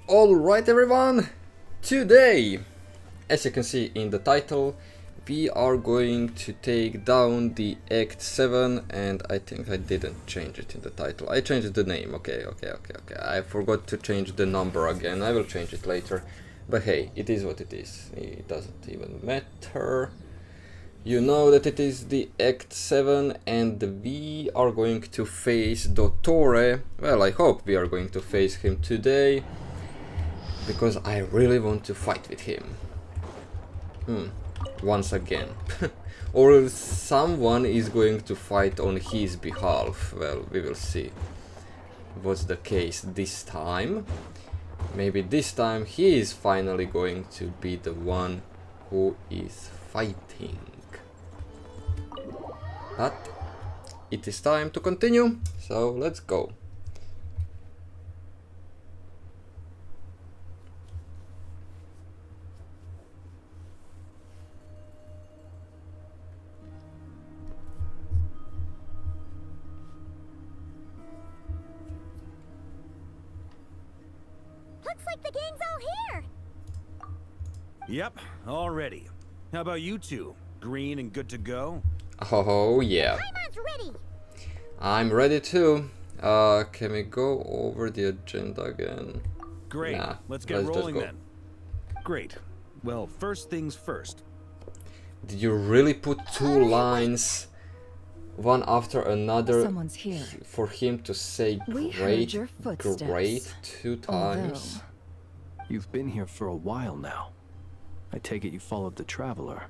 Alright everyone, today, as you can see in the title, we are going to take down the Act 7, and I think I didn't change it in the title. I changed the name, okay. I forgot to change the number again. I will change it later, but hey, it is what it is. It doesn't even matter. You know that it is the Act 7 and we are going to face Dottore. Well, I hope we are going to face him today, because I really want to fight with him. Once again. Or someone is going to fight on his behalf. Well, we will see what's the case this time. Maybe this time he is finally going to be the one who is fighting. But it is time to continue, so let's go. Looks like the gang's all here. Yep, all ready. How about you two? Green and good to go? Oh yeah. Paimon's ready. I'm ready too. Can we go over the agenda again? Great. Nah, let's get just rolling go. then. Great. Well, first things first. Did you really put two lines, one after another, Someone's here. for him to say We heard great, your footsteps. great two times? You've been here for a while now. I take it you followed the Traveler,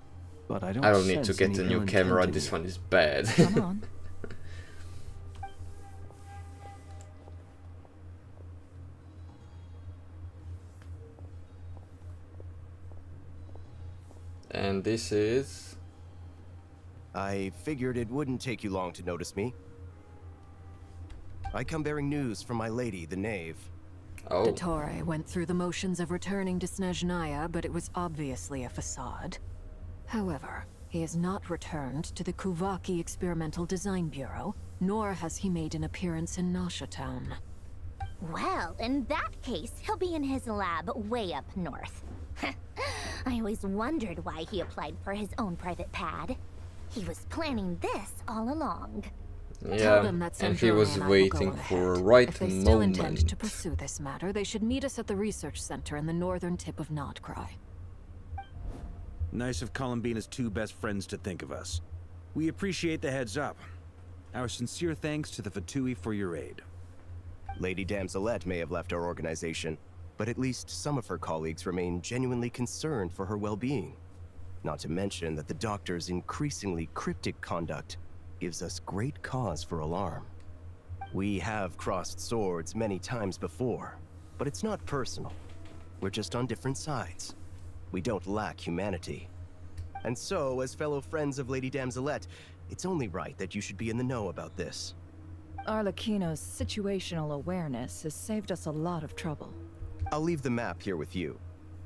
but I don't need to sense get any a new ill camera, intent in this you. one is bad. Come on. And this is... I figured it wouldn't take you long to notice me. I come bearing news from my lady, the Knave. Oh, Dottore went through the motions of returning to Snezhnaya, but it was obviously a facade. However, he has not returned to the Kuvaki Experimental Design Bureau, nor has he made an appearance in Nasha Town. Well, in that case, he'll be in his lab way up north. I always wondered why he applied for his own private pad. He was planning this all along. Tell yeah, them that and he Sandrone was and I will waiting go for a ahead. right If they still intend moment. to pursue this matter, they should meet us at the research center in the northern tip of Nod-Krai. Nice of Columbina's two best friends to think of us. We appreciate the heads up. Our sincere thanks to the VIII for your aid. Lady Damselette may have left our organization, but at least some of her colleagues remain genuinely concerned for her well-being. Not to mention that the Doctor's increasingly cryptic conduct gives us great cause for alarm. We have crossed swords many times before, but it's not personal. We're just on different sides. We don't lack humanity. And so, as fellow friends of Lady Damselette, it's only right that you should be in the know about this. Arlecchino's situational awareness has saved us a lot of trouble. I'll leave the map here with you.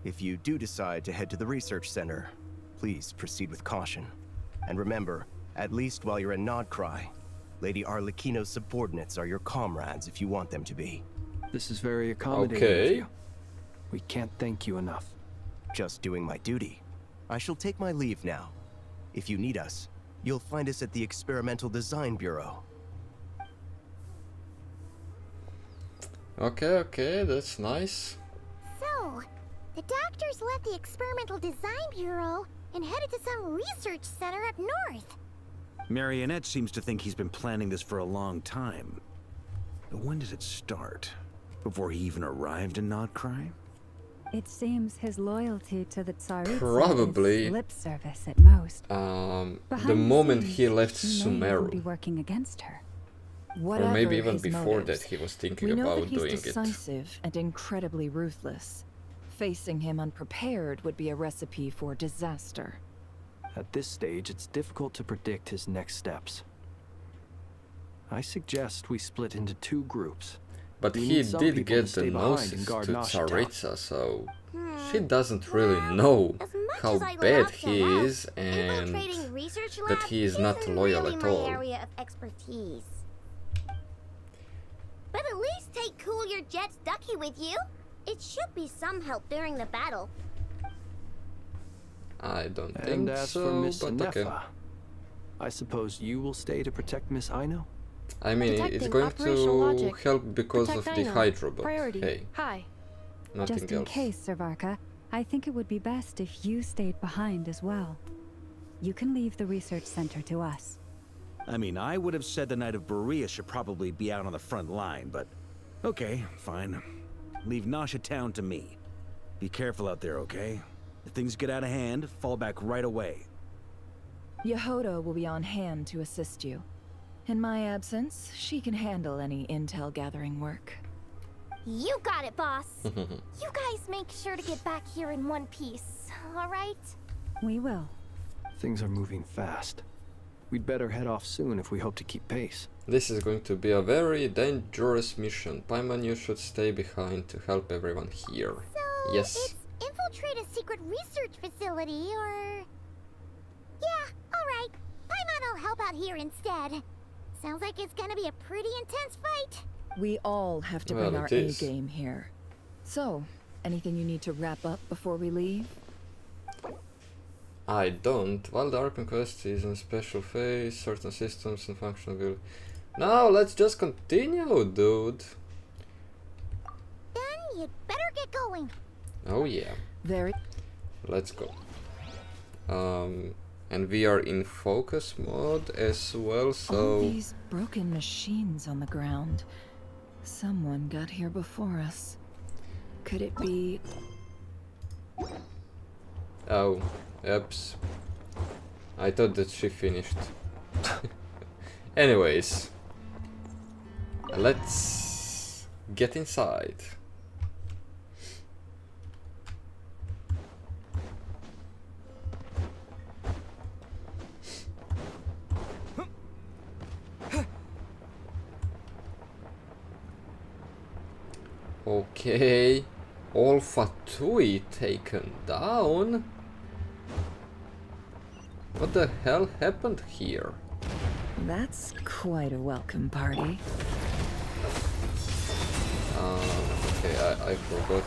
If you do decide to head to the research center, please proceed with caution. And remember, at least while you're in Nod-Krai, Lady Arlecchino's subordinates are your comrades if you want them to be. This is very accommodating Okay. of you. We can't thank you enough. Just doing my duty. I shall take my leave now. If you need us, you'll find us at the Experimental Design Bureau. Okay, that's nice. So, the doctors left the Experimental Design Bureau and headed to some research center up north. Marionette seems to think he's been planning this for a long time. But when did it start? Before he even arrived in Nod-Krai? It seems his loyalty to the Tsaritsa Probably. is lip service at most. The Behind moment scenes, he left he may even be Sumeru, working against her. or Whatever maybe even his before motives, that he was thinking we know about that he's doing it. decisive and incredibly ruthless. Facing him unprepared would be a recipe for disaster. At this stage, it's difficult to predict his next steps. I suggest we split into two groups. But We he need some did people get to stay the behind noses and to guard Nasha Town. Tsaritsa, so she doesn't really know As much how as I bad love he to help, is and infiltrating research that lab he is not isn't loyal really at my all. area of expertise. But at least take Cool Your Jet's ducky with you. It should be some help during the battle. I don't And think as so, for Miss but okay. Nefa, I suppose you will stay to protect Miss Aino? I mean, it's Detecting going operational to logic. help because Protect of the Aino. Hydro, but Priority. hey, High. nothing Just in else. case, Servarka, I think it would be best if you stayed behind as well. You can leave the research center to us. I mean, I would have said the Knight of Berea should probably be out on the front line, but okay, fine. Leave Nasha Town to me. Be careful out there, okay? If things get out of hand, fall back right away. Yehoda will be on hand to assist you. In my absence, she can handle any intel gathering work. You got it, boss. You guys make sure to get back here in one piece, alright? We will. Things are moving fast. We'd better head off soon if we hope to keep pace. This is going to be a very dangerous mission. Paimon, you should stay behind to help everyone here. So, Yes. it's infiltrate a secret research facility, or... Yeah, alright. Paimon will help out here instead. Sounds like it's gonna be a pretty intense fight. We all have to Well, bring our it is. A-game here. So, anything you need to wrap up before we leave? I don't. While the Archon quest is in special phase, certain systems and functions will... Now let's just continue, dude. Then you'd better get going. Oh yeah, Very... let's go. And we are in focus mode as well, All so... these broken machines on the ground. Someone got here before us. Could it be... Oh, oops. I thought that she finished. Anyways, let's get inside. Okay, Alpha Tui taken down. What the hell happened here? That's quite a welcome party. Okay, I forgot.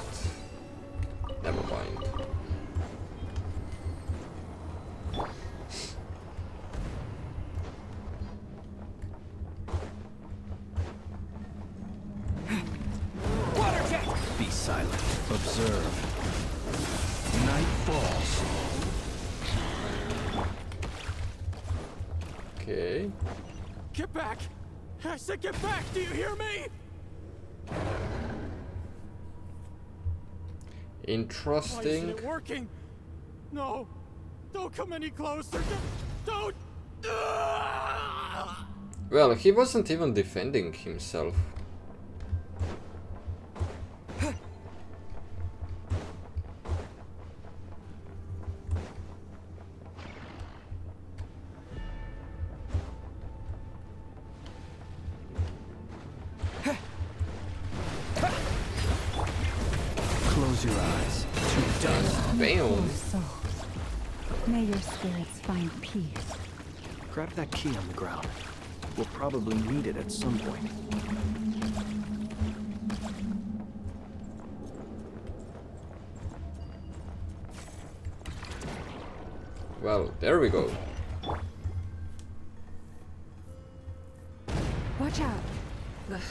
Never mind. Be silent. Observe. Night falls. Okay. Get back! I said get back! Do you hear me? Why isn't Interesting. it working? No! Don't come any closer! Don't! Well, he wasn't even defending himself. Close your eyes. To dust. Bam! Soul. May your spirits find peace. Grab that key on the ground. We'll probably need it at some point. Well, there we go. Watch out! Ugh,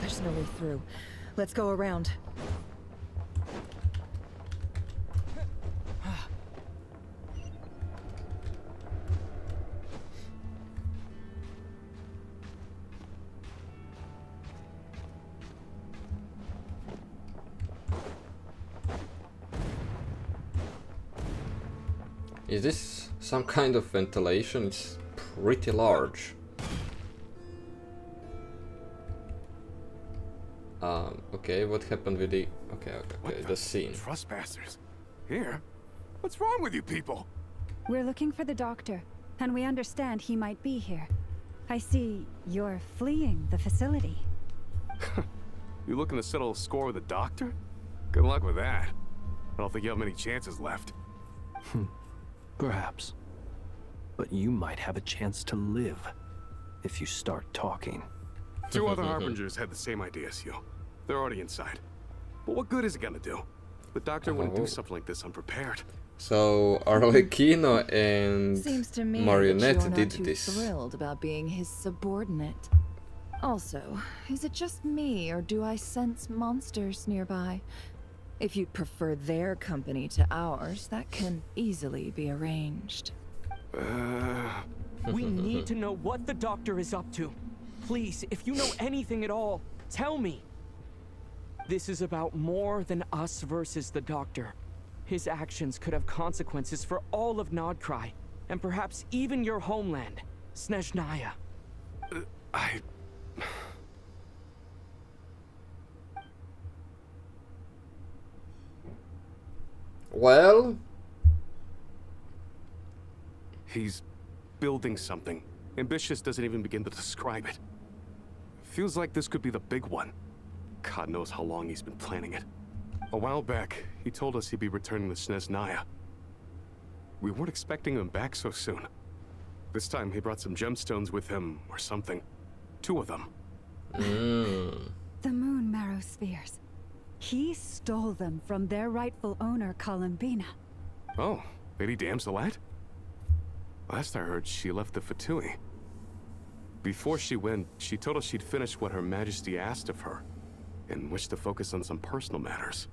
there's no way through. Let's go around. Is this some kind of ventilation? It's pretty large. Okay, what happened with the... Okay, the scene. Trespassers? Here? What's wrong with you people? We're looking for the doctor, and we understand he might be here. I see you're fleeing the facility. You looking to settle a score with the doctor? Good luck with that. I don't think you have many chances left. Perhaps. But you might have a chance to live if you start talking. Two other harbingers had the same idea as you. They're already inside. But what good is it gonna do? The doctor wouldn't do Oh. something like this unprepared. So Arlecchino and Seems to me that Marionette you're not did too this. thrilled about being his subordinate. Also, is it just me, or do I sense monsters nearby? If you'd prefer their company to ours, that can easily be arranged. We need to know what the doctor is up to. Please, if you know anything at all, tell me. This is about more than us versus the doctor. His actions could have consequences for all of Nod-Krai, and perhaps even your homeland, Snezhnaya. Well, He's building something. Ambitious doesn't even begin to describe it. Feels like this could be the big one. God knows how long he's been planning it. A while back, he told us he'd be returning to Snezhnaya. We weren't expecting him back so soon. This time he brought some gemstones with him, or something. 2 of them. The moon marrow spheres. He stole them from their rightful owner, Columbina. Oh, Lady Damselette? Last I heard, she left the VIII. Before she went, she told us she'd finished what Her Majesty asked of her, and wished to focus on some personal matters.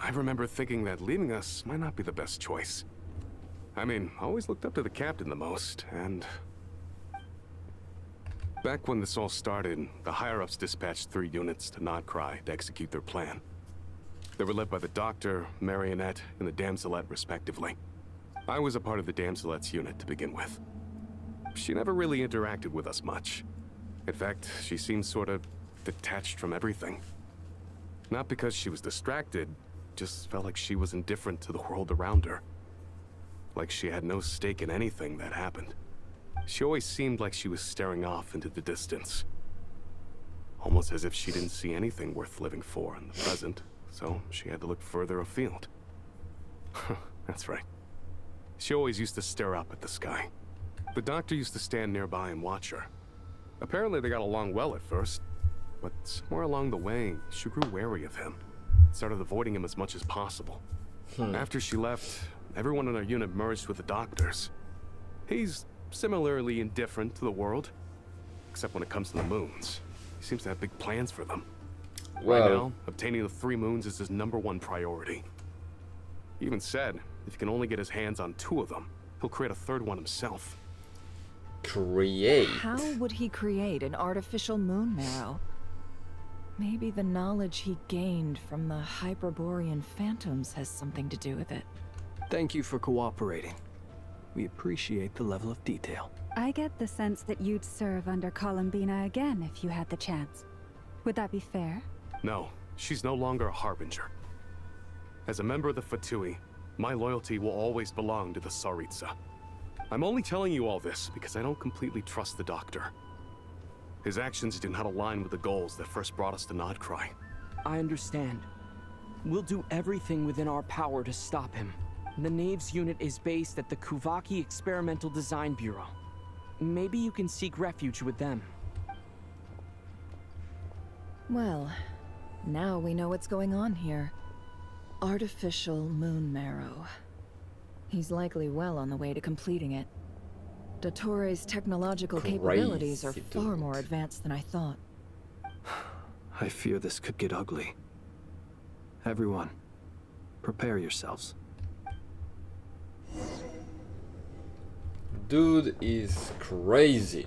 I remember thinking that leaving us might not be the best choice. I mean, I always looked up to the captain the most, and... Back when this all started, the higher-ups dispatched 3 units to Nod-Krai to execute their plan. They were led by the Doctor, Marionette, and the Damselette, respectively. I was a part of the Damselette's unit to begin with. She never really interacted with us much. In fact, she seemed sort of detached from everything. Not because she was distracted, just felt like she was indifferent to the world around her. Like she had no stake in anything that happened. She always seemed like she was staring off into the distance. Almost as if she didn't see anything worth living for in the present, so she had to look further afield. That's right. She always used to stare up at the sky. The Doctor used to stand nearby and watch her. Apparently they got along well at first, but somewhere along the way, she grew wary of him. Started avoiding him as much as possible. After she left, everyone in our unit merged with the Doctor's. He's similarly indifferent to the world, except when it comes to the moons. He seems to have big plans for them. Right now, obtaining the 3 moons is his #1 priority. He even said, if he can only get his hands on 2 of them, he'll create a 3rd one himself. create. How would he create an artificial moon marrow? Maybe the knowledge he gained from the Hyperborean phantoms has something to do with it. Thank you for cooperating. We appreciate the level of detail. I get the sense that you'd serve under Columbina again if you had the chance. Would that be fair? No, she's no longer a harbinger. As a member of the VIII, my loyalty will always belong to the Tsaritsa. I'm only telling you all this because I don't completely trust the Doctor. His actions do not align with the goals that first brought us to Nod-Krai. I understand. We'll do everything within our power to stop him. The Knave's unit is based at the Kuvaki Experimental Design Bureau. Maybe you can seek refuge with them. Well, now we know what's going on here. Artificial moon marrow. He's likely well on the way to completing it. Dottore's technological capabilities are far more advanced than I thought. I fear this could get ugly. Everyone, prepare yourselves. Dude is crazy.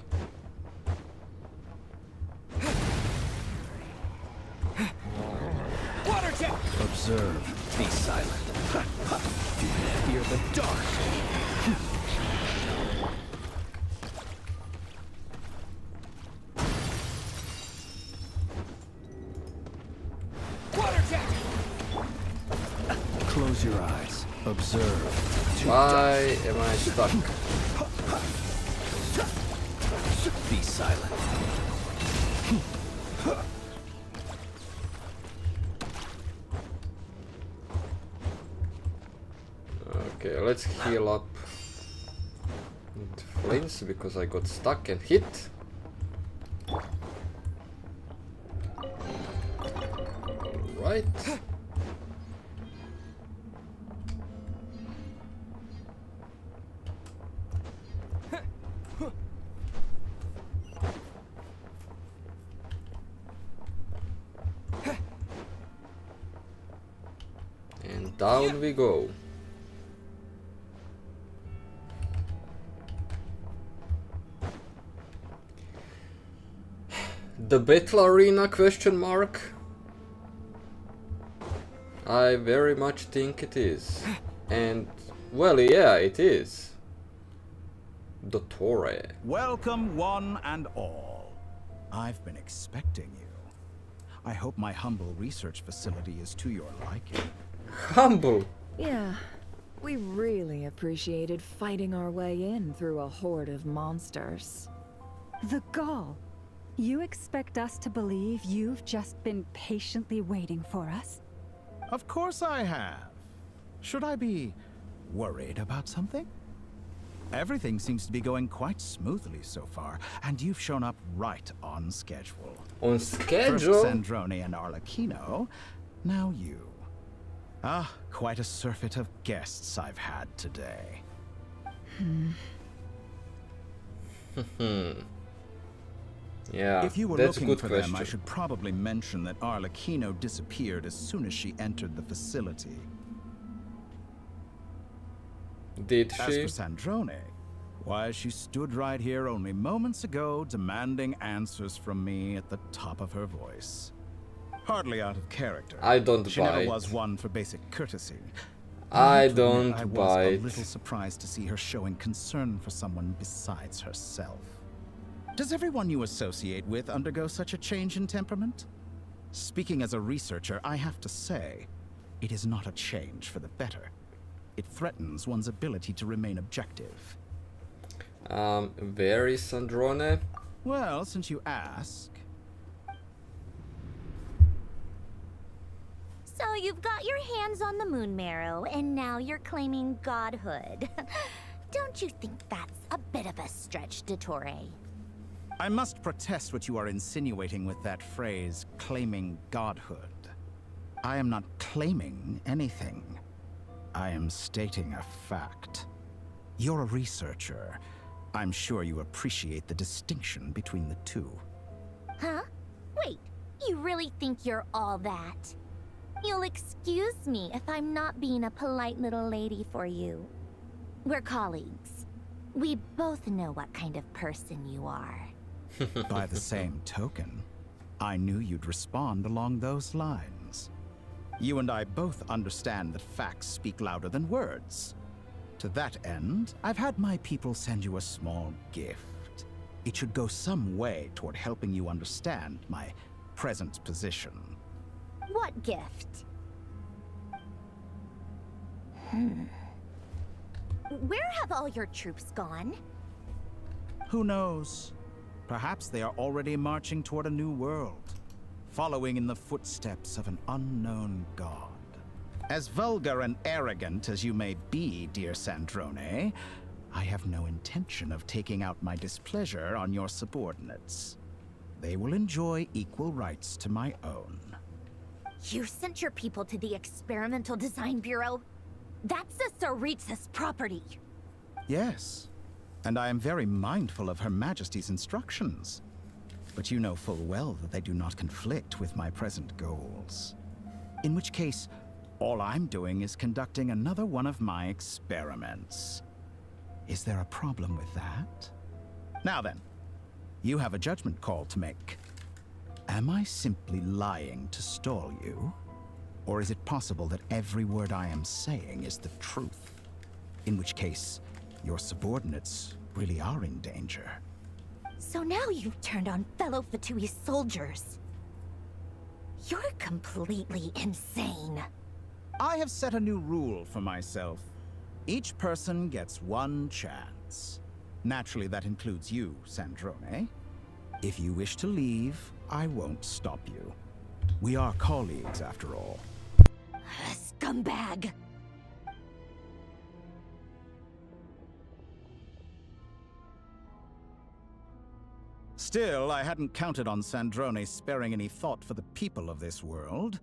Water jet! Observe. Be silent. Fear the dark. Water jet! Close your eyes. Observe. Why am I stuck? Be silent. Okay, let's heal up with flames because I got stuck and hit. Right. Down we go. The battle arena question mark? I very much think it is. And well, yeah, it is. Dottore. Welcome one and all. I've been expecting you. I hope my humble research facility is to your liking. Humble. Yeah, we really appreciated fighting our way in through a horde of monsters. The gall. You expect us to believe you've just been patiently waiting for us? Of course I have. Should I be worried about something? Everything seems to be going quite smoothly so far, and you've shown up right on schedule. On schedule? First Sandrone and Arlecchino, now you. Ah, quite a surfeit of guests I've had today. Yeah, if you were that's a looking good for question. them, I should probably mention that Arlecchino disappeared as soon as she entered the facility. Did As she? for Sandrone, why, she stood right here only moments ago demanding answers from me at the top of her voice. Hardly out of character. I don't She buy never it. was one for basic courtesy. I have to admit, don't I was buy a it. little surprised to see her showing concern for someone besides herself. Does everyone you associate with undergo such a change in temperament? Speaking as a researcher, I have to say, it is not a change for the better. It threatens one's ability to remain objective. Very Sandrone. Well, since you ask... So you've got your hands on the moon marrow, and now you're claiming godhood. Don't you think that's a bit of a stretch, Dottore? I must protest what you are insinuating with that phrase, claiming godhood. I am not claiming anything. I am stating a fact. You're a researcher. I'm sure you appreciate the distinction between the two. Huh? Wait, you really think you're all that? You'll excuse me if I'm not being a polite little lady for you. We're colleagues. We both know what kind of person you are. By the same token, I knew you'd respond along those lines. You and I both understand that facts speak louder than words. To that end, I've had my people send you a small gift. It should go some way toward helping you understand my present position. What gift? Where have all your troops gone? Who knows? Perhaps they are already marching toward a new world, following in the footsteps of an unknown god. As vulgar and arrogant as you may be, dear Sandrone, I have no intention of taking out my displeasure on your subordinates. They will enjoy equal rights to my own. You sent your people to the Experimental Design Bureau? That's a Tsaritsa's property. Yes, and I am very mindful of Her Majesty's instructions. But you know full well that they do not conflict with my present goals. In which case, all I'm doing is conducting another one of my experiments. Is there a problem with that? Now then, you have a judgment call to make. Am I simply lying to stall you? Or is it possible that every word I am saying is the truth? In which case, your subordinates really are in danger. So now you've turned on fellow Fatui soldiers. You're completely insane. I have set a new rule for myself. Each person gets one chance. Naturally, that includes you, Sandrone. If you wish to leave, I won't stop you. We are colleagues, after all. Scumbag! Still, I hadn't counted on Sandrone sparing any thought for the people of this world.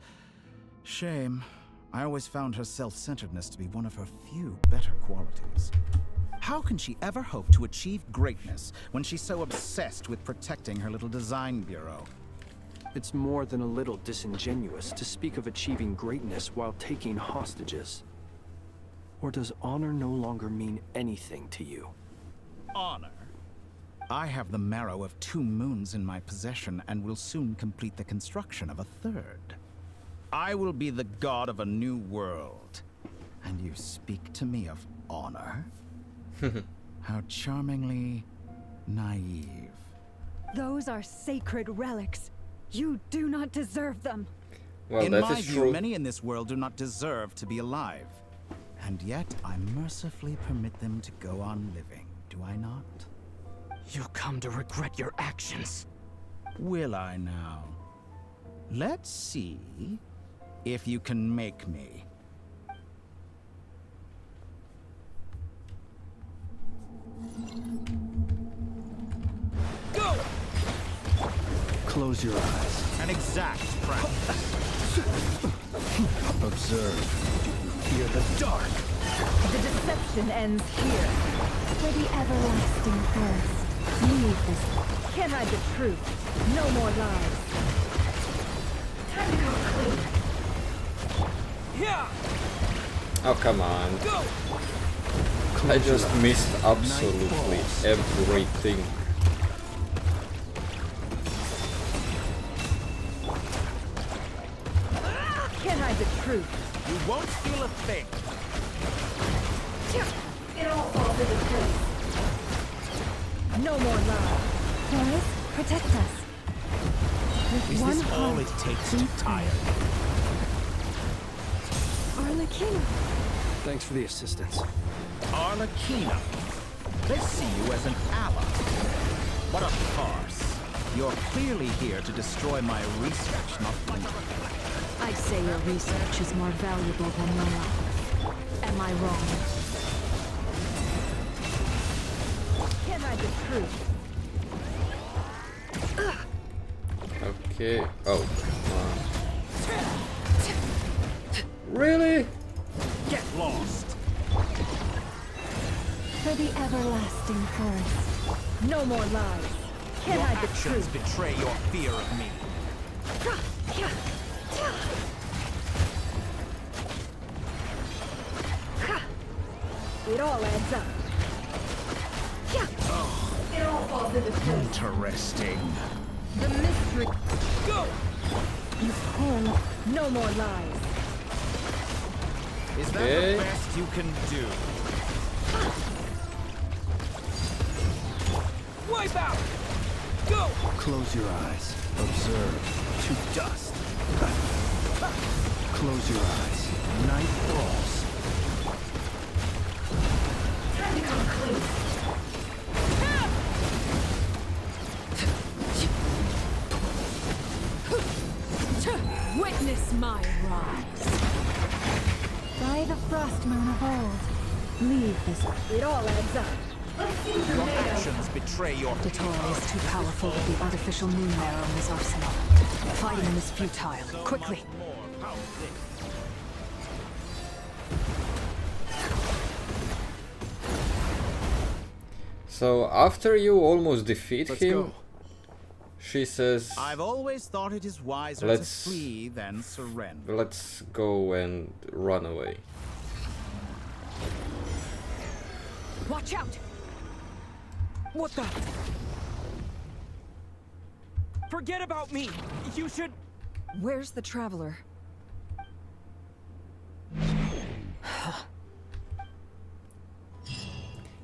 Shame. I always found her self-centeredness to be one of her few better qualities. How can she ever hope to achieve greatness when she's so obsessed with protecting her little design bureau? It's more than a little disingenuous to speak of achieving greatness while taking hostages. Or does honor no longer mean anything to you? Honor? I have the marrow of 2 moons in my possession and will soon complete the construction of a 3rd. I will be the god of a new world. And you speak to me of honor? How charmingly naive. Those are sacred relics. You do not deserve them. Well, In that my is view, true. many in this world do not deserve to be alive. And yet, I mercifully permit them to go on living, do I not? You'll come to regret your actions. Will I now? Let's see if you can make me. Go! Close your eyes. An exact practice. Observe. Fear the dark. The deception ends here. For the everlasting thirst. Leave this. Can't hide the truth. No more lies. Time to go clean. Yeah! Oh, come on. Go! I just missed absolutely everything. Can't hide the truth. You won't feel a thing. It all falls into place. No more lies. Boys, protect us. With Is one this all heart. it takes to tire? Arlecchino. Thanks for the assistance. Arlecchino. They see you as an ally. What a farce. You're clearly here to destroy my research, not me. I'd say your research is more valuable than your life. Am I wrong? Can't hide the truth. Okay. Oh. Really? Get lost. For the everlasting thirst. No more lies. Can't hide the Actions truth. betray your fear of me. It all adds up. It all falls into place. Interesting. The mystery. Go! You pull. No more lies. Is that Okay. the best you can do? Wipe out! Go! Close your eyes. Observe. To dust. Close your eyes. Night falls. Time to come clean. Witness my rise. By the frost moon of old. Leave this. It all adds up. Your actions betray your Dottore is too powerful with the artificial moon marrow in his arsenal. Fighting him is futile. Quickly! So after you almost defeat Let's him, go. she says, I've always thought it is wiser Let's- to flee than surrender. let's go and run away. Watch out! What the? Forget about me! You should... Where's the traveler?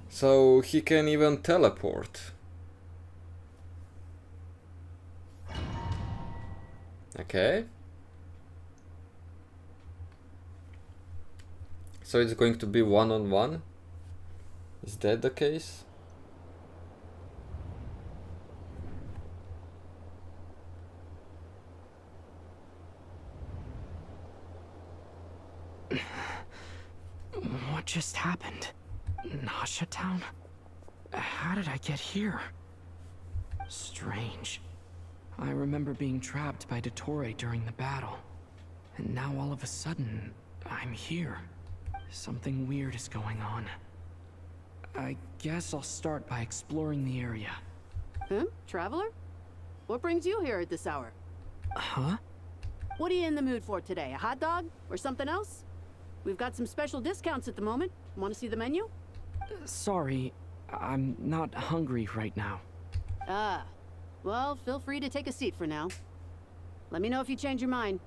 So he can even teleport. Okay. So it's going to be one-on-one? Is that the case? What just happened? Nasha Town? How did I get here? Strange. I remember being trapped by Dottore during the battle. And now all of a sudden, I'm here. Something weird is going on. I guess I'll start by exploring the area. Traveler? What brings you here at this hour? Huh? What are you in the mood for today? A hot dog? Or something else? We've got some special discounts at the moment. Want to see the menu? Sorry, I'm not hungry right now. Ah. Well, feel free to take a seat for now. Let me know if you change your mind.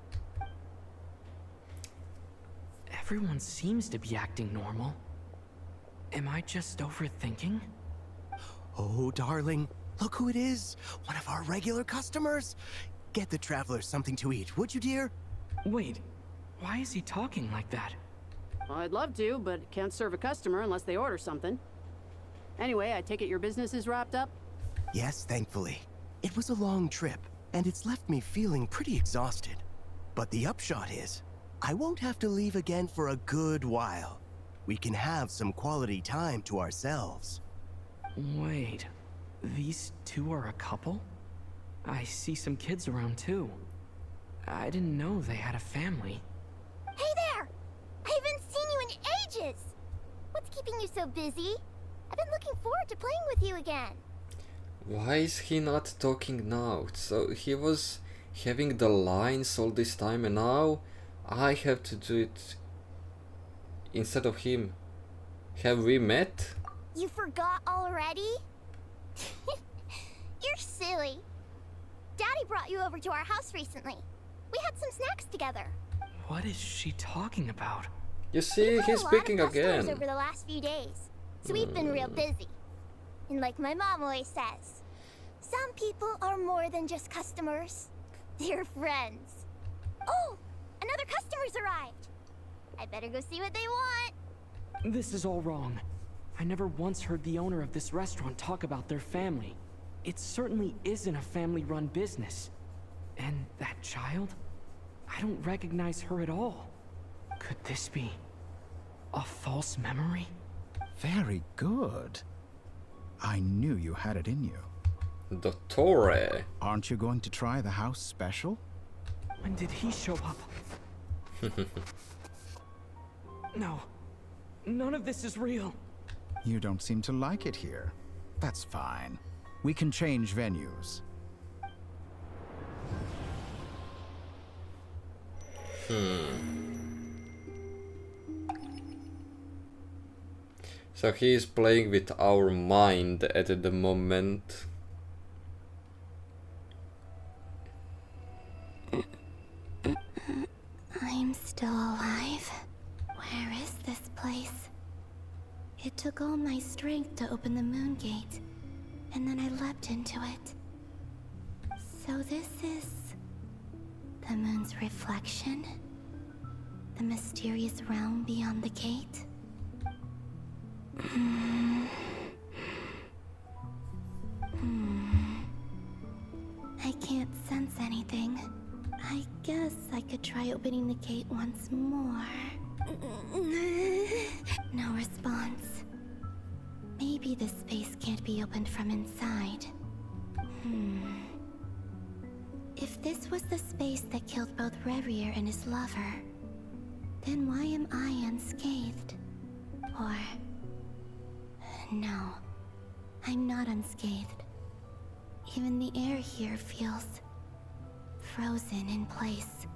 Everyone seems to be acting normal. Am I just overthinking? Oh, darling, look who it is. One of our regular customers. Get the travelers something to eat, would you, dear? Wait, why is he talking like that? Well, I'd love to, but can't serve a customer unless they order something. Anyway, I take it your business is wrapped up? Yes, thankfully. It was a long trip, and it's left me feeling pretty exhausted. But the upshot is, I won't have to leave again for a good while. We can have some quality time to ourselves. Wait, these two are a couple? I see some kids around too. I didn't know they had a family. Hey there! I haven't seen you in ages! What's keeping you so busy? I've been looking forward to playing with you again. Why is he not talking now? So he was having the lines all this time and now I have to do it instead of him. Have we met? You forgot already? You're silly. Daddy brought you over to our house recently. We had some snacks together. What is she talking about? You see, We've had he's a lot of speaking customers again. over the last few days, so we've been real busy. And like my mom always says, some people are more than just customers. They're friends. Oh, another customer's arrived. I better go see what they want. This is all wrong. I never once heard the owner of this restaurant talk about their family. It certainly isn't a family-run business. And that child? I don't recognize her at all. Could this be a false memory? Very good. I knew you had it in you. Dottore. Aren't you going to try the house special? When did he show up? No. None of this is real. You don't seem to like it here. That's fine. We can change venues. So he is playing with our mind at the moment. I'm still alive. Where is this place? It took all my strength to open the moon gate, and then I leapt into it. So this is the moon's reflection? The mysterious realm beyond the gate? I can't sense anything. I guess I could try opening the gate once more. No response. Maybe this space can't be opened from inside. If this was the space that killed both Revier and his lover, then why am I unscathed? Or... no, I'm not unscathed. Even the air here feels frozen in place.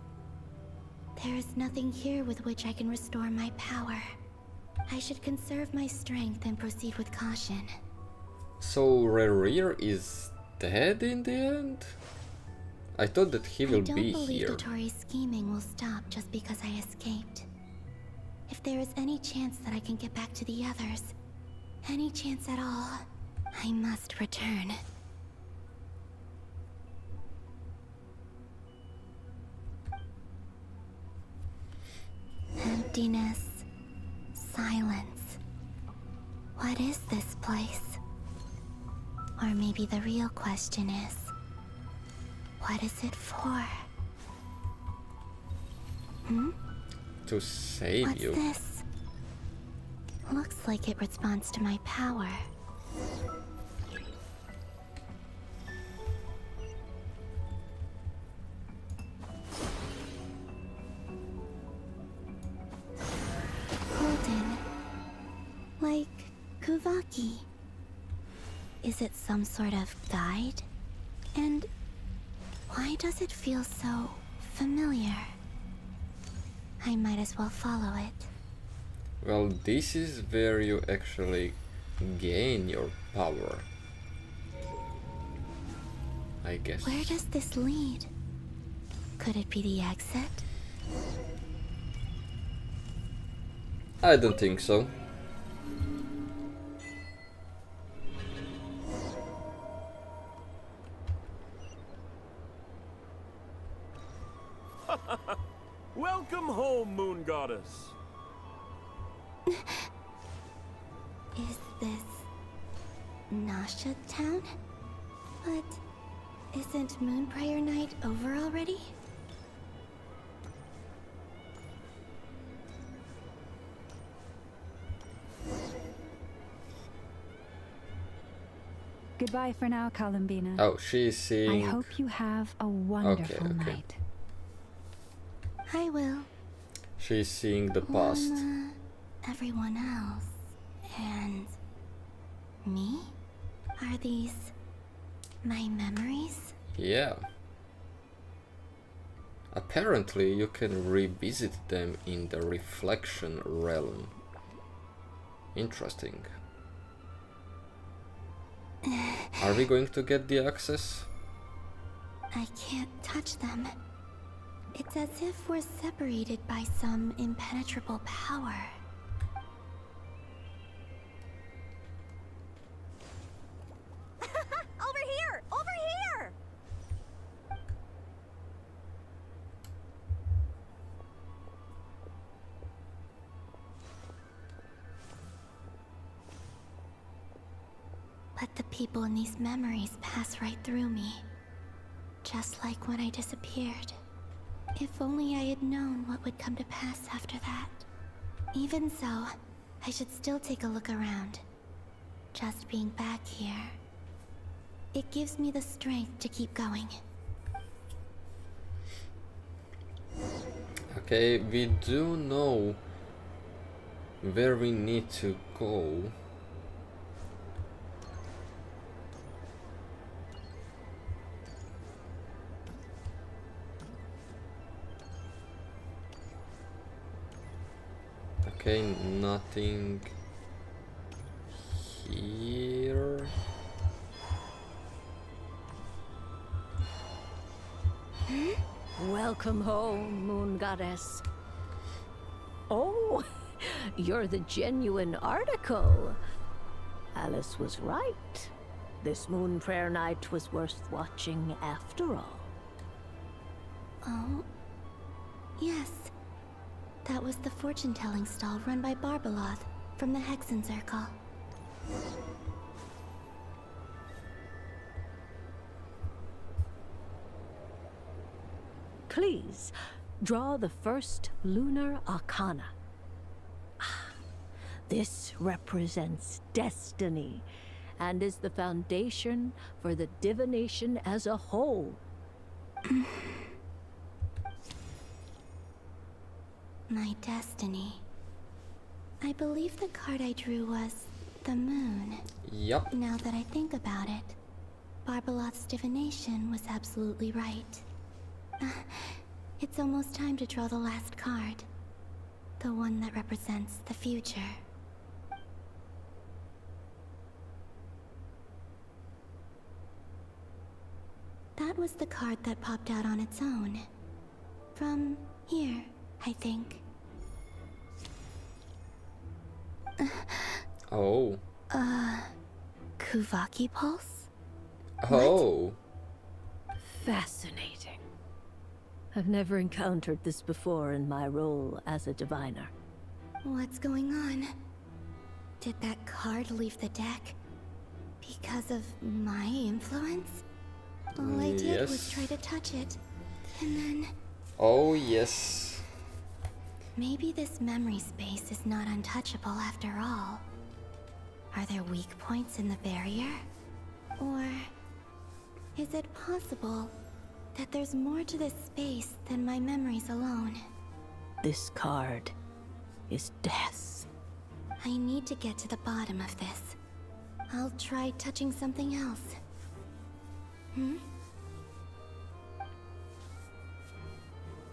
There is nothing here with which I can restore my power. I should conserve my strength and proceed with caution. So Rerir is dead in the end? I thought that he will be I don't believe here. Dottore's scheming will stop just because I escaped. If there is any chance that I can get back to the others, any chance at all, I must return. Emptiness. Silence. What is this place? Or maybe the real question is, what is it for? To save What's you. this? Looks like it responds to my power. Golden. Like Kuvaki. Is it some sort of guide? And Why does it feel so familiar? I might as well follow it. Well, this is where you actually gain your power, I guess. Where does this lead? Could it be the exit? I don't think so. Welcome home, Moon Goddess. Is this Nasha Town? But isn't Moonprayer Night over already? Goodbye for now, Columbina. Oh, she's seeing... I hope you have a wonderful Okay. night. I will. She's seeing the past. Everyone else. And... me? Are these... my memories? Yeah. Apparently you can revisit them in the reflection realm. Interesting. Are we going to get the access? I can't touch them. It's as if we're separated by some impenetrable power. Over here! Over here! But the people in these memories pass right through me. Just like when I disappeared. If only I had known what would come to pass after that. Even so, I should still take a look around. Just being back here. It gives me the strength to keep going. Okay, we do know where we need to go. Okay, nothing here. Welcome home, Moon Goddess. Oh, you're the genuine article. Alice was right. This Moon Prayer Night was worth watching after all. Oh? Yes. That was the fortune-telling stall run by Barbeloth from the Hexen Circle. Please, draw the first lunar arcana. Ah, this represents destiny and is the foundation for the divination as a whole. My destiny. I believe the card I drew was the moon. Yup. Now that I think about it, Barbeloth's divination was absolutely right. It's almost time to draw the last card. The one that represents the future. That was the card that popped out on its own. From here, I think. Oh. Kuvaki Pulse? Oh. Fascinating. I've never encountered this before in my role as a diviner. What's going on? Did that card leave the deck? Because of my influence? All I did was try to touch it, and then... Oh, yes. Maybe this memory space is not untouchable after all. Are there weak points in the barrier? Or... is it possible that there's more to this space than my memories alone? This card is death. I need to get to the bottom of this. I'll try touching something else.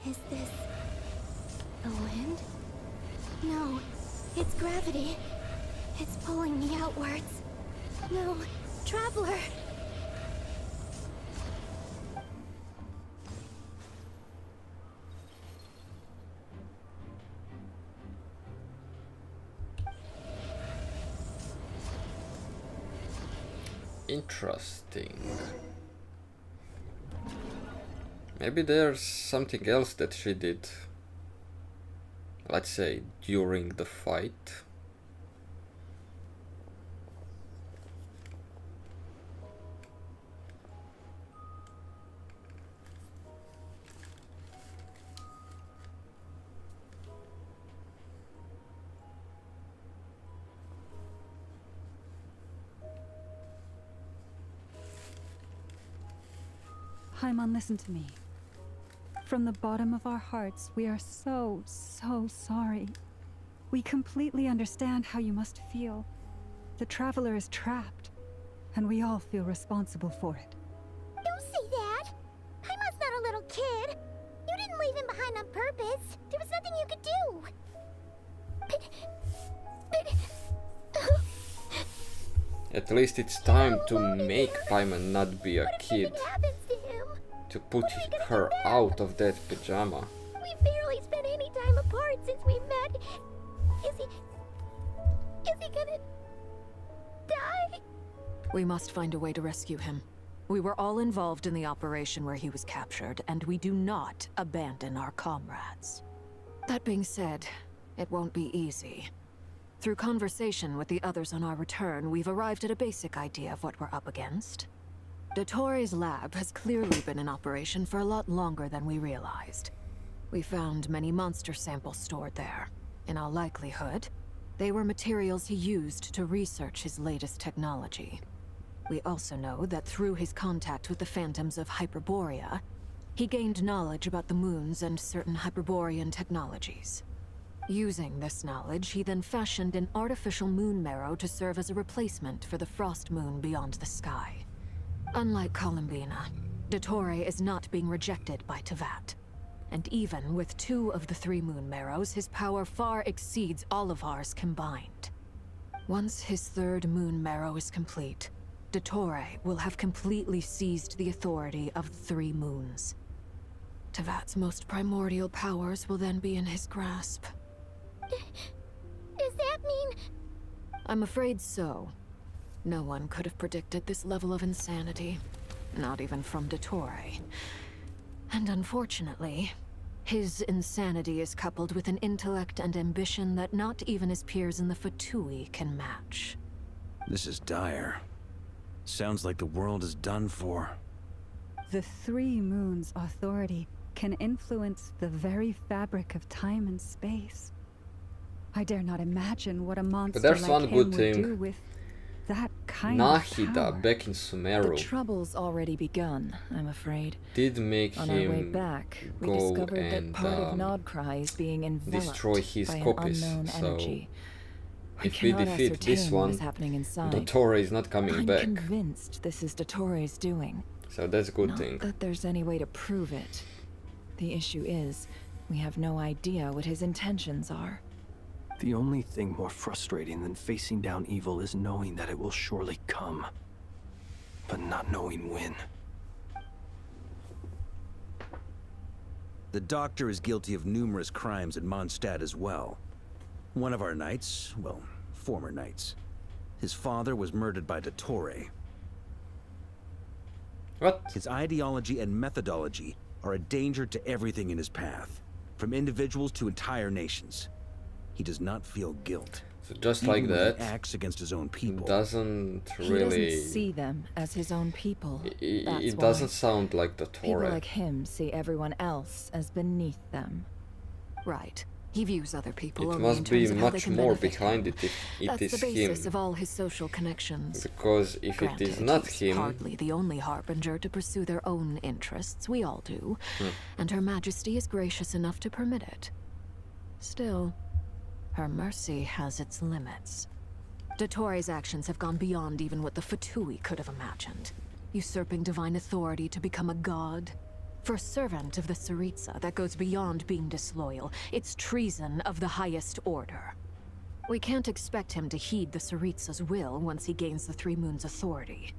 Is this the wind? No, it's gravity. It's pulling me outwards. No, Traveler! Interesting. Maybe there's something else that she did. Let's say during the fight. Paimon, listen to me. From the bottom of our hearts, we are so sorry. We completely understand how you must feel. The Traveler is trapped, and we all feel responsible for it. Don't say that! Paimon's not a little kid. You didn't leave him behind on purpose. There was nothing you could do. At least it's time to make Paimon not be a kid. To put her out of that pajama. We barely spent any time apart since we met. Is he gonna die? We must find a way to rescue him. We were all involved in the operation where he was captured, and we do not abandon our comrades. That being said, it won't be easy. Through conversation with the others on our return, we've arrived at a basic idea of what we're up against. Dottore's lab has clearly been in operation for a lot longer than we realized. We found many monster samples stored there. In all likelihood, they were materials he used to research his latest technology. We also know that through his contact with the phantoms of Hyperborea, he gained knowledge about the moons and certain Hyperborean technologies. Using this knowledge, he then fashioned an artificial moon marrow to serve as a replacement for the frost moon beyond the sky. Unlike Columbina, Dottore is not being rejected by Teyvat. And even with 2 of the 3 moon marrows, his power far exceeds all of ours combined. Once his 3rd moon marrow is complete, Dottore will have completely seized the authority of the 3 moons. Teyvat's most primordial powers will then be in his grasp. Does that mean... I'm afraid so. No one could have predicted this level of insanity. Not even from Dottore. And unfortunately, his insanity is coupled with an intellect and ambition that not even his peers in the VIII can match. This is dire. Sounds like the world is done for. The 3 moons' authority can influence the very fabric of time and space. I dare not imagine what a monster there's like one him good would thing. do with that kind of power. Nahida back in Sumeru The trouble's already begun, I'm afraid. did make On our way him back, we go discovered and that part of Nod-Krai is being enveloped destroy his by copies. an unknown So energy. if we cannot defeat this ascertain what one, is happening inside. Dottore is not coming I'm back. convinced this is Dottore's doing. So that's a good Not thing. that there's any way to prove it. The issue is, we have no idea what his intentions are. The only thing more frustrating than facing down evil is knowing that it will surely come, but not knowing when. The Doctor is guilty of numerous crimes in Mondstadt as well. One of our knights, well, former knights, his father was murdered by Dottore. What? His ideology and methodology are a danger to everything in his path, from individuals to entire nations. He does not feel guilt. So just Even like when that, he acts against his own people. doesn't He really... doesn't see them as his own people. That's It why. doesn't sound like People Dottore. like him see everyone else as beneath them. Right. He views other people It only must in be terms of how they much can more benefit behind him. it if it That's is the basis him. of all his social connections. Because if it is Granted, not he's him, hardly the only harbinger to pursue their own interests. We all do. And Her Majesty is gracious enough to permit it. Still, her mercy has its limits. Dottore's actions have gone beyond even what the VIII could have imagined. Usurping divine authority to become a god. For a servant of the Tsaritsa, that goes beyond being disloyal. It's treason of the highest order. We can't expect him to heed the Tsaritsa's will once he gains the Three Moons' authority.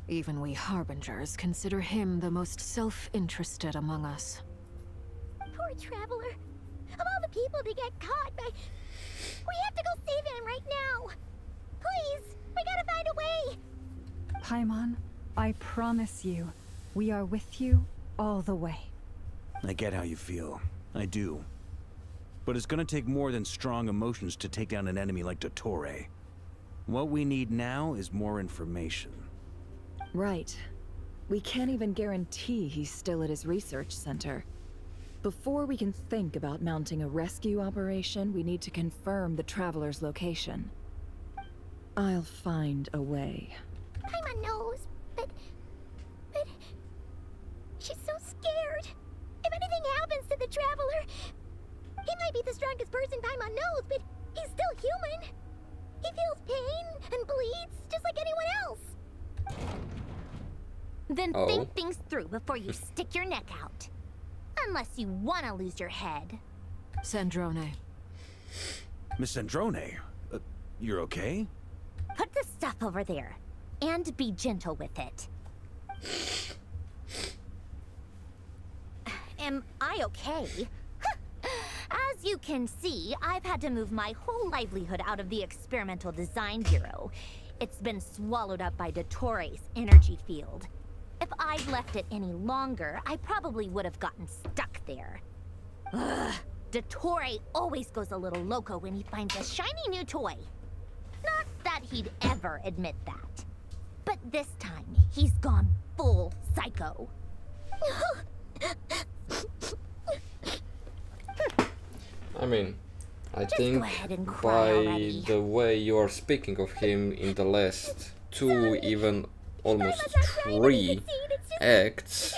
Even we Harbingers consider him the most self-interested among us. Poor Traveler. Of all the people to get caught by... We have to go save him right now. Please, we gotta find a way. Paimon, I promise you, we are with you all the way. I get how you feel. I do. But it's gonna take more than strong emotions to take down an enemy like Dottore. What we need now is more information. Right. We can't even guarantee he's still at his research center. Before we can think about mounting a rescue operation, we need to confirm the Traveler's location. I'll find a way. Paimon knows, but... She's so scared. If anything happens to the Traveler... He might be the strongest person Paimon knows, but he's still human. He feels pain and bleeds just like anyone else. Then think things through before you stick your neck out. Unless you want to lose your head. Sandrone. Miss Sandrone, you're okay? Put the stuff over there, and be gentle with it. Am I okay? As you can see, I've had to move my whole livelihood out of the Experimental Design Bureau. It's been swallowed up by Dottore's energy field. If I'd left it any longer, I probably would have gotten stuck there. Ugh, Dottore always goes a little loco when he finds a shiny new toy. Not that he'd ever admit that. But this time, he's gone full psycho. I mean, I Just think go ahead and cry by already. the way you are speaking of him in the last two, even almost three acts,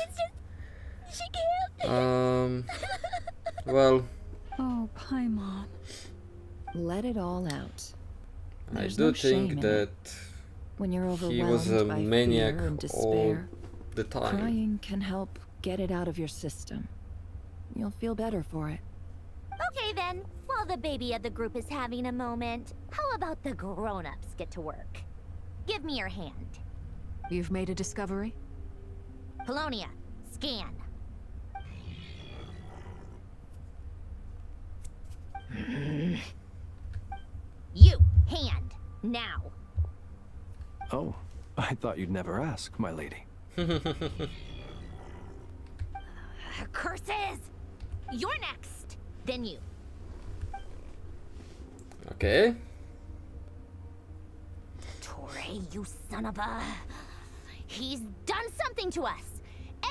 well, Oh, Paimon. Let it all out. I There's do no shame think in that it. When you're he was a overwhelmed by maniac fear and all despair, the time. crying can help get it out of your system. You'll feel better for it. Okay then, while the baby of the group is having a moment, how about the grown-ups get to work? Give me your hand. You've made a discovery? Polonia, scan. You, hand, now. Oh, I thought you'd never ask, my lady. Curses! You're next, then you. Okay. Dottore, you son of a... He's done something to us!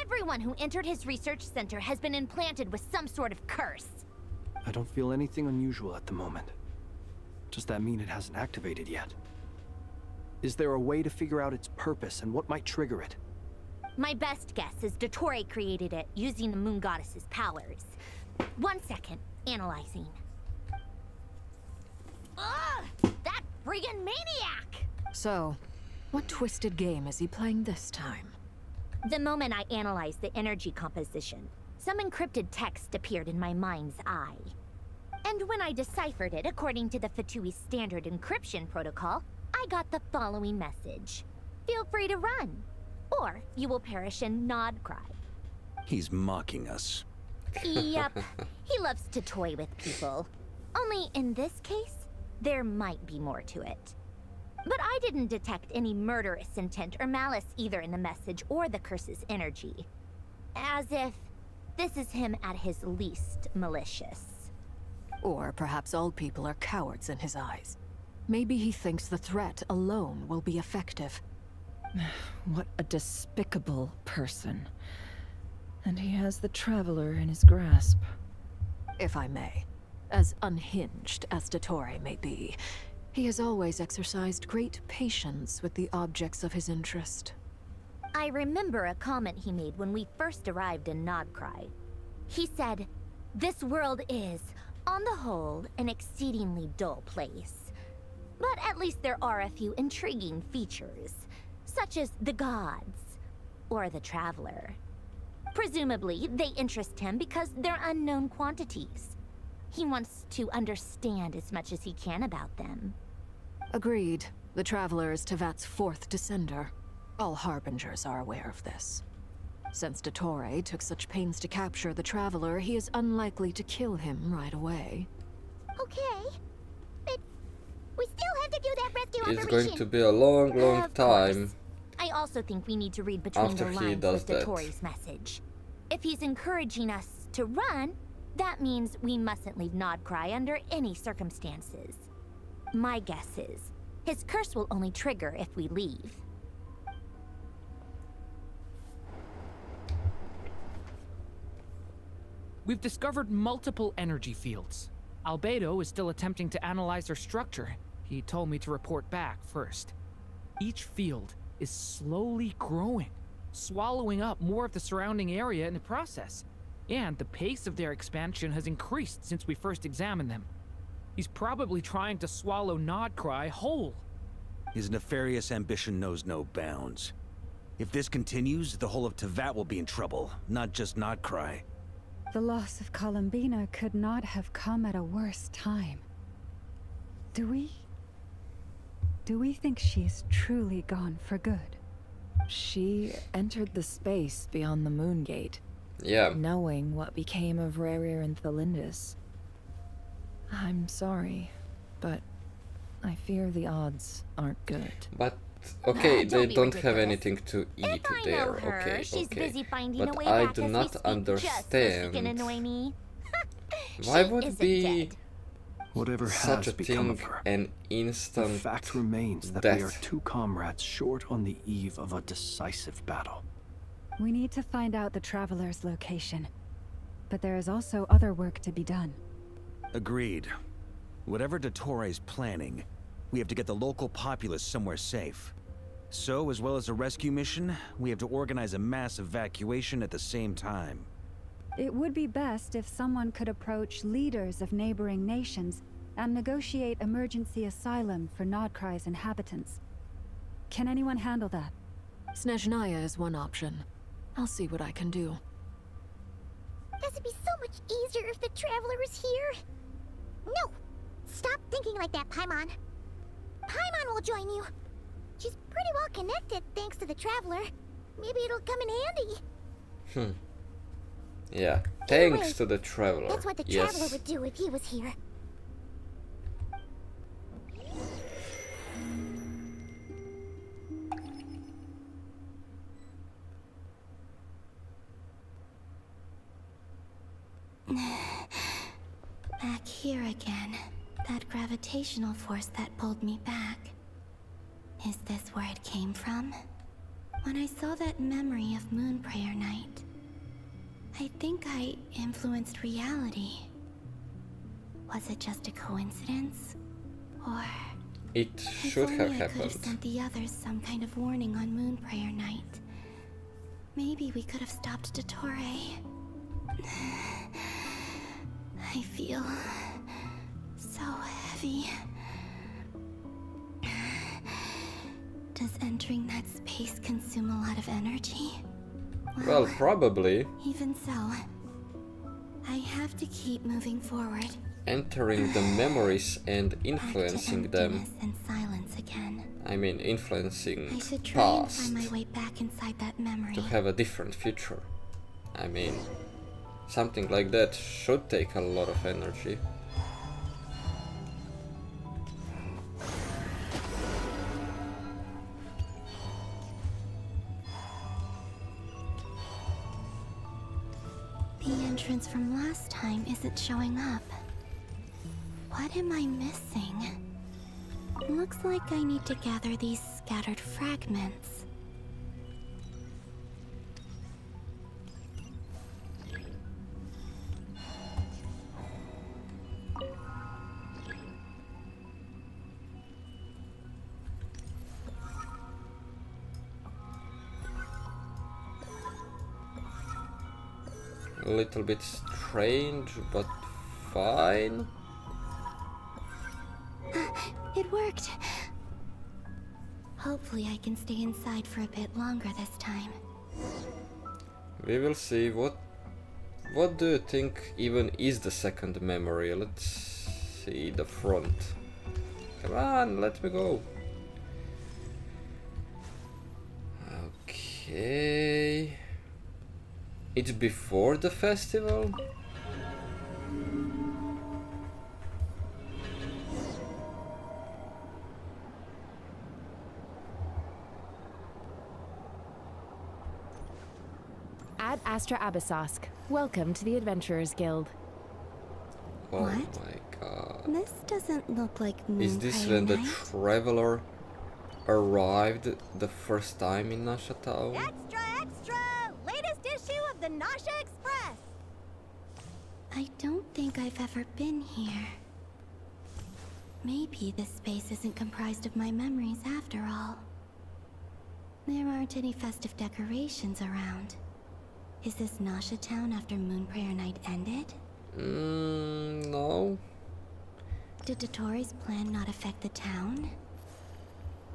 Everyone who entered his research center has been implanted with some sort of curse. I don't feel anything unusual at the moment. Does that mean it hasn't activated yet? Is there a way to figure out its purpose and what might trigger it? My best guess is Dottore created it using the Moon Goddess's powers. 1 second, analyzing. Ugh! That friggin' maniac! So, what twisted game is he playing this time? The moment I analyzed the energy composition, some encrypted text appeared in my mind's eye. And when I deciphered it according to the Fatui standard encryption protocol, I got the following message. Feel free to run, or you will perish in Nod-Krai. He's mocking us. Yep, he loves to toy with people. Only in this case, there might be more to it. But I didn't detect any murderous intent or malice either in the message or the curse's energy. As if this is him at his least malicious. Or perhaps all people are cowards in his eyes. Maybe he thinks the threat alone will be effective. What a despicable person. And he has the Traveler in his grasp. If I may. As unhinged as Dottore may be, he has always exercised great patience with the objects of his interest. I remember a comment he made when we first arrived in Nod-Krai. He said, "This world is, on the whole, an exceedingly dull place. But at least there are a few intriguing features, such as the gods, or the Traveler." Presumably, they interest him because they're unknown quantities. He wants to understand as much as he can about them. Agreed. The Traveler is Tevat's fourth descender. All Harbingers are aware of this. Since Dottore took such pains to capture the Traveler, he is unlikely to kill him right away. Okay. But we still have to do that rescue It's operation. going to be a long, long Of time. course. I also think we need to read between After the he lines does with that. Dottore's message. If he's encouraging us to run, that means we mustn't leave Nod-Krai under any circumstances. My guess is, his curse will only trigger if we leave. We've discovered multiple energy fields. Albedo is still attempting to analyze their structure. He told me to report back first. Each field is slowly growing, swallowing up more of the surrounding area in the process. And the pace of their expansion has increased since we first examined them. He's probably trying to swallow Nod-Krai whole. His nefarious ambition knows no bounds. If this continues, the whole of Tevat will be in trouble, not just Nod-Krai. The loss of Columbina could not have come at a worse time. Do we think she's truly gone for good? She entered the space beyond the Moon Gate. Yeah. Knowing what became of Rerir and Thelindis. I'm sorry, but I fear the odds aren't good. But okay, Don't they be don't have ridiculous. anything to eat If I there. know her, Okay, she's okay. busy finding a But way I back do as we not speak, just so she can annoy understand me. why She would isn't be dead. Whatever such has a become thing of her, an the instant fact remains that death. we are two comrades short on the eve of a decisive battle. We need to find out the Traveler's location. But there is also other work to be done. Agreed. Whatever Dottore is planning, we have to get the local populace somewhere safe. So, as well as a rescue mission, we have to organize a mass evacuation at the same time. It would be best if someone could approach leaders of neighboring nations and negotiate emergency asylum for Nod-Krai's inhabitants. Can anyone handle that? Snezhnaya is one option. I'll see what I can do. This would be so much easier if the Traveler was here. No! Stop thinking like that, Paimon. Paimon will join you. She's pretty well connected thanks to the Traveler. Maybe it'll come in handy. Yeah, Anyway, thanks to the Traveler. That's what the Yes. Traveler would do if he was here. Back here again. That gravitational force that pulled me back. Is this where it came from? When I saw that memory of Moon Prayer Night, I think I influenced reality. Was it just a coincidence? Or It if should only have I could have happened. sent the others some kind of warning on Moon Prayer Night. Maybe we could have stopped Dottore. I feel so heavy. Does entering that space consume a lot of energy? Well, probably. Even so, I have to keep moving forward. Entering the memories and influencing them. And silence again. I mean, influencing I should try and past find my way back inside that memory. to have a different future. I mean, something like that should take a lot of energy. The entrance from last time isn't showing up. What am I missing? Looks like I need to gather these scattered fragments. A little bit strange, but fine. It worked. Hopefully I can stay inside for a bit longer this time. We will see. What do you think even is the second memory? Let's see the front. Come on, let me go. Okay. It's before the festival? Ad Astra Abyssosk. Welcome to the Adventurers Guild. Oh What? my god. This doesn't look like Is this Moonfire when the Night. traveler arrived the first time in Nasha Town? Extra, extra! Latest issue of the Nasha Express! I don't think I've ever been here. Maybe this space isn't comprised of my memories after all. There aren't any festive decorations around. Is this Nasha Town after Moonprayer Night ended? No. Did Dottore's plan not affect the town?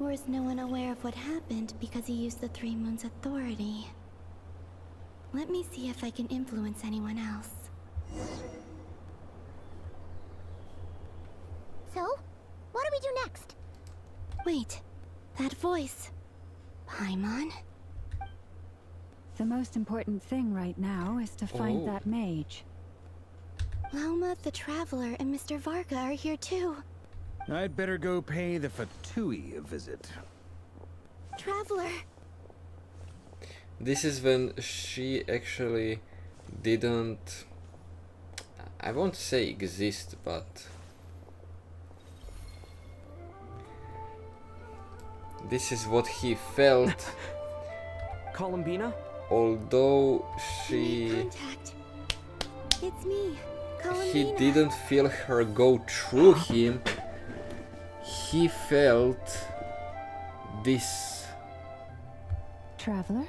Or is no one aware of what happened because he used the Three Moons' authority? Let me see if I can influence anyone else. So, what do we do next? Wait, that voice. Paimon? The most important thing right now is to find Oh. that mage. Lauma, the Traveler, and Mr. Varga are here too. I'd better go pay the Fatui a visit. Traveler! This is when she actually didn't, I won't say exist, but this is what he felt. Columbina? Although she, Contact. It's me, Columbina. he didn't feel her go through him. He felt this. Traveler?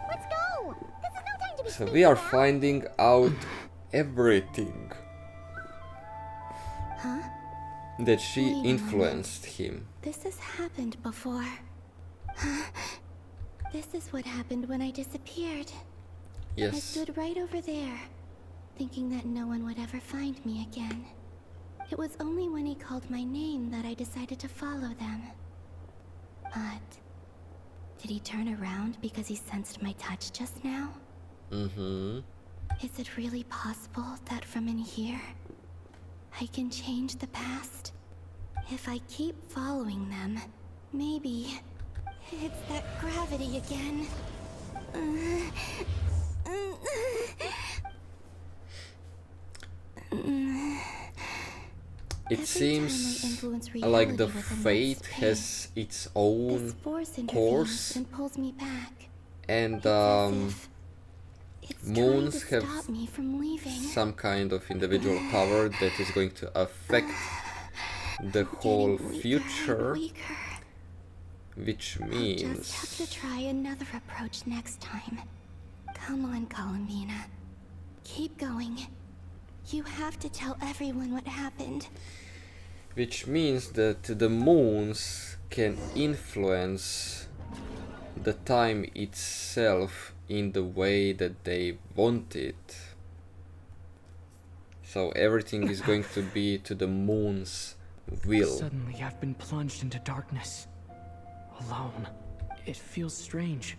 Let's go! This is no time to be So sneaky we are now. finding out everything Huh? that she Wait a moment. influenced him. This has happened before. This is what happened when I disappeared. I Yes. stood right over there, thinking that no one would ever find me again. It was only when he called my name that I decided to follow them. But did he turn around because he sensed my touch just now? Mm-hmm. Is it really possible that from in here, I can change the past? If I keep following them, maybe it's that gravity again. It Every seems time I influence like the reality with a fate space, has its this own force intervenes course, and pulls me back. and It's as if it's moons trying to have stop me from leaving. some kind of individual power that is going to affect the whole future, Weaker. which I'll means just have to try another approach next time. Come on, Columbina. Keep going. You have to tell everyone what happened. that the moons can influence the time itself in the way that they want it. So everything is going to be to the moon's will. Suddenly, I've been plunged into darkness. Alone. It feels strange.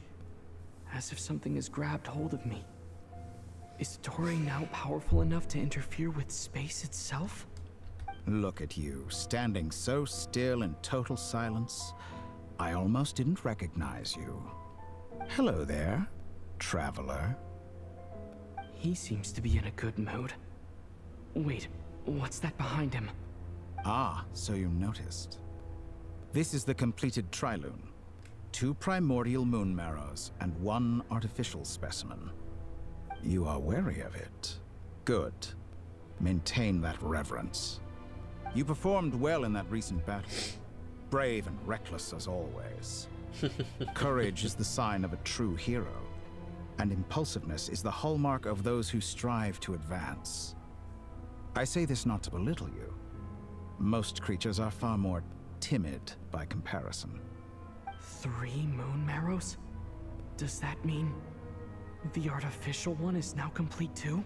As if something has grabbed hold of me. Is Dottore now powerful enough to interfere with space itself? Look at you, standing so still in total silence. I almost didn't recognize you. Hello there, traveler. He seems to be in a good mood. Wait, what's that behind him? Ah, so you noticed. This is the completed Trilune. 2 primordial moon marrows and 1 artificial specimen. You are wary of it. Good. Maintain that reverence. You performed well in that recent battle. Brave and reckless as always. Courage is the sign of a true hero, and impulsiveness is the hallmark of those who strive to advance. I say this not to belittle you. Most creatures are far more timid by comparison. 3 moon marrows? Does that mean... The artificial one is now complete too?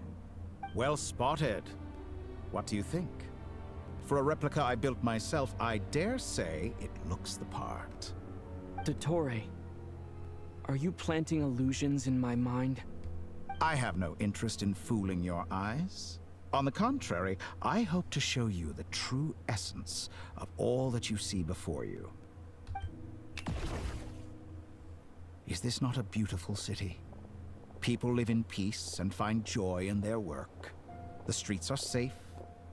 Well spotted. What do you think? For a replica I built myself, I dare say it looks the part. Dottore, are you planting illusions in my mind? I have no interest in fooling your eyes. On the contrary, I hope to show you the true essence of all that you see before you. Is this not a beautiful city? People live in peace and find joy in their work. The streets are safe.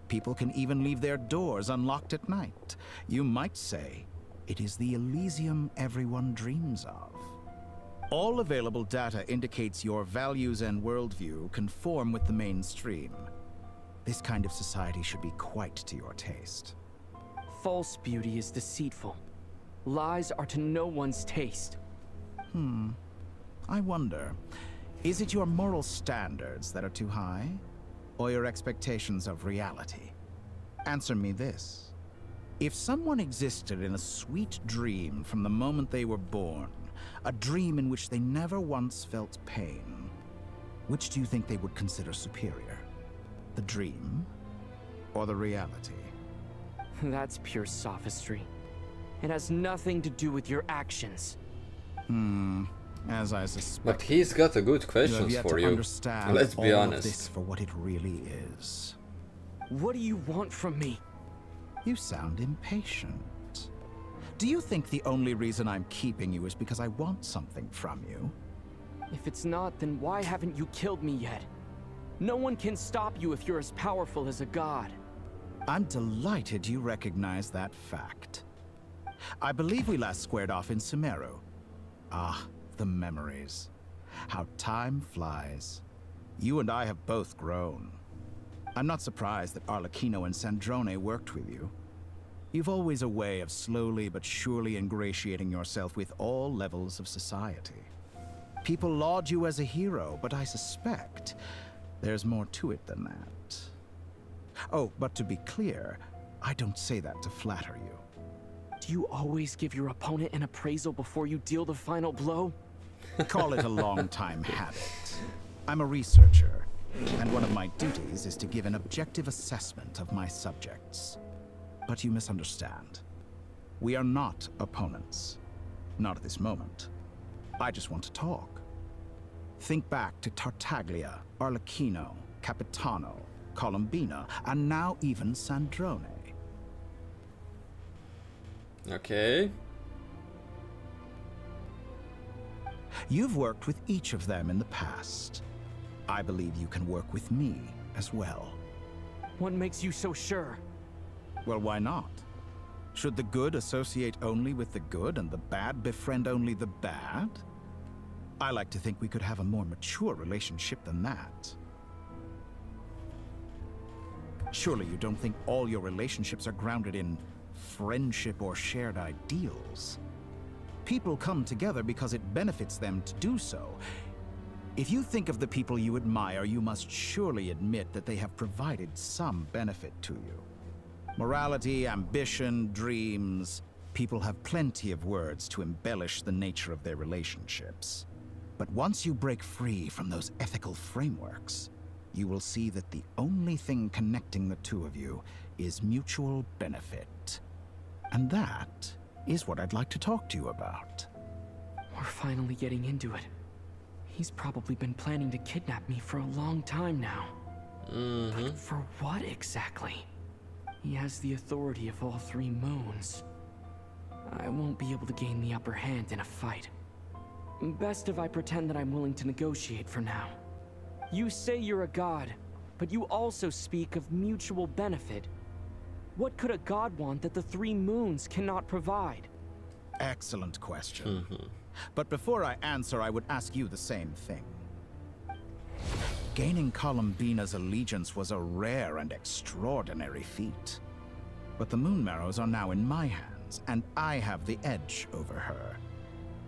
People can even leave their doors unlocked at night. You might say it is the Elysium everyone dreams of. All available data indicates your values and worldview conform with the mainstream. This kind of society should be quite to your taste. False beauty is deceitful. Lies are to no one's taste. I wonder, is it your moral standards that are too high? Or your expectations of reality? Answer me this. If someone existed in a sweet dream from the moment they were born, a dream in which they never once felt pain, which do you think they would consider superior? The dream or the reality? That's pure sophistry. It has nothing to do with your actions. As I suspect. But he's got a good questions for you. Let's be honest. This for what it really is. What do you want from me? You sound impatient. Do you think the only reason I'm keeping you is because I want something from you? If it's not, then why haven't you killed me yet? No one can stop you if you're as powerful as a god. I'm delighted you recognize that fact. I believe we last squared off in Sumeru. Ah, the memories. How time flies. You and I have both grown. I'm not surprised that Arlecchino and Sandrone worked with you. You've always a way of slowly but surely ingratiating yourself with all levels of society. People laud you as a hero, but I suspect there's more to it than that. Oh, but to be clear, I don't say that to flatter you. Do you always give your opponent an appraisal before you deal the final blow? Call it a long-time habit. I'm a researcher, and one of my duties is to give an objective assessment of my subjects. But you misunderstand. We are not opponents. Not at this moment. I just want to talk. Think back to Tartaglia, Arlecchino, Capitano, Colombina, and now even Sandrone. Okay. You've worked with each of them in the past. I believe you can work with me as well. What makes you so sure? Well, why not? Should the good associate only with the good and the bad befriend only the bad? I like to think we could have a more mature relationship than that. Surely you don't think all your relationships are grounded in friendship or shared ideals? People come together because it benefits them to do so. If you think of the people you admire, you must surely admit that they have provided some benefit to you. Morality, ambition, dreams. People have plenty of words to embellish the nature of their relationships. But once you break free from those ethical frameworks, you will see that the only thing connecting the two of you is mutual benefit. And that is what I'd like to talk to you about. We're finally getting into it. He's probably been planning to kidnap me for a long time now. But for what exactly? He has the authority of all three moons. I won't be able to gain the upper hand in a fight. Best if I pretend that I'm willing to negotiate for now. You say you're a god, but you also speak of mutual benefit. What could a god want that the three moons cannot provide? Excellent question. But before I answer, I would ask you the same thing. Gaining Colombina's allegiance was a rare and extraordinary feat. But the Moon Marrows are now in my hands, and I have the edge over her.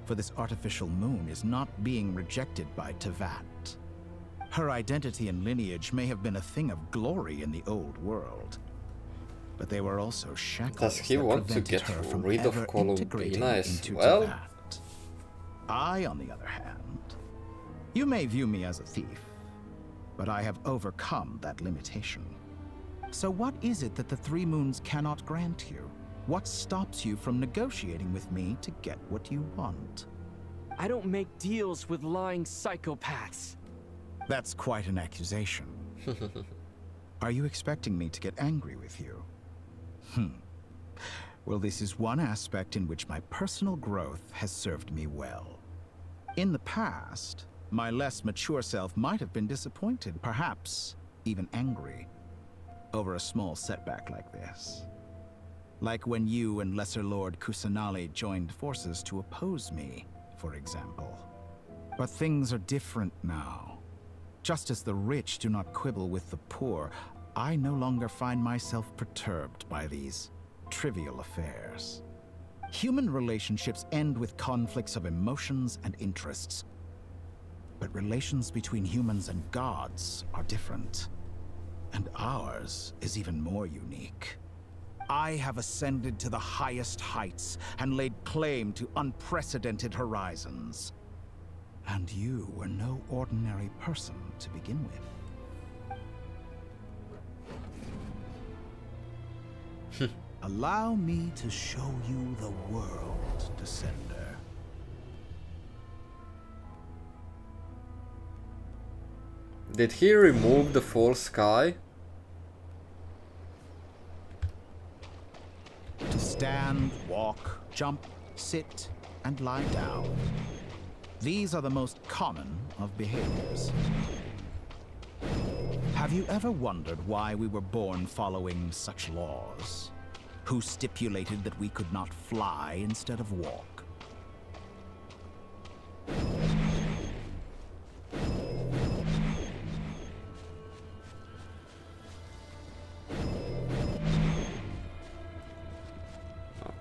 For this artificial moon is not being rejected by Tevat. Her identity and lineage may have been a thing of glory in the old world, but they were also shackles. Does he want to get rid of Colombina as well? I, on the other hand, You may view me as a thief, but I have overcome that limitation. So what is it that the Three Moons cannot grant you? What stops you from negotiating with me to get what you want? I don't make deals with lying psychopaths. That's quite an accusation. Are you expecting me to get angry with you? Well, this is one aspect in which my personal growth has served me well. In the past, my less mature self might have been disappointed, perhaps even angry, over a small setback like this. Like when you and Lesser Lord Kusanali joined forces to oppose me, for example. But things are different now. Just as the rich do not quibble with the poor, I no longer find myself perturbed by these trivial affairs. Human relationships end with conflicts of emotions and interests. But relations between humans and gods are different. And ours is even more unique. I have ascended to the highest heights and laid claim to unprecedented horizons. And you were no ordinary person to begin with. Allow me to show you the world, Descender. Did he remove the false sky? To stand, walk, jump, sit, and lie down. These are the most common of behaviors. Have you ever wondered why we were born following such laws? Who stipulated that we could not fly instead of walk?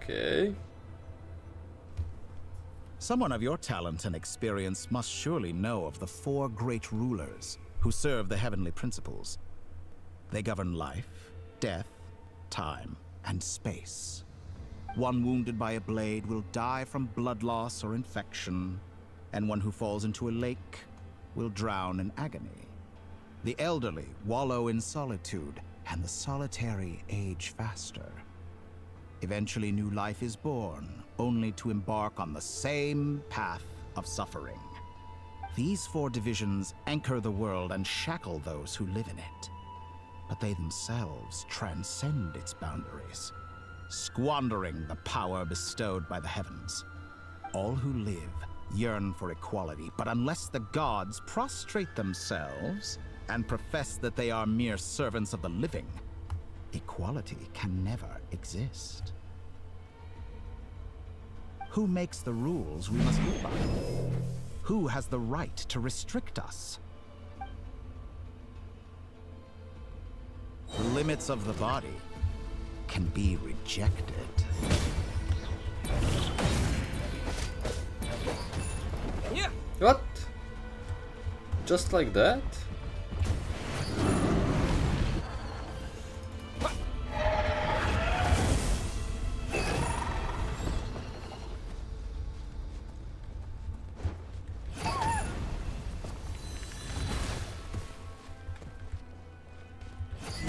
Okay. Someone of your talent and experience must surely know of the four great rulers who serve the heavenly principles. They govern life, death, time, and space. One wounded by a blade will die from blood loss or infection, and one who falls into a lake will drown in agony. The elderly wallow in solitude, and the solitary age faster. Eventually, new life is born, only to embark on the same path of suffering. These four divisions anchor the world and shackle those who live in it. But they themselves transcend its boundaries, squandering the power bestowed by the heavens. All who live yearn for equality, but unless the gods prostrate themselves and profess that they are mere servants of the living, equality can never exist. Who makes the rules we must live by? Who has the right to restrict us? The limits of the body can be rejected. Yeah. What? Just like that?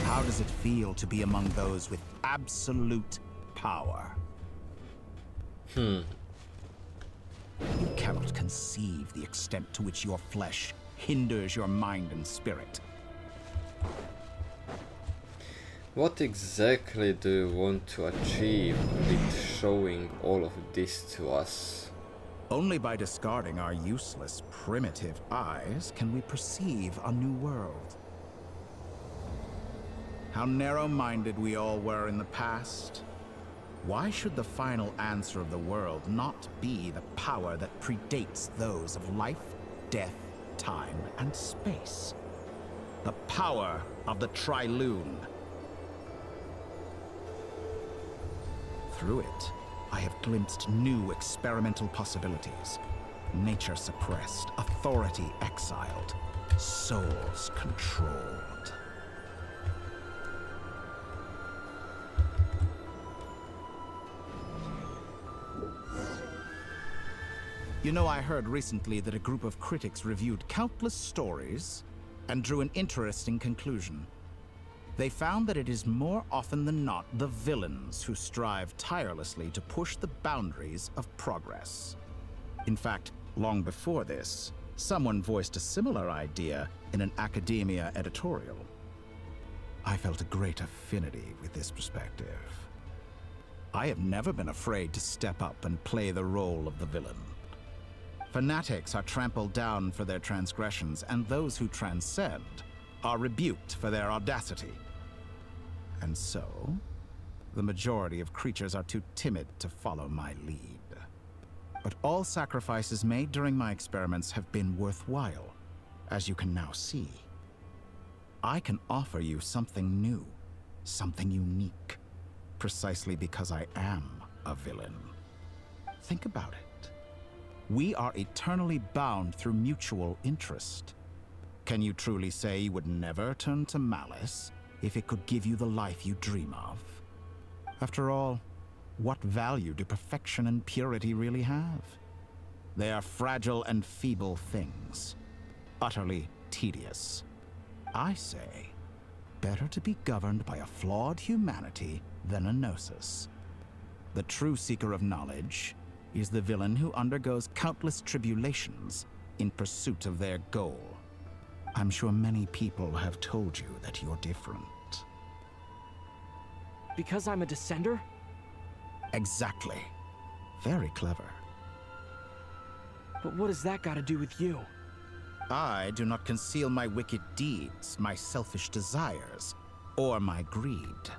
How does it feel to be among those with absolute power? You cannot conceive the extent to which your flesh hinders your mind and spirit. What exactly do you want to achieve with showing all of this to us? Only by discarding our useless, primitive eyes can we perceive a new world. How narrow-minded we all were in the past. Why should the final answer of the world not be the power that predates those of life, death, time, and space? The power of the Trilune. Through it, I have glimpsed new experimental possibilities. Nature suppressed, authority exiled, souls controlled. You know, I heard recently that a group of critics reviewed countless stories and drew an interesting conclusion. They found that it is more often than not the villains who strive tirelessly to push the boundaries of progress. In fact, long before this, someone voiced a similar idea in an academia editorial. I felt a great affinity with this perspective. I have never been afraid to step up and play the role of the villain. Fanatics are trampled down for their transgressions, and those who transcend are rebuked for their audacity. And so, the majority of creatures are too timid to follow my lead. But all sacrifices made during my experiments have been worthwhile, as you can now see. I can offer you something new, something unique, precisely because I am a villain. Think about it. We are eternally bound through mutual interest. Can you truly say you would never turn to malice if it could give you the life you dream of? After all, what value do perfection and purity really have? They are fragile and feeble things, utterly tedious. I say, better to be governed by a flawed humanity than a gnosis. The true seeker of knowledge is the villain who undergoes countless tribulations in pursuit of their goal. I'm sure many people have told you that you're different. Because I'm a descender? Exactly. Very clever. But what has that got to do with you? I do not conceal my wicked deeds, my selfish desires, or my greed.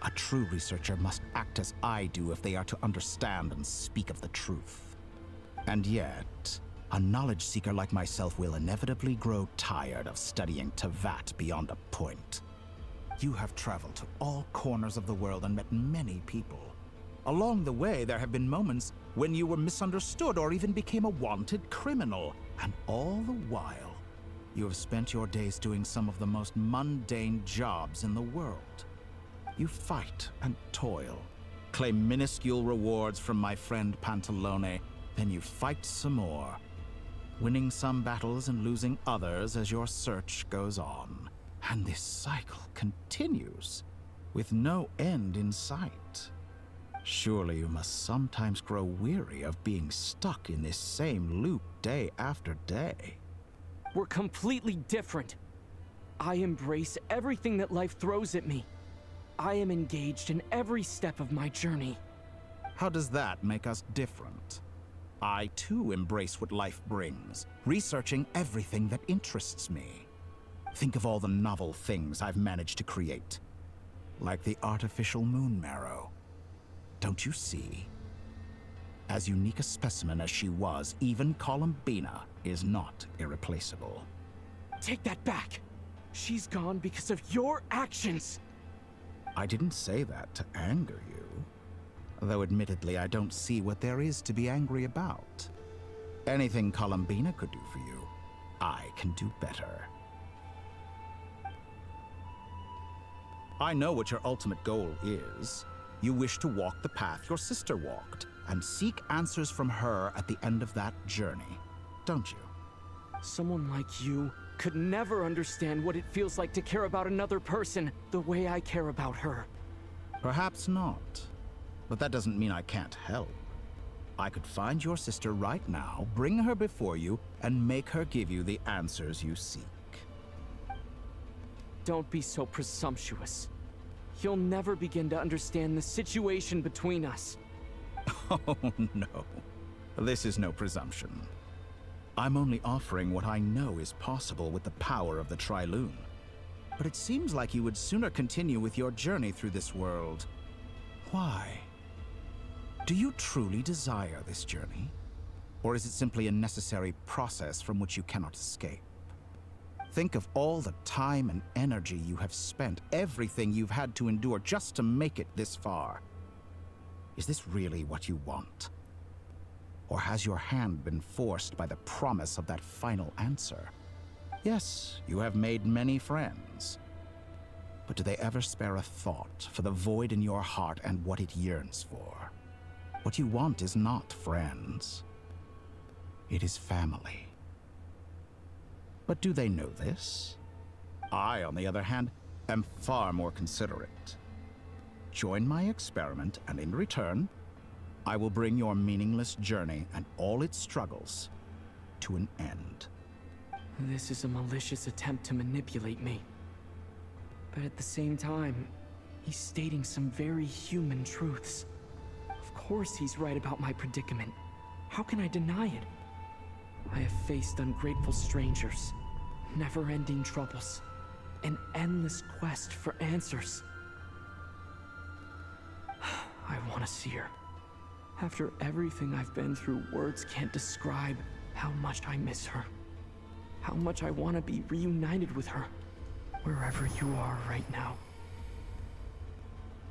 A true researcher must act as I do if they are to understand and speak of the truth. And yet, a knowledge seeker like myself will inevitably grow tired of studying Tevat beyond a point. You have traveled to all corners of the world and met many people. Along the way, there have been moments when you were misunderstood or even became a wanted criminal. And all the while, you have spent your days doing some of the most mundane jobs in the world. You fight and toil, claim minuscule rewards from my friend Pantalone, then you fight some more, winning some battles and losing others as your search goes on. And this cycle continues, with no end in sight. Surely you must sometimes grow weary of being stuck in this same loop day after day. We're completely different. I embrace everything that life throws at me. I am engaged in every step of my journey. How does that make us different? I too embrace what life brings, researching everything that interests me. Think of all the novel things I've managed to create, like the artificial moon marrow. Don't you see? As unique a specimen as she was, even Columbina is not irreplaceable. Take that back! She's gone because of your actions! I didn't say that to anger you. Though admittedly, I don't see what there is to be angry about. Anything Columbina could do for you, I can do better. I know what your ultimate goal is. You wish to walk the path your sister walked, and seek answers from her at the end of that journey, don't you? Someone like you could never understand what it feels like to care about another person the way I care about her. Perhaps not. But that doesn't mean I can't help. I could find your sister right now, bring her before you, and make her give you the answers you seek. Don't be so presumptuous. You'll never begin to understand the situation between us. Oh, no. This is no presumption. I'm only offering what I know is possible with the power of the Trilune. But it seems like you would sooner continue with your journey through this world. Why? Do you truly desire this journey? Or is it simply a necessary process from which you cannot escape? Think of all the time and energy you have spent, everything you've had to endure just to make it this far. Is this really what you want? Or has your hand been forced by the promise of that final answer? Yes, you have made many friends. But do they ever spare a thought for the void in your heart and what it yearns for? What you want is not friends. It is family. But do they know this? I, on the other hand, am far more considerate. Join my experiment, and in return, I will bring your meaningless journey and all its struggles to an end. This is a malicious attempt to manipulate me. But at the same time, he's stating some very human truths. Of course he's right about my predicament. How can I deny it? I have faced ungrateful strangers, never-ending troubles, an endless quest for answers. I want to see her. After everything I've been through, words can't describe how much I miss her. How much I want to be reunited with her, wherever you are right now.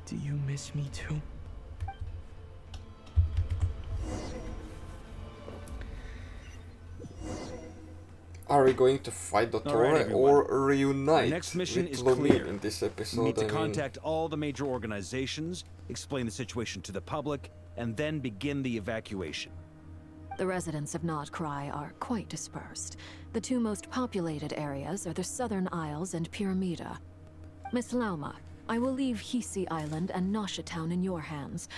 Do you miss me too? Are we going to fight Dottore or reunite Our next mission with is Lomir clear. in this We episode? need to I mean, contact all the major organizations, explain the situation to the public, and then begin the evacuation. The residents of Nod-Krai are quite dispersed. The two most populated areas are the Southern Isles and Pyramida. Miss Lauma, I will leave VIII Island and Nasha Town in your hands.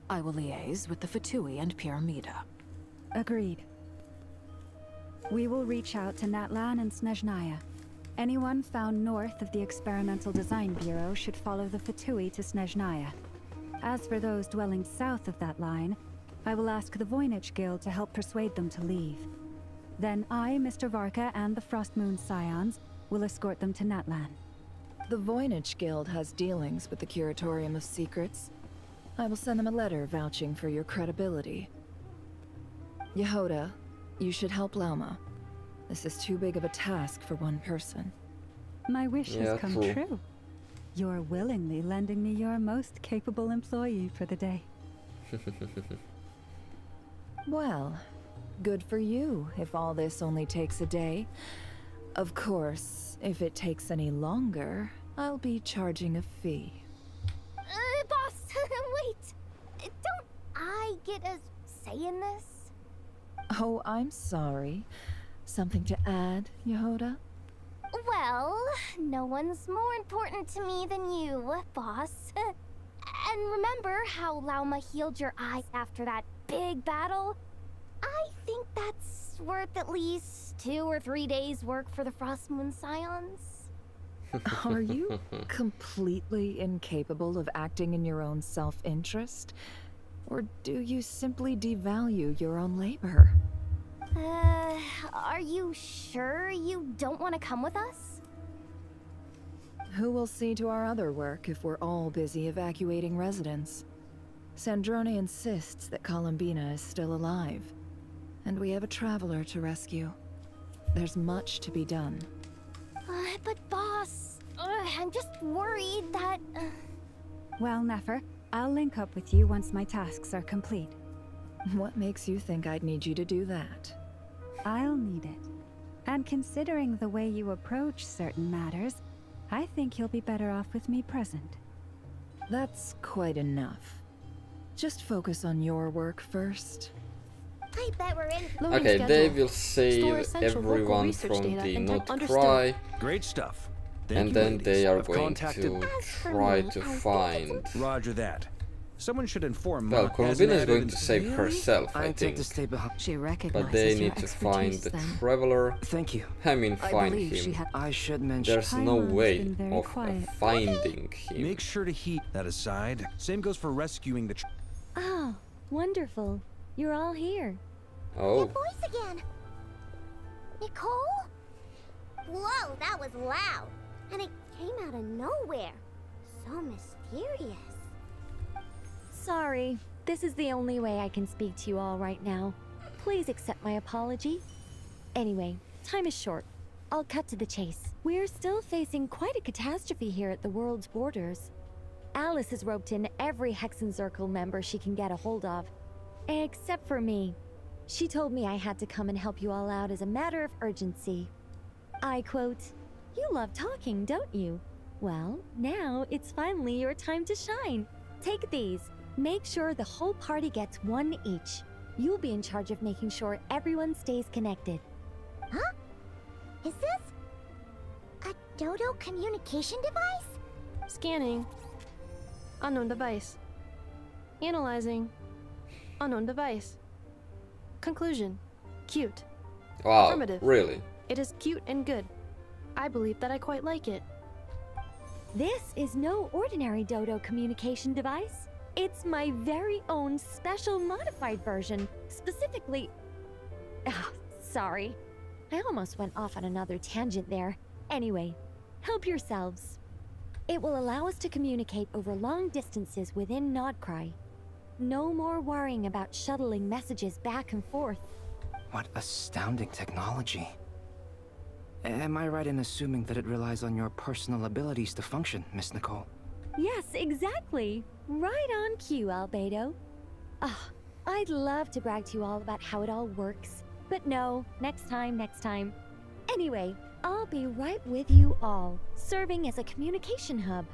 I will liaise with the Fatui and Pyramida. Agreed. We will reach out to Natlan and Snezhnaya. Anyone found north of the Experimental Design Bureau should follow the Fatui to Snezhnaya. As for those dwelling south of that line, I will ask the Voynich Guild to help persuade them to leave. Then I, Mr. Varka, and the Frostmoon Scions will escort them to Natlan. The Voynich Guild has dealings with the Curatorium of Secrets. I will send them a letter vouching for your credibility. Yehoda, you should help Lauma. This is too big of a task for one person. My wish has come true. You're willingly lending me your most capable employee for the day. Well, good for you if all this only takes a day. Of course, if it takes any longer, I'll be charging a fee. Boss, wait. Don't I get a say in this? Oh, I'm sorry. Something to add, Yehoda? Well, no one's more important to me than you, boss. And remember how Lauma healed your eyes after that big battle? I think that's worth at least 2 or 3 days' work for the Frostmoon Scions. Are you completely incapable of acting in your own self-interest? Or do you simply devalue your own labor? Are you sure you don't want to come with us? Who will see to our other work if we're all busy evacuating residents? Sandrone insists that Columbina is still alive, and we have a traveler to rescue. There's much to be done. But boss, I'm just worried that... Well, Nefer, I'll link up with you once my tasks are complete. What makes you think I'd need you to do that? I'll need it. And considering the way you approach certain matters, I think you'll be better off with me present. That's quite enough. Just focus on your work first. I bet we're in. Okay, they will save everyone from the Nod-Krai. Great stuff. And then they are going to try to find... Roger that. Someone should inform. Well, Columbina is going to save herself, I think. She recognizes But they your need to find the expertise, then. Traveler. Thank you. I mean, I find believe him. she had- I should mention. There's no way of quiet. finding him. Make sure to heat that aside. Same goes for rescuing the. Oh, wonderful. You're all here. Oh. Voice again. Nicole? Whoa, that was loud. And it came out of nowhere. So mysterious. Sorry, this is the only way I can speak to you all right now. Please accept my apology. Anyway, time is short. I'll cut to the chase. We're still facing quite a catastrophe here at the world's borders. Alice has roped in every Hexencircle member she can get a hold of. Except for me. She told me I had to come and help you all out as a matter of urgency. I quote, "You love talking, don't you? Well, now it's finally your time to shine. Take these. Make sure the whole party gets one each. You'll be in charge of making sure everyone stays connected. Huh? Is this a Dodo communication device? Scanning. Unknown device. Analyzing. Unknown device. Conclusion. Cute. Wow, Affirmative. really? It is cute and good. I believe that I quite like it. This is no ordinary Dodo communication device. It's my very own special modified version, specifically... Ah, sorry. I almost went off on another tangent there. Anyway, help yourselves. It will allow us to communicate over long distances within Nod-Krai. No more worrying about shuttling messages back and forth. What astounding technology. Am I right in assuming that it relies on your personal abilities to function, Miss Nicole? Yes, exactly. Right on cue, Albedo. Ah, I'd love to brag to you all about how it all works. But no, next time. Anyway, I'll be right with you all, serving as a communication hub.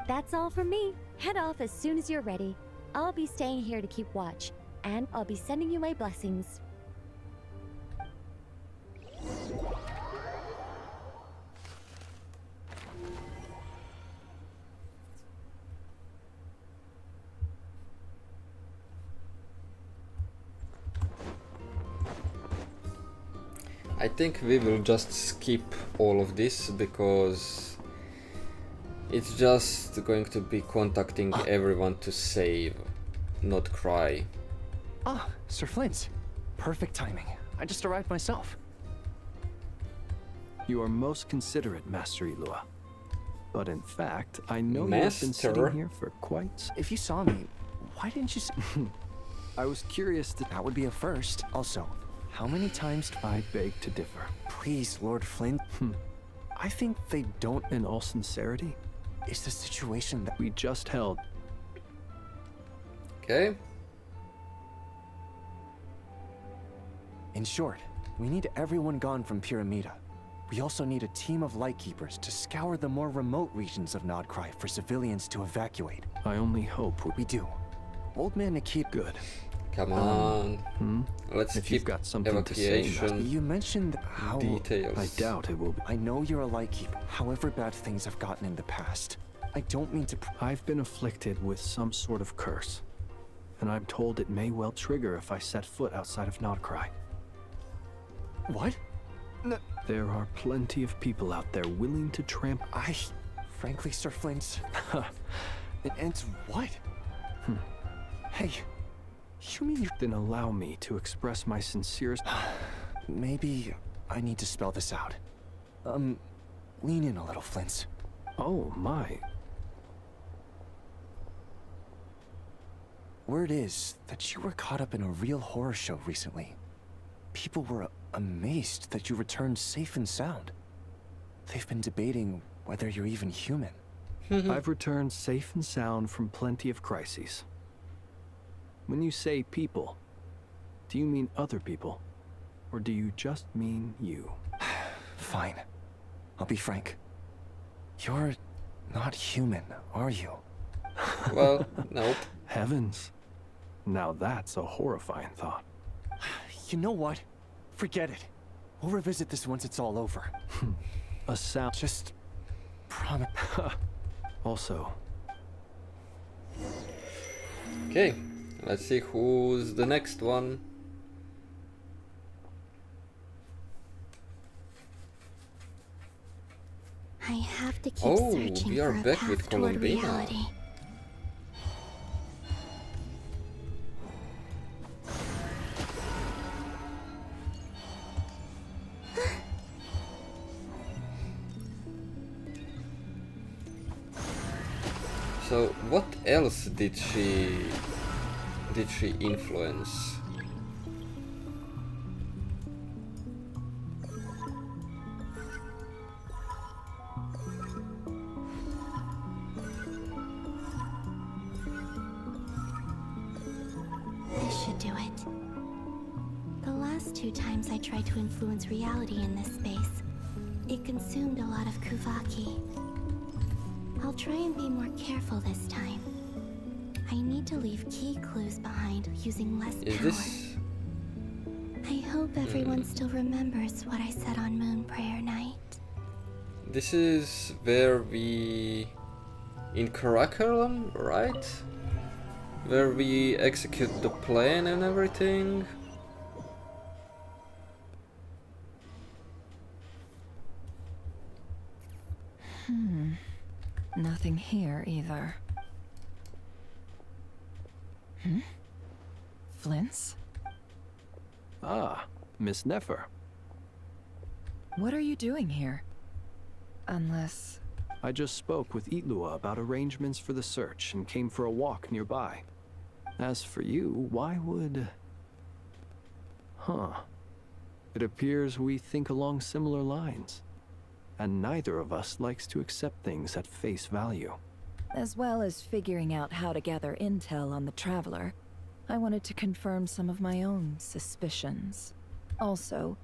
That's all from me. Head off as soon as you're ready. I'll be staying here to keep watch, and I'll be sending you my blessings. I think we will just skip all of this because it's just going to be contacting everyone to save, not cry. Ah, Sir Flint. Perfect timing. I just arrived myself. You are most considerate, Master Ilua. But in fact, I know you've been sitting here for quite... If you saw me, why didn't you I was curious that would be a first. Also, how many times I beg to differ? Please, Lord Flint. I think they don't, in all sincerity. Is the situation that we just held. Okay. In short, we need everyone gone from Pyramida. We also need a team of Lightkeepers to scour the more remote regions of Nod-Krai for civilians to evacuate. I only hope we do. Old man Nikita. Good. Come on. Let's if keep you've got something evacuation. to say, you mentioned how details. I doubt it will be. I know you're a Lightkeeper, however bad things have gotten in the past. I don't mean to. I've been afflicted with some sort of curse, and I'm told it may well trigger if I set foot outside of Nod-Krai. What? No. There are plenty of people out there willing to tramp. Frankly, Sir Flint. And what? Hey, you mean you... Then allow me to express my sincerest... Maybe I need to spell this out. Lean in a little, Flint. Oh, my. Word is that you were caught up in a real horror show recently. People were amazed that you returned safe and sound. They've been debating whether you're even human. I've returned safe and sound from plenty of crises. When you say people, do you mean other people? Or do you just mean you? Fine. I'll be frank. You're not human, are you? Well, nope. Heavens. Now that's a horrifying thought. You know what? Forget it. We'll revisit this once it's all over. A sound. Just promise. Also. Okay, let's see who's the next one. I have to keep searching we are for a back path with toward Columbina. reality. So what else did she influence? This should do it. The last 2 times I tried to influence reality in this space, it consumed a lot of Kuvaki. I'll try and be more careful this time. I need to leave key clues behind using less Is power. this? I hope everyone still remembers what I said on Moon Prayer Night. This is where we... in curriculum, right? Where we execute the plan and everything. Nothing here either. Flints? Ah, Miss Nefer. What are you doing here? Unless... I just spoke with Itlua about arrangements for the search and came for a walk nearby. As for you, why would... Huh. It appears we think along similar lines. And neither of us likes to accept things at face value. As well as figuring out how to gather intel on the Traveler, I wanted to confirm some of my own suspicions. Also,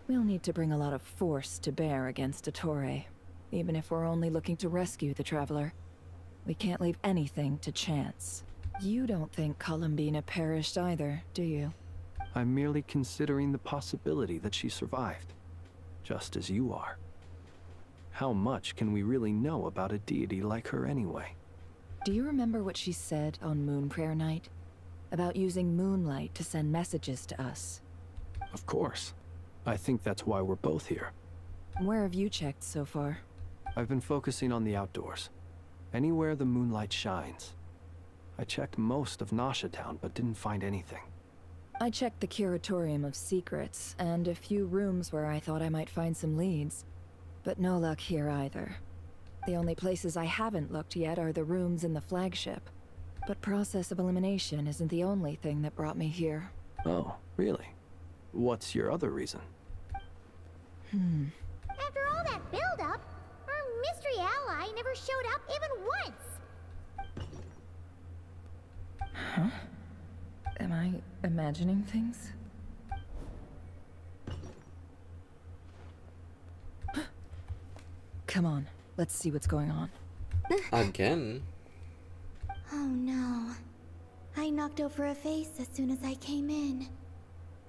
we'll need to bring a lot of force to bear against Dottore, even if we're only looking to rescue the Traveler. We can't leave anything to chance. You don't think Columbina perished either, do you? I'm merely considering the possibility that she survived, just as you are. How much can we really know about a deity like her anyway? Do you remember what she said on Moon Prayer Night? About using moonlight to send messages to us? Of course. I think that's why we're both here. Where have you checked so far? I've been focusing on the outdoors. Anywhere the moonlight shines. I checked most of Nasha Town, but didn't find anything. I checked the Curatorium of Secrets, and a few rooms where I thought I might find some leads. But no luck here either. The only places I haven't looked yet are the rooms in the flagship. But process of elimination isn't the only thing that brought me here. Oh, really? What's your other reason? After all that build-up, our mystery ally never showed up even once. Huh? Am I imagining things? Come on, let's see what's going on. Again? Oh no. I knocked over a vase as soon as I came in.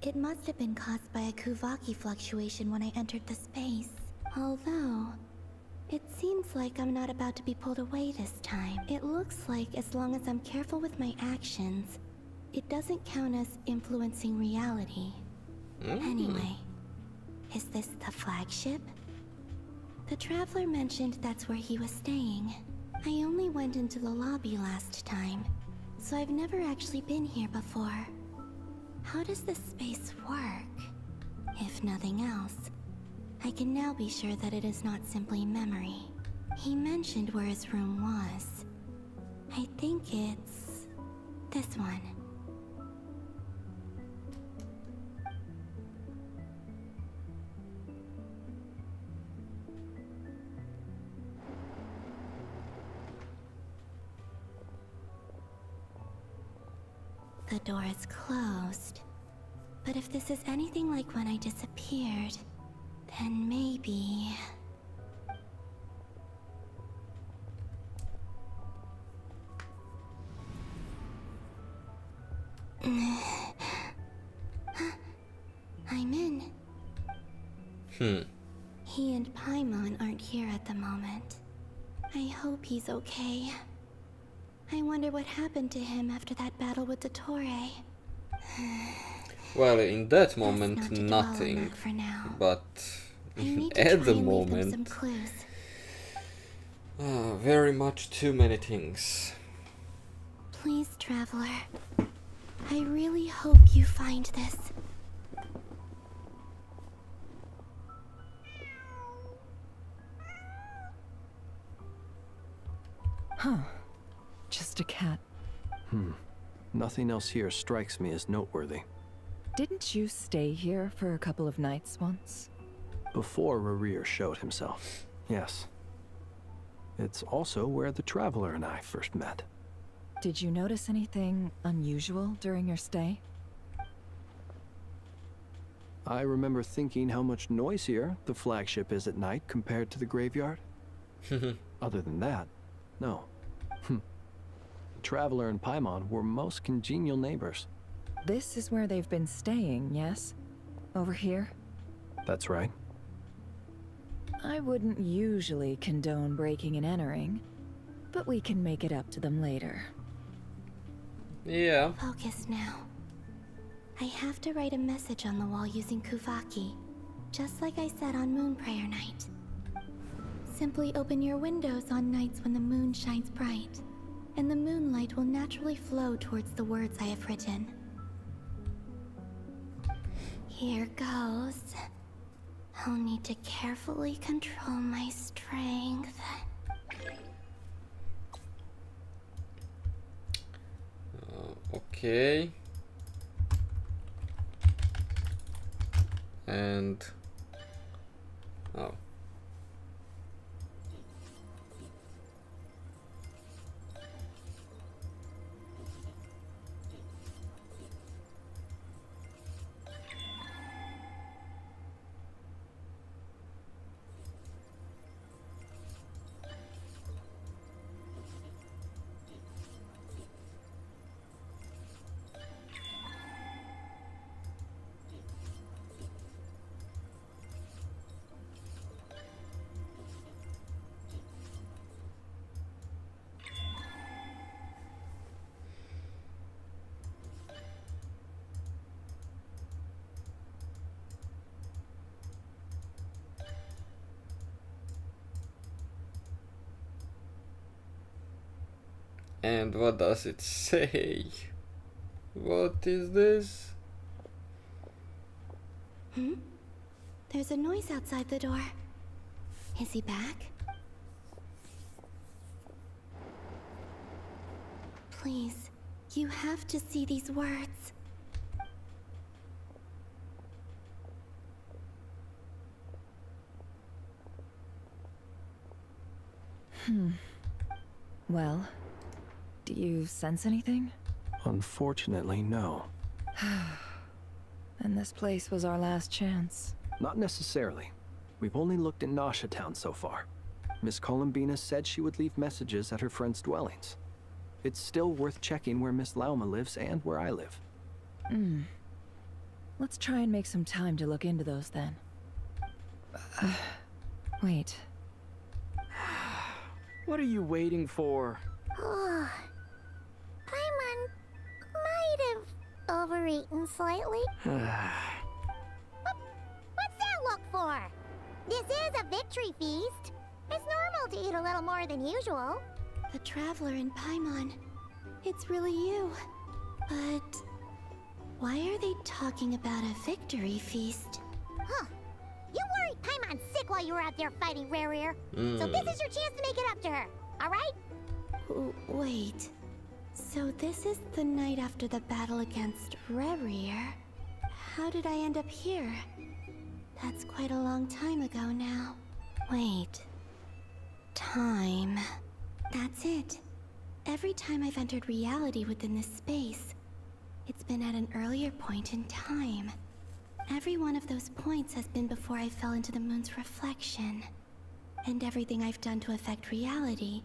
It must have been caused by a Kuvaki fluctuation when I entered the space. Although, it seems like I'm not about to be pulled away this time. It looks like as long as I'm careful with my actions, it doesn't count as influencing reality. Anyway, is this the flagship? The Traveler mentioned that's where he was staying. I only went into the lobby last time, so I've never actually been here before. How does this space work? If nothing else, I can now be sure that it is not simply memory. He mentioned where his room was. I think it's... this one. The door is closed. But if this is anything like when I disappeared, then maybe... I'm in. He and Paimon aren't here at the moment. I hope he's okay. I wonder what happened to him after that battle with Dottore. Well, in that moment, nothing. But at the moment, very much too many things. Please, Traveler. I really hope you find this. Huh. Just a cat. Nothing else here strikes me as noteworthy. Didn't you stay here for a couple of nights once? Before Rerir showed himself, yes. It's also where the Traveler and I first met. Did you notice anything unusual during your stay? I remember thinking how much noisier the flagship is at night compared to the graveyard. Other than that, no. Traveler and Paimon were most congenial neighbors. This is where they've been staying, yes? Over here? That's right. I wouldn't usually condone breaking and entering, but we can make it up to them later. Yeah. Focus now. I have to write a message on the wall using Kuvaki, just like I said on Moonprayer Night. Simply open your windows on nights when the moon shines bright, and the moonlight will naturally flow towards the words I have written. Here goes. I'll need to carefully control my strength. Okay. And... oh. And what does it say? What is this? There's a noise outside the door. Is he back? Please, you have to see these words. Well, do you sense anything? Unfortunately, no. And this place was our last chance. Not necessarily. We've only looked in Nasha Town so far. Miss Columbina said she would leave messages at her friends' dwellings. It's still worth checking where Miss Lauma lives and where I live. Let's try and make some time to look into those then. Wait. What are you waiting for? Paimon might have overeaten slightly. What's that look for? This is a victory feast. It's normal to eat a little more than usual. The Traveler and Paimon. It's really you. But why are they talking about a victory feast? Huh. You worried Paimon sick while you were out there fighting Rare. So this is your chance to make it up to her, alright? Wait. So this is the night after the battle against Rare. How did I end up here? That's quite a long time ago now. Wait. Time. That's it. Every time I've entered reality within this space, it's been at an earlier point in time. Every one of those points has been before I fell into the moon's reflection. And everything I've done to affect reality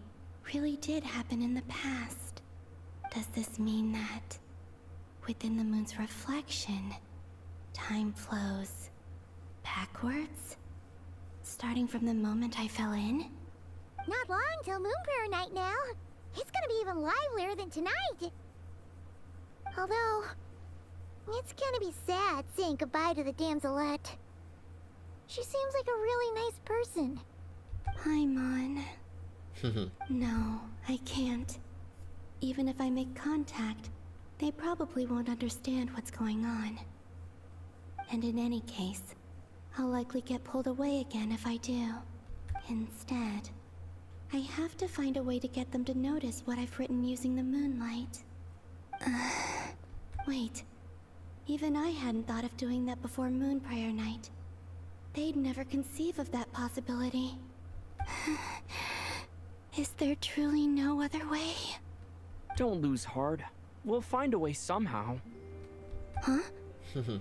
really did happen in the past. Does this mean that within the moon's reflection, time flows backwards? Starting from the moment I fell in? Not long till Moonprayer Night now. It's gonna be even livelier than tonight. Although, it's gonna be sad saying goodbye to the damselette. She seems like a really nice person. Paimon. No, I can't. Even if I make contact, they probably won't understand what's going on. And in any case, I'll likely get pulled away again if I do. Instead, I have to find a way to get them to notice what I've written using the moonlight. Wait. Even I hadn't thought of doing that before Moonprayer Night. They'd never conceive of that possibility. Is there truly no other way? Don't lose heart. We'll find a way somehow. Huh? You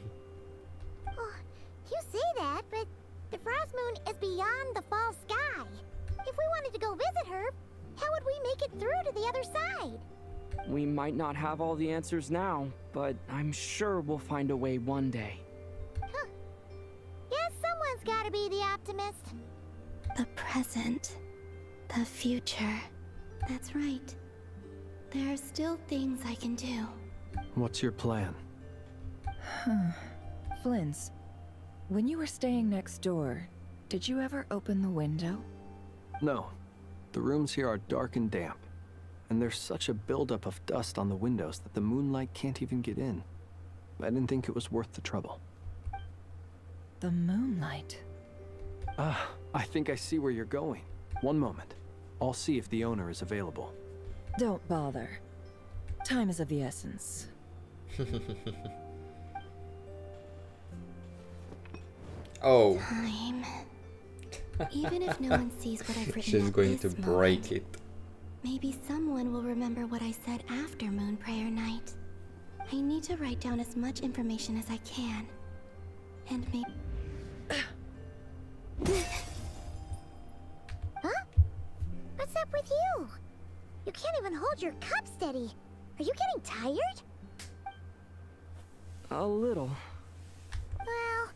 say that, but the Frost Moon is beyond the fall sky. If we wanted to go visit her, how would we make it through to the other side? We might not have all the answers now, but I'm sure we'll find a way one day. Huh. Guess someone's gotta be the optimist. The present. The future. That's right. There are still things I can do. What's your plan? Flynn's, when you were staying next door, did you ever open the window? No. The rooms here are dark and damp, and there's such a buildup of dust on the windows that the moonlight can't even get in. I didn't think it was worth the trouble. The moonlight? Ah, I think I see where you're going. One moment. I'll see if the owner is available. Don't bother. Time is of the essence. Oh. Time. Even if no one sees what I've written She's at going to this break moment, it. maybe someone will remember what I said after Moon Prayer Night. I need to write down as much information as I can. And maybe... Huh? What's up with you? You can't even hold your cup steady. Are you getting tired? A little. Well,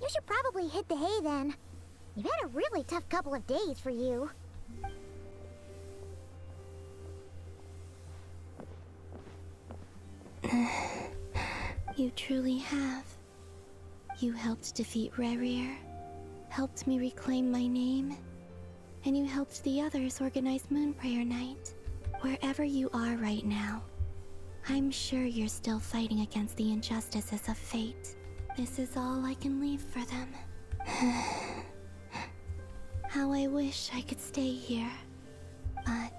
you should probably hit the hay then. You've had a really tough couple of days for you. You truly have. You helped defeat Rerir, helped me reclaim my name, and you helped the others organize Moon Prayer Night. Wherever you are right now, I'm sure you're still fighting against the injustices of fate. This is all I can leave for them. How I wish I could stay here. But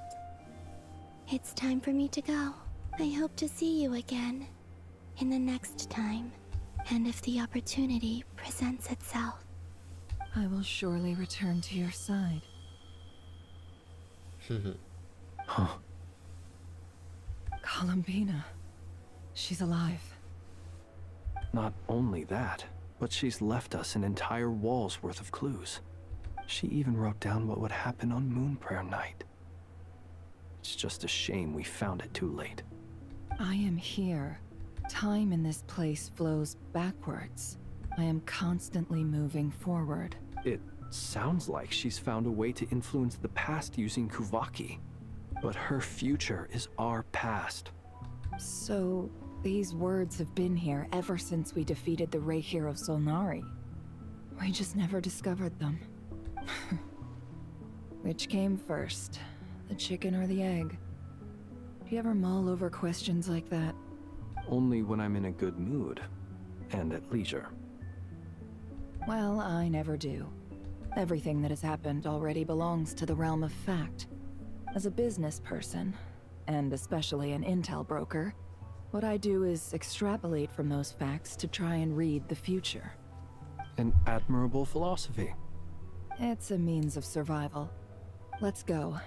it's time for me to go. I hope to see you again in the next time, and if the opportunity presents itself. I will surely return to your side. Huh. Columbina. She's alive. Not only that, but she's left us an entire wall's worth of clues. She even wrote down what would happen on Moon Prayer Night. It's just a shame we found it too late. I am here. Time in this place flows backwards. I am constantly moving forward. It sounds like she's found a way to influence the past using Kuvaki. But her future is our past. So, these words have been here ever since we defeated the Reihir of Solnari. We just never discovered them. Which came first, the chicken or the egg? Do you ever mull over questions like that? Only when I'm in a good mood, and at leisure. Well, I never do. Everything that has happened already belongs to the realm of fact. As a business person, and especially an intel broker, what I do is extrapolate from those facts to try and read the future. An admirable philosophy. It's a means of survival. Let's go.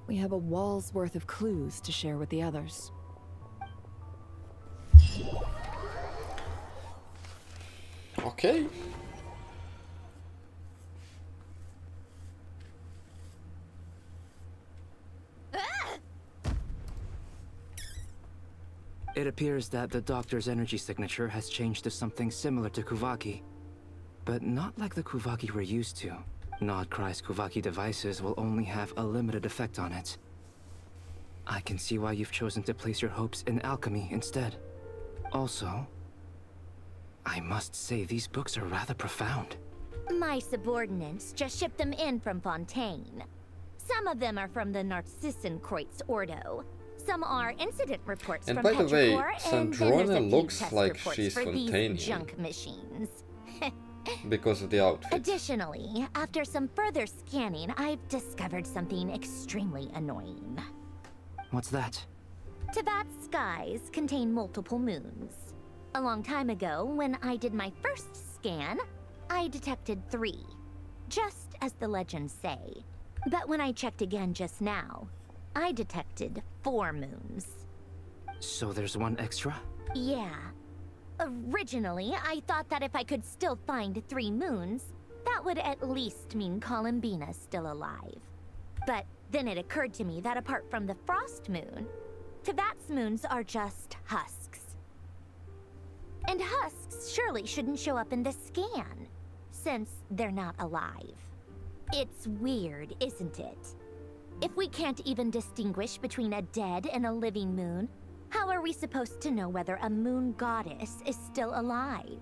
We have a wall's worth of clues to share with the others. Okay. It appears that the Doctor's energy signature has changed to something similar to Kuvaki. But not like the Kuvaki we're used to. Nod-Krai's Kuvaki devices will only have a limited effect on it. I can see why you've chosen to place your hopes in alchemy instead. Also, I must say these books are rather profound. My subordinates just shipped them in from Fontaine. Some of them are from the Narcissenkreuz Ordo. Some are incident reports And from by the way, Petrichor, and then there's a Sandrona few looks test like reports she's for Fontaine these junk machines. because of the outfit. Additionally, after some further scanning, I've discovered something extremely annoying. What's that? Teyvat's skies contain multiple moons. A long time ago, when I did my first scan, I detected 3, just as the legends say. But when I checked again just now, I detected 4 moons. So there's one extra? Yeah. Originally, I thought that if I could still find 3 moons, that would at least mean Columbina's still alive. But then it occurred to me that apart from the Frost Moon, Teyvat's moons are just husks. And husks surely shouldn't show up in this scan, since they're not alive. It's weird, isn't it? If we can't even distinguish between a dead and a living moon, how are we supposed to know whether a moon goddess is still alive?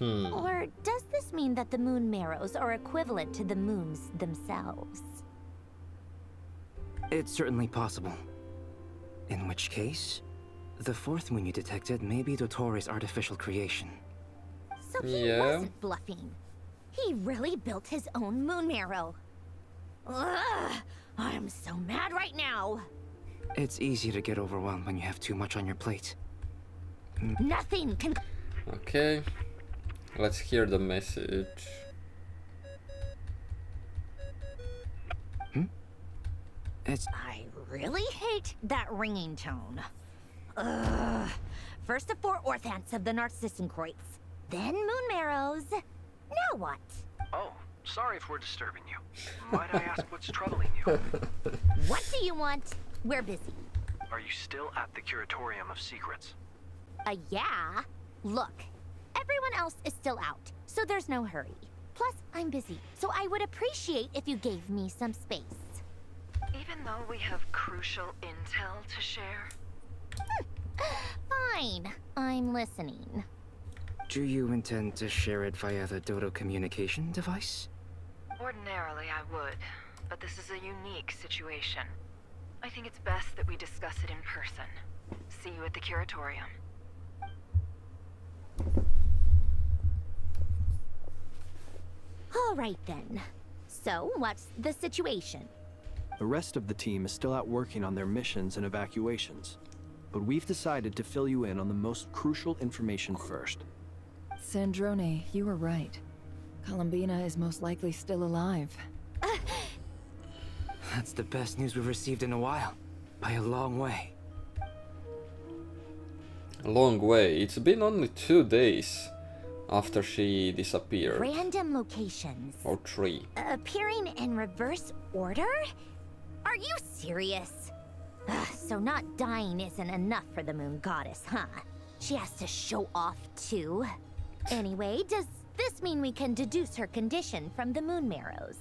Or does this mean that the moon marrows are equivalent to the moons themselves? It's certainly possible. In which case, the fourth moon you detected may be Dottore's artificial creation. So he wasn't bluffing. He really built his own moon marrow. Ugh, I'm so mad right now. It's easy to get overwhelmed when you have too much on your plate. Nothing can... Okay. Let's hear the message. I really hate that ringing tone. Ugh. First the 4 orthants of the Narcissenkreuz, then moon marrows. Now what? Oh, sorry if we're disturbing you. Might I ask what's troubling you? What do you want? We're busy. Are you still at the Curatorium of Secrets? Yeah. Look, everyone else is still out, so there's no hurry. Plus, I'm busy, so I would appreciate if you gave me some space. Even though we have crucial intel to share? Fine, I'm listening. Do you intend to share it via the Dodo communication device? Ordinarily I would, but this is a unique situation. I think it's best that we discuss it in person. See you at the Curatorium. All right then. So, what's the situation? The rest of the team is still out working on their missions and evacuations. But we've decided to fill you in on the most crucial information first. Sandrone, you were right. Columbina is most likely still alive. That's the best news we've received in a while. By a long way. A long way. It's been only 2 days after she disappeared. Random locations. Or 3. Appearing in reverse order? Are you serious? So not dying isn't enough for the moon goddess, huh? She has to show off too. Anyway, does this mean we can deduce her condition from the moon marrows?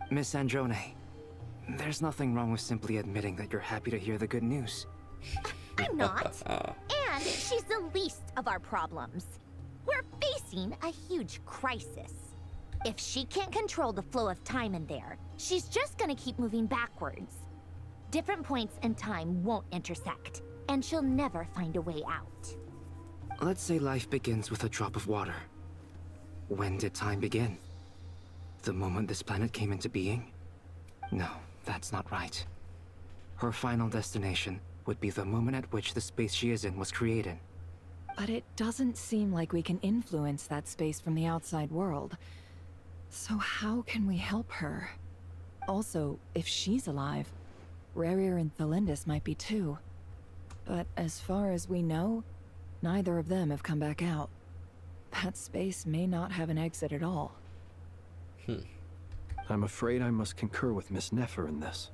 Miss Androne, there's nothing wrong with simply admitting that you're happy to hear the good news. I'm not. And she's the least of our problems. We're facing a huge crisis. If she can't control the flow of time in there, she's just gonna keep moving backwards. Different points in time won't intersect, and she'll never find a way out. Let's say life begins with a drop of water. When did time begin? The moment this planet came into being? No, that's not right. Her final destination would be the moment at which the space she is in was created. But it doesn't seem like we can influence that space from the outside world. So how can we help her? Also, if she's alive, Rerir and Thelindis might be too. But as far as we know, neither of them have come back out. That space may not have an exit at all. I'm afraid I must concur with Miss Nefer in this.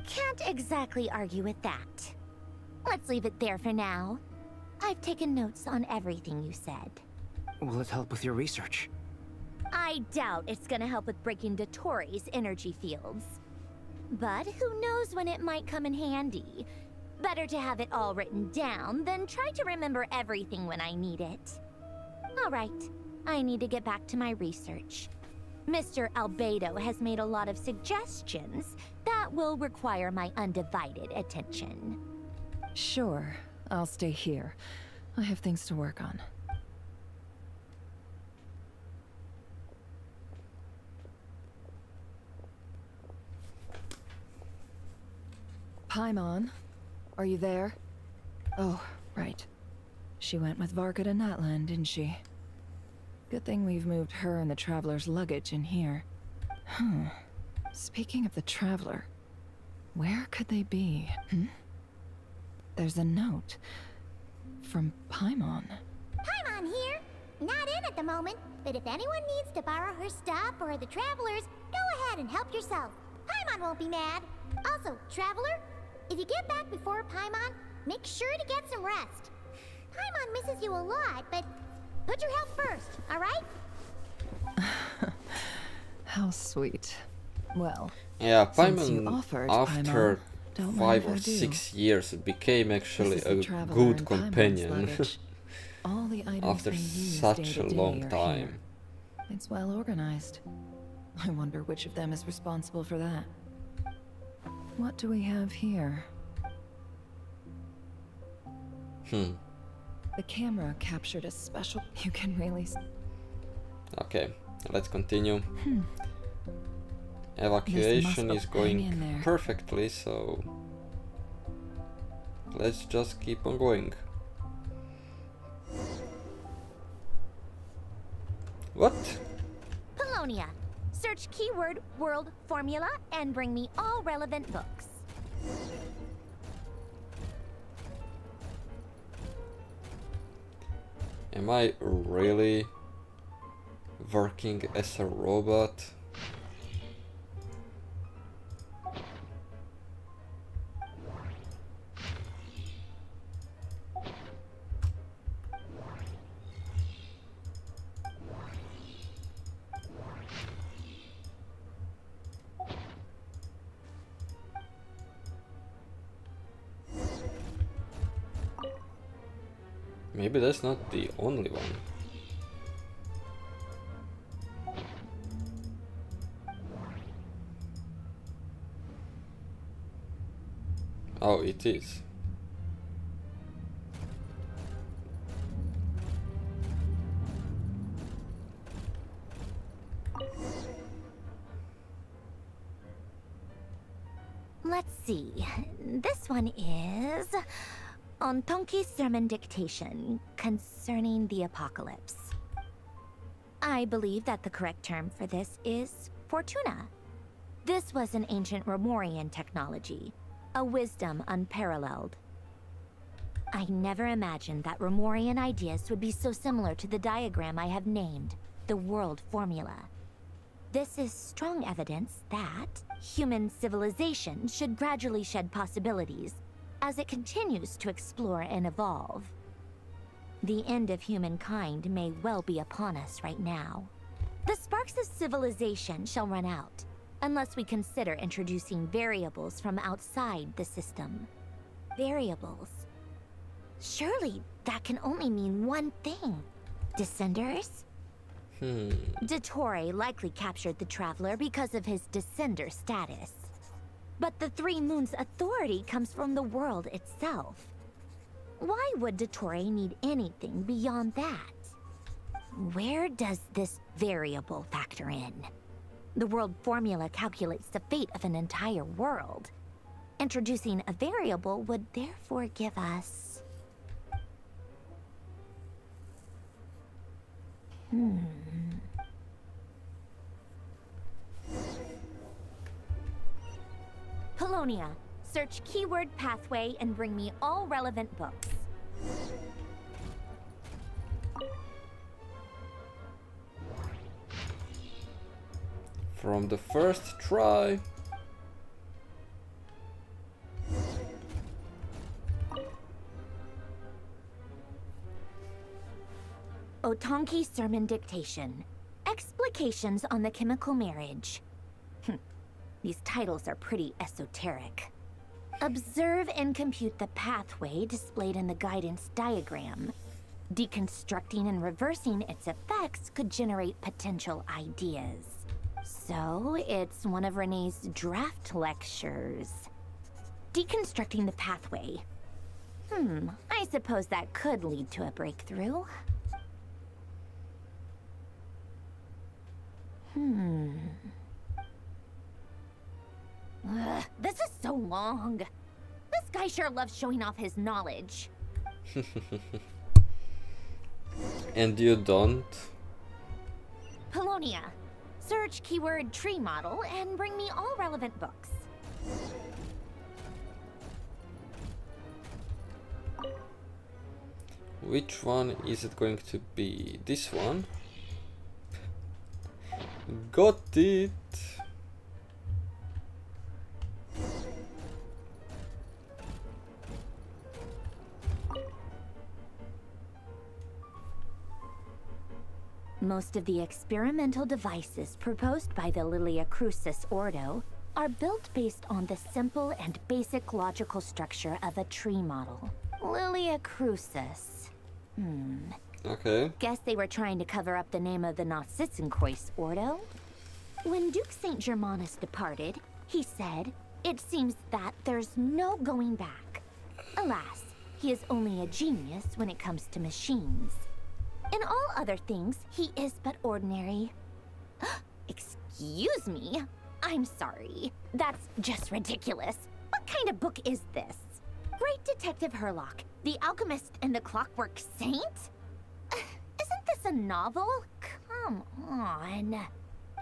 Can't exactly argue with that. Let's leave it there for now. I've taken notes on everything you said. Will it help with your research? I doubt it's gonna help with breaking Dottore's energy fields. But who knows when it might come in handy. Better to have it all written down than try to remember everything when I need it. Alright, I need to get back to my research. Mr. Albedo has made a lot of suggestions that will require my undivided attention. Sure, I'll stay here. I have things to work on. Paimon, are you there? Oh, right. She went with Varka to Natlan, didn't she? Good thing we've moved her and the Traveler's luggage in here. Speaking of the Traveler, where could they be? There's a note from Paimon. Paimon here. Not in at the moment, but if anyone needs to borrow her stuff or the Traveler's, go ahead and help yourself. Paimon won't be mad. Also, Traveler, if you get back before Paimon, make sure to get some rest. Paimon misses you a lot, but put your health first, alright? How sweet. Well, yeah, since you Paimon, offered, after Paimon, don't 5 mind or if I do. 6 years, became actually This is the a traveler good in Paimon's companion. luggage. All the items After they use such day a to day long are time. here. It's well organized. I wonder which of them is responsible for that. What do we have here? The camera captured a special... You can really... Okay, let's continue. This Evacuation must is hang in going there. perfectly, so let's just keep on going. What? Polonia. Search keyword world formula and bring me all relevant books. Am I really working as a robot? Maybe that's not the only one. Oh, it is. Let's see. This one is on Tonki's sermon dictation concerning the apocalypse. I believe that the correct term for this is Fortuna. This was an ancient Romorian technology, a wisdom unparalleled. I never imagined that Romorian ideas would be so similar to the diagram I have named, the World Formula. This is strong evidence that human civilization should gradually shed possibilities as it continues to explore and evolve. The end of humankind may well be upon us right now. The sparks of civilization shall run out, unless we consider introducing variables from outside the system. Variables. Surely that can only mean one thing. Descenders? Dottore likely captured the Traveler because of his descender status. But the Three Moons' authority comes from the world itself. Why would Dottore need anything beyond that? Where does this variable factor in? The world formula calculates the fate of an entire world. Introducing a variable would therefore give us... Polonia, search keyword pathway and bring me all relevant books. From the first try. Otonki sermon dictation. Explications on the chemical marriage. These titles are pretty esoteric. Observe and compute the pathway displayed in the guidance diagram. Deconstructing and reversing its effects could generate potential ideas. So, it's one of Renee's draft lectures. Deconstructing the pathway. I suppose that could lead to a breakthrough. This is so long. This guy sure loves showing off his knowledge. And you don't? Polonia, search keyword tree model and bring me all relevant books. Which one is it going to be? This one? Got it! Most of the experimental devices proposed by the Lilia Crucis Ordo are built based on the simple and basic logical structure of a tree model. Lilia Crucis. Okay. Guess they were trying to cover up the name of the Nod-Krai Ordo? When Duke St. Germanus departed, he said, "It seems that there's no going back." Alas, he is only a genius when it comes to machines. In all other things, he is but ordinary. Excuse me? I'm sorry. That's just ridiculous. What kind of book is this? Great Detective Herlock, the Alchemist and the Clockwork Saint? Isn't this a novel? Come on.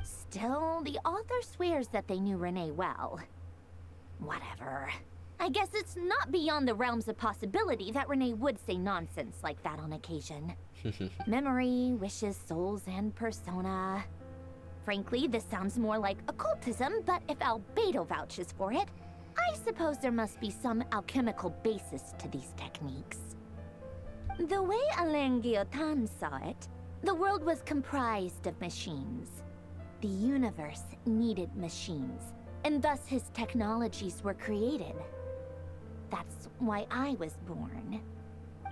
Still, the author swears that they knew Renee well. Whatever. I guess it's not beyond the realms of possibility that Renee would say nonsense like that on occasion. Memory, wishes, souls, and persona. Frankly, this sounds more like occultism, but if Albedo vouches for it, I suppose there must be some alchemical basis to these techniques. The way Alain Guillotin saw it, the world was comprised of machines. The universe needed machines, and thus his technologies were created. That's why I was born.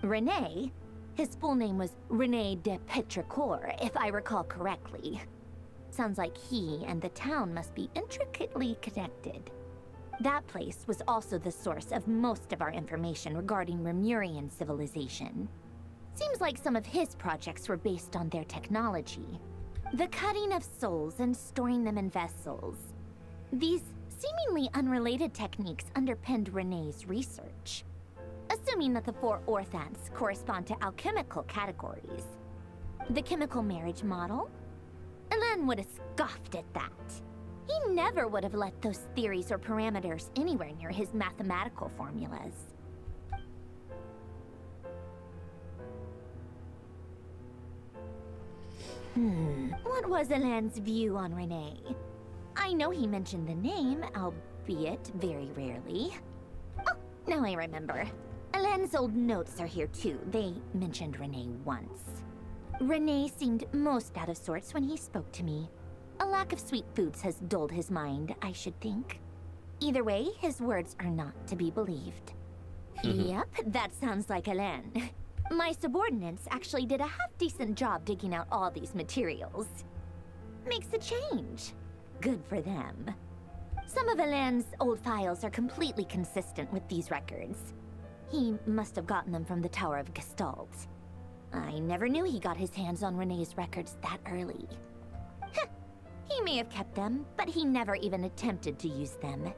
Renee, his full name was Renee de Petrichor, if I recall correctly. Sounds like he and the town must be intricately connected. That place was also the source of most of our information regarding Remurian civilization. Seems like some of his projects were based on their technology. The cutting of souls and storing them in vessels. These seemingly unrelated techniques underpinned Renee's research. Assuming that the 4 orthants correspond to alchemical categories. The chemical marriage model? Alain would have scoffed at that. He never would have let those theories or parameters anywhere near his mathematical formulas. What was Alain's view on Renee? I know he mentioned the name, albeit very rarely. Oh, now I remember. Alain's old notes are here too. They mentioned Renee once. Renee seemed most out of sorts when he spoke to me. A lack of sweet foods has dulled his mind, I should think. Either way, his words are not to be believed. Yep, that sounds like Alain. My subordinates actually did a half-decent job digging out all these materials. Makes a change. Good for them. Some of Alain's old files are completely consistent with these records. He must have gotten them from the Tower of Gestalt. I never knew he got his hands on Renee's records that early. He may have kept them, but he never even attempted to use them.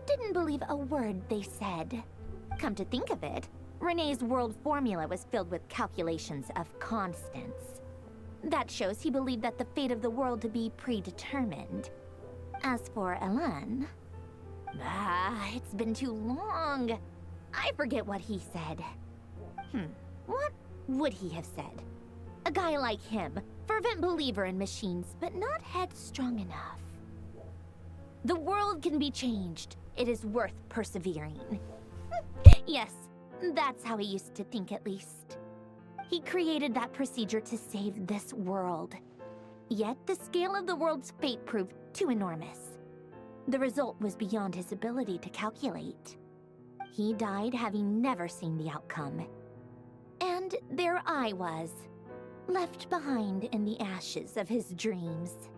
Didn't believe a word they said. Come to think of it, Renee's world formula was filled with calculations of constants. That shows he believed that the fate of the world to be predetermined. As for Alain... it's been too long. I forget what he said. What would he have said? A guy like him, fervent believer in machines, but not headstrong enough. The world can be changed. It is worth persevering. Yes, that's how he used to think at least. He created that procedure to save this world. Yet the scale of the world's fate proved too enormous. The result was beyond his ability to calculate. He died having never seen the outcome. And there I was, left behind in the ashes of his dreams.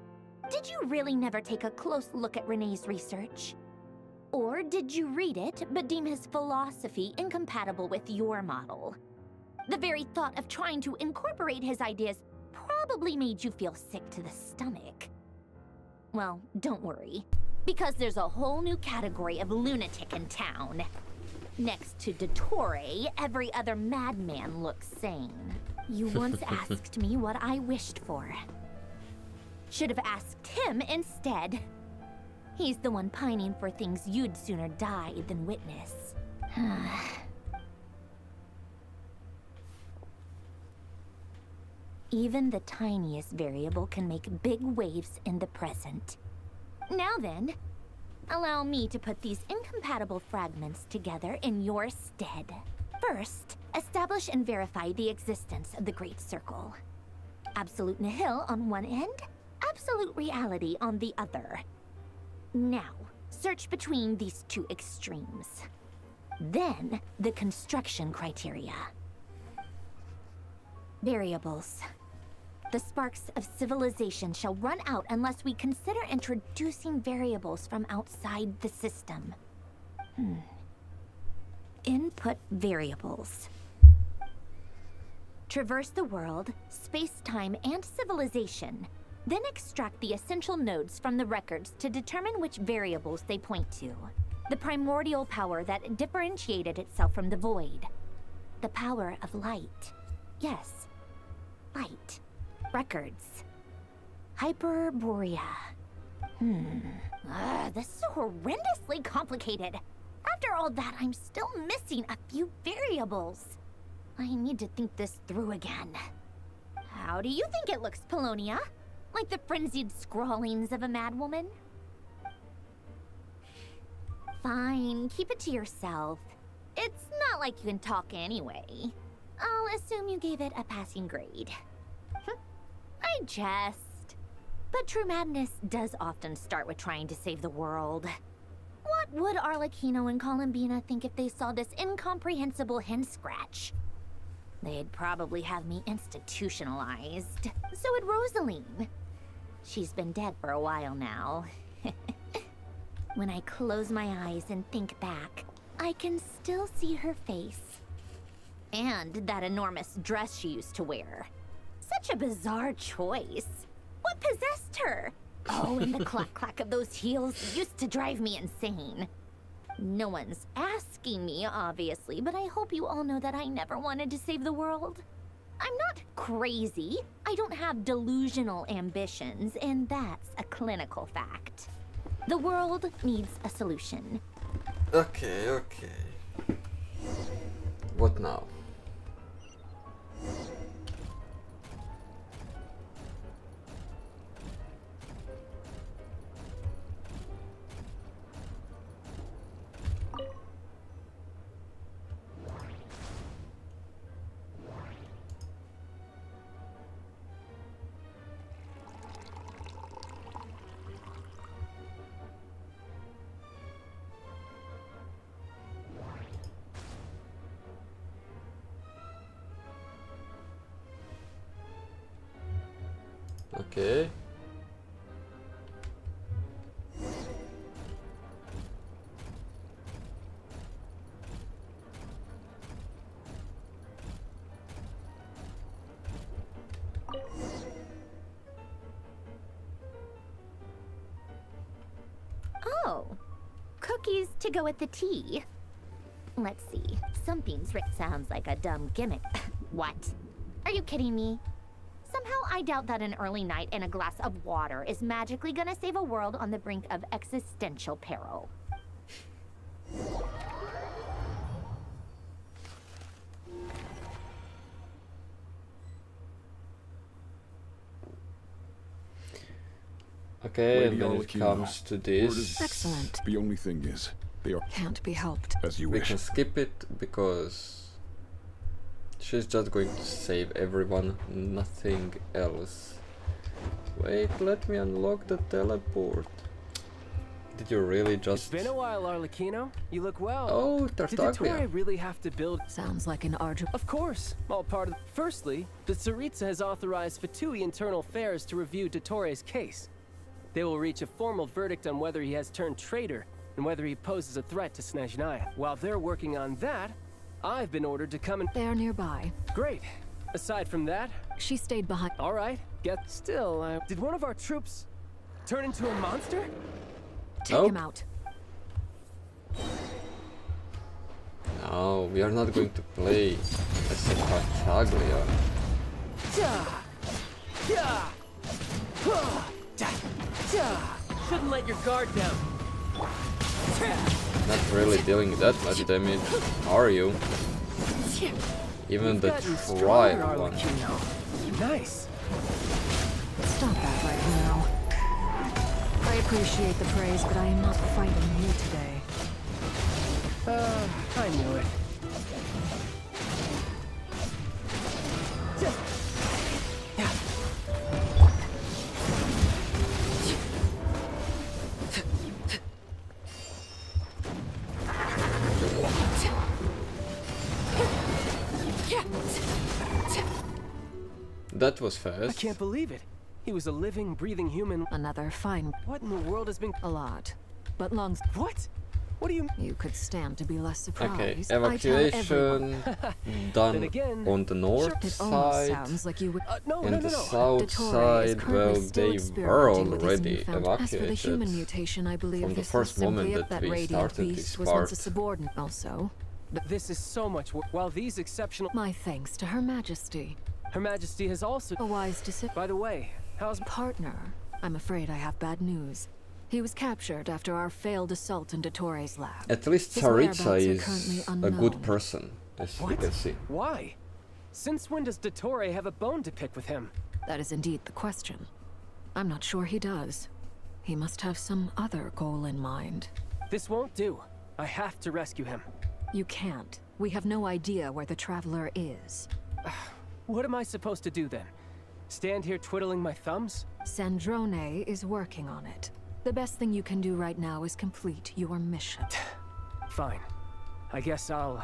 Did you really never take a close look at Renee's research? Or did you read it but deem his philosophy incompatible with your model? The very thought of trying to incorporate his ideas probably made you feel sick to the stomach. Well, don't worry, because there's a whole new category of lunatic in town. Next to Dottore, every other madman looks sane. You once asked me what I wished for. Should have asked him instead. He's the one pining for things you'd sooner die than witness. Even the tiniest variable can make big waves in the present. Now then, allow me to put these incompatible fragments together in your stead. First, establish and verify the existence of the Great Circle. Absolute nihil on one end, absolute reality on the other. Now, search between these two extremes. Then, the construction criteria. Variables. The sparks of civilization shall run out unless we consider introducing variables from outside the system. Input variables. Traverse the world, space-time, and civilization. Then extract the essential nodes from the records to determine which variables they point to. The primordial power that differentiated itself from the void. The power of light. Yes, light. Records. Hyperborea. This is horrendously complicated. After all that, I'm still missing a few variables. I need to think this through again. How do you think it looks, Polonia? Like the frenzied scrawlings of a madwoman? Fine, keep it to yourself. It's not like you can talk anyway. I'll assume you gave it a passing grade. I jest. But true madness does often start with trying to save the world. What would Arlecchino and Columbina think if they saw this incomprehensible hen scratch? They'd probably have me institutionalized. So would Rosaline. She's been dead for a while now. When I close my eyes and think back, I can still see her face. And that enormous dress she used to wear. Such a bizarre choice. What possessed her? Oh, and the clack-clack of those heels used to drive me insane. No one's asking me, obviously, but I hope you all know that I never wanted to save the world. I'm not crazy. I don't have delusional ambitions, and that's a clinical fact. The world needs a solution. Okay. What now? Okay. Oh, cookies to go with the tea. Let's see, something's sounds like a dumb gimmick. What? Are you kidding me? Somehow I doubt that an early night and a glass of water is magically gonna save a world on the brink of existential peril. Okay, and then it comes to this. Excellent. The only thing is, they are... Can't be helped. As you We wish. can skip it because she's just going to save everyone, nothing else. Wait, let me unlock the teleport. Did you really just... It's been a while, Arlecchino. You look well. Oh, Did Tartaglia. Dottore really have to build... Sounds like an arduous... Of course, all part of... Firstly, the Tsaritsa has authorized VIII Internal Affairs to review Dottore's case. They will reach a formal verdict on whether he has turned traitor and whether he poses a threat to Snezhnaya. While they're working on that, I've been ordered to come and... They're nearby. Great. Aside from that... She stayed behind. All right. Still, did one of our troops turn into a monster? Take him out. No, we are not going to play as a Tartaglia. Shouldn't let your guard down. Not really dealing that much damage, are you? Even the trial one. Nice. Stop that right now. I appreciate the praise, but I am not fighting you today. I knew it. That was I fast. can't believe it. He was a living, breathing human. Another fine. What in the world has been... A lot. But long... What? What do you... You could stand to be less surprised. Okay, I tell evacuation done Then again, on the north It almost side. sounds like you would... And the south Dottore is side, currently well, still they were experimenting with his already newfound- As for the human evacuated mutation, I believe from the this was first moment simply that that we radiant started beast this was once a part. subordinate also. This is so much work. While these exceptional... My thanks to Her Majesty. Her Majesty has also... A wise decision. By the way, how's... Partner, I'm afraid I have bad news. He was captured after our failed assault in Dottore's lab. At least His whereabouts Tsaritsa are currently is a unknown. good person, as you can see. Why? Since when does Dottore have a bone to pick with him? That is indeed the question. I'm not sure he does. He must have some other goal in mind. This won't do. I have to rescue him. You can't. We have no idea where the Traveler is. What am I supposed to do then? Stand here twiddling my thumbs? Sandrone is working on it. The best thing you can do right now is complete your mission. Fine. I guess I'll...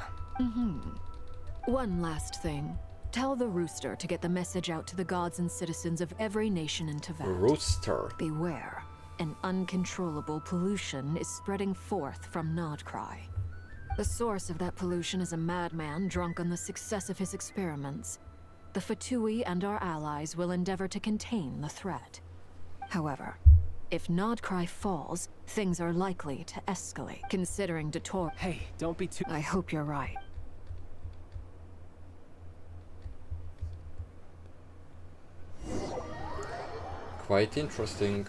One last thing. Tell the Rooster to get the message out to the gods and citizens of every nation in Teyvat. Rooster. Beware. An uncontrollable pollution is spreading forth from Nod-Krai. The source of that pollution is a madman drunk on the success of his experiments. The Fatui and our allies will endeavor to contain the threat. However, if Nod-Krai falls, things are likely to escalate, considering Dottore... Hey, don't be too... I hope you're right. Quite interesting.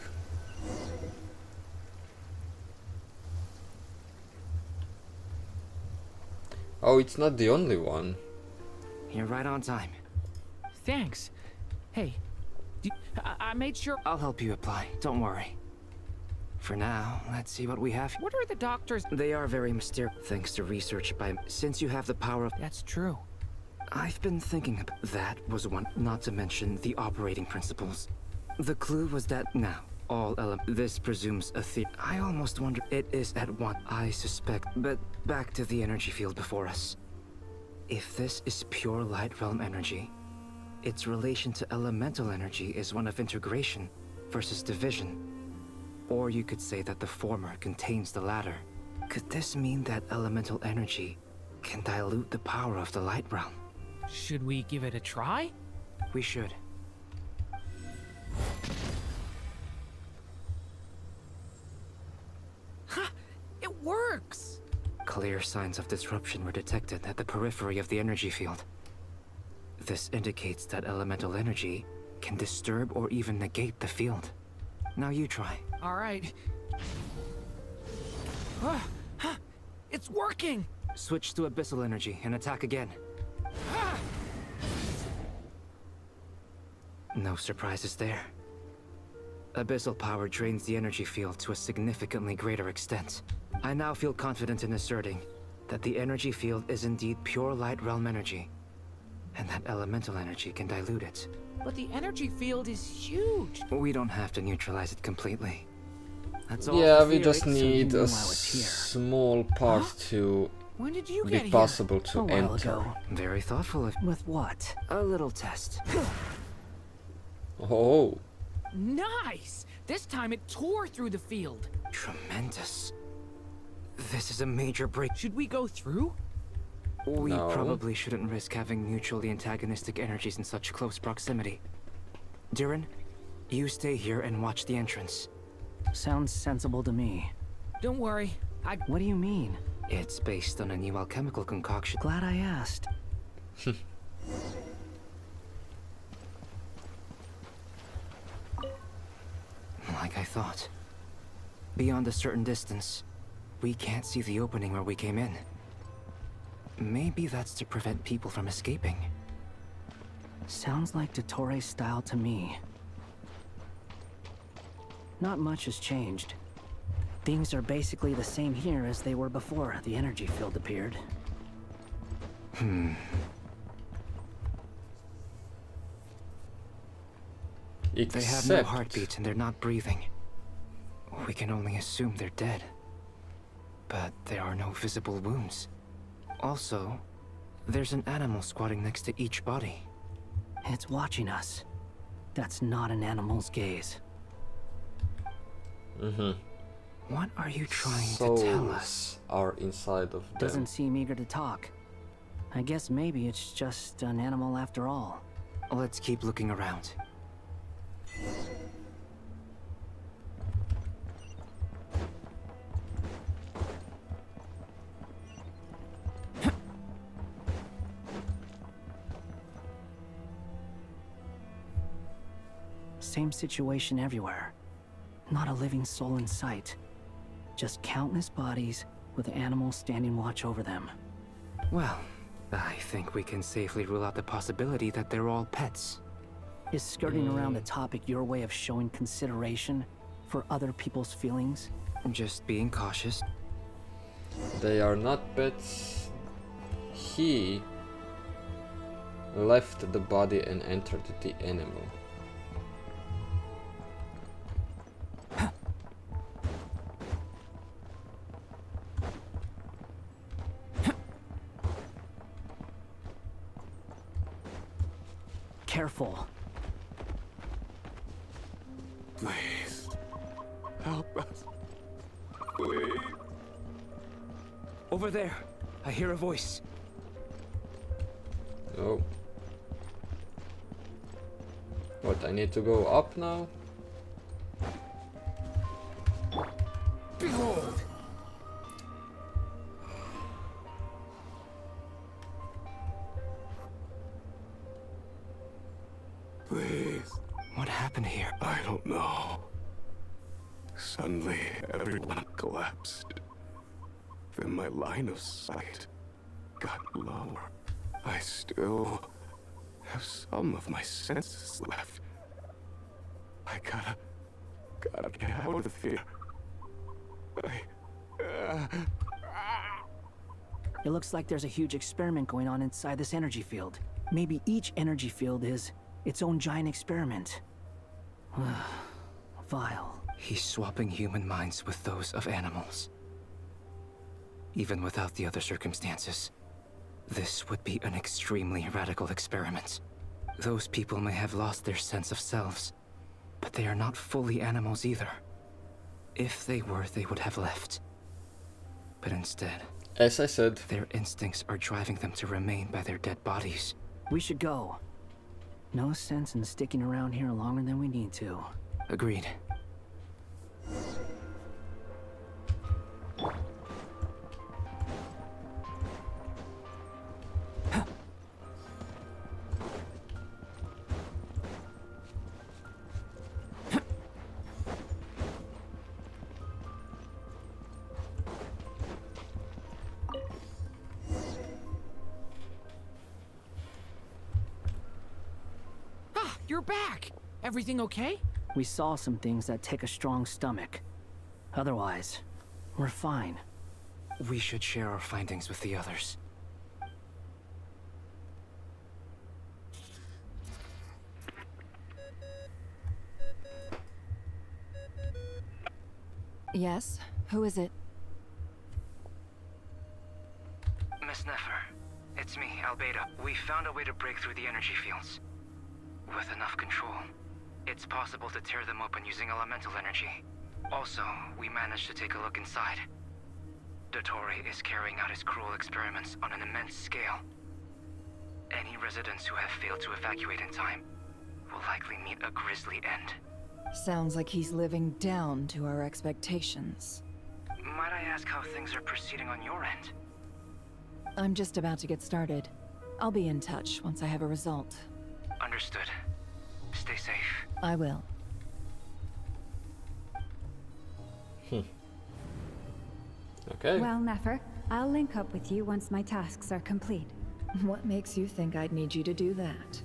Oh, it's not the only one. You're right on time. Thanks. Hey, I made sure... I'll help you apply, don't worry. For now, let's see what we have. What are the doctors... They are very mysterious, thanks to research by... Since you have the power of... That's true. I've been thinking about... That was one, not to mention the operating principles. The clue was that now, all this presumes a theory. I almost wonder it is at one, I suspect. But back to the energy field before us. If this is pure light realm energy, its relation to elemental energy is one of integration versus division. Or you could say that the former contains the latter. Could this mean that elemental energy can dilute the power of the light realm? Should we give it a try? We should. Ha! It works! Clear signs of disruption were detected at the periphery of the energy field. This indicates that elemental energy can disturb or even negate the field. Now you try. All right. It's working! Switch to abyssal energy and attack again. No surprises there. Abyssal power drains the energy field to a significantly greater extent. I now feel confident in asserting that the energy field is indeed pure light realm energy, and that elemental energy can dilute it. But the energy field is huge. We don't have to neutralize it completely. That's all. Yeah, for we theory. just So you need knew I a was here. small part to When did you be get here? possible to A while enter. ago. Very thoughtful of... With what? A little test. Oh. Nice! This time it tore through the field. Tremendous. This is a major break. Should we go through? We No. probably shouldn't risk having mutually antagonistic energies in such close proximity. Durin, you stay here and watch the entrance. Sounds sensible to me. Don't worry. What do you mean? It's based on a new alchemical concoction. Glad I asked. Like I thought. Beyond a certain distance, we can't see the opening where we came in. Maybe that's to prevent people from escaping. Sounds like Dottore's style to me. Not much has changed. Things are basically the same here as they were before the energy field appeared. They have no heartbeat and they're not breathing. We can only assume they're dead. But there are no visible wounds. Also, There's an animal squatting next to each body. It's watching us. That's not an animal's gaze. What are you trying to tell us? Are inside of them. Doesn't seem eager to talk. I guess maybe it's just an animal after all. Let's keep looking around. Same situation everywhere. Not a living soul in sight. Just countless bodies with animals standing watch over them. Well, I think we can safely rule out the possibility that they're all pets. Is skirting around the topic your way of showing consideration for other people's feelings? Just being cautious. They are not pets. He left the body and entered the animal. Careful. Please, help us. Please. Over there, I hear a voice. Oh. What, I need to go up now? Behold! Please. What happened here? I don't know. Suddenly, everyone collapsed. Then my line of sight got lower. I still have some of my senses left. I gotta get out of here. It looks like there's a huge experiment going on inside this energy field. Maybe each energy field is its own giant experiment. Vile. He's swapping human minds with those of animals. Even without the other circumstances, this would be an extremely radical experiment. Those people may have lost their sense of selves, but they are not fully animals either. If they were, they would have left. But instead, as I said, their instincts are driving them to remain by their dead bodies. We should go. No sense in sticking around here longer than we need to. Agreed. You're back! Everything okay? We saw some things that take a strong stomach. Otherwise, we're fine. We should share our findings with the others. Yes? Who is it? Miss Nefer, it's me, Albedo. We found a way to break through the energy fields. With enough control, it's possible to tear them open using elemental energy. Also, we managed to take a look inside. Dottore is carrying out his cruel experiments on an immense scale. Any residents who have failed to evacuate in time will likely meet a grisly end. Sounds like he's living down to our expectations. Might I ask how things are proceeding on your end? I'm just about to get started. I'll be in touch once I have a result. Understood. Stay safe. I will. Okay. Well, Nefer, I'll link up with you once my tasks are complete. What makes you think I'd need you to do that?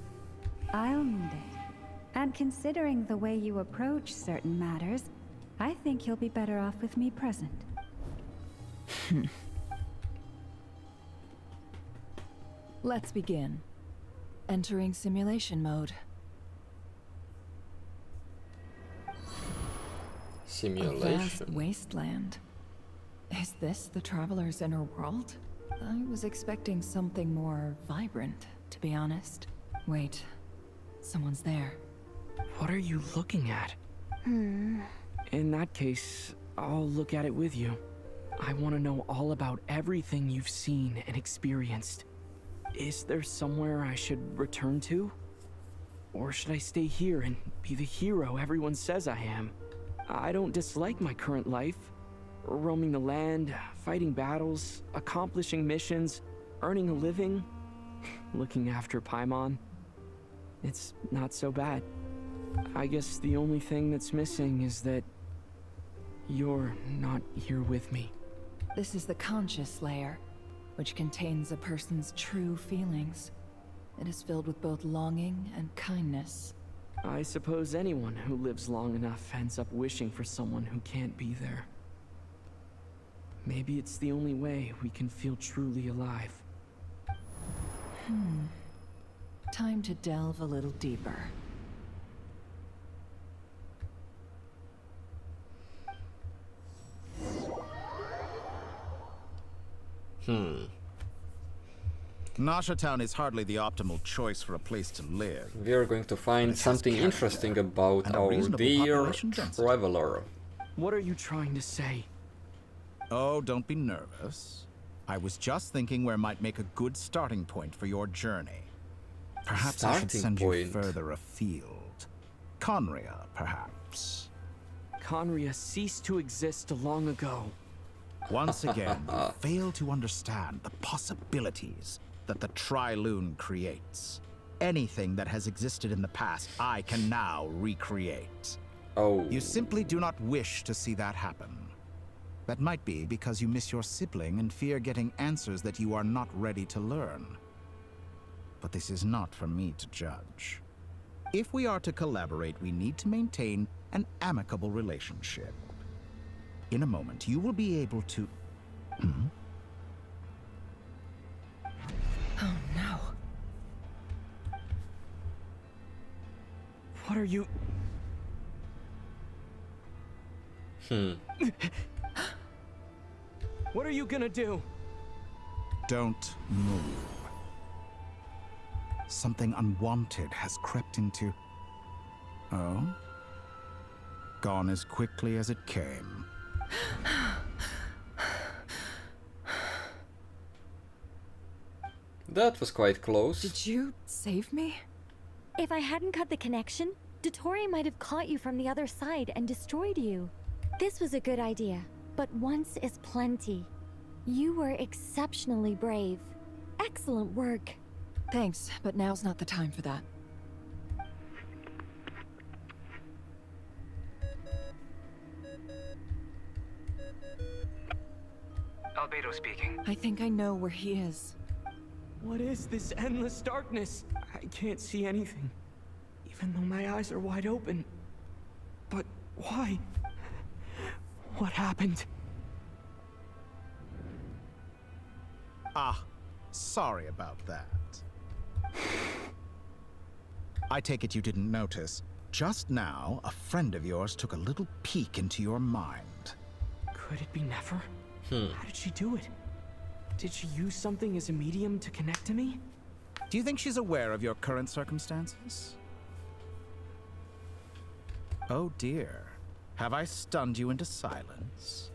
I'll need it. And considering the way you approach certain matters, I think you'll be better off with me present. Let's begin. Entering simulation mode. Simulation. A vast wasteland. Is this the Traveler's inner world? I was expecting something more vibrant, to be honest. Wait, someone's there. What are you looking at? In that case, I'll look at it with you. I want to know all about everything you've seen and experienced. Is there somewhere I should return to? Or should I stay here and be the hero everyone says I am? I don't dislike my current life. Roaming the land, fighting battles, accomplishing missions, earning a living, looking after Paimon. It's not so bad. I guess the only thing that's missing is that you're not here with me. This is the conscious layer, which contains a person's true feelings. It is filled with both longing and kindness. I suppose anyone who lives long enough ends up wishing for someone who can't be there. Maybe it's the only way we can feel truly alive. Time to delve a little deeper. Nasha Town is hardly the optimal choice for a place to live. We are going to find something interesting about our dear traveler. What are you trying to say? Oh, don't be nervous. I was just thinking where might make a good starting point for your journey. Perhaps I should send you further afield. Conria, perhaps. Conria ceased to exist long ago. Once again, you fail to understand the possibilities that the Tri-Lune creates. Anything that has existed in the past, I can now recreate. Oh. You simply do not wish to see that happen. That might be because you miss your sibling and fear getting answers that you are not ready to learn. But this is not for me to judge. If we are to collaborate, we need to maintain an amicable relationship. In a moment, you will be able to... Oh no. What are you... What are you gonna do? Don't move. Something unwanted has crept into... Oh? Gone as quickly as it came. That was quite close. Did you save me? If I hadn't cut the connection, Dottore might have caught you from the other side and destroyed you. This was a good idea, but once is plenty. You were exceptionally brave. Excellent work. Thanks, but now's not the time for that. Albedo speaking. I think I know where he is. What is this endless darkness? I can't see anything, even though my eyes are wide open. But why? What happened? Ah, sorry about that. I take it you didn't notice. Just now, a friend of yours took a little peek into your mind. Could it be Nefer? How did she do it? Did she use something as a medium to connect to me? Do you think she's aware of your current circumstances? Oh dear. Have I stunned you into silence?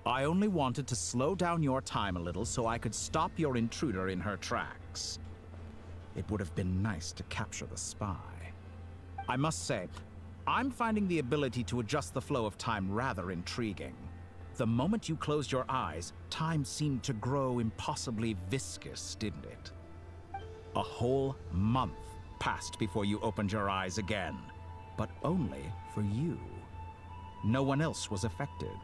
I only wanted to slow down your time a little so I could stop your intruder in her tracks. It would have been nice to capture the spy. I must say, I'm finding the ability to adjust the flow of time rather intriguing. The moment you closed your eyes, time seemed to grow impossibly viscous, didn't it? A whole month passed before you opened your eyes again, but only for you. No one else was affected.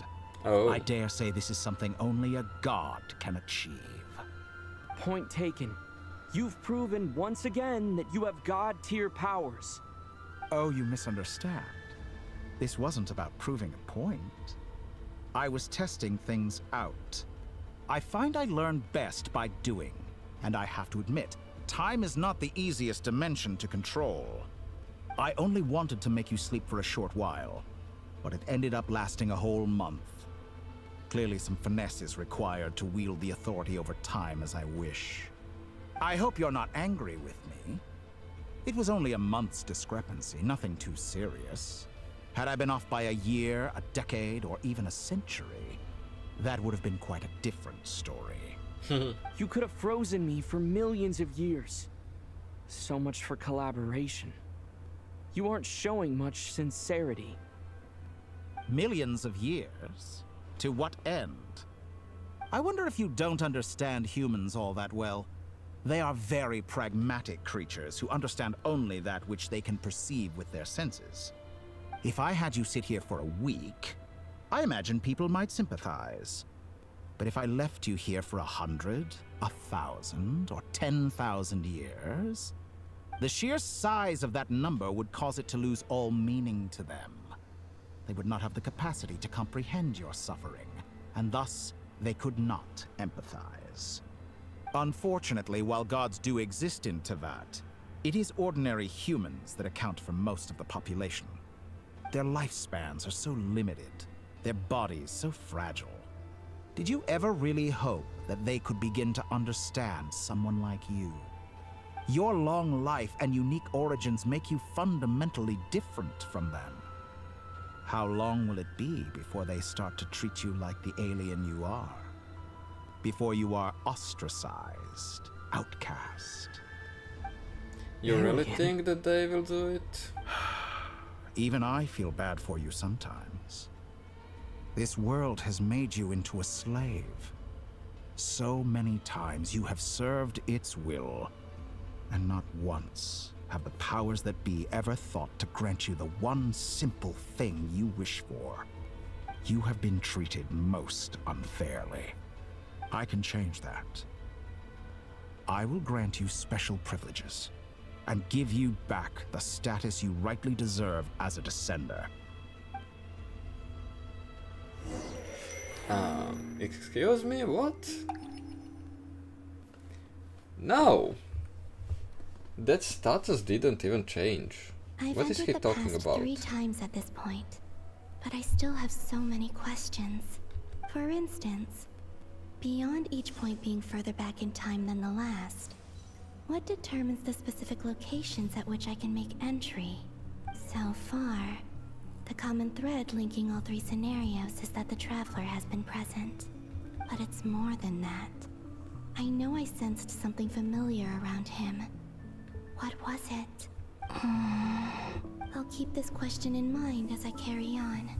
Oh. I dare say this is something only a god can achieve. Point taken. You've proven once again that you have god-tier powers. Oh, you misunderstand. This wasn't about proving a point. I was testing things out. I find I learn best by doing, and I have to admit, time is not the easiest dimension to control. I only wanted to make you sleep for a short while, but it ended up lasting a whole month. Clearly some finesse is required to wield the authority over time as I wish. I hope you're not angry with me. It was only a month's discrepancy, nothing too serious. Had I been off by a year, a decade, or even a century, that would have been quite a different story. You could have frozen me for millions of years. So much for collaboration. You aren't showing much sincerity. Millions of years? To what end? I wonder if you don't understand humans all that well. They are very pragmatic creatures who understand only that which they can perceive with their senses. If I had you sit here for a week, I imagine people might sympathize. But if I left you here for 100, 1,000, or 10,000 years, the sheer size of that number would cause it to lose all meaning to them. They would not have the capacity to comprehend your suffering, and thus they could not empathize. Unfortunately, while gods do exist in Teyvat, it is ordinary humans that account for most of the population. Their lifespans are so limited, their bodies so fragile. Did you ever really hope that they could begin to understand someone like you? Your long life and unique origins make you fundamentally different from them. How long will it be before they start to treat you like the alien you are? Before you are ostracized, outcast? You really think that they will do it? Even I feel bad for you sometimes. This world has made you into a slave. So many times you have served its will, and not once have the powers that be ever thought to grant you the one simple thing you wish for. You have been treated most unfairly. I can change that. I will grant you special privileges, and give you back the status you rightly deserve as a descender. Excuse me, what? No! That status didn't even change. What is he talking about? 3 times at this point, but I still have so many questions. For instance, beyond each point being further back in time than the last, what determines the specific locations at which I can make entry? So far, the common thread linking all 3 scenarios is that the Traveler has been present. But it's more than that. I know I sensed something familiar around him. What was it? I'll keep this question in mind as I carry on.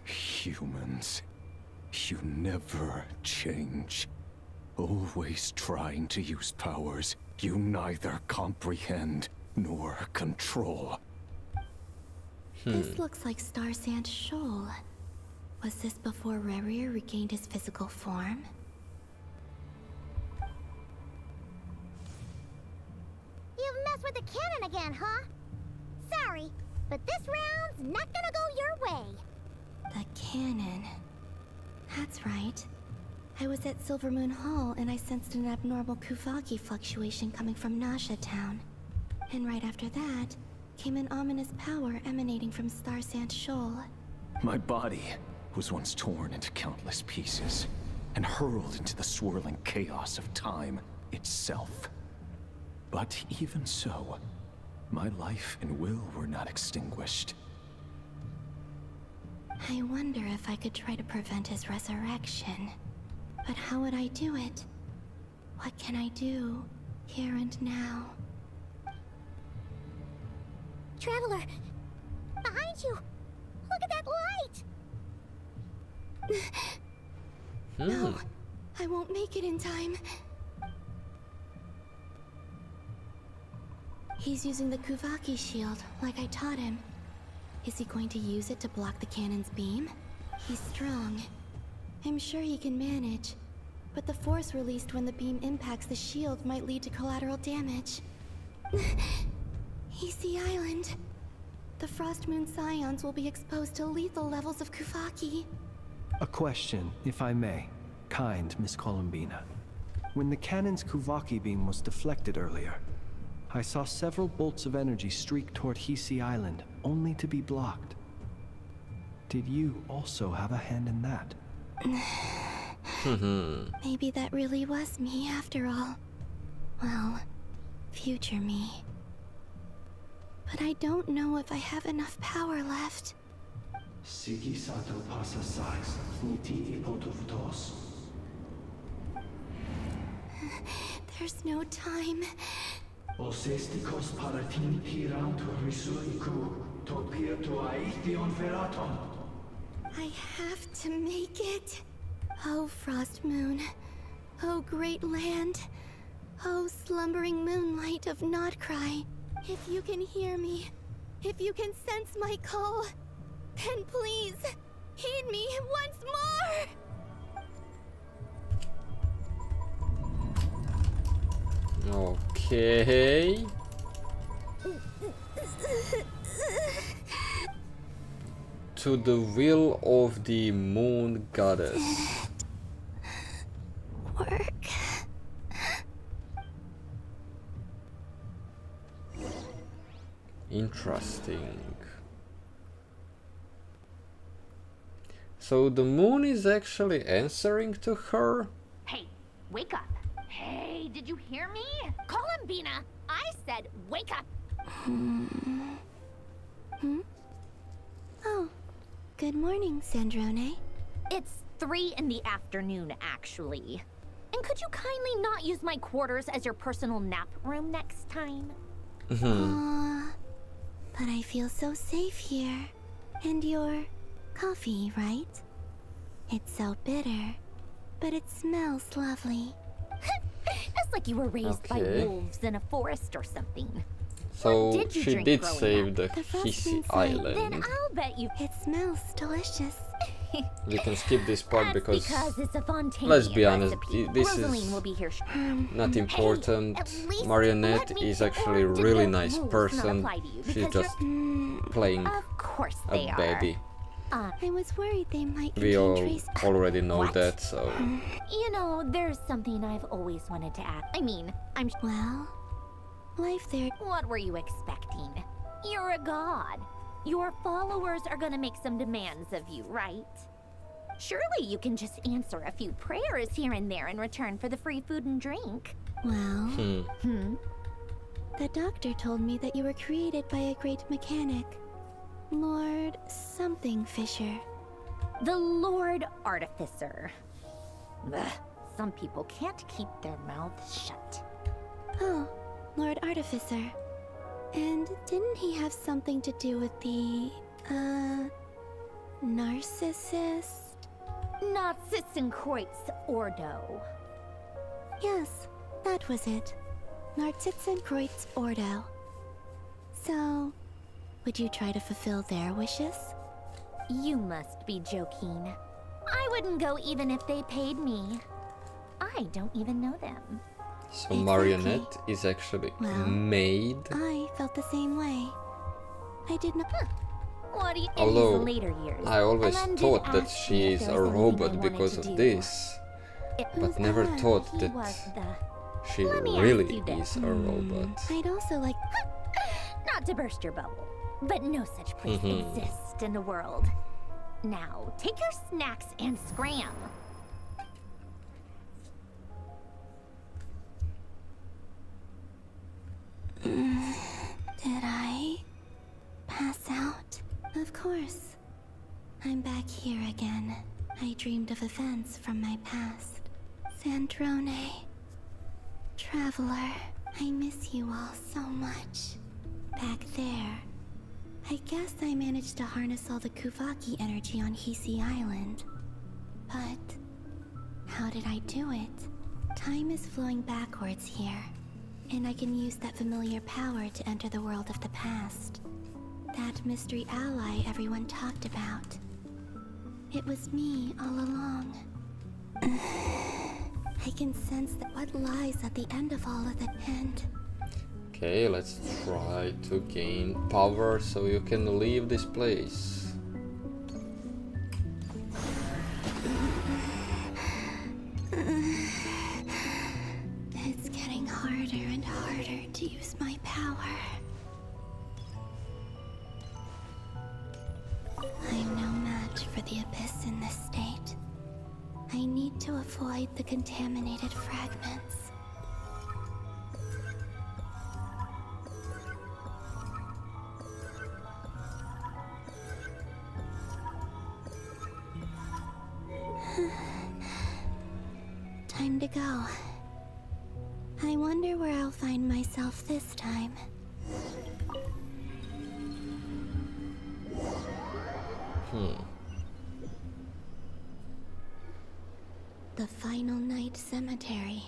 Humans, you never change. Always trying to use powers you neither comprehend nor control. This looks like Star Sand Shoal. Was this before Rerir regained his physical form? You've messed with the cannon again, huh? Sorry, but this round's not gonna go your way. The cannon. That's right. I was at Silvermoon Hall and I sensed an abnormal Kuvaki fluctuation coming from Nasha Town. And right after that, came an ominous power emanating from Star Sand Shoal. My body was once torn into countless pieces and hurled into the swirling chaos of time itself. But even so, my life and will were not extinguished. I wonder if I could try to prevent his resurrection. But how would I do it? What can I do, here and now? Traveler! Behind you! Look at that light! No, I won't make it in time. He's using the Kuvaki shield, like I taught him. Is he going to use it to block the cannon's beam? He's strong. I'm sure he can manage. But the force released when the beam impacts the shield might lead to collateral damage. He's the island. The Frost Moon Scions will be exposed to lethal levels of Kuvaki. A question, if I may. Kind Miss Columbina. When the cannon's Kuvaki beam was deflected earlier, I saw several bolts of energy streak toward Hisi Island, only to be blocked. Did you also have a hand in that? Maybe that really was me after all. Well, future me. But I don't know if I have enough power left. There's no time. I have to make it. Oh, Frost Moon. Oh, great land. Oh, slumbering moonlight of Nod-Krai. If you can hear me, if you can sense my call, then please, heed me once more! Okay. To the will of the moon goddess. Work. Interesting. So the moon is actually answering to her? Hey, wake up. Hey, did you hear me? Call him, Bina. I said wake up. Oh, good morning, Sandrone. It's 3 in the afternoon, actually. And could you kindly not use my quarters as your personal nap room next time? But I feel so safe here. And your coffee, right? It's so bitter, but it smells lovely. It's like you were raised by wolves in a forest or something. So she did save the Hisi Island. Then I'll bet you it smells delicious. We can skip this part because it's a let's be honest, this Rosaline is will be here. not important. Marionette is actually a really nice person. She's just playing a baddie. I was worried they might We all already know that, so... You know, there's something I've always wanted to ask. I mean, I'm... Well, life there... What were you expecting? You're a god. Your followers are gonna make some demands of you, right? Surely you can just answer a few prayers here and there in return for the free food and drink. Well... The doctor told me that you were created by a great mechanic. Lord something Fisher. The Lord Artificer. Ugh, some people can't keep their mouths shut. Oh, Lord Artificer. And didn't he have something to do with the, narcissist? Narcissenkreuz Ordo. Yes, that was it. Narcissenkreuz Ordo. So, would you try to fulfill their wishes? You must be joking. I wouldn't go even if they paid me. I don't even know them. So Marionette is actually made. I felt the same way. I did not. What do you Although later years? I always thought that she is a robot because of this, but never thought that she really is a robot. I'd also like... Not to burst your bubble, but no such place exists in the world. Now, take your snacks and scram. Did I pass out? Of course. I'm back here again. I dreamed of events from my past. Sandrone. Traveler. I miss you all so much. Back there. I guess I managed to harness all the Kuvaki energy on Hisi Island. But how did I do it? Time is flowing backwards here. And I can use that familiar power to enter the world of the past. That mystery ally everyone talked about. It was me all along. I can sense that what lies at the end of all of it, and... Okay, let's try to gain power so you can leave this place. the abyss in this state. I need to avoid the contaminated fragments. Time to go. I wonder where I'll find myself this time. The Final Night Cemetery.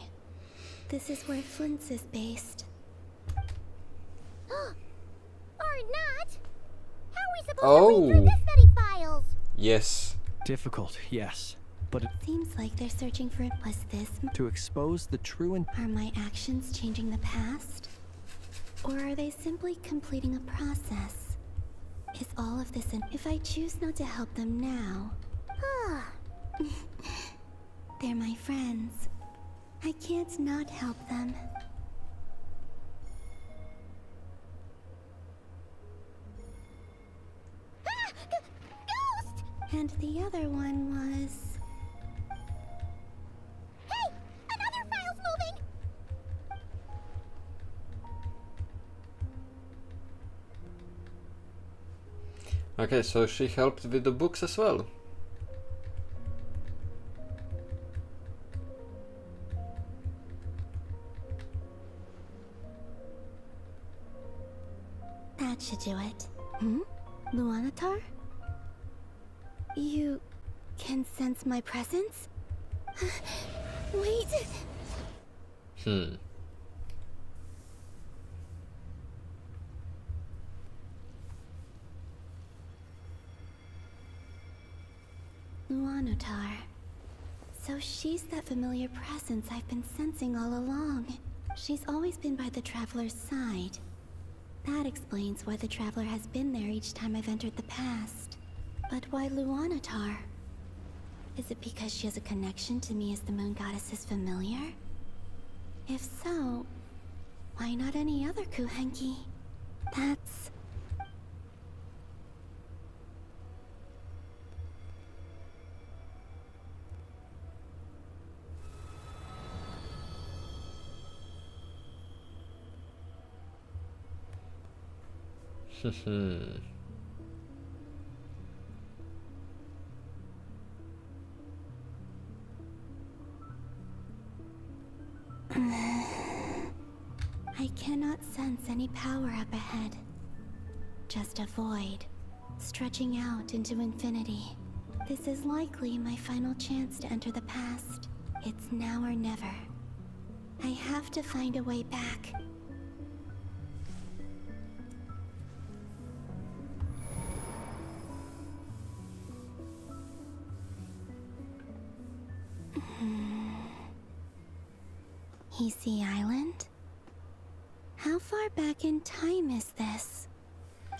This is where Flint's is based. Or not! How are we supposed to read through this many files? Yes. Difficult, yes. But it Seems like they're searching for it. Was this to expose the true and Are my actions changing the past? Or are they simply completing a process? Is all of this an if I choose not to help them now? They're my friends. I can't not help them. Ghost! And the other one was... Hey! Another file's moving! Okay, so she helped with the books as well. That should do it. Luanatar? You can sense my presence? Wait! Luanatar. So she's that familiar presence I've been sensing all along. She's always been by the Traveler's side. That explains why the Traveler has been there each time I've entered the past. But why Luanatar? Is it because she has a connection to me as the Moon Goddess's familiar? If so, why not any other Kuhenki? That's... I cannot sense any power up ahead. Just a void, stretching out into infinity. This is likely my final chance to enter the past. It's now or never. I have to find a way back. Easy Island? How far back in time is this?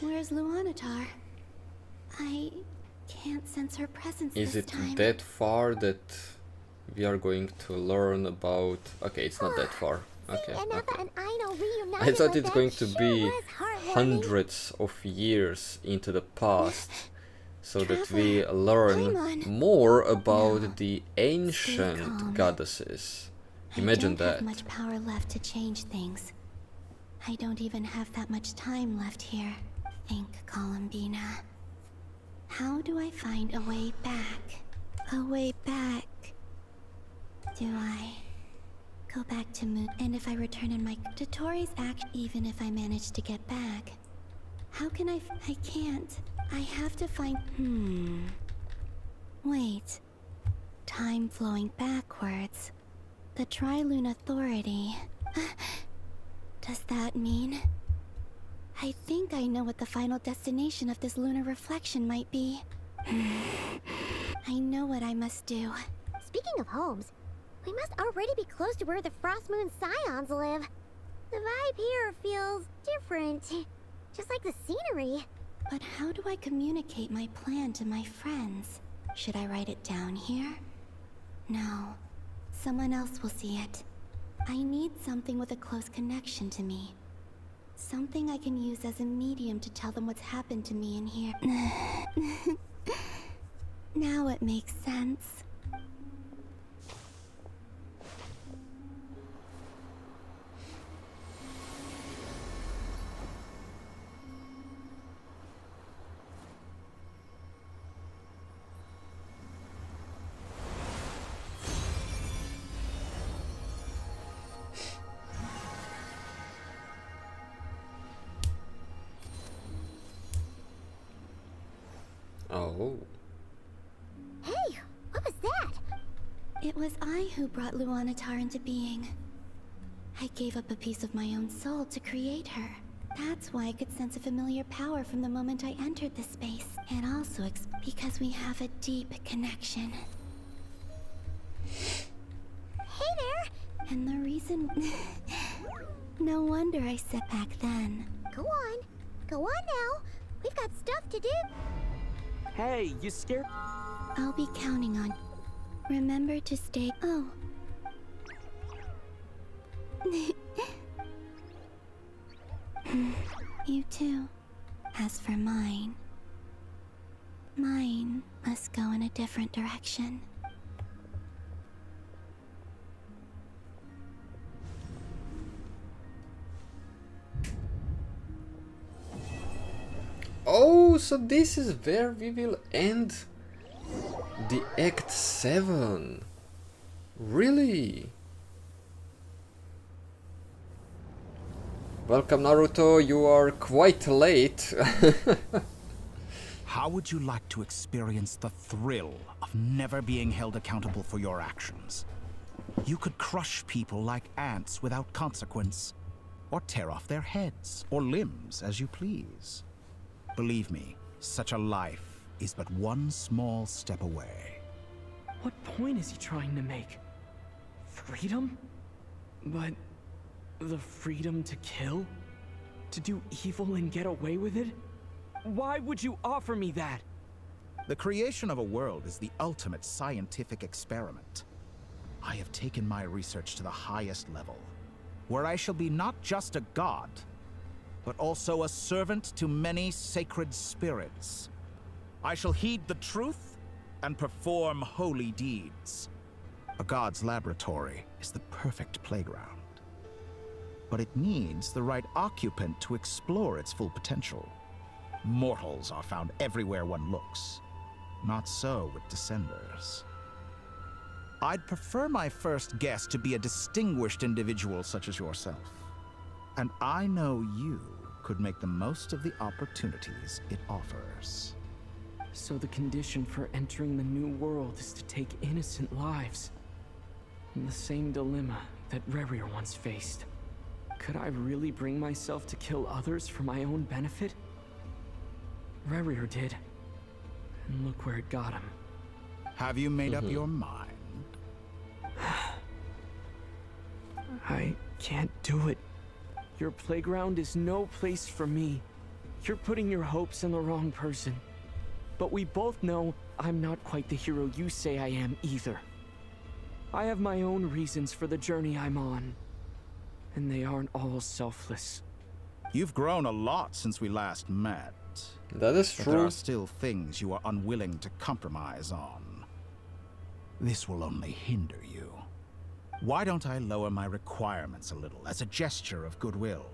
Where's Luanatar? I can't sense her presence Is this it time. that far that we are going to learn about... Okay, it's not that far. Okay, okay. I thought it's going to be hundreds of years into the past, so that we learn more about the ancient goddesses. Imagine I don't that. have much power left to change things. I don't even have that much time left here. Think, Columbina. How do I find a way back? A way back. Do I go back to Moon? And if I return in my Dottore's act, even if I manage to get back, how can I can't. I have to find. Wait. Time flowing backwards. The Tri-Lune Authority. Does that mean? I think I know what the final destination of this lunar reflection might be. I know what I must do. Speaking of homes, we must already be close to where the Frost Moon Scions live. The vibe here feels different. Just like the scenery. But how do I communicate my plan to my friends? Should I write it down here? No. Someone else will see it. I need something with a close connection to me. Something I can use as a medium to tell them what's happened to me in here. Now it makes sense. Oh. Hey, what was that? It was I who brought Luanatar into being. I gave up a piece of my own soul to create her. That's why I could sense a familiar power from the moment I entered the space. And also because we have a deep connection. Hey there! And the reason... No wonder I said back then. Go on. Go on now. We've got stuff to do. Hey, you scared? I'll be counting on. Remember to stay. Oh. You too. As for mine must go in a different direction. Oh, so this is where we will end the Act 7. Really? Welcome, Naruto, you are quite late. How would you like to experience the thrill of never being held accountable for your actions? You could crush people like ants without consequence, or tear off their heads or limbs as you please. Believe me, such a life is but one small step away. What point is he trying to make? Freedom? But the freedom to kill? To do evil and get away with it? Why would you offer me that? The creation of a world is the ultimate scientific experiment. I have taken my research to the highest level, where I shall be not just a god, but also a servant to many sacred spirits. I shall heed the truth and perform holy deeds. A god's laboratory is the perfect playground. But it needs the right occupant to explore its full potential. Mortals are found everywhere one looks. Not so with Descenders. I'd prefer my first guest to be a distinguished individual such as yourself. And I know you could make the most of the opportunities it offers. So the condition for entering the new world is to take innocent lives. The same dilemma that Rerir once faced. Could I really bring myself to kill others for my own benefit? Rerir did. And look where it got him. Have you made up your mind? I can't do it. Your playground is no place for me. You're putting your hopes in the wrong person. But we both know I'm not quite the hero you say I am either. I have my own reasons for the journey I'm on. And they aren't all selfless. You've grown a lot since we last met. That is but true. there are still things you are unwilling to compromise on. This will only hinder you. Why don't I lower my requirements a little as a gesture of goodwill?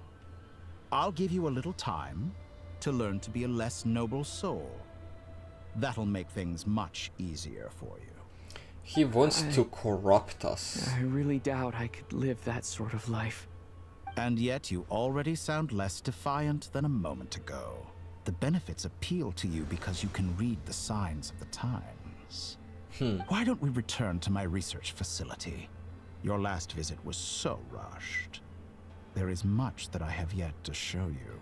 I'll give you a little time to learn to be a less noble soul. That'll make things much easier for you. He wants to corrupt us. I really doubt I could live that sort of life. And yet you already sound less defiant than a moment ago. The benefits appeal to you because you can read the signs of the times. Why don't we return to my research facility? Your last visit was so rushed. There is much that I have yet to show you.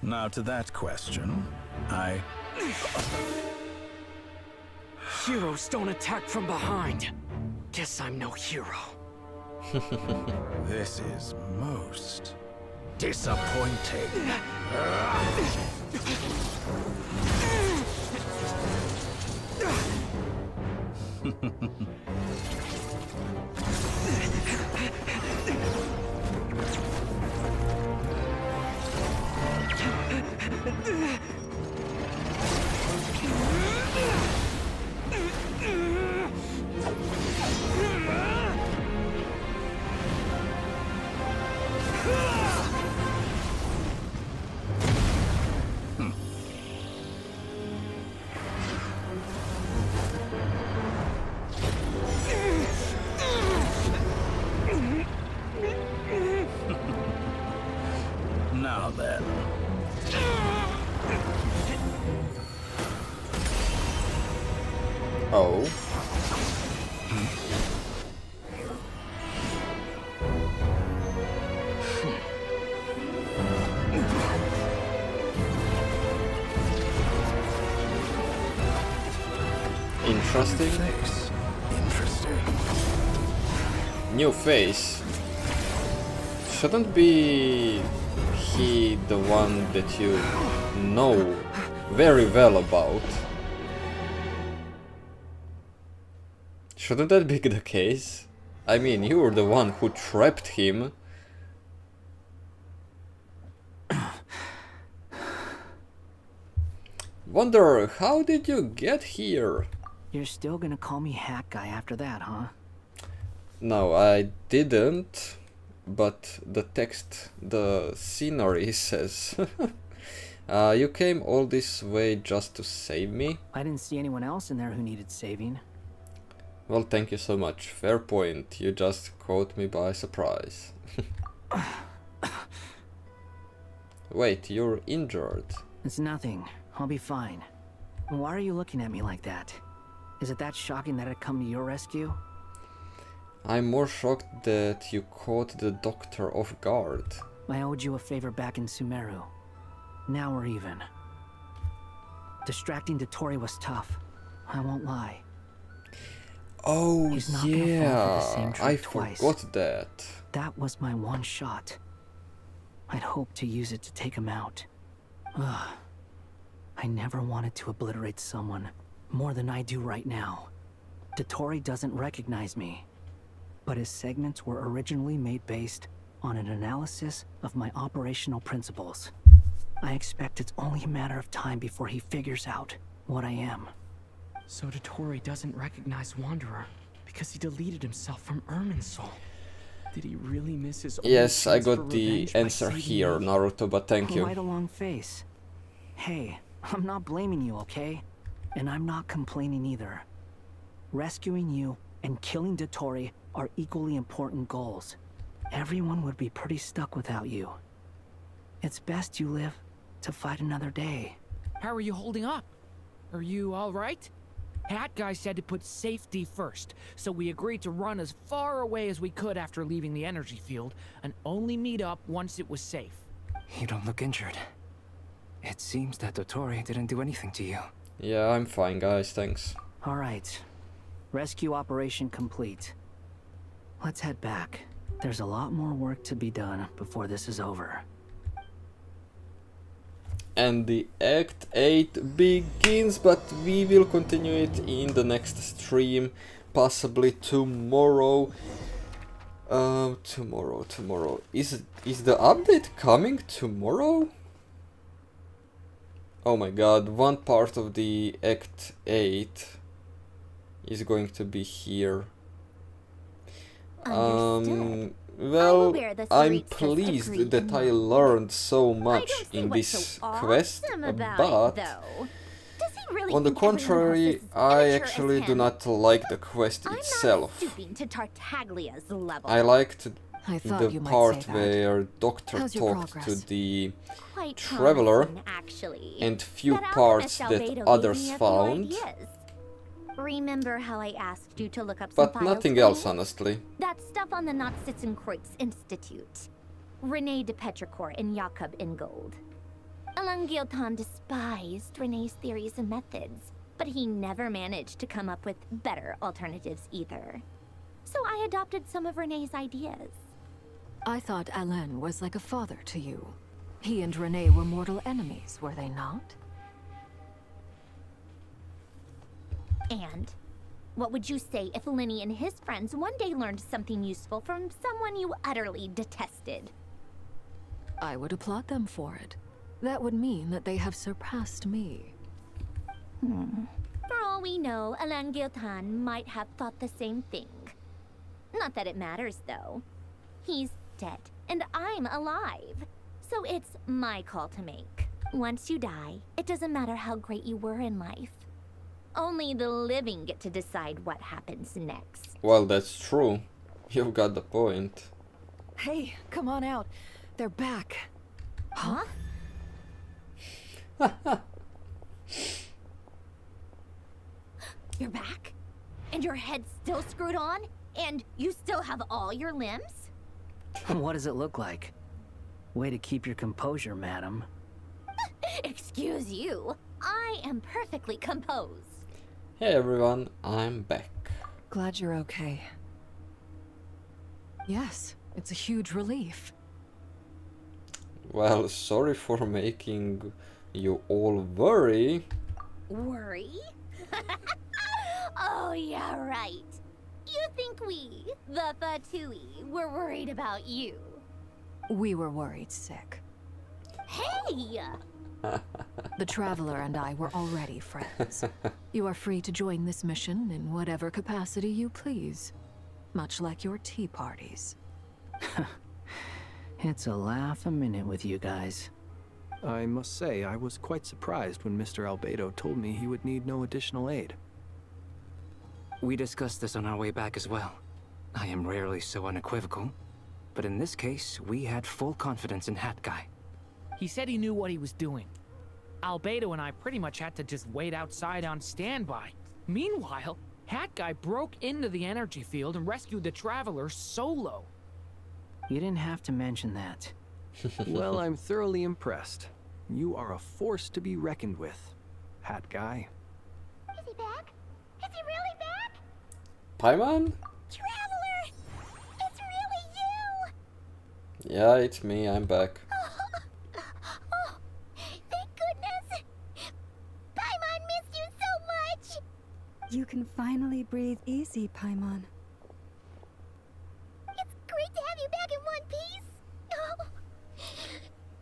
Now to that question, Heroes don't attack from behind. Guess I'm no hero. This is most disappointing. about that. Oh. Interesting. Interesting. New face. Shouldn't be he the one that you know very well about. Shouldn't that be the case? I mean, you were the one who trapped him. Wonder, how did you get here? You're still gonna call me Hat Guy after that, huh? No, I didn't. But the text, the scenery says... you came all this way just to save me? I didn't see anyone else in there who needed saving. Well, thank you so much. Fair point. You just caught me by surprise. Wait, you're injured. It's nothing. I'll be fine. Why are you looking at me like that? Is it that shocking that I'd come to your rescue? I'm more shocked that you caught the doctor off guard. I owed you a favor back in Sumeru. Now we're even. Distracting Dottore was tough. I won't lie. Oh, He's not gonna fall for the same yeah, trick I twice. forgot that. That was my one shot. I'd hoped to use it to take him out. Ugh. I never wanted to obliterate someone more than I do right now. Dottore doesn't recognize me, but his segments were originally made based on an analysis of my operational principles. I expect it's only a matter of time before he figures out what I am. So Dottore doesn't recognize Wanderer because he deleted himself from Irminsul. Did he really miss his own Yes, I chance for got the revenge by answer saving here, me? Naruto, but thank you. Right along face. Hey, I'm not blaming you, okay? And I'm not complaining either. Rescuing you and killing Dottore are equally important goals. Everyone would be pretty stuck without you. It's best you live to fight another day. How are you holding up? Are you alright? Hat Guy said to put safety first, so we agreed to run as far away as we could after leaving the energy field, and only meet up once it was safe. You don't look injured. It seems that Dottore didn't do anything to you. Yeah, I'm fine, guys, thanks. Alright. Rescue operation complete. Let's head back. There's a lot more work to be done before this is over. And the Act 8 begins, but we will continue it in the next stream, possibly tomorrow. Tomorrow. Is the update coming tomorrow? Oh my god, one part of the Act 8 is going to be here. Well, I'm pleased that I learned so much in this quest, but on the contrary, I actually do not like the quest itself. I liked the part where Doctor talked to the Traveler and few parts that others found. Remember how I asked you to look up some But files nothing for else, me? honestly. That stuff on the Nacht-Sitzenkreuz Institute. René de Petrichor and Jakob Ingold. Alain Guillotin despised René's theories and methods, but he never managed to come up with better alternatives either. So I adopted some of René's ideas. I thought Alain was like a father to you. He and René were mortal enemies, were they not? And what would you say if Lenny and his friends one day learned something useful from someone you utterly detested? I would applaud them for it. That would mean that they have surpassed me. For all we know, Alain Guillotin might have thought the same thing. Not that it matters, though. He's dead, and I'm alive. So it's my call to make. Once you die, it doesn't matter how great you were in life. Only the living get to decide what happens next. Well, that's true. You've got the point. Hey, come on out. They're back. Huh? You're back? And your head's still screwed on? And you still have all your limbs? What does it look like? Way to keep your composure, madam. Excuse you. I am perfectly composed. Hey everyone, I'm back. Glad you're okay. Yes, it's a huge relief. Well, sorry for making you all worry. Worry? Oh yeah, right. You think we, the Fatui, were worried about you? We were worried sick. Hey! The Traveler and I were already friends. You are free to join this mission in whatever capacity you please. Much like your tea parties. It's a laugh a minute with you guys. I must say, I was quite surprised when Mr. Albedo told me he would need no additional aid. We discussed this on our way back as well. I am rarely so unequivocal, but in this case, we had full confidence in Hat Guy. He said he knew what he was doing. Albedo and I pretty much had to just wait outside on standby. Meanwhile, Hat Guy broke into the energy field and rescued the Traveler solo. You didn't have to mention that. Well, I'm thoroughly impressed. You are a force to be reckoned with, Hat Guy. Is he back? Is he really back? Paimon? Traveler! It's really you! Yeah, it's me, I'm back. Oh, thank goodness! Paimon missed you so much! You can finally breathe easy, Paimon. It's great to have you back in one piece! Oh.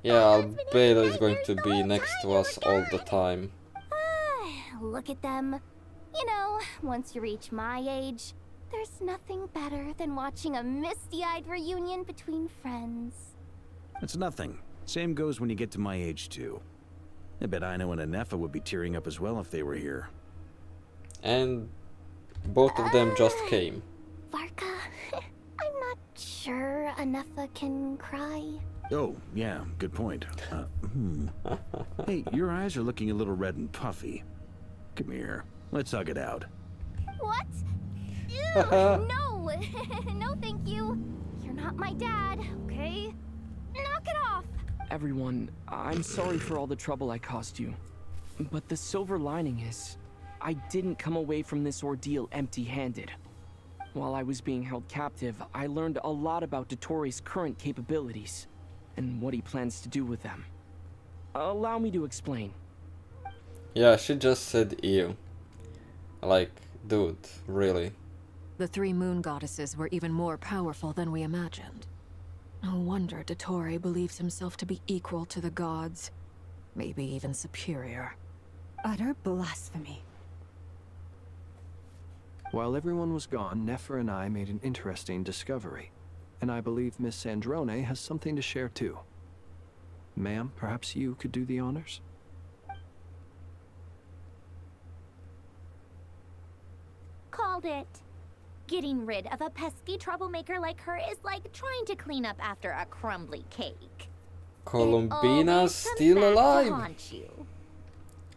Yeah, Albedo is going to be next to us all the time. Look at them. You know, once you reach my age, there's nothing better than watching a misty-eyed reunion between friends. That's nothing. Same goes when you get to my age, too. I bet Ino and Anefa would be tearing up as well if they were here. And both of them just came. Varka, I'm not sure Anefa can cry. Oh, yeah, good point. Hey, your eyes are looking a little red and puffy. Come here, let's hug it out. What? Ew, no! No, thank you. You're not my dad, okay? Knock it off! Everyone, I'm sorry for all the trouble I caused you. But the silver lining is, I didn't come away from this ordeal empty-handed. While I was being held captive, I learned a lot about Dottore's current capabilities, and what he plans to do with them. Allow me to explain. Yeah, she just said ew. Like, dude, really. The three moon goddesses were even more powerful than we imagined. No wonder Dottore believes himself to be equal to the gods. Maybe even superior. Utter blasphemy. While everyone was gone, Nefer and I made an interesting discovery. And I believe Miss Sandrone has something to share too. Ma'am, perhaps you could do the honors? Called it. Getting rid of a pesky troublemaker like her is like trying to clean up after a crumbly cake. Columbina's still alive.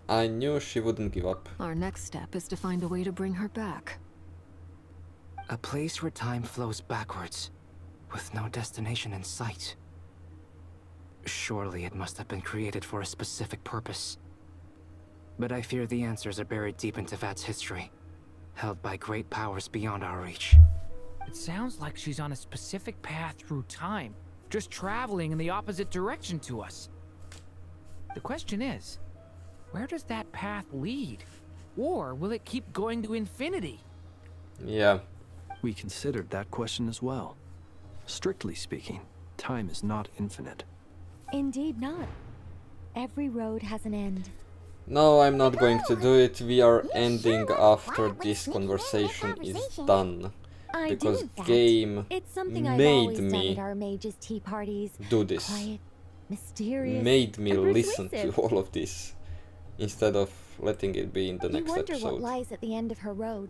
I knew she wouldn't give up. Our next step is to find a way to bring her back. A place where time flows backwards, with no destination in sight. Surely it must have been created for a specific purpose. But I fear the answers are buried deep into VIII's history, held by great powers beyond our reach. It sounds like she's on a specific path through time, just traveling in the opposite direction to us. The question is, where does that path lead? Or will it keep going to infinity? Yeah. We considered that question as well. Strictly speaking, time is not infinite. Indeed not. Every road has an end. No, I'm not going to do it. We are ending after this conversation is done. Because game It's something I've made always done me at our mages' tea parties. do this. Quiet, mysterious, Made me and listen to persuasive. all of this instead of letting it be in the You next wonder episode. what lies at the end of her road.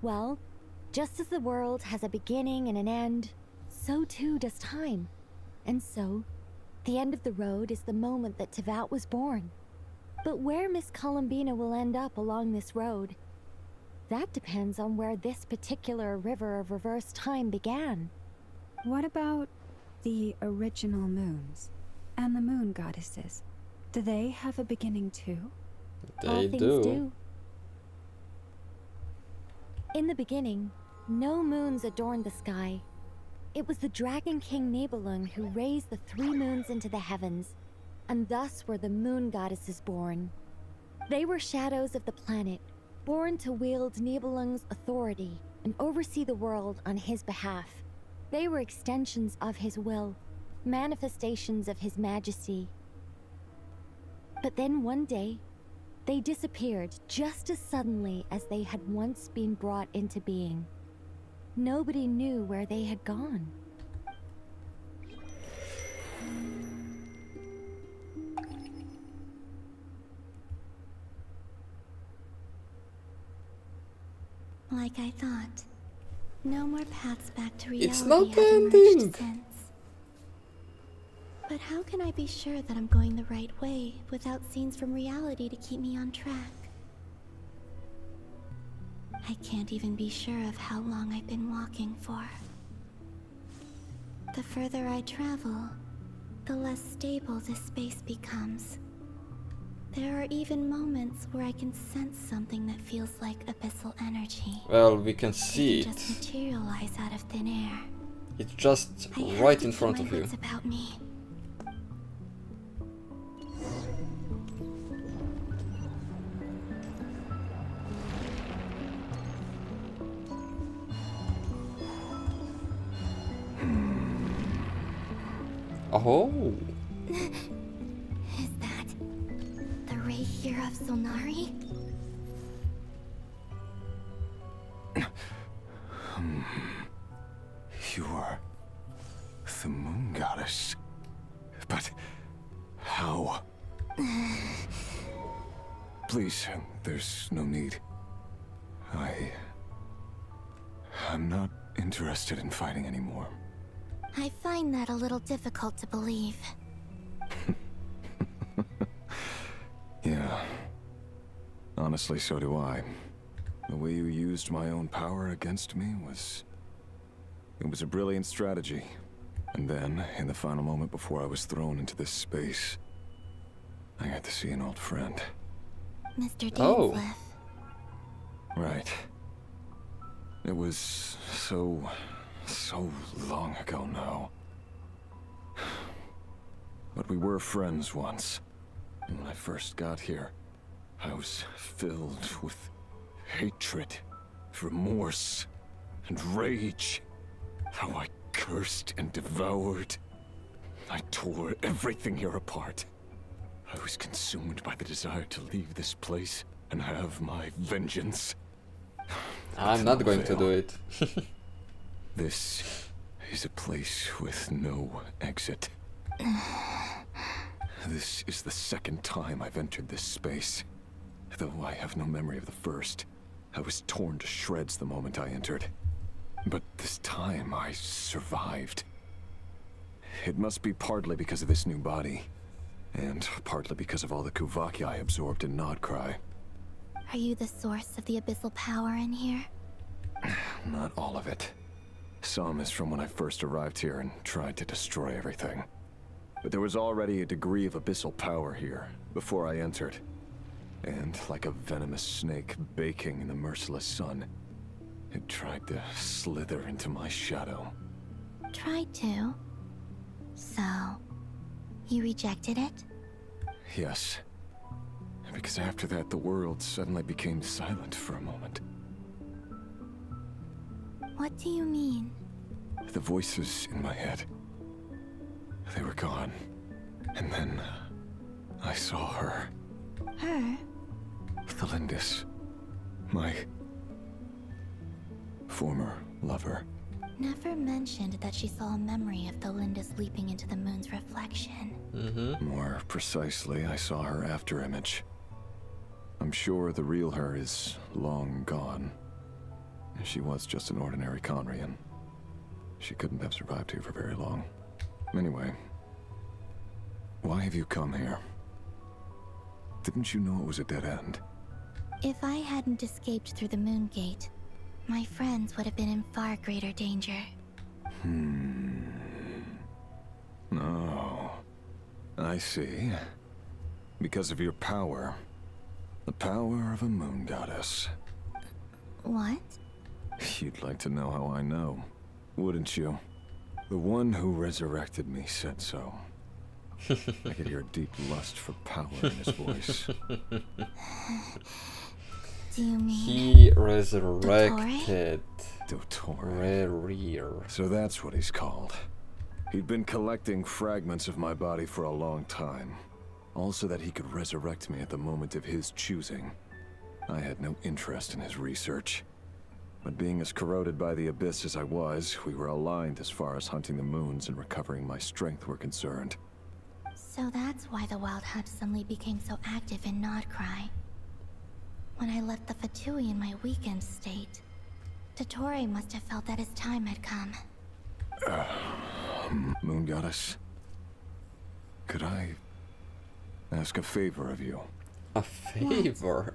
Well, just as the world has a beginning and an end, so too does time. And so The end of the road is the moment that Tevat was born. But where Miss Columbina will end up along this road, that depends on where this particular river of reverse time began. What about the original moons and the moon goddesses? Do they have a beginning too? All things do. In the beginning, no moons adorned the sky. It was the Dragon King Nibelung who raised the 3 moons into the heavens, and thus were the moon goddesses born. They were shadows of the planet, born to wield Nibelung's authority and oversee the world on his behalf. They were extensions of his will, manifestations of his majesty. But then one day, they disappeared just as suddenly as they had once been brought into being. Nobody knew where they had gone. Like I thought. No more paths back to reality. It's not have emerged ending. since. But how can I be sure that I'm going the right way without scenes from reality to keep me on track? I can't even be sure of how long I've been walking for. The further I travel, the less stable this space becomes. There are even moments where I can sense something that feels like abyssal energy. Well, we can see It can just materialize out of thin air. It's just right in front of you. About me. Oh. Is that the ray here of Solnari? You are the moon goddess. But how? Please, there's no need. I'm not interested in fighting anymore. I find that a little difficult to believe. Yeah. Honestly, so do I. The way you used my own power against me was... It was a brilliant strategy. And then, in the final moment before I was thrown into this space, I got to see an old friend. Mr. Dainsleif. Right. It was so long ago now. But we were friends once. And when I first got here, I was filled with hatred, remorse, and rage. How I cursed and devoured. I tore everything here apart. I was consumed by the desire to leave this place and have my vengeance. I'm not going to do it. This is a place with no exit. This is the second time I've entered this space. Though I have no memory of the first. I was torn to shreds the moment I entered. But this time I survived. It must be partly because of this new body. And partly because of all the Kuvaki I absorbed in Nod-Krai. Are you the source of the abyssal power in here? Not all of it. Some is from when I first arrived here and tried to destroy everything. But there was already a degree of abyssal power here, before I entered. And like a venomous snake baking in the merciless sun, it tried to slither into my shadow. Tried to? So, you rejected it? Yes. Because after that, the world suddenly became silent for a moment. What do you mean? The voices in my head, they were gone. And then, I saw her. Her? The Lindis. My former lover. Never mentioned that she saw a memory of the Lindis leaping into the moon's reflection. More precisely, I saw her afterimage. I'm sure the real her is long gone. She was just an ordinary Conrian. She couldn't have survived here for very long. Anyway, Why have you come here? Didn't you know it was a dead end? If I hadn't escaped through the Moon Gate, my friends would have been in far greater danger. Oh, I see. Because of your power. The power of a moon goddess. What? You'd like to know how I know, wouldn't you? The one who resurrected me said so. I could hear deep lust for power in his voice. Do you mean... He resurrected Dottore. So that's what he's called. He'd been collecting fragments of my body for a long time. All so that he could resurrect me at the moment of his choosing. I had no interest in his research. But being as corroded by the Abyss as I was, we were aligned as far as hunting the moons and recovering my strength were concerned. So that's why the Wild Hunt suddenly became so active in Nod-Krai. When I left the VIII in my weakened state, Dottore must have felt that his time had come. Moon Goddess, could I ask a favor of you? A favor?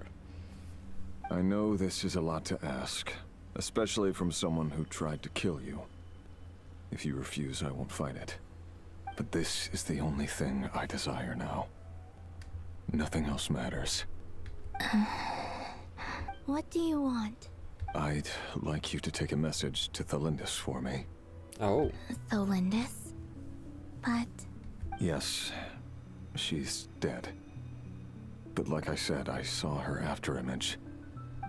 I know this is a lot to ask, especially from someone who tried to kill you. If you refuse, I won't fight it. But this is the only thing I desire now. Nothing else matters. What do you want? I'd like you to take a message to Thelindis for me. Oh. Thelindis? But... Yes, she's dead. But like I said, I saw her after image.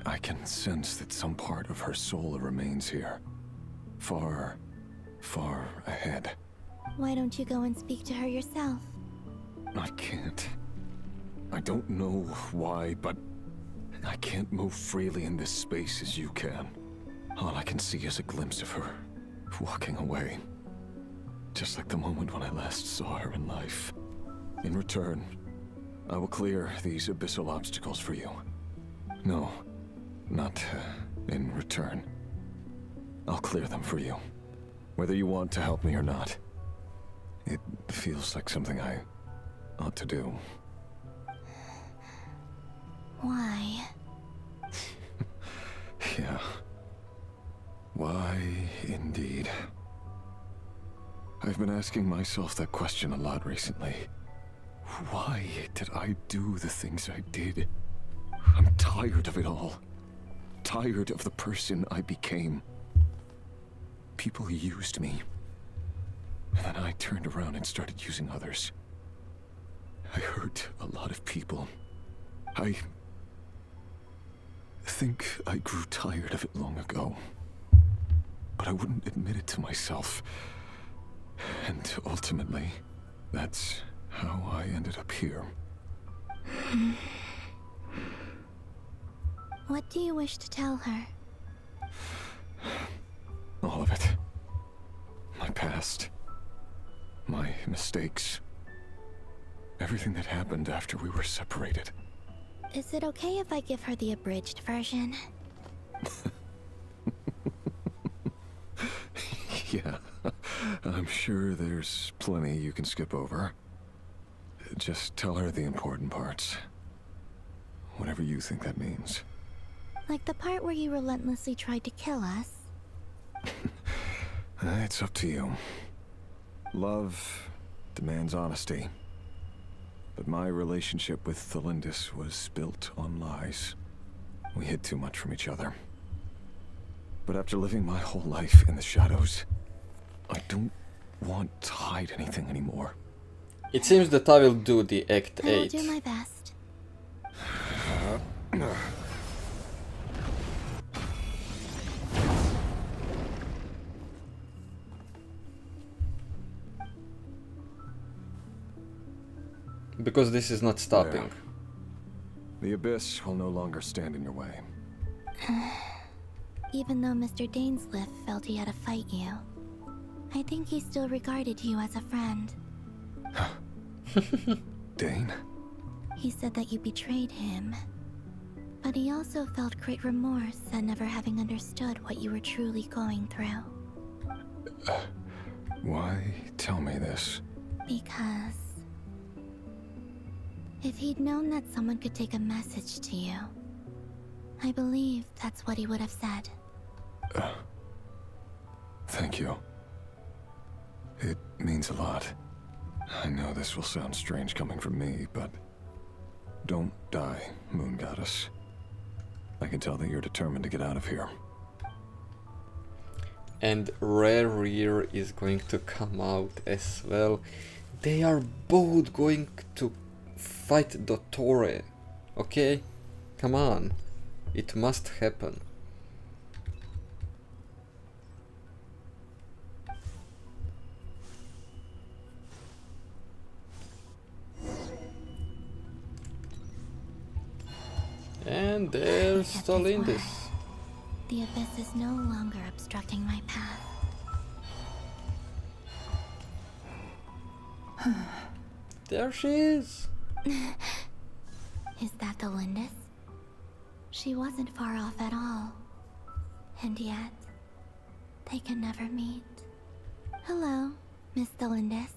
I can sense that some part of her soul remains here. Far, far ahead. Why don't you go and speak to her yourself? I can't. I don't know why, but I can't move freely in this space as you can. All I can see is a glimpse of her, walking away. Just like the moment when I last saw her in life. In return, I will clear these abyssal obstacles for you. No, not in return. I'll clear them for you. Whether you want to help me or not. It feels like something I ought to do. Why? Yeah. Why, indeed. I've been asking myself that question a lot recently. Why did I do the things I did? I'm tired of it all. Tired of the person I became. People used me. And then I turned around and started using others. I hurt a lot of people. I think I grew tired of it long ago. But I wouldn't admit it to myself. And ultimately, that's how I ended up here. What do you wish to tell her? All of it. My past. My mistakes. Everything that happened after we were separated. Is it okay if I give her the abridged version? Yeah, I'm sure there's plenty you can skip over. Just tell her the important parts. Whatever you think that means. Like the part where you relentlessly tried to kill us? It's up to you. Love demands honesty. But my relationship with Thelindis was built on lies. We hid too much from each other. But after living my whole life in the shadows, I don't want to hide anything anymore. It seems that I will do the Act 8. I'll do my best. Because this is not stopping. Yeah. The Abyss will no longer stand in your way. Even though Mr. Dainsliff felt he had to fight you, I think he still regarded you as a friend. Dane? He said that you betrayed him. But he also felt great remorse at never having understood what you were truly going through. Why tell me this? Because If he'd known that someone could take a message to you, I believe that's what he would have said. Thank you. It means a lot. I know this will sound strange coming from me, but don't die, Moon Goddess. I can tell that you're determined to get out of here. And Rerir is going to come out as well. They are both going to fight Dottore. Okay? Come on. It must happen. And there's Stolindis. The abyss is no longer obstructing my path. There she is. Is that the Lindis? She wasn't far off at all. And yet, they can never meet. Hello, Miss Lindis.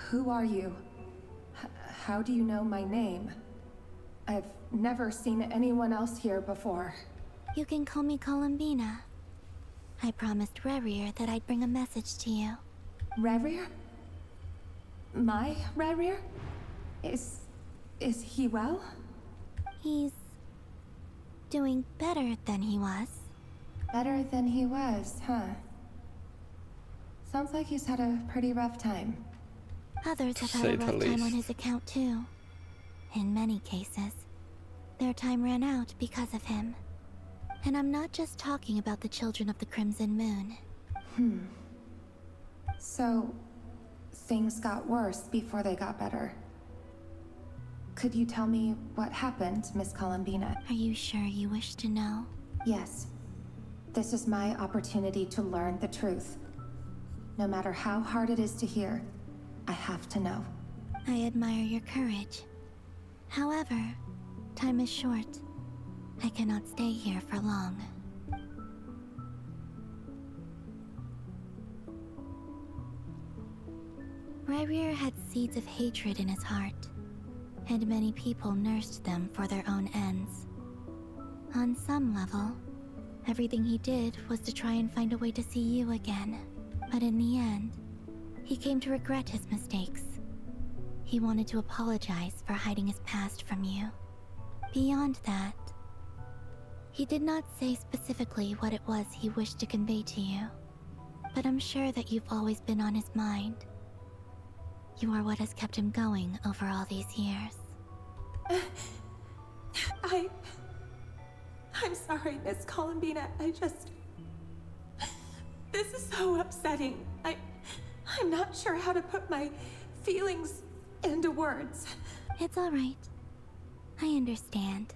Who are you? How do you know my name? I've never seen anyone else here before. You can call me Columbina. I promised Rerir that I'd bring a message to you. Rerir? My Rerir? Is he well? He's doing better than he was. Better than he was, huh? Sounds like he's had a pretty rough time. Others have had a rough time on his account too. In many cases, their time ran out because of him. And I'm not just talking about the children of the Crimson Moon. So, things got worse before they got better. Could you tell me what happened, Miss Columbina? Are you sure you wish to know? Yes. This is my opportunity to learn the truth. No matter how hard it is to hear, I have to know. I admire your courage. However, time is short. I cannot stay here for long. Rerir had seeds of hatred in his heart, and many people nursed them for their own ends. On some level, everything he did was to try and find a way to see you again. But in the end, he came to regret his mistakes. He wanted to apologize for hiding his past from you. Beyond that, he did not say specifically what it was he wished to convey to you, but I'm sure that you've always been on his mind. You are what has kept him going over all these years. I'm sorry, Miss Columbina. This is so upsetting. I'm not sure how to put my feelings into words. It's all right. I understand.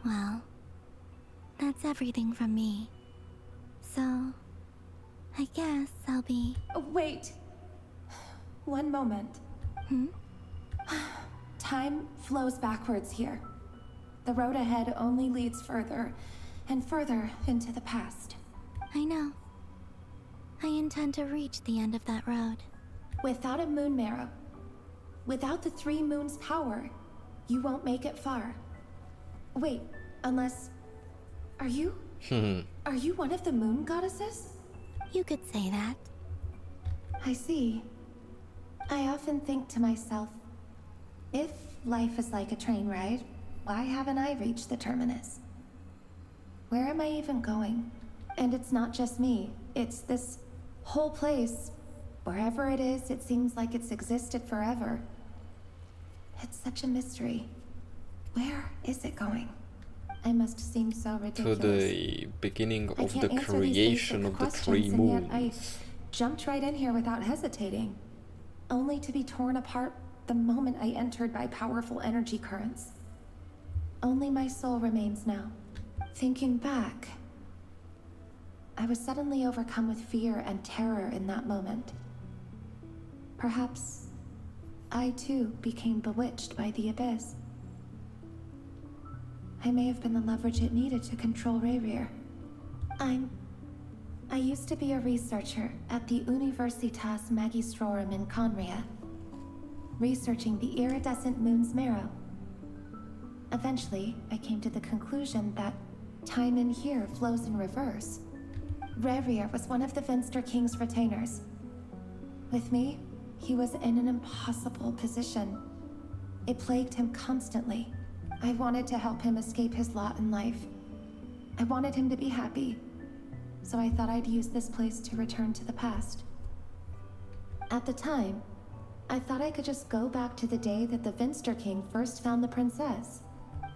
Well, that's everything from me. So, I guess I'll be... Wait. One moment. Time flows backwards here. The road ahead only leads further and further into the past. I know. I intend to reach the end of that road. Without a moon marrow, without the 3 moons' power, you won't make it far. Wait, unless... Are you one of the moon goddesses? You could say that. I see. I often think to myself, if life is like a train ride, why haven't I reached the terminus? Where am I even going? And it's not just me, it's this whole place. Wherever it is, it seems like it's existed forever. It's such a mystery. Where is it going? I must seem so ridiculous. To the beginning of the creation of the 3 moons. I jumped right in here without hesitating, only to be torn apart the moment I entered by powerful energy currents. Only my soul remains now. Thinking back, I was suddenly overcome with fear and terror in that moment. Perhaps I too became bewitched by the abyss. I may have been the leverage it needed to control Rerir. I used to be a researcher at the Universitas Magistrorum in Conria. researching the iridescent moon's marrow. Eventually, I came to the conclusion that time in here flows in reverse. Rerir was one of the Finster King's retainers. With me, he was in an impossible position. It plagued him constantly. I wanted to help him escape his lot in life. I wanted him to be happy, so I thought I'd use this place to return to the past. At the time, I thought I could just go back to the day that the Finster King first found the princess.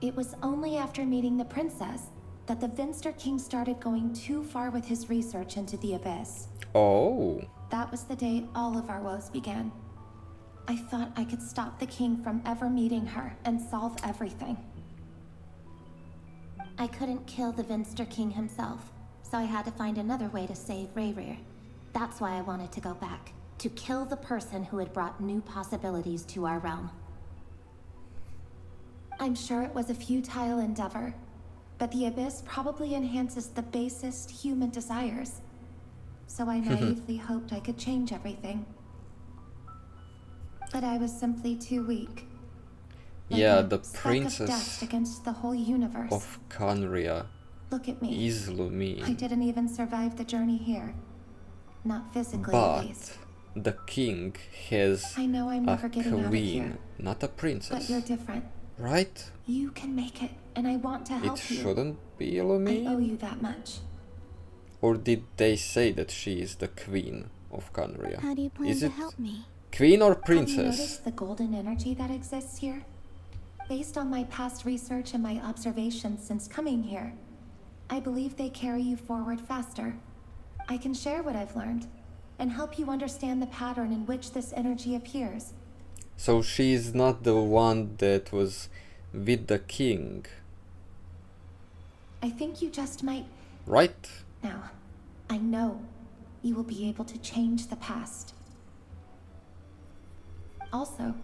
It was only after meeting the princess that the Finster King started going too far with his research into the abyss. Oh. That was the day all of our woes began. I thought I could stop the king from ever meeting her and solve everything. I couldn't kill the Finster King himself, so I had to find another way to save Rerir. That's why I wanted to go back, to kill the person who had brought new possibilities to our realm. I'm sure it was a futile endeavor, but the abyss probably enhances the basest human desires. So I naively hoped I could change everything. But I was simply too weak. Like yeah, a the speck princess of dust against the whole universe. of Khaenri'ah Look at me. is Lumine. I didn't even survive the journey here. Not physically, at least. But the king has I know I'm never a getting out of queen, here. not a princess. But you're different. Right? You can make it, and I want to help It you. shouldn't be I Lumine? owe you that much. Or did they say that she is the queen of Khaenri'ah? How do you plan is to it help me? queen or Have you princess? noticed the golden energy that exists here? Based on my past research and my observations since coming here, I believe they carry you forward faster. I can share what I've learned and help you understand the pattern in which this energy appears. So she is not the one that was with the king, I think you just might. right? Now, I know you will be able to change the past. Also,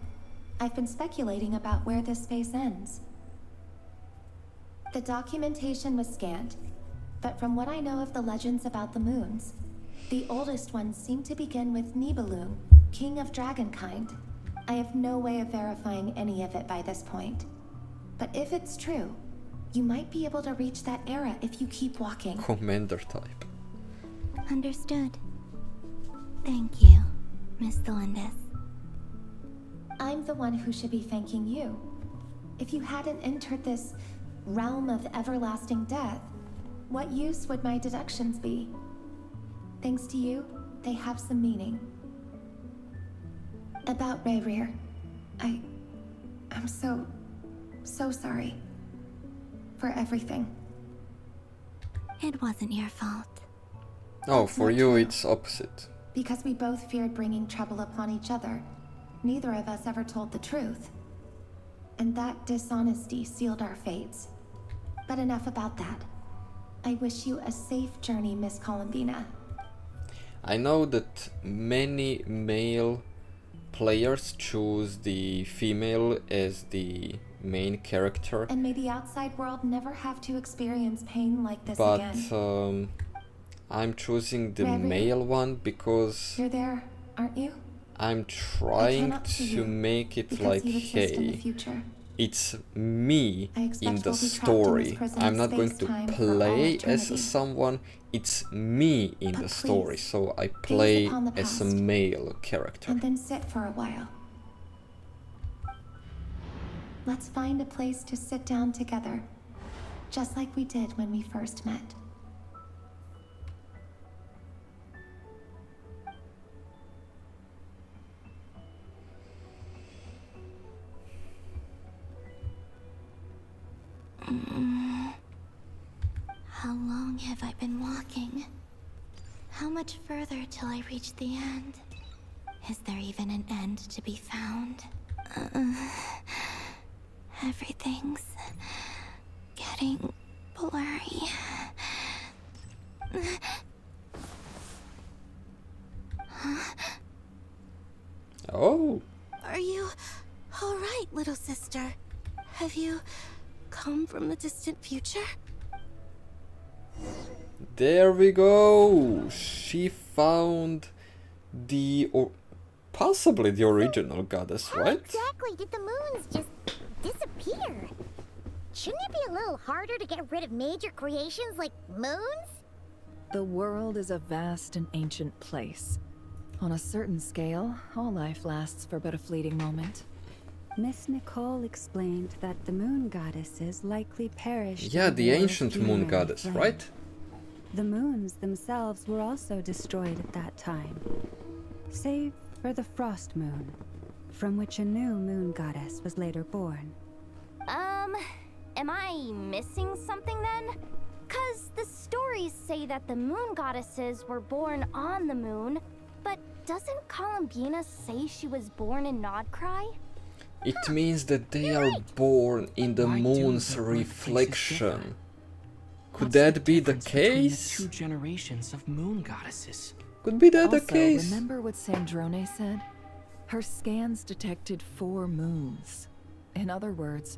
I've been speculating about where this space ends. The documentation was scanned, but from what I know of the legends about the moons, the oldest ones seem to begin with Nibelung, king of dragonkind. I have no way of verifying any of it by this point. But if it's true, you might be able to reach that era if you keep walking. Commander type. Understood. Thank you, Miss Delendis. I'm the one who should be thanking you. If you hadn't entered this realm of everlasting death, what use would my deductions be? Thanks to you, they have some meaning. About Rerir, I'm so sorry. For everything. It wasn't your fault. Oh, That's for not you true. it's opposite. Because we both feared bringing trouble upon each other, neither of us ever told the truth. And that dishonesty sealed our fates. But enough about that. I wish you a safe journey, Miss Columbina. I know that many male players choose the female as the main character, And may the outside world never have to experience pain like this but again. I'm choosing the Rerir, male one because You're there, aren't you? I'm trying cannot see to you make it because like, you exist in the hey, future. it's me I expect in the we'll be trapped in this story. prison I'm of not going to space-time for all play as eternity. someone, it's me in But the story, please, so I play upon the as a past. male character. And then sit for a while. Let's find a place to sit down together, just like we did when we first met. How long have I been walking? How much further till I reach the end? Is there even an end to be found? Everything's getting blurry. Oh, Are you all right, little sister? Have you come from the distant future? there we go. She found the possibly the original goddess, How right? exactly did the moons just disappear? Shouldn't it be a little harder to get rid of major creations like moons? The world is a vast and ancient place. On a certain scale, all life lasts for but a fleeting moment. Miss Nicole explained that the moon goddesses likely perished. Yeah, in the war of ancient moon funerary goddess, flame. right? The moons themselves were also destroyed at that time, save for the frost moon, from which a new moon goddess was later born. Am I missing something then? 'Cause the stories say that the moon goddesses were born on the moon, but doesn't Columbina say she was born in Nod-Krai? It means that they are born in the Why do moon's the birthplaces differ? reflection. Could What's that the be the difference between case? The two generations of moon goddesses. Could be that the Also, case? remember what Sandrone said? Her scans detected 4 moons. In other words,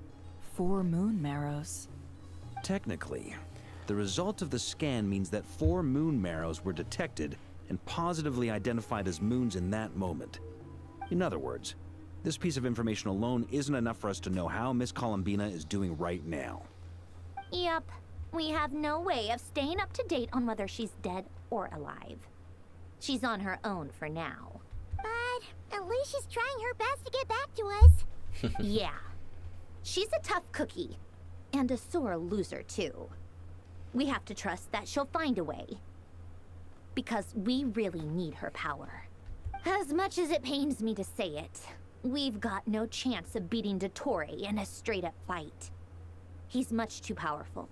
4 moon marrows. Technically, the result of the scan means that 4 moon marrows were detected and positively identified as moons in that moment. In other words, this piece of information alone isn't enough for us to know how Miss Columbina is doing right now. Yep. We have no way of staying up to date on whether she's dead or alive. She's on her own for now. But at least she's trying her best to get back to us. Yeah. She's a tough cookie. And a sore loser, too. We have to trust that she'll find a way. Because we really need her power. As much as it pains me to say it, we've got no chance of beating Dottore in a straight-up fight. He's much too powerful.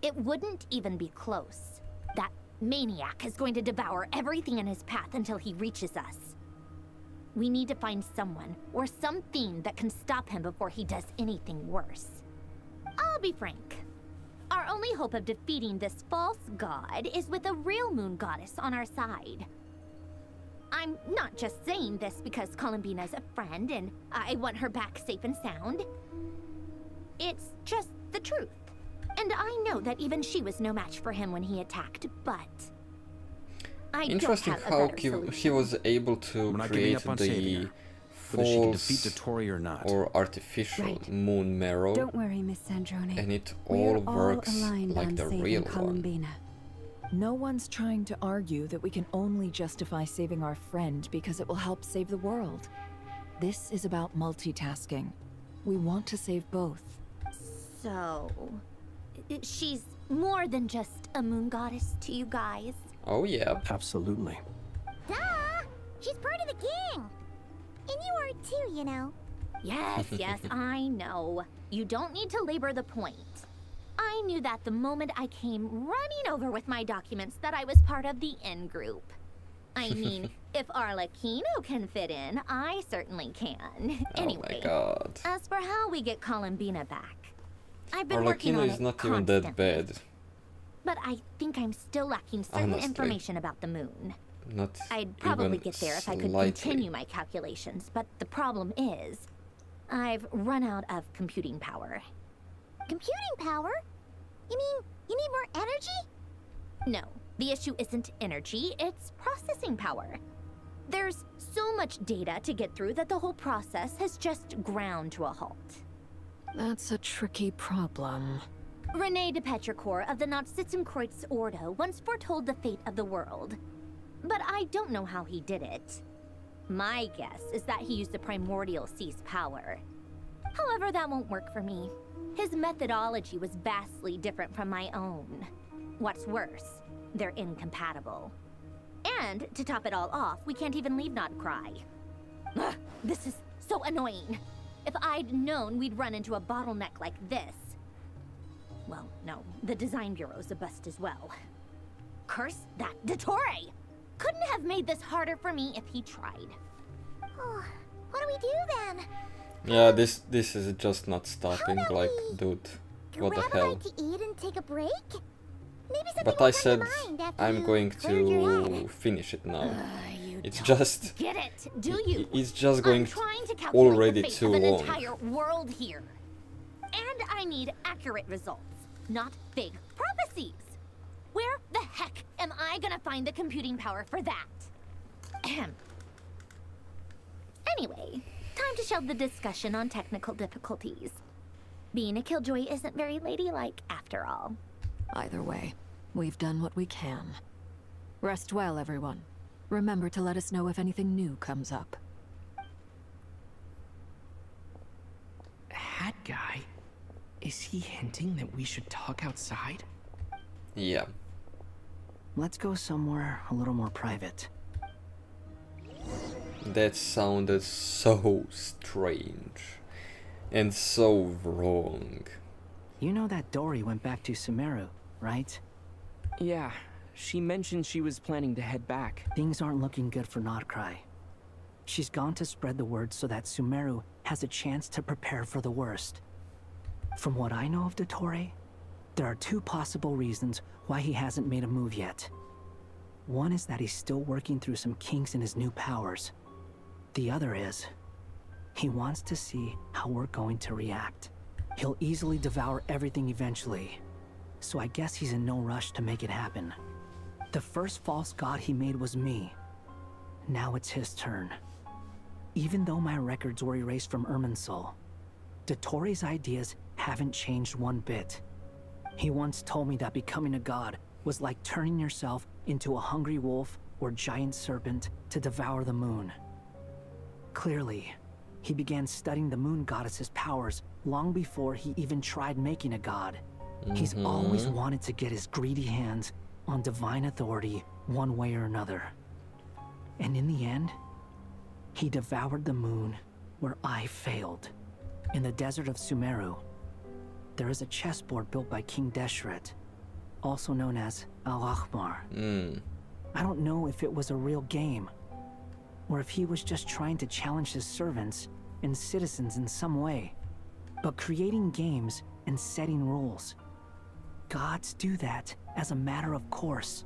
It wouldn't even be close. That maniac is going to devour everything in his path until he reaches us. We need to find someone, or something that can stop him before he does anything worse. I'll be frank. Our only hope of defeating this false god is with a real moon goddess on our side. I'm not just saying this because Columbina's a friend and I want her back safe and sound. It's just the truth. And I know that even she was no match for him when he attacked, but I Interesting don't have how a better solution. he was able to We're not giving create up on saving the her. Whether she can false defeat Dottore or not. or artificial moon marrow, Don't worry, Miss Sandrone. and it We're all works aligned like on the saving real one. Columbina. No one's trying to argue that we can only justify saving our friend because it will help save the world. This is about multitasking. We want to save both. So, she's more than just a moon goddess to you guys. Oh yeah. Absolutely. Duh! She's part of the gang! And you are too, you know. Yes, yes, I know. You don't need to labor the point. I knew that the moment I came running over with my documents that I was part of the in-group. I mean, if Arlecchino can fit in, I certainly can. Anyway, Oh my god. as for how we get Columbina back, I've been working Arlecchino on is it not even that constantly. bad. But I think I'm still lacking certain Honestly. information about the moon. Not I'd probably even get there if I could slightly. continue my calculations, but the problem is, I've run out of computing power. Computing power? You mean you need more energy? No, the issue isn't energy, it's processing power. There's so much data to get through that the whole process has just ground to a halt. That's a tricky problem. René de Petrichor of the Nod-Krai Ordo once foretold the fate of the world. But I don't know how he did it. My guess is that he used the primordial sea's power. However, that won't work for me. His methodology was vastly different from my own. What's worse, they're incompatible. And, to top it all off, we can't even leave Nod-Krai. Ugh, this is so annoying. If I'd known we'd run into a bottleneck like this... Well, no, the design bureau's a bust as well. Curse that Dottore! Couldn't have made this harder for me if he tried. Oh, what do we do then? Yeah, this is just not stopping. about Like, we dude, what the Grab a hell? bite to eat and take a break? Maybe something But will I come to said mind after I'm you going cleared your to head. finish it now. You It's don't just get it, do you? it's just I'm going trying to calculate already the fate too of an long. entire world here. And I need accurate results, not big prophecies. Where the heck am I gonna find the computing power for that? Ahem. Anyway, time to shelve the discussion on technical difficulties. Being a killjoy isn't very ladylike, after all. Either way, we've done what we can. Rest well, everyone. Remember to let us know if anything new comes up. Hat guy? Is he hinting that we should talk outside? Yeah. Let's go somewhere a little more private. That sounded so strange. And so wrong. You know that Dory went back to Sumeru, right? Yeah, she mentioned she was planning to head back. Things aren't looking good for Nod-Krai. She's gone to spread the word so that Sumeru has a chance to prepare for the worst. From what I know of Dottore, there are two possible reasons why he hasn't made a move yet. One is that he's still working through some kinks in his new powers. The other is, he wants to see how we're going to react. He'll easily devour everything eventually, so I guess he's in no rush to make it happen. The first false god he made was me. Now it's his turn. Even though my records were erased from Irminsul, Dottore's ideas haven't changed one bit. He once told me that becoming a god was like turning yourself into a hungry wolf or giant serpent to devour the moon. Clearly, he began studying the moon goddess's powers long before he even tried making a god. He's always wanted to get his greedy hands on divine authority one way or another. And in the end, he devoured the moon where I failed. In the desert of Sumeru, there is a chessboard built by King Deshret, also known as Al-Ahmar. I don't know if it was a real game, or if he was just trying to challenge his servants and citizens in some way. But creating games and setting rules, gods do that as a matter of course.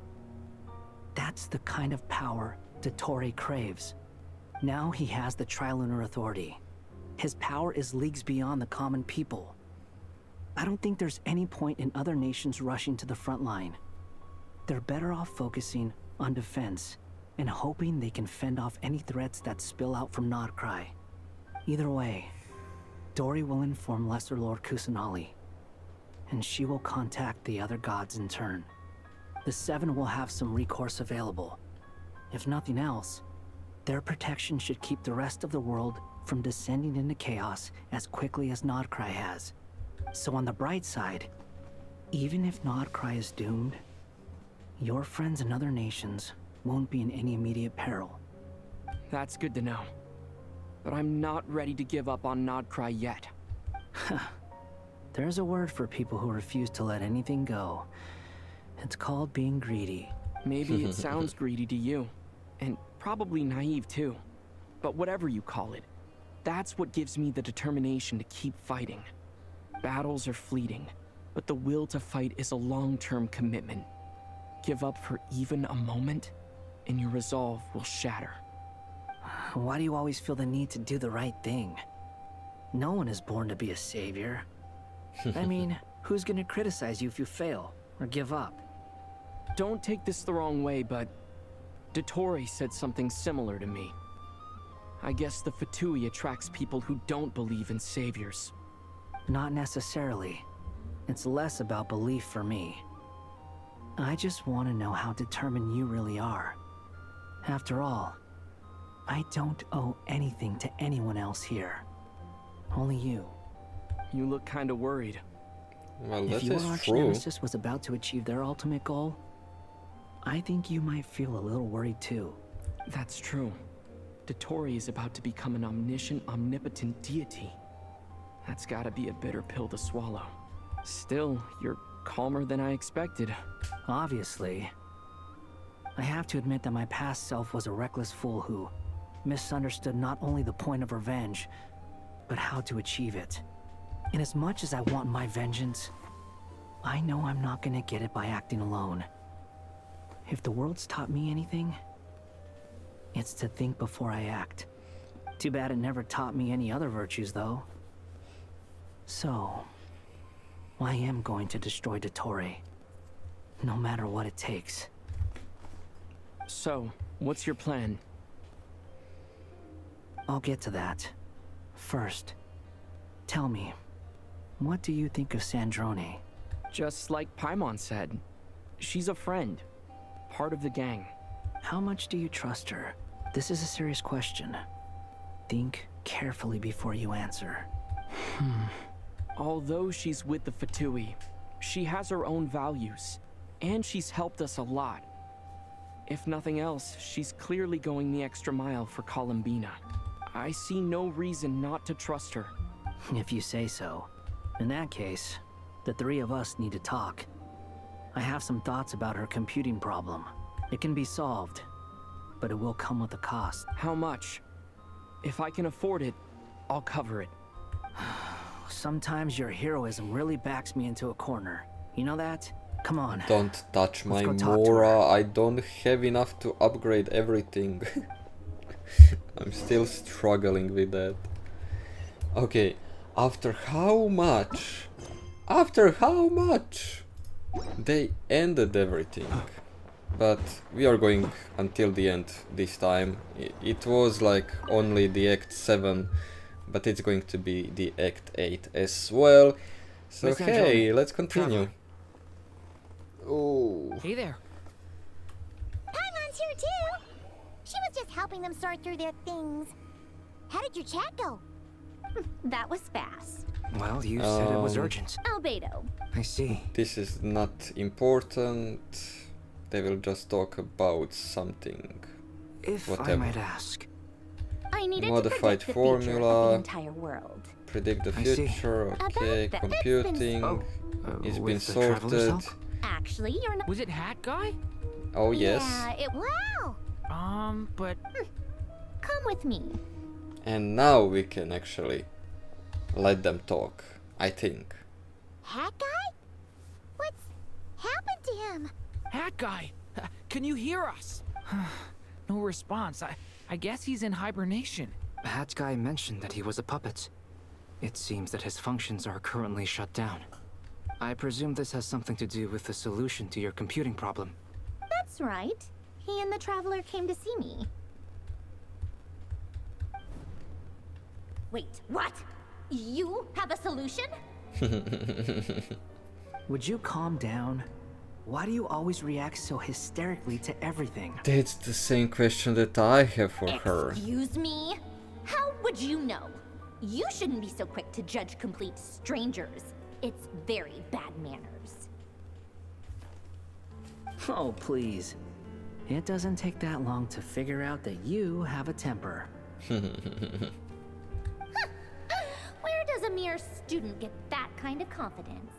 That's the kind of power Dottore craves. Now he has the Trilunar Authority. His power is leagues beyond the common people. I don't think there's any point in other nations rushing to the front line. They're better off focusing on defense and hoping they can fend off any threats that spill out from Nod-Krai. Either way, Dory will inform Lesser Lord Kusanali, and she will contact the other gods in turn. The Seven will have some recourse available. If nothing else, their protection should keep the rest of the world from descending into chaos as quickly as Nod-Krai has. So on the bright side, even if Nod-Krai is doomed, your friends in other nations won't be in any immediate peril. That's good to know. But I'm not ready to give up on Nod-Krai yet. There's a word for people who refuse to let anything go. It's called being greedy. Maybe it sounds greedy to you, and probably naive too. But whatever you call it, that's what gives me the determination to keep fighting. Battles are fleeting, but the will to fight is a long-term commitment. Give up for even a moment, and your resolve will shatter. Why do you always feel the need to do the right thing? No one is born to be a savior. I mean, who's gonna criticize you if you fail or give up? Don't take this the wrong way, but Dottore said something similar to me. I guess the VIII attracts people who don't believe in saviors. Not necessarily. It's less about belief for me. I just want to know how determined you really are. After all, I don't owe anything to anyone else here. Only you. You look kinda worried. Well, if your arch nemesis was about to achieve their ultimate goal, I think you might feel a little worried too. That's true. Dottore is about to become an omniscient, omnipotent deity. That's gotta be a bitter pill to swallow. Still, you're calmer than I expected. Obviously. I have to admit that my past self was a reckless fool who misunderstood not only the point of revenge, but how to achieve it. And as much as I want my vengeance, I know I'm not gonna get it by acting alone. If the world's taught me anything, it's to think before I act. Too bad it never taught me any other virtues, though. So, I am going to destroy Dottore, no matter what it takes. So, what's your plan? I'll get to that. First, tell me, what do you think of Sandrone? Just like Paimon said, she's a friend, part of the gang. How much do you trust her? This is a serious question. Think carefully before you answer. Although she's with the Fatui, she has her own values, and she's helped us a lot. If nothing else, she's clearly going the extra mile for Columbina. I see no reason not to trust her. If you say so. In that case, the three of us need to talk. I have some thoughts about her computing problem. It can be solved, but it will come with a cost. How much? If I can afford it, I'll cover it. Sometimes your heroism really backs me into a corner. You know that? Come on. Don't touch my Let's go talk to Mora. I don't have enough to upgrade everything. I'm still struggling with that. Okay, after how much? After how much? They ended everything. But we are going until the end this time. It was like only the Act 7, but it's going to be the Act 8 as well. So hey, let's continue. Oh. Hey there. Paimon's here too! She was just helping them sort through their things. How did your chat go? That was fast. Well, you said it was urgent. Albedo. I see. This is not important. They will just talk about something. If whatever. I might ask. I needed Modified to predict formula. the future of the entire world. Predict the I see. future. Okay, About that, computing. with It's been the traveler's sorted. help? Actually, you're not. Was it Hat Guy? Oh yes. Yeah, it. Wow! But Come with me. And now we can actually let them talk, I think. Hat guy? What's happened to him? Hat Guy, can you hear us? No response. I guess he's in hibernation. Hat Guy mentioned that he was a puppet. It seems that his functions are currently shut down. I presume this has something to do with the solution to your computing problem. That's right. He and the Traveler came to see me. Wait, what? You have a solution? Would you calm down? Why do you always react so hysterically to everything? That's the same question that I have for her. Excuse me? How would you know? You shouldn't be so quick to judge complete strangers. It's very bad manners. Oh, please. It doesn't take that long to figure out that you have a temper. Where does a mere student get that kind of confidence?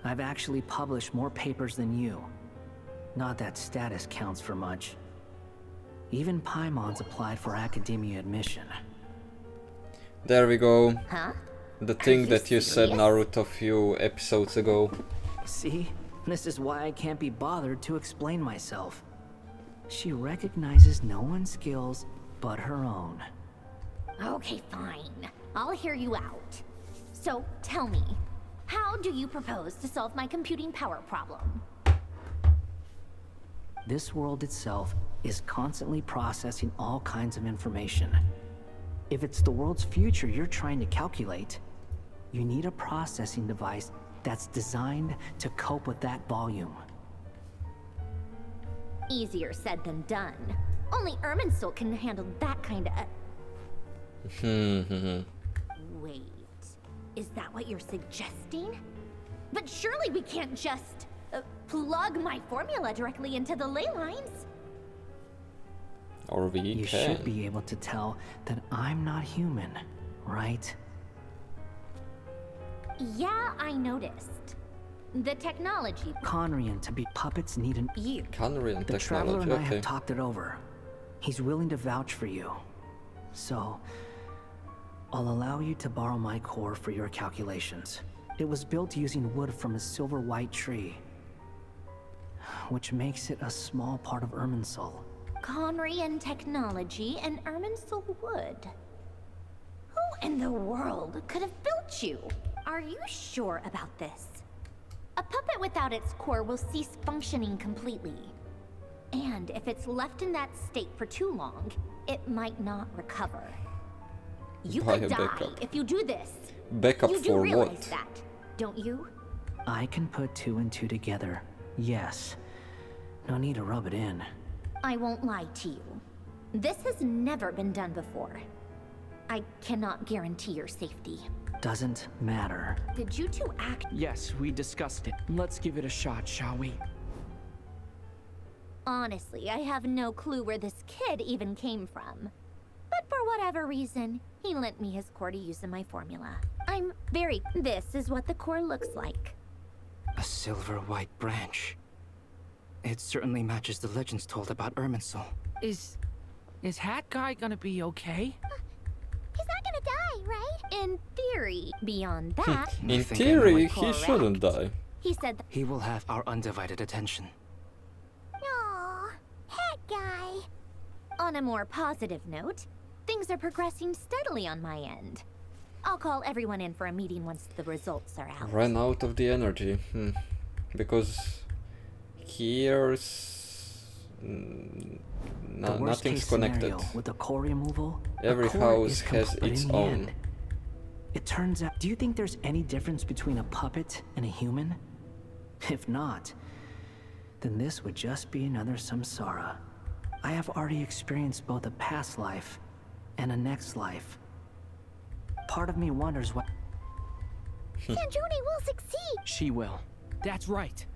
I've actually published more papers than you. Not that status counts for much. Even Paimon's applied for academia admission. There we go. Huh? The thing you that you said, serious? Naruto, a few episodes ago. See? This is why I can't be bothered to explain myself. She recognizes no one's skills but her own. Okay, fine. I'll hear you out. So, tell me, how do you propose to solve my computing power problem? This world itself is constantly processing all kinds of information. If it's the world's future you're trying to calculate, you need a processing device that's designed to cope with that volume. Easier said than done. Only Irminsul can handle that kind of... Wait, is that what you're suggesting? But surely we can't just plug my formula directly into the ley lines. Or we You can. should be able to tell that I'm not human, right? Yeah, I noticed. The technology... Conrian to be puppets need an ear. Conrian The Traveler technology, and I okay. have talked it over. He's willing to vouch for you. So, I'll allow you to borrow my core for your calculations. It was built using wood from a silver white tree, which makes it a small part of Irminsul. Conrian technology and Irminsul wood. Who in the world could have built you? Are you sure about this? A puppet without its core will cease functioning completely. And if it's left in that state for too long, it might not recover. You Buy could a die backup. if you do this. Backup You do for realize what? that, don't you? I can put two and two together. Yes. No need to rub it in. I won't lie to you. This has never been done before. I cannot guarantee your safety. Doesn't matter. Did you two act? Yes, we discussed it. Let's give it a shot, shall we? Honestly, I have no clue where this kid even came from. But for whatever reason, he lent me his core to use in my formula. I'm very... This is what the core looks like. A silver-white branch. It certainly matches the legends told about Irminsul. Is Hat Guy gonna be okay? He's not gonna die, right? In theory. Beyond that... In theory, he shouldn't die. He said that... He will have our undivided attention. Aw, Hat Guy. On a more positive note, things are progressing steadily on my end. I'll call everyone in for a meeting once the results are out. Ran out of the energy. Because here's... The worst nothing's case connected. scenario, with the core removal, Every the core house is has complete, but its in the own. end, it turns out, do you think there's any difference between a puppet and a human? If not, then this would just be another samsara. I have already experienced both a past life and a next life. Part of me wonders what... Sanjuni will succeed! She will. That's right.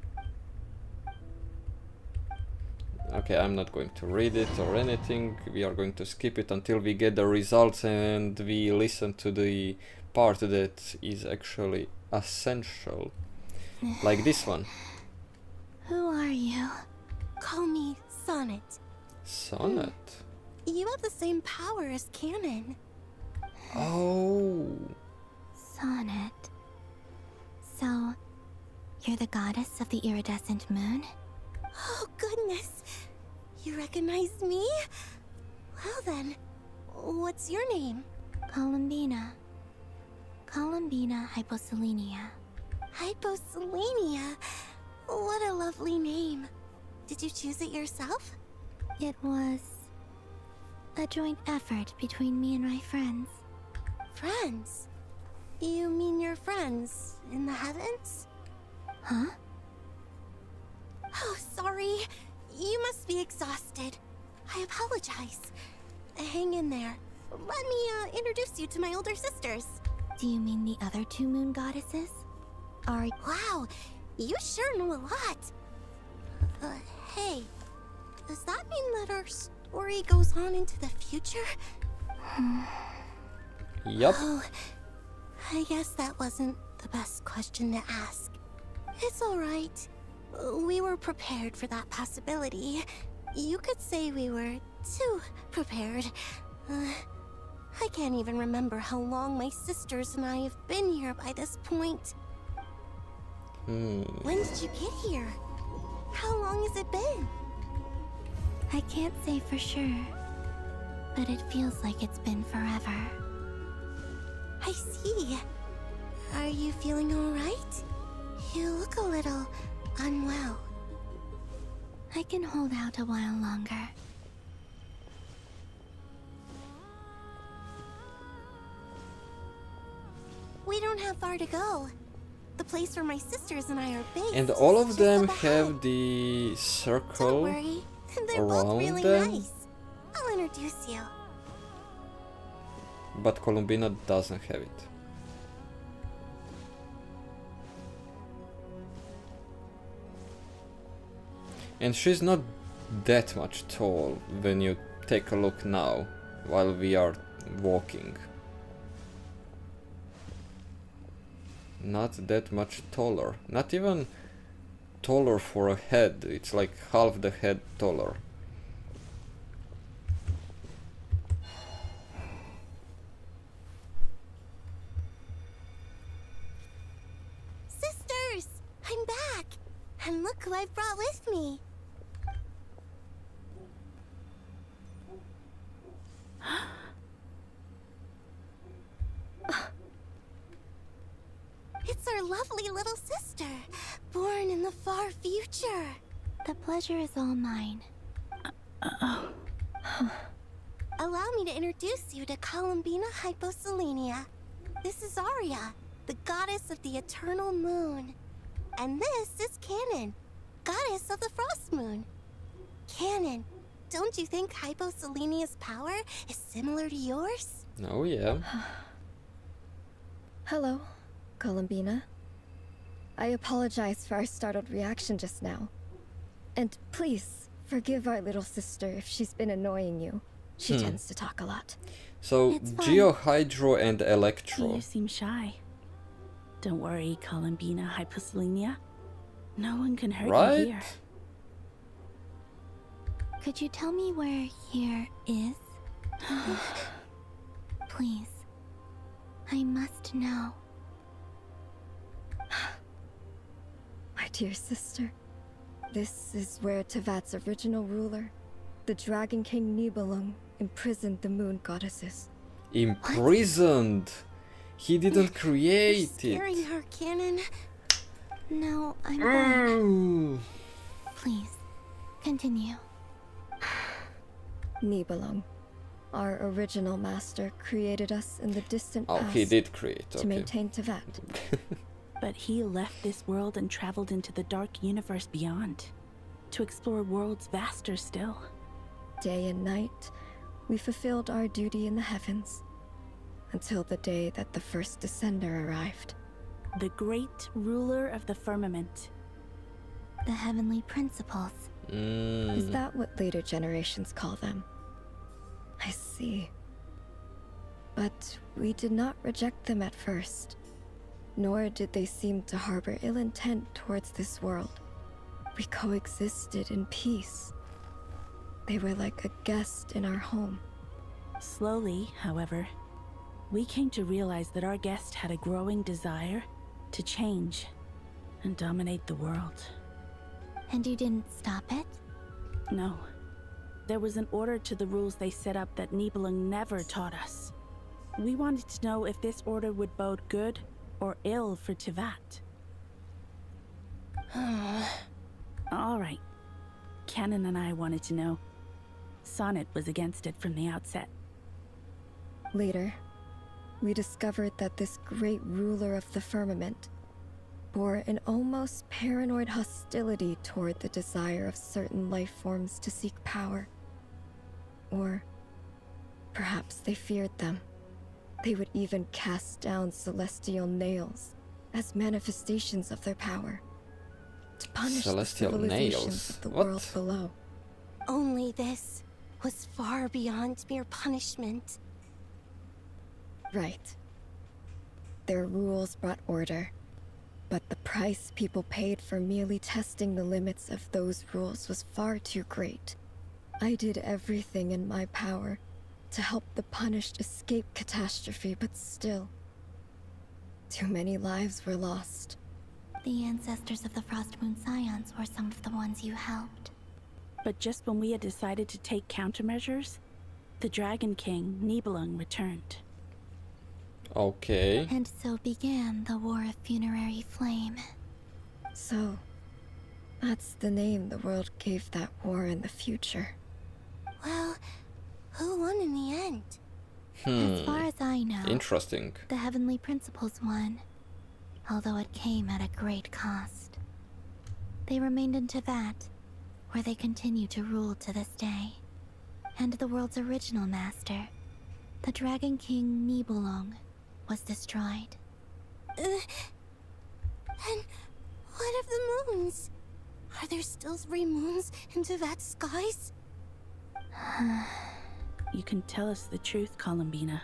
Okay, I'm not going to read it or anything. We are going to skip it until we get the results and we listen to the part that is actually essential. Like this one. Who are you? Call me Sonnet. Sonnet? You have the same power as Canon. Oh. Sonnet. So, you're the goddess of the iridescent moon? Oh, goodness. You recognize me? Well then, what's your name? Columbina. Columbina Hyposelenia. Hyposelenia? What a lovely name. Did you choose it yourself? It was a joint effort between me and my friends. Friends? You mean your friends in the heavens? Huh? Oh, sorry. You must be exhausted. I apologize. Hang in there. Let me introduce you to my older sisters. Do you mean the other two moon goddesses? Wow, you sure know a lot. Hey, does that mean that our story goes on into the future? Yup. Oh, I guess that wasn't the best question to ask. It's alright. We were prepared for that possibility. You could say we were too prepared. I can't even remember how long my sisters and I have been here by this point. When did you get here? How long has it been? I can't say for sure, but it feels like it's been forever. I see. Are you feeling alright? You look a little unwell. I can hold out a while longer. We don't have far to go. The place where my sisters and I are based. And all of is them just up have the Don't circle worry. They're both around really them, nice. I'll introduce you. but Columbina doesn't have it. And she's not that much tall when you take a look now, while we are walking. Not that much taller. Not even taller for a head. It's like half the head taller. Sisters! I'm back! And look who I've brought with me. It's our lovely little sister, born in the far future. The pleasure is all mine. Allow me to introduce you to Columbina Hyposelenia. This is Arya, the goddess of the eternal moon. And this is Canon, goddess of the frost moon. Canon, don't you think Hyposelenia's power is similar to yours? Oh yeah. Hello, Columbina. I apologize for our startled reaction just now. And please, forgive our little sister if she's been annoying you. She tends to talk a lot. So, Geo, Hydro, and Electro. You seem shy. Don't worry, Columbina Hyposelenia. No one can hurt you here. Could you tell me where here is? Please. I must know. My dear sister, this is where Tevat's original ruler, the Dragon King Nibelung, imprisoned the moon goddesses. Imprisoned? He didn't create it. Scaring her, Canon. No, I'm going. Please, continue. Nibelung, our original master, created us in the distant past. Oh, he did create, to maintain Tevat. But he left this world and traveled into the dark universe beyond, to explore worlds vaster still. Day and night, we fulfilled our duty in the heavens, until the day that the first Descender arrived. The great ruler of the firmament. The heavenly principles. Is that what later generations call them? I see. But we did not reject them at first, nor did they seem to harbor ill intent towards this world. We coexisted in peace. They were like a guest in our home. Slowly, however, we came to realize that our guest had a growing desire to change and dominate the world. And you didn't stop it? No. There was an order to the rules they set up that Nibelung never taught us. We wanted to know if this order would bode good or ill for Tevat. All right. Canon and I wanted to know. Sonnet was against it from the outset. Later, we discovered that this great ruler of the firmament bore an almost paranoid hostility toward the desire of certain life forms to seek power. Or perhaps they feared them. They would even cast down celestial nails as manifestations of their power, to punish Celestial the civilizations nails? of the What? world below. Only this was far beyond mere punishment. Right. Their rules brought order, but the price people paid for merely testing the limits of those rules was far too great. I did everything in my power to help the punished escape catastrophe, but still, too many lives were lost. The ancestors of the Frost Moon Scions were some of the ones you helped. But just when we had decided to take countermeasures, the Dragon King, Nibelung, returned. Okay. And so began the War of Funerary Flame. So, that's the name the world gave that war in the future. Well, who won in the end? As far as I know, Interesting. the Heavenly Principles won, although it came at a great cost. They remained in Tevat, where they continue to rule to this day. And the world's original master, the Dragon King Nibelung, was destroyed. And what of the moons? Are there still 3 moons in Tevat's skies? You can tell us the truth, Columbina.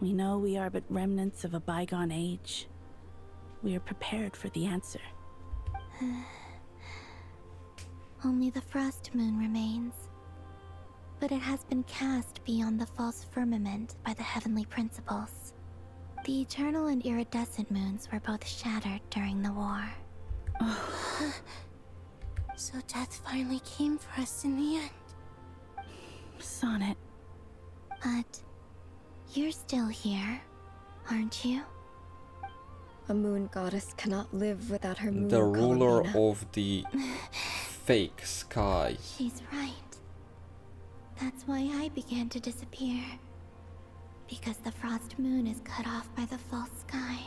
We know we are but remnants of a bygone age. We are prepared for the answer. Only the Frost Moon remains. But it has been cast beyond the false firmament by the Heavenly Principles. The eternal and iridescent moons were both shattered during the war. So death finally came for us in the end. Sonnet. But you're still here, aren't you? A moon goddess cannot live without her moon, The ruler Columbina. of the fake sky. She's right. That's why I began to disappear. Because the frost moon is cut off by the false sky.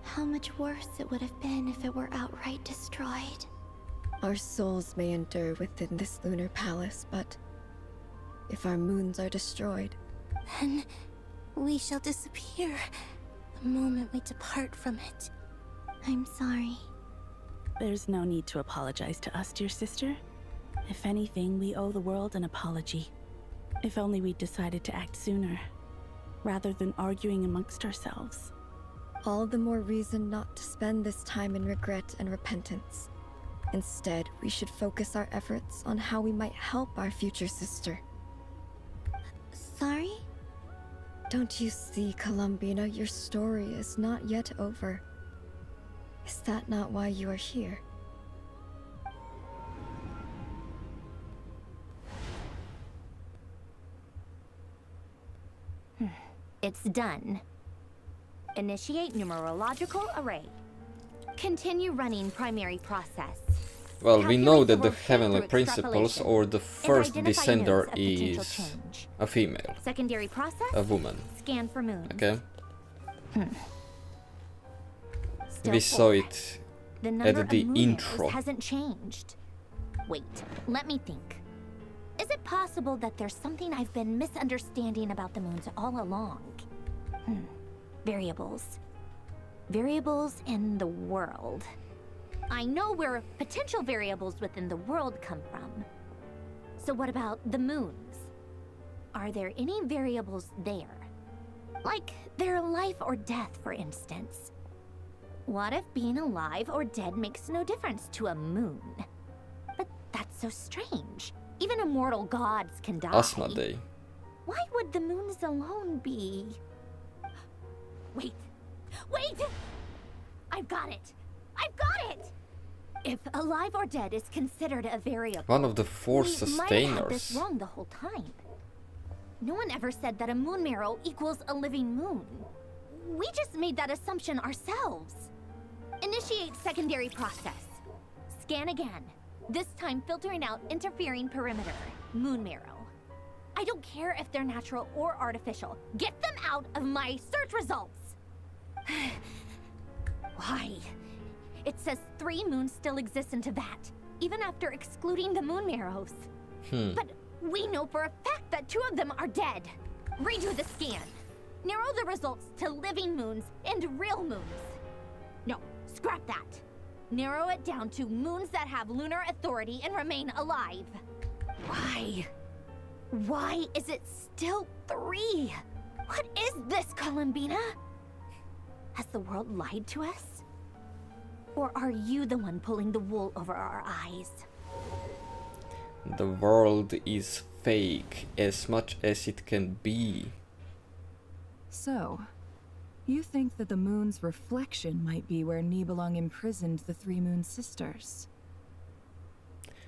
How much worse it would have been if it were outright destroyed. Our souls may endure within this lunar palace, but if our moons are destroyed, Then we shall disappear the moment we depart from it. I'm sorry. There's no need to apologize to us, dear sister. If anything, we owe the world an apology. If only we'd decided to act sooner, rather than arguing amongst ourselves. all the more reason not to spend this time in regret and repentance. Instead, we should focus our efforts on how we might help our future sister. Sorry? Don't you see, Columbina, your story is not yet over. Is that not why you are here? It's done. Initiate numerological array. Continue running primary process. Well, we know that the Calculate heavenly through principles extrapolation or the first and identify descender nodes of potential is change. a female, Secondary process. a woman. Scan for moons. Okay, Still we saw four. it The number at the of moon intro. arrows hasn't changed. Wait, let me think. Is it possible that there's something I've been misunderstanding about the moons all along? Variables. Variables in the world. I know where potential variables within the world come from. So what about the moons? Are there any variables there? Like their life or death, for instance. What if being alive or dead makes no difference to a moon? But that's so strange. Even immortal gods can die. Asma Day. Why would the moons alone be... Wait! Wait! I've got it! I've got it! If alive or dead is considered a variable... One of the four we might have had this sustainers. wrong the whole time. No one ever said that a moon marrow equals a living moon. We just made that assumption ourselves. Initiate secondary process. Scan again. This time filtering out interfering perimeter. Moon marrow. I don't care if they're natural or artificial. Get them out of my search results! Why? It says 3 moons still exist in Tibet, even after excluding the moon marrows. But we know for a fact that 2 of them are dead. Redo the scan. Narrow the results to living moons and real moons. No, scrap that. Narrow it down to moons that have lunar authority and remain alive. Why? Why is it still 3? What is this, Columbina? Has the world lied to us? Or are you the one pulling the wool over our eyes? The world is fake as much as it can be. So, you think that the moon's reflection might be where Nibelung imprisoned the 3 moon sisters?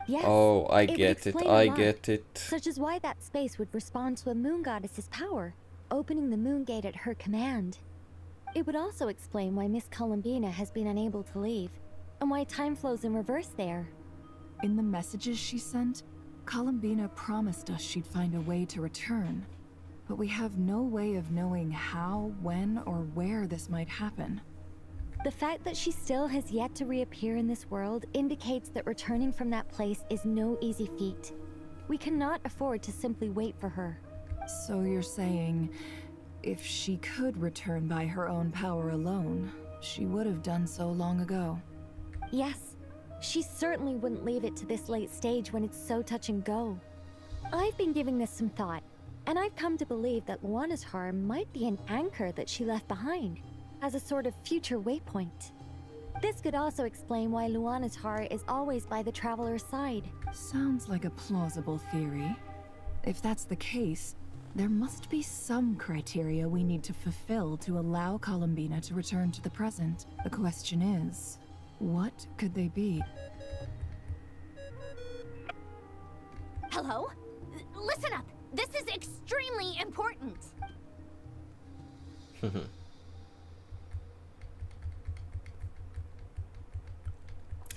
Yes. Oh, I it would get it, explain a I lot, get it. Such as why that space would respond to a moon goddess's power, opening the moon gate at her command. It would also explain why Miss Columbina has been unable to leave, and why time flows in reverse there. In the messages she sent, Columbina promised us she'd find a way to return. But we have no way of knowing how, when, or where this might happen. The fact that she still has yet to reappear in this world indicates that returning from that place is no easy feat. We cannot afford to simply wait for her. So you're saying, if she could return by her own power alone, she would have done so long ago? Yes, she certainly wouldn't leave it to this late stage when it's so touch and go. I've been giving this some thought, and I've come to believe that Luana's harm might be an anchor that she left behind, as a sort of future waypoint. This could also explain why Luana's heart is always by the traveler's side. Sounds like a plausible theory. If that's the case, there must be some criteria we need to fulfill to allow Columbina to return to the present. The question is, what could they be? Hello? Listen up! This is extremely important!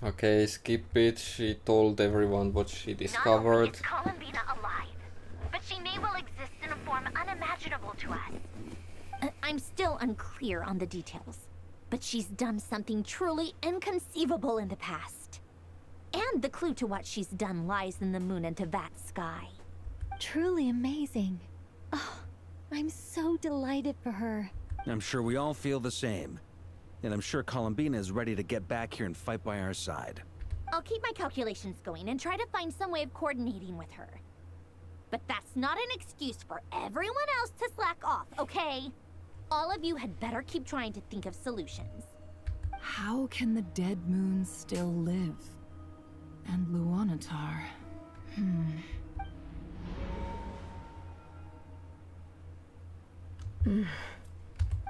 Okay, skip it. She told everyone what she Not only discovered. is Columbina unimaginable to us. I'm still unclear on the details, but she's done something truly inconceivable in the past. And the clue to what she's done lies in the moon and Tevat's sky. Truly amazing. Oh, I'm so delighted for her. I'm sure we all feel the same. And I'm sure Columbina is ready to get back here and fight by our side. I'll keep my calculations going and try to find some way of coordinating with her. But that's not an excuse for everyone else to slack off, okay? All of you had better keep trying to think of solutions. How can the dead moons still live? And Luanatar...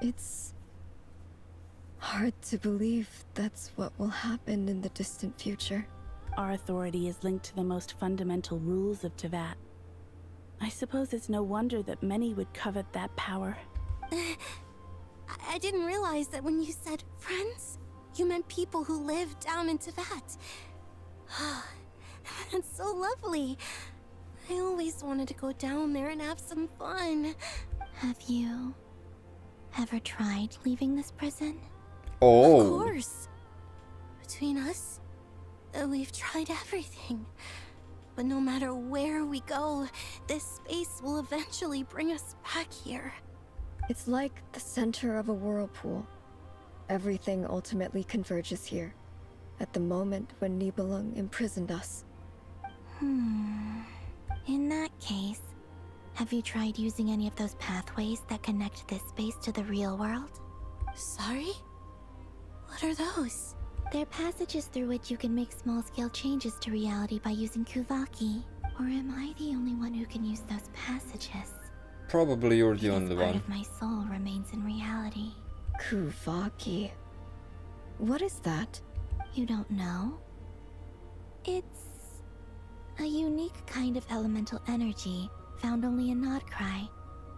It's hard to believe that's what will happen in the distant future. Our authority is linked to the most fundamental rules of Tevat. I suppose it's no wonder that many would covet that power. I didn't realize that when you said friends, you meant people who live down in Tevat. That's so lovely. I always wanted to go down there and have some fun. Have you ever tried leaving this prison? Oh. Of course. Between us, we've tried everything. But no matter where we go, this space will eventually bring us back here. It's like the center of a whirlpool. Everything ultimately converges here, at the moment when Nibelung imprisoned us. In that case, have you tried using any of those pathways that connect this space to the real world? Sorry? What are those? They're passages through which you can make small-scale changes to reality by using Kuvaki. Or am I the only one who can use those passages? Probably you're the only Part one. of my soul remains in reality. Kuvaki. What is that? You don't know? It's a unique kind of elemental energy found only in Nod-Krai,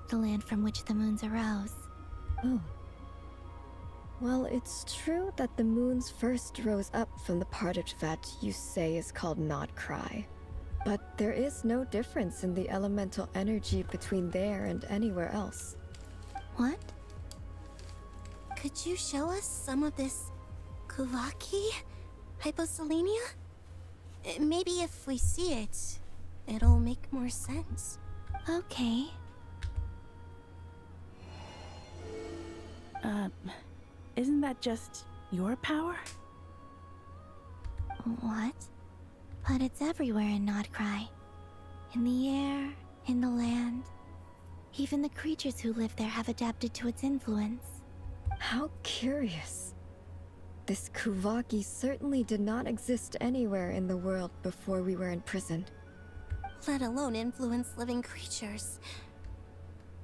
the land from which the moons arose. Oh. Well, it's true that the moons first rose up from the part of Tevat you say is called Nod-Krai. But there is no difference in the elemental energy between there and anywhere else. What? Could you show us some of this Kuvaki? Hyposelenia? Maybe if we see it, it'll make more sense. Okay. Isn't that just your power? What? But it's everywhere in Nod-Krai. In the air, in the land. Even the creatures who live there have adapted to its influence. How curious. This Kuvaki certainly did not exist anywhere in the world before we were imprisoned. Let alone influence living creatures.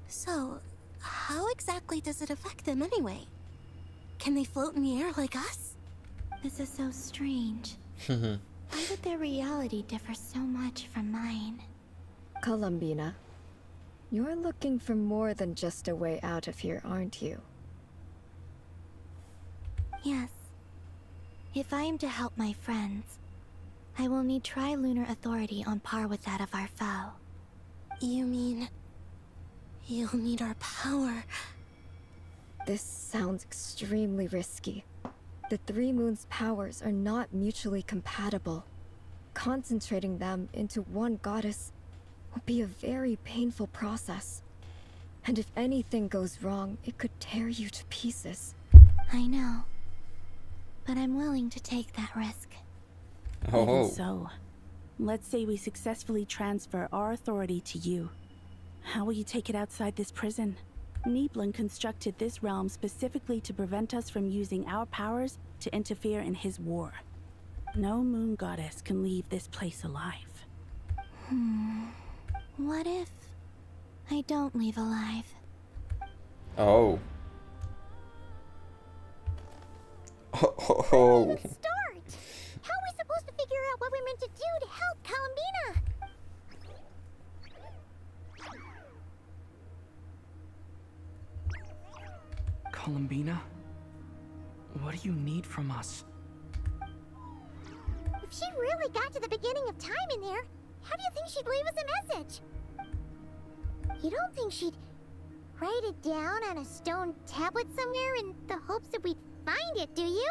So, how exactly does it affect them anyway? Can they float in the air like us? This is so strange. Why would their reality differ so much from mine? Columbina, you're looking for more than just a way out of here, aren't you? Yes. If I am to help my friends, I will need tri-lunar authority on par with that of our foe. You mean... you'll need our power? This sounds extremely risky. The three moons' powers are not mutually compatible. Concentrating them into one goddess will be a very painful process. And if anything goes wrong, it could tear you to pieces. I know. But I'm willing to take that risk. Even so, let's say we successfully transfer our authority to you. How will you take it outside this prison? Nibelung constructed this realm specifically to prevent us from using our powers to interfere in his war. No moon goddess can leave this place alive. What if I don't leave alive? Oh. Where do we even start? How are we supposed to figure out what we're meant to do to help Columbina? Columbina? What do you need from us? If she really got to the beginning of time in there, how do you think she'd leave us a message? You don't think she'd write it down on a stone tablet somewhere in the hopes that we'd find it, do you?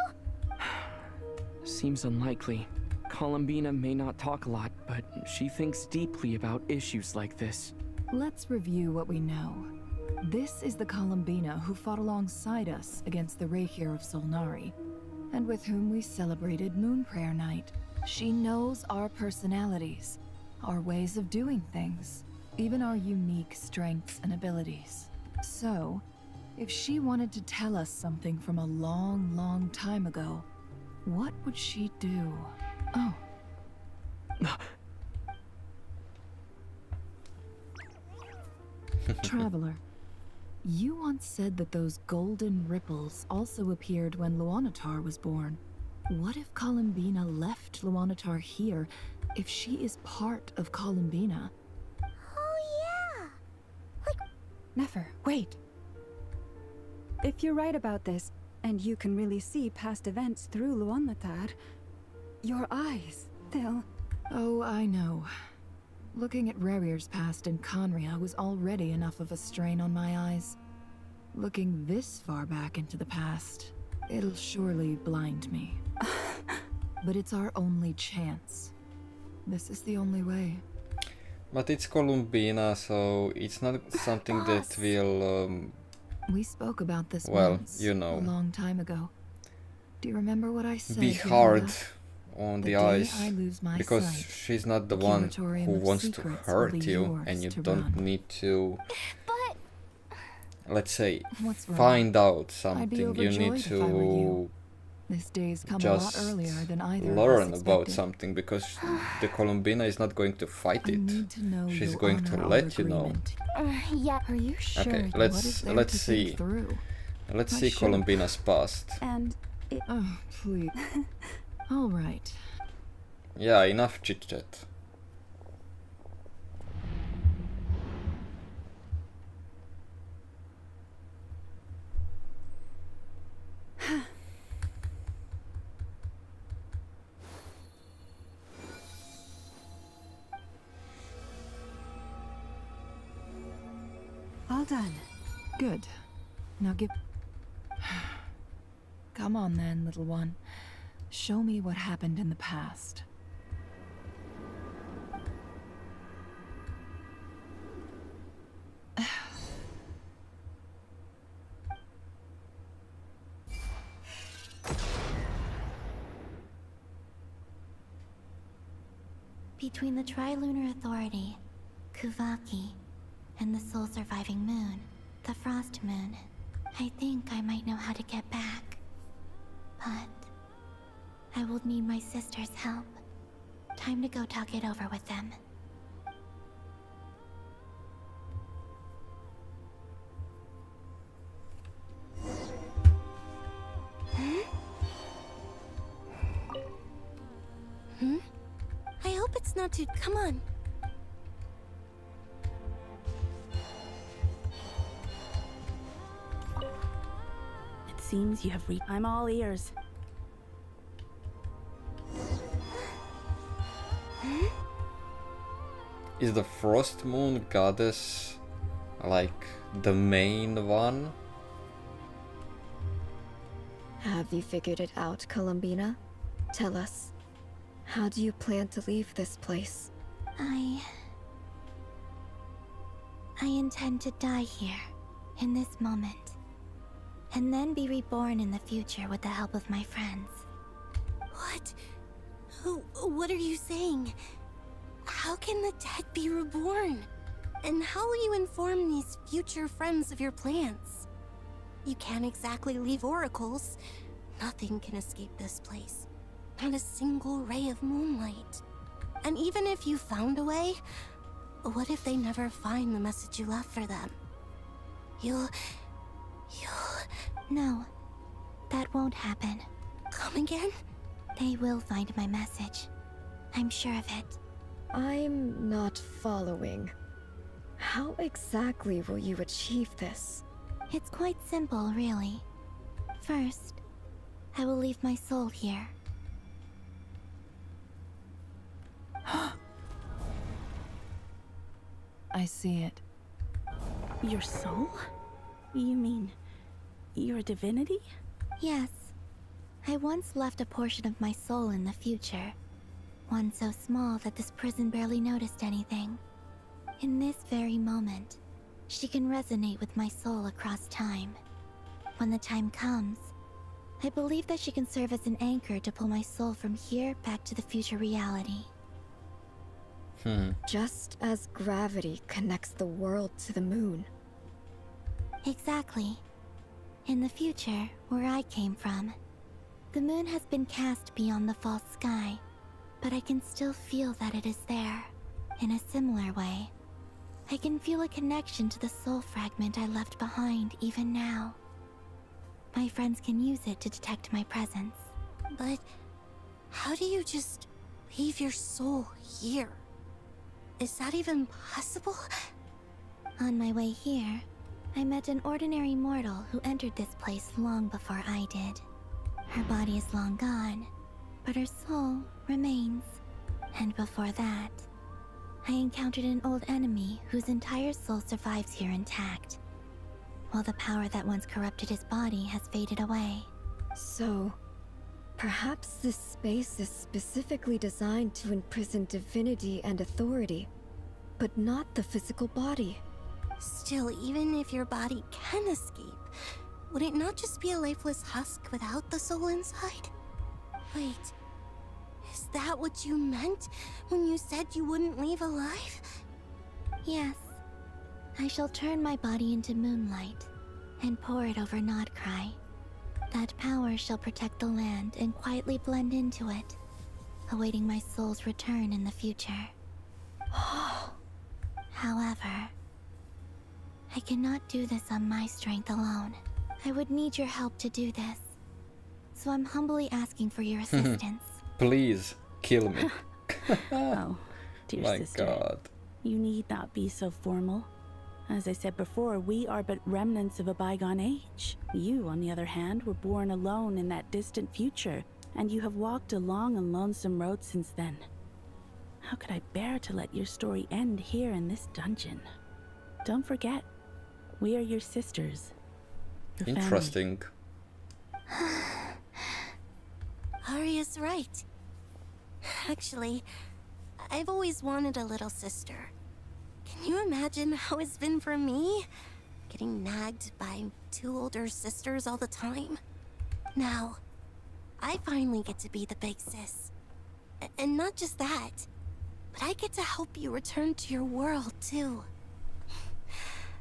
Seems unlikely. Columbina may not talk a lot, but she thinks deeply about issues like this. Let's review what we know. This is the Columbina who fought alongside us against the Reikir of Solnari, and with whom we celebrated Moon Prayer Night. She knows our personalities, our ways of doing things, even our unique strengths and abilities. So, if she wanted to tell us something from a long, long time ago, what would she do? Oh. Traveler, you once said that those golden ripples also appeared when Luanatar was born. What if Columbina left Luanatar here if she is part of Columbina? Oh yeah! Nefer, wait. If you're right about this, and you can really see past events through Luanatar, your eyes, they'll... Oh, I know. Looking at Rerir's past in Conria was already enough of a strain on my eyes. Looking this far back into the past, it'll surely blind me. But it's our only chance. This is the only way. But it's Columbina, so it's not something that will... We spoke about this well, once, you know, a long time ago. Do you remember what I said? be hard on the eyes, because she's not the one who wants to hurt you, and you don't need to, let's say, find out something. You need to This day's come just a lot earlier than either learn of us about expected. something, because the Columbina is not going to fight I it. need to know She's you going to honor our let you know. agreement. Yeah. Are you sure? Okay, what is there let's to think see. through? Let's I see should. Columbina's past. And it... Oh, please. All right. Yeah, enough chit chat. All done. Good. Now give... Come on then, little one. Show me what happened in the past. Between the Trilunar Authority, Kuvaki, and the sole surviving moon, the Frost Moon, I think I might know how to get back. But I will need my sister's help. Time to go talk it over with them. I hope it's not too... Come on. It seems you have reached. I'm all ears. Is the Frost Moon goddess like the main one? Have you figured it out, Columbina? Tell us. How do you plan to leave this place? I intend to die here, in this moment. And then be reborn in the future with the help of my friends. What? What are you saying? How can the dead be reborn? And how will you inform these future friends of your plans? You can't exactly leave oracles. Nothing can escape this place. Not a single ray of moonlight. And even if you found a way, what if they never find the message you left for them? You'll... No, that won't happen. Come again? They will find my message. I'm sure of it. I'm not following. How exactly will you achieve this? It's quite simple, really. First, I will leave my soul here. I see it. Your soul? You mean you're a divinity? Yes. I once left a portion of my soul in the future. One so small that this prison barely noticed anything. In this very moment, she can resonate with my soul across time. When the time comes, I believe that she can serve as an anchor to pull my soul from here back to the future reality. Just as gravity connects the world to the moon. Exactly. In the future, where I came from, the moon has been cast beyond the false sky, but I can still feel that it is there. In a similar way, I can feel a connection to the soul fragment I left behind even now. My friends can use it to detect my presence. But how do you just leave your soul here? Is that even possible? On my way here, I met an ordinary mortal who entered this place long before I did. Her body is long gone, but her soul remains. And before that, I encountered an old enemy whose entire soul survives here intact, while the power that once corrupted his body has faded away. So, perhaps this space is specifically designed to imprison divinity and authority, but not the physical body. Still, even if your body can escape, would it not just be a lifeless husk without the soul inside? Wait, is that what you meant when you said you wouldn't leave alive? Yes. I shall turn my body into moonlight and pour it over Nod-Krai. That power shall protect the land and quietly blend into it, awaiting my soul's return in the future. However, I cannot do this on my strength alone. I would need your help to do this. So I'm humbly asking for your assistance. Please, kill me. Oh, dear My sister. God. You need not be so formal. As I said before, we are but remnants of a bygone age. You, on the other hand, were born alone in that distant future, and you have walked a long and lonesome road since then. How could I bear to let your story end here in this dungeon? Don't forget, we are your sisters. Your family. Interesting. Arya's right. Actually, I've always wanted a little sister. Can you imagine how it's been for me? Getting nagged by two older sisters all the time. Now, I finally get to be the big sis. And not just that, but I get to help you return to your world, too.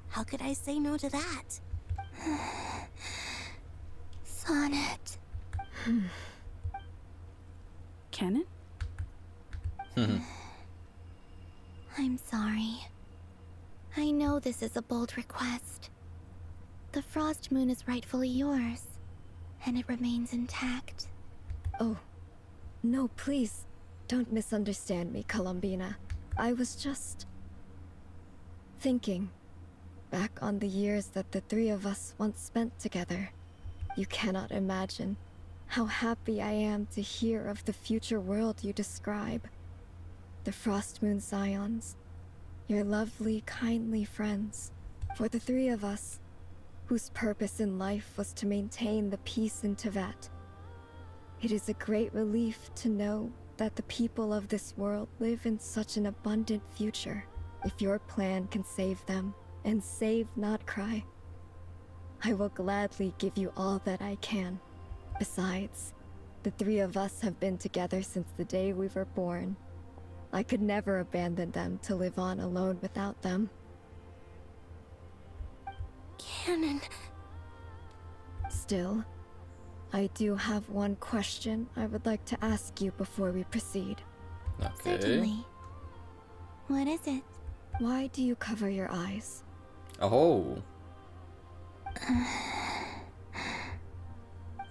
How could I say no to that? Sonnet. Kennen? I'm sorry. I know this is a bold request. The Frost Moon is rightfully yours, and it remains intact. Oh, no, please. Don't misunderstand me, Columbina. I was just thinking back on the years that the three of us once spent together. You cannot imagine how happy I am to hear of the future world you describe. The Frost Moon Scions, your lovely, kindly friends. For the three of us, whose purpose in life was to maintain the peace in Teyvat. It is a great relief to know that the people of this world live in such an abundant future. If your plan can save them, and save Nod-Krai, I will gladly give you all that I can. Besides, the three of us have been together since the day we were born. I could never abandon them to live on alone without them. Canon. Still, I do have one question I would like to ask you before we proceed. Okay. Certainly. What is it? Why do you cover your eyes? Oh.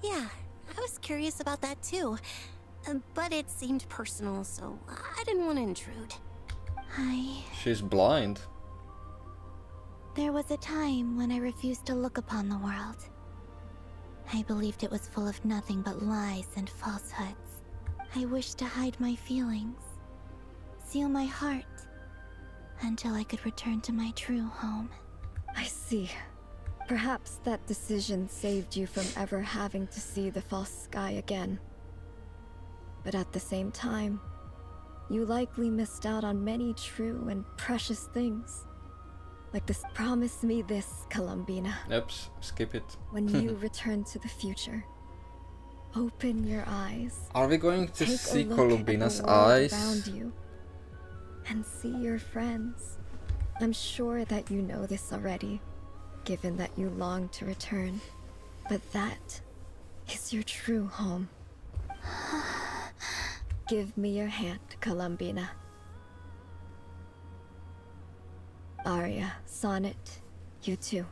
Yeah, I was curious about that too. But it seemed personal, so I didn't want to intrude. She's blind. There was a time when I refused to look upon the world. I believed it was full of nothing but lies and falsehoods. I wished to hide my feelings, seal my heart, until I could return to my true home. I see. Perhaps that decision saved you from ever having to see the false sky again. But at the same time, you likely missed out on many true and precious things. Like this, promise me this, Columbina. Oops, skip it. When you return to the future, open your eyes. Are we going to Take see a look Columbina's at the world eyes? around you and see your friends. I'm sure that you know this already, given that you long to return. But that is your true home. Give me your hand, Columbina. Arya, Sonnet, you too.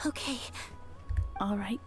Okay. All right.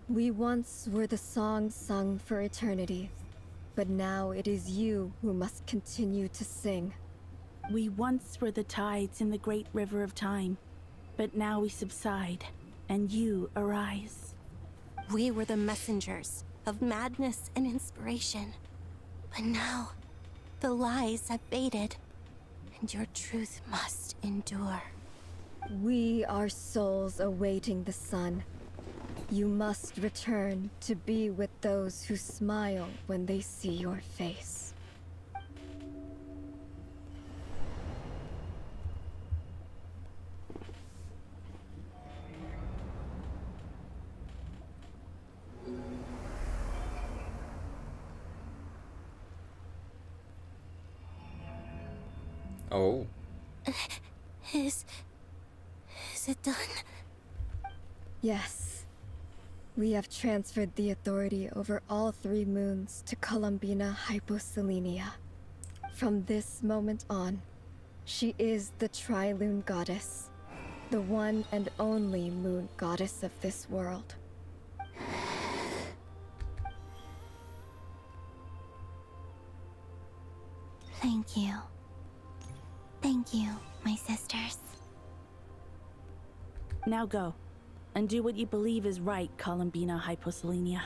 We once were the songs sung for eternity, but now it is you who must continue to sing. We once were the tides in the great river of time, but now we subside, and you arise. We were the messengers of madness and inspiration. But now, the lies have faded, and your truth must endure. We are souls awaiting the sun. You must return to be with those who smile when they see your face. Oh. Is it done? Yes. We have transferred the authority over all 3 moons to Columbina Hyposelenia. From this moment on, she is the Tri-Lune Goddess, the one and only moon goddess of this world. Thank you. Thank you, my sisters. Now go, and do what you believe is right, Columbina Hyposelenia.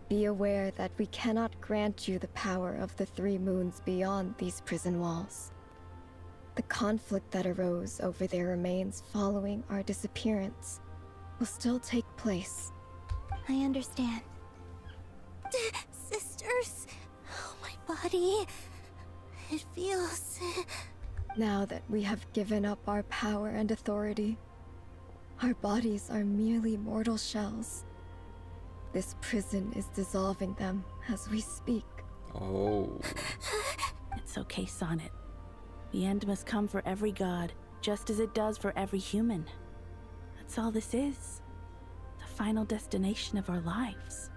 Be aware that we cannot grant you the power of the 3 moons beyond these prison walls. The conflict that arose over their remains following our disappearance will still take place. I understand. Sisters, oh, my body, it feels... Now that we have given up our power and authority, our bodies are merely mortal shells. This prison is dissolving them as we speak. Oh. It's okay, Sonnet. The end must come for every god, just as it does for every human. That's all this is. The final destination of our lives.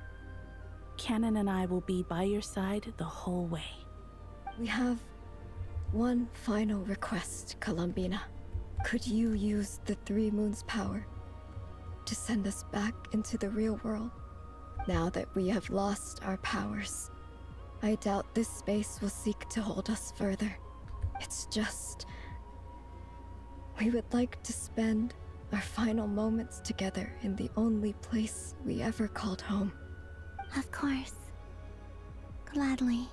Canon and I will be by your side the whole way. We have one final request, Columbina. Could you use the 3 moons' power to send us back into the real world? Now that we have lost our powers, I doubt this space will seek to hold us further. It's just... we would like to spend our final moments together in the only place we ever called home. Of course. Gladly.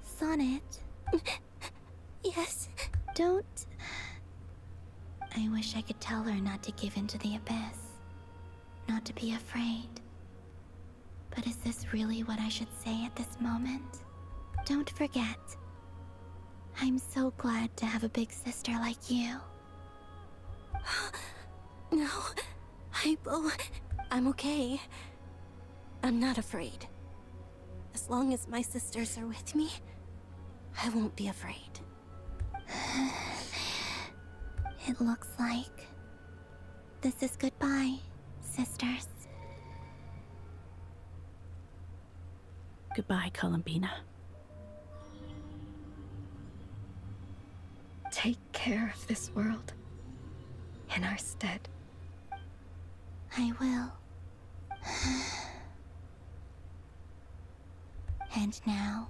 Sonnet. Yes? Don't... I wish I could tell her not to give in to the abyss. Not to be afraid. But is this really what I should say at this moment? Don't forget. I'm so glad to have a big sister like you. No, Hypo, I'm okay. I'm not afraid. As long as my sisters are with me, I won't be afraid. It looks like this is goodbye, sisters. Goodbye, Columbina. take care of this world in our stead. I will. And now,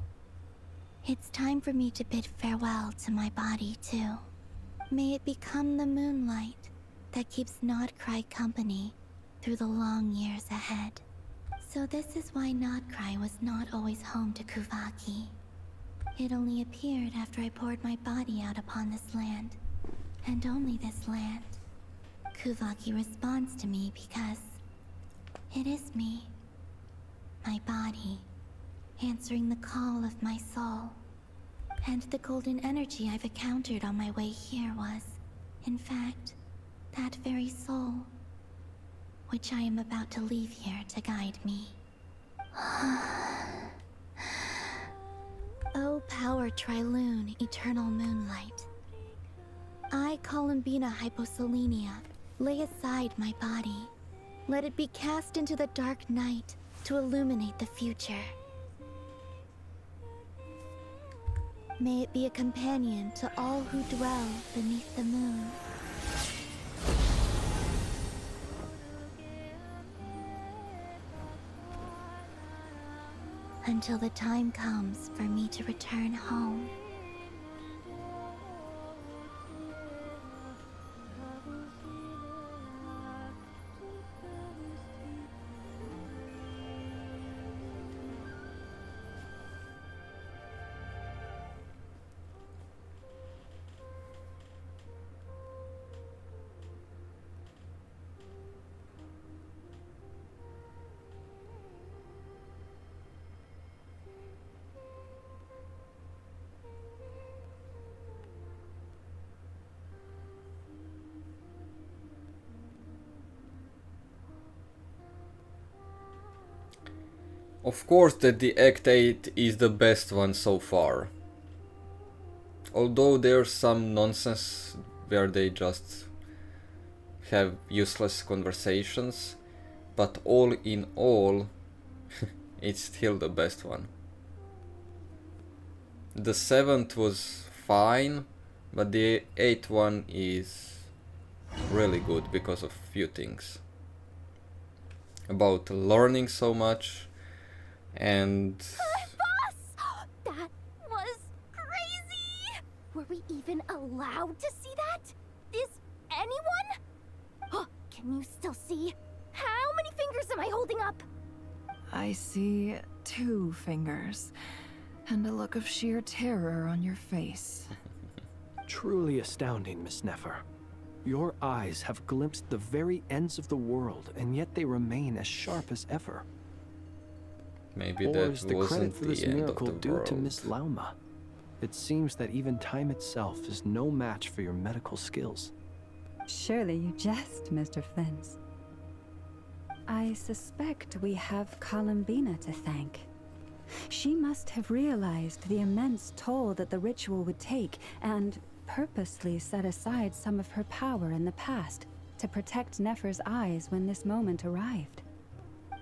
it's time for me to bid farewell to my body, too. May it become the moonlight that keeps Nod-Krai company through the long years ahead. So this is why Nod-Krai was not always home to Kuvaki. It only appeared after I poured my body out upon this land, and only this land. Kuvaki responds to me because it is me, my body, answering the call of my soul. And the golden energy I've encountered on my way here was, in fact, that very soul, which I am about to leave here to guide me. O power Trilune, eternal moonlight. I, Columbina Hyposelenia, lay aside my body. Let it be cast into the dark night to illuminate the future. May it be a companion to all who dwell beneath the moon. Until the time comes for me to return home. Of course that the Act 8 is the best one so far. Although there's some nonsense where they just have useless conversations, but all in all, it's still the best one. The 7th was fine, but the 8th one is really good because of few things. About learning so much, and Boss! That was crazy! Were we even allowed to see that? Is anyone? Oh, can you still see? How many fingers am I holding up? I see 2 fingers, and a look of sheer terror on your face. Truly astounding, Miss Nefer. Your eyes have glimpsed the very ends of the world, and yet they remain as sharp as ever. maybe Or that is the credit wasn't for this the end of miracle the due to world. Miss Lauma? It seems that even time itself is no match for your medical skills. Surely you jest, Mr. Flins. I suspect we have Columbina to thank. She must have realized the immense toll that the ritual would take and purposely set aside some of her power in the past to protect Nefer's eyes when this moment arrived.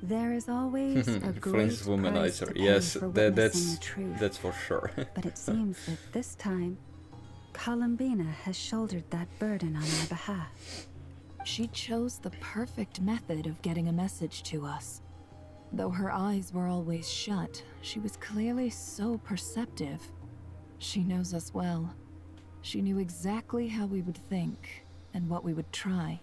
There is always a great Flynn's price womanizer. to pay Yes, for witnessing that's the truth. that's for sure. But it seems that this time, Columbina has shouldered that burden on our behalf. She chose the perfect method of getting a message to us. Though her eyes were always shut, she was clearly so perceptive. She knows us well. She knew exactly how we would think and what we would try.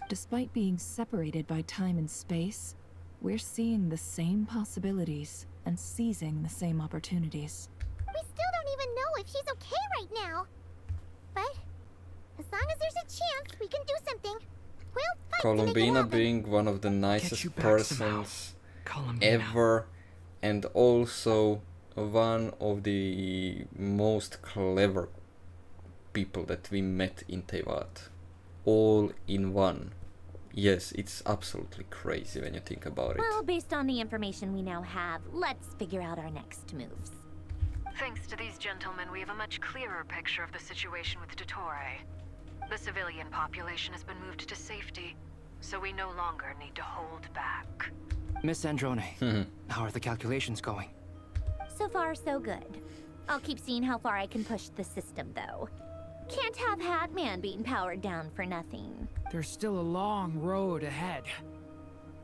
Despite being separated by time and space, we're seeing the same possibilities and seizing the same opportunities. We still don't even know if she's okay right now. But as long as there's a chance, we can do something. We'll fight to make it Columbina happen. being one of the nicest you back persons Columbina. ever, and also one of the most clever people that we met in Teyvat. All in one. Yes, it's absolutely crazy when you think about it. Well, based on the information we now have, let's figure out our next moves. Thanks to these gentlemen, we have a much clearer picture of the situation with Dottore. The civilian population has been moved to safety, so we no longer need to hold back. Miss Androne, how are the calculations going? So far, so good. I'll keep seeing how far I can push the system, though. Can't have Hatman being powered down for nothing. There's still a long road ahead.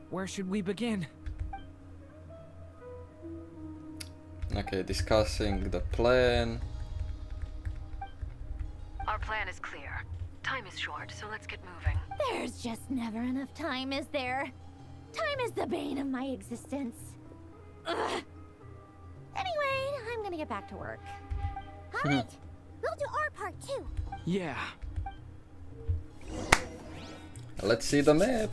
Where should we begin? Okay, discussing the plan. Our plan is clear. Time is short, so let's get moving. There's just never enough time, is there? Time is the bane of my existence. Ugh. Anyway, I'm gonna get back to work. Alright, we'll do our part too. Yeah. Let's see the map.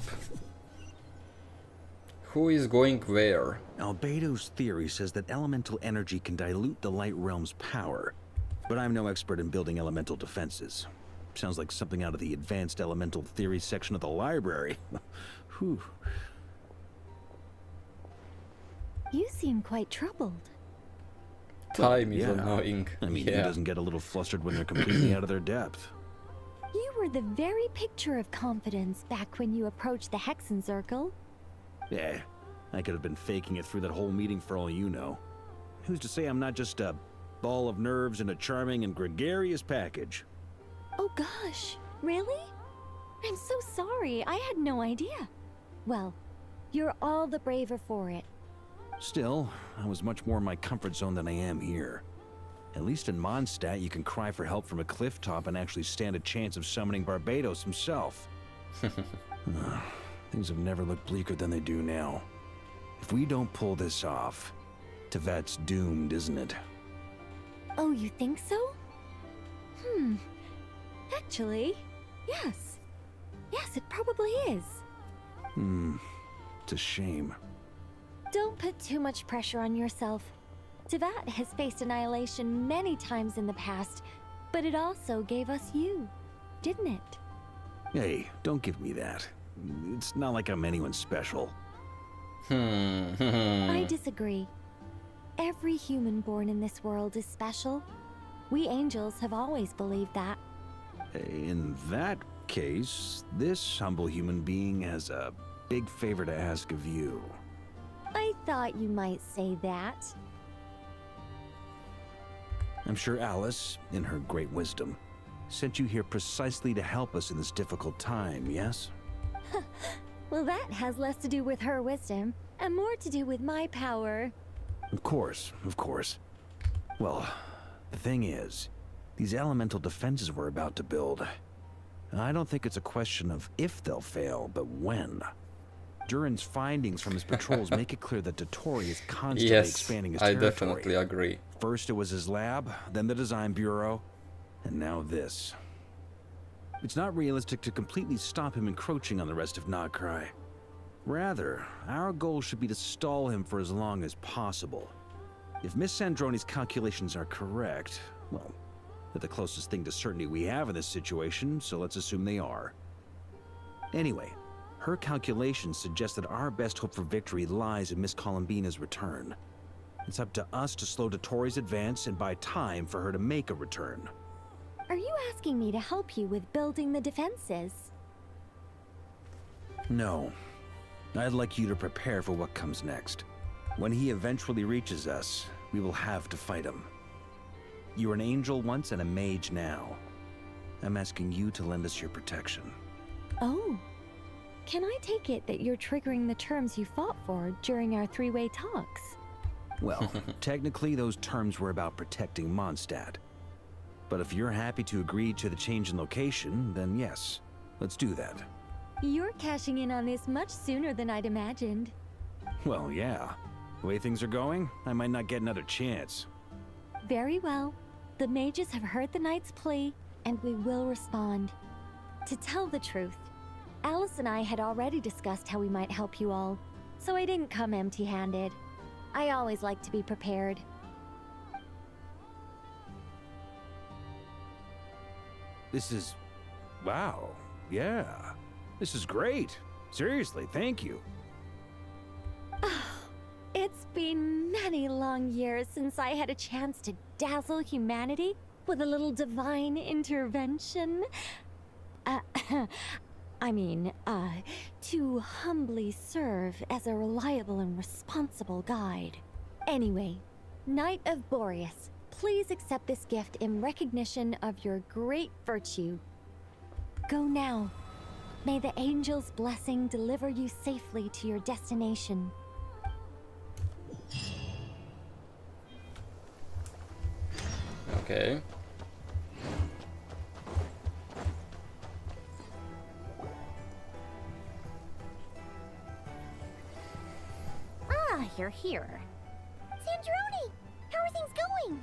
Who is going where? Albedo's theory says that elemental energy can dilute the light realm's power, but I'm no expert in building elemental defenses. Sounds like something out of the advanced elemental theory section of the library. Whew. You seem quite troubled. Time is annoying. I mean, who doesn't get a little flustered when they're completely out of their depth? You were the very picture of confidence back when you approached the Hexen Circle. Yeah, I could have been faking it through that whole meeting for all you know. Who's to say I'm not just a ball of nerves in a charming and gregarious package? Oh gosh, really? I'm so sorry, I had no idea. Well, you're all the braver for it. Still, I was much more in my comfort zone than I am here. At least in Mondstadt, you can cry for help from a cliff top and actually stand a chance of summoning Barbados himself. Things have never looked bleaker than they do now. If we don't pull this off, Tevat's doomed, isn't it? Oh, you think so? Actually, yes. Yes, it probably is. It's a shame. Don't put too much pressure on yourself. Tevat has faced annihilation many times in the past, but it also gave us you, didn't it? Hey, don't give me that. It's not like I'm anyone special. I disagree. Every human born in this world is special. We angels have always believed that. In that case, this humble human being has a big favor to ask of you. I thought you might say that. I'm sure Alice, in her great wisdom, sent you here precisely to help us in this difficult time, yes? Well, that has less to do with her wisdom, and more to do with my power. Of course, of course. Well, the thing is, these elemental defenses we're about to build, I don't think it's a question of if they'll fail, but when. Durin's findings from his patrols make it clear that Dottore is constantly expanding his territory. I definitely agree. First it was his lab, then the design bureau, and now this. It's not realistic to completely stop him encroaching on the rest of Nod-Krai. Rather, our goal should be to stall him for as long as possible. If Miss Sandroni's calculations are correct, well, they're the closest thing to certainty we have in this situation, so let's assume they are. Anyway, her calculations suggest that our best hope for victory lies in Miss Columbina's return. It's up to us to slow Dottore's advance and buy time for her to make a return. Are you asking me to help you with building the defenses? No. I'd like you to prepare for what comes next. When he eventually reaches us, we will have to fight him. You were an angel once and a mage now. I'm asking you to lend us your protection. Oh. Can I take it that you're triggering the terms you fought for during our three-way talks? Well, technically those terms were about protecting Mondstadt. But if you're happy to agree to the change in location, then yes, let's do that. You're cashing in on this much sooner than I'd imagined. Well, yeah. The way things are going, I might not get another chance. Very well. The mages have heard the knight's plea, and we will respond. To tell the truth, Alice and I had already discussed how we might help you all, so I didn't come empty-handed. I always like to be prepared. This is... wow. Yeah. This is great. Seriously, thank you. It's been many long years since I had a chance to dazzle humanity with a little divine intervention. To humbly serve as a reliable and responsible guide. Anyway, Knight of Boreas, Please accept this gift in recognition of your great virtue. Go now. May the angel's blessing deliver you safely to your destination. Okay. Ah, you're here. Sandrone! How are things going?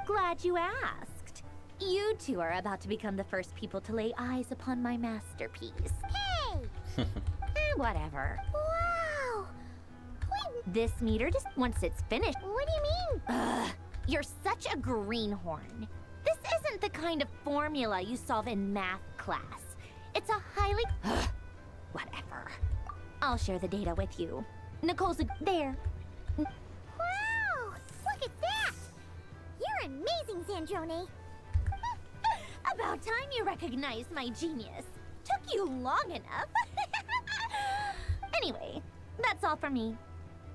Glad you asked. You two are about to become the first people to lay eyes upon my masterpiece. Hey! Whatever. Wow! Wait. This meter just once it's finished. What do you mean? Ugh, you're such a greenhorn. This isn't the kind of formula you solve in math class. It's a highly... Ugh, whatever. I'll share the data with you. Nicole's there. Wow! Look at that! You're amazing, Sandrone. About time you recognized my genius. Took you long enough. Anyway, that's all for me.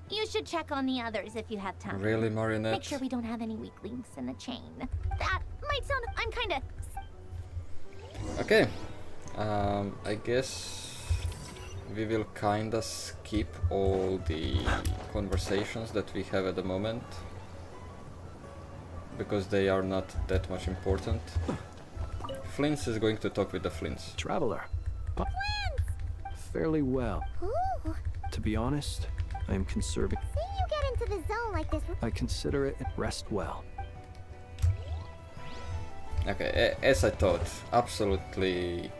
You should check on the others if you have time. Really, Marionette? Make sure we don't have any weak links in the chain. That might sound... I'm kinda... Okay. I guess we will kinda skip all the conversations that we have at the moment, because they are not that much important. Flints is going to talk with the Flints. Traveler. Fairly well. Ooh. To be honest, I am conserving. See you get into the zone like this. I consider it rest well. Okay, as I thought, absolutely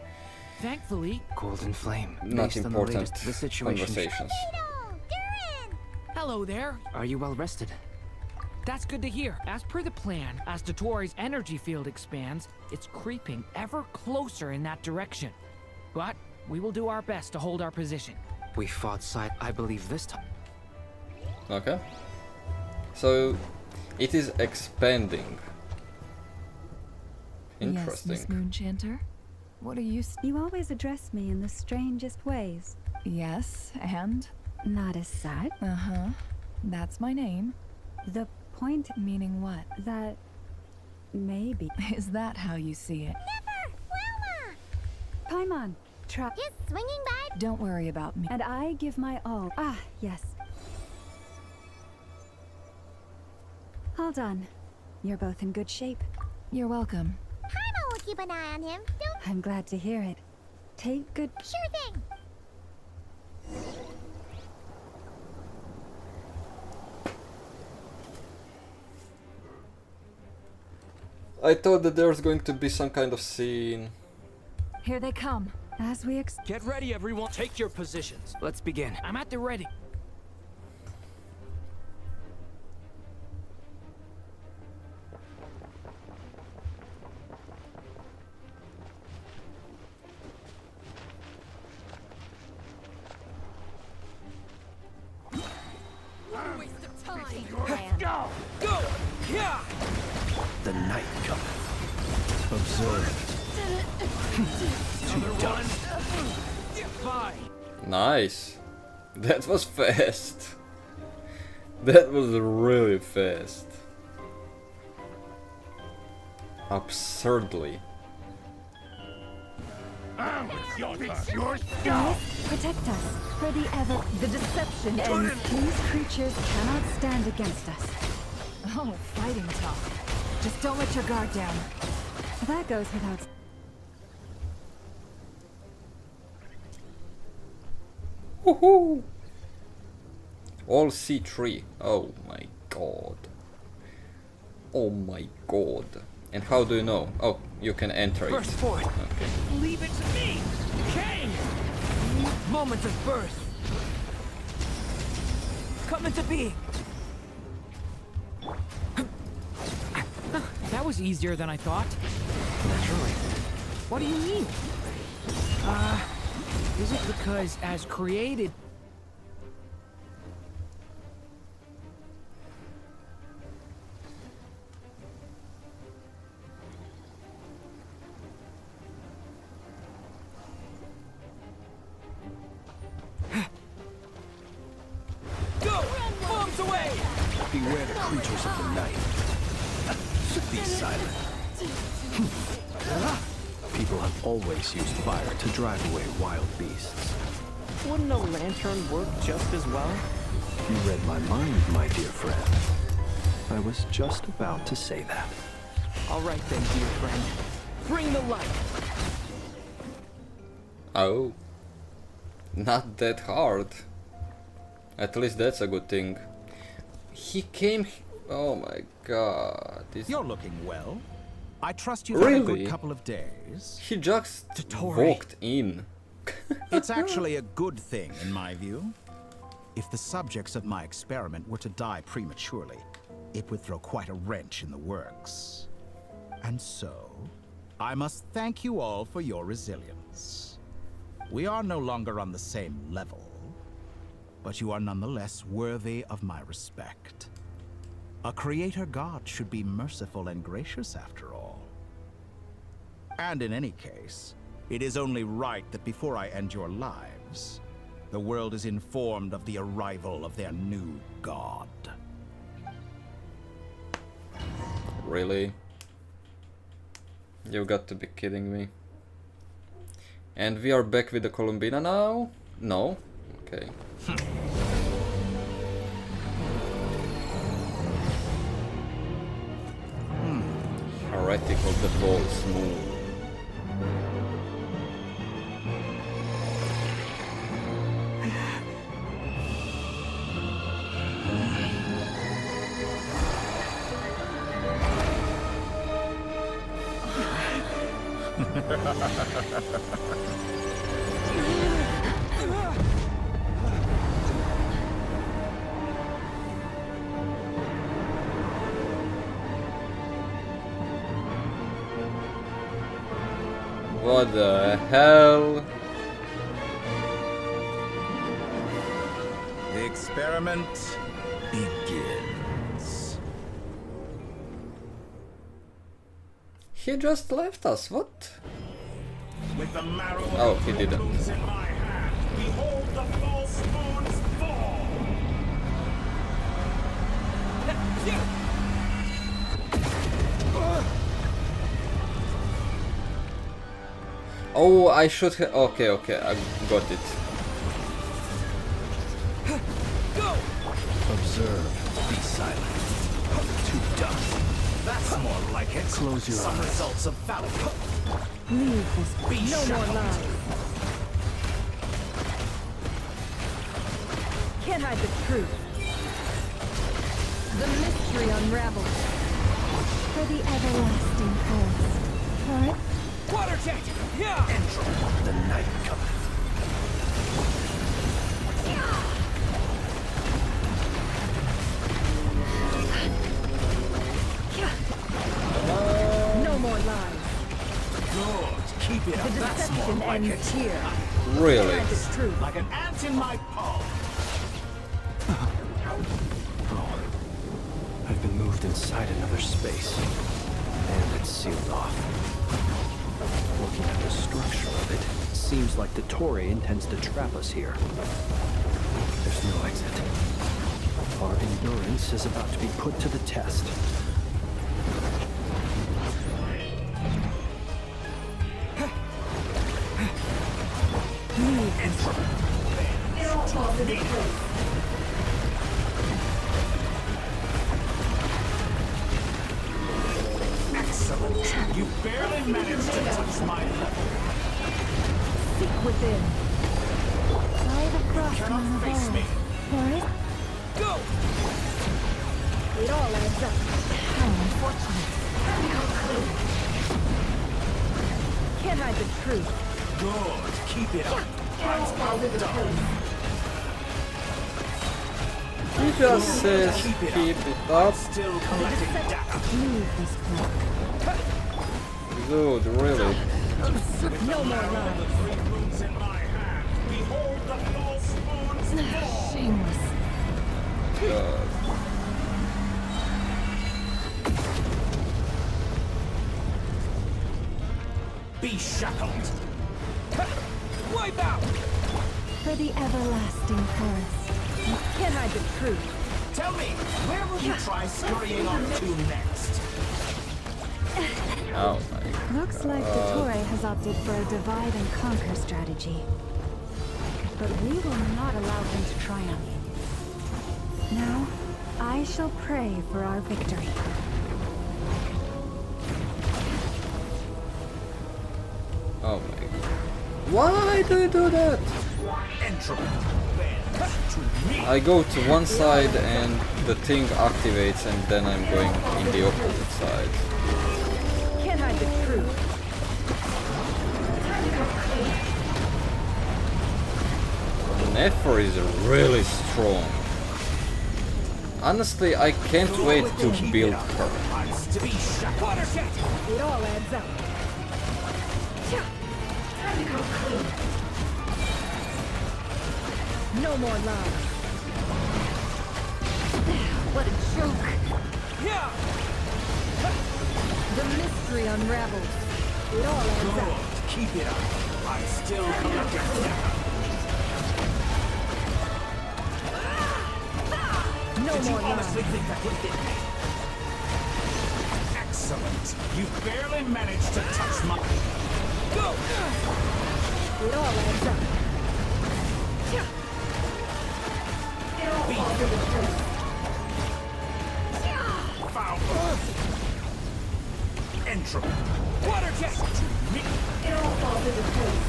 Thankfully, Golden Flame. not based on important the situation. conversations. Hello there. Are you well rested? That's good to hear. As per the plan, as Dottore's energy field expands, it's creeping ever closer in that direction. But we will do our best to hold our position. We fought side, I believe, this time. Okay. So, it is expanding. Interesting. Yes, Miss Moonchanter. What are you? You always address me in the strangest ways. Yes, and? Not as such. Uh-huh. That's my name. The point... Meaning what? That... maybe... Is that how you see it? Paimon, Just swinging by. Don't worry about me. And I give my all. Ah, yes. Hold on. You're both in good shape. You're welcome. Paimon will keep an eye on him. Don't... I'm glad to hear it. Take good... Sure thing. I thought that there's going to be some kind of scene. Here they come. As we Get ready, everyone. Take your positions. Let's begin. I'm at the ready. Go! Go! Yeah! The night cometh. Observe. Nice. That was fast. That was really fast. Absurdly. protect us. For the ever... The deception ends. These creatures cannot stand against us. Oh, fighting talk. Just don't let your guard down. That goes without... Woohoo! All C3. Oh my god. Oh my god. And how do you know? Oh, you can enter it. Burst forth. Okay. Leave it to me. Kane! Moment of birth. Come into being. That was easier than I thought. Naturally. What do you mean? Is it because as created... Beware the creatures of the night. Be silent. People have always used fire to drive away wild beasts. Wouldn't a lantern work just as well? You read my mind, my dear friend. I was just about to say that. All right then, dear friend. Bring the light. Oh. Not that hard. At least that's a good thing. He came... Oh my god. You're looking well. I trust you've had a good couple of days. He just Dottore. walked in. It's actually a good thing, in my view. If the subjects of my experiment were to die prematurely, it would throw quite a wrench in the works. And so, I must thank you all for your resilience. We are no longer on the same level, but you are nonetheless worthy of my respect. A creator god should be merciful and gracious after all. And in any case, it is only right that before I end your lives, the world is informed of the arrival of their new god. Really? You've got to be kidding me. And we are back with the Columbina now? No? Okay. Heretical the false moon. What the hell? The experiment begins. He just left us, what? With the marrow Oh, he didn't. in my hand, behold the false moon's fall. Oh, I should have... Okay, okay, I got it. Observe. Be silent. To dust. That's more like it. Close your Some eyes. results of valor. Leave this Be place. No more shackled. lies. Can't hide the truth. The mystery unravels. For the everlasting forest. What? Water jet! Yeah! The night cometh. No more lies. Good. Keep it up. The That's more deception like ends it. here. Really? Hide the truth. Like an ant in my palm. I've been moved inside another space, and it's sealed off. Looking at the structure of it, it seems like Dottore intends to trap us here. There's no exit. Our endurance is about to be put to the test. Excellent. You barely managed to touch my level. Seek within. By the frost Cannot moon of face old. me. Forest? Go! It all adds up. How unfortunate. Can't hide the truth. Good. Keep it up. I'm outdone. He just says keep it up. Still collecting data. Leave this place. Dude, really? No more lies. The three moons in my hand. Behold the false moon's fall. Shameless. God. Be shackled. Wipe out! For the everlasting forest. Can't hide the truth. Tell me, where will you try scurrying on to next? Oh my Looks like Dottore has opted for a divide and conquer strategy. But we will not allow him to triumph. Now, I shall pray for our victory. Oh my god. Why do you do that? I go to one side and the thing activates and then I'm going in the opposite side. Can't hide the truth. Nefer is really strong. Honestly, I can't wait to build her. It all adds up. No more love. What a joke. The mystery unravels. It all adds up. Keep it up. I'm still collecting. No Did more you honestly love. think that would hit me? Excellent. You barely managed to touch my... Go! It all adds up. It all falls into place. Foul. Entropy. Water jet! It all falls into place.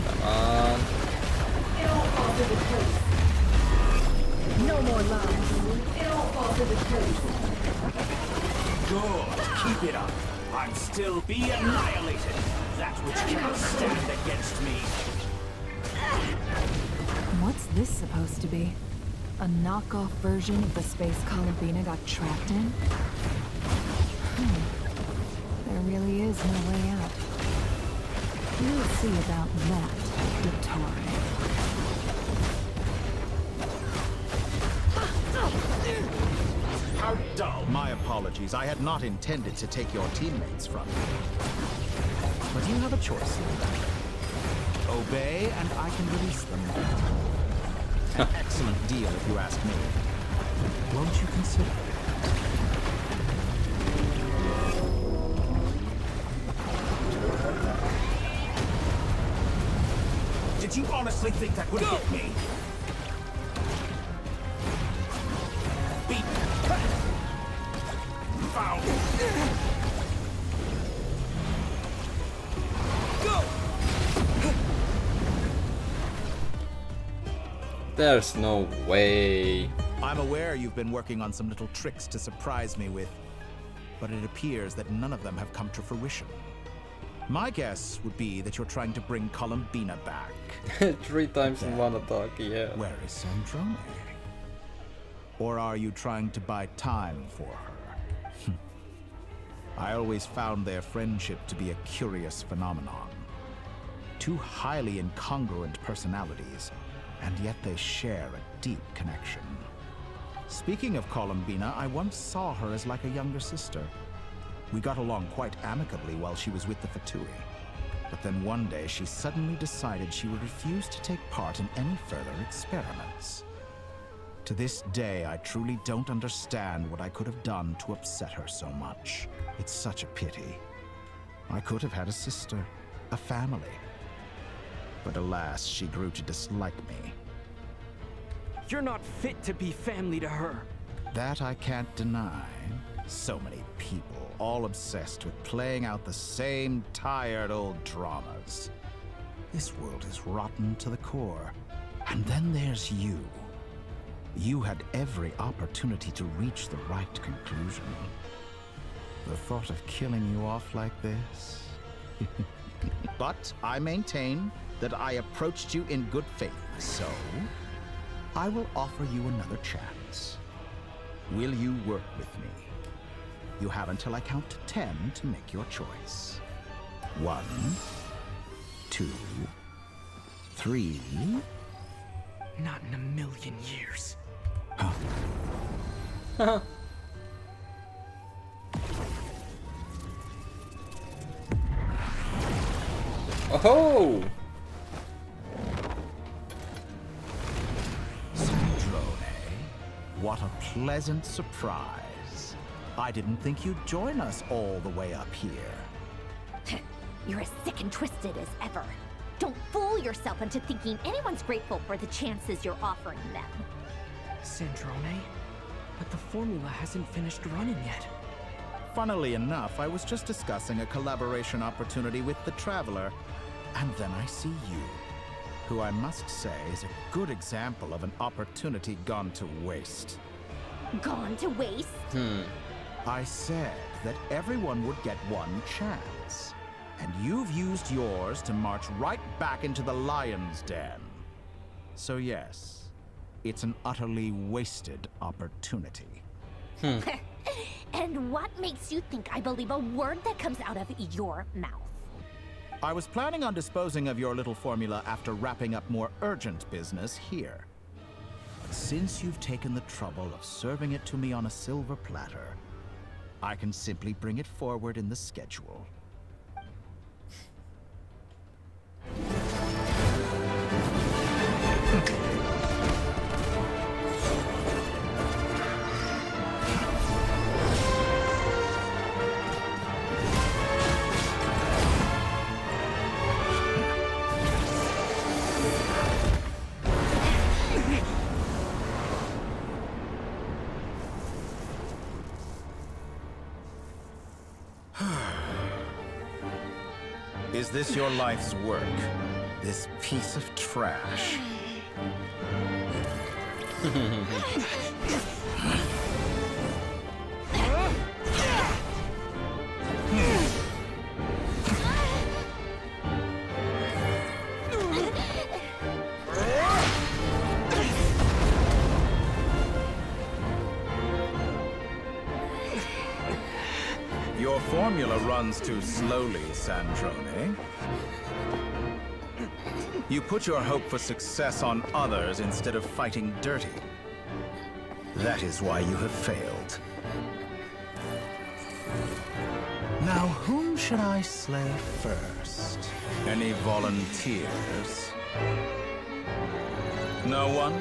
Come on. It all falls into place. No more love. It all falls into place. Good. Keep it up. I'm still be annihilated. That which cannot stand against me. What's this supposed to be? A knockoff version of the space Columbina got trapped in? There really is no way out. We'll see about that, Dottore. How dull. My apologies. I had not intended to take your teammates from you. But you have a choice. Obey, and I can release them. An excellent deal, if you ask me. Won't you consider it? Did you honestly think that would hit me? Beat. Foul. Go. There's no way. I'm aware you've been working on some little tricks to surprise me with, but it appears that none of them have come to fruition. My guess would be that you're trying to bring Columbina back. 3 times in one attack, yeah. Where is Sandrone? Or are you trying to buy time for her? I always found their friendship to be a curious phenomenon. Two highly incongruent personalities, and yet they share a deep connection. Speaking of Columbina, I once saw her as like a younger sister. We got along quite amicably while she was with the VIII. But then one day she suddenly decided she would refuse to take part in any further experiments. To this day, I truly don't understand what I could have done to upset her so much. It's such a pity. I could have had a sister, a family. But alas, she grew to dislike me. You're not fit to be family to her. That I can't deny. So many people, all obsessed with playing out the same tired old dramas. This world is rotten to the core. And then there's you. You had every opportunity to reach the right conclusion. The thought of killing you off like this? But I maintain that I approached you in good faith, so I will offer you another chance. Will you work with me? You have until I count to 10 to make your choice. 1, 2, 3. Not in a million years. Oh! What a pleasant surprise. I didn't think you'd join us all the way up here. You're as sick and twisted as ever. Don't fool yourself into thinking anyone's grateful for the chances you're offering them. Sandrone? But the formula hasn't finished running yet. Funnily enough, I was just discussing a collaboration opportunity with the Traveler, and then I see you, who I must say is a good example of an opportunity gone to waste. Gone to waste? I said that everyone would get one chance, and you've used yours to march right back into the lion's den. So yes, it's an utterly wasted opportunity. And what makes you think I believe a word that comes out of your mouth? I was planning on disposing of your little formula after wrapping up more urgent business here. But since you've taken the trouble of serving it to me on a silver platter, I can simply bring it forward in the schedule. Is this your life's work? This piece of trash? Your formula runs too slowly, Sandrone. You put your hope for success on others instead of fighting dirty. That is why you have failed. Now, whom should I slay first? Any volunteers? No one?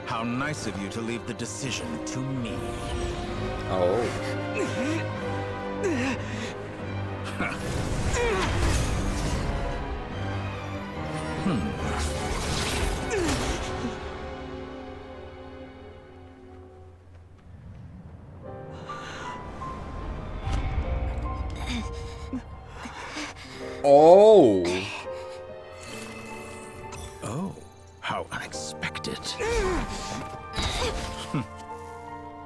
How nice of you to leave the decision to me. Oh. Oh. Oh, how unexpected.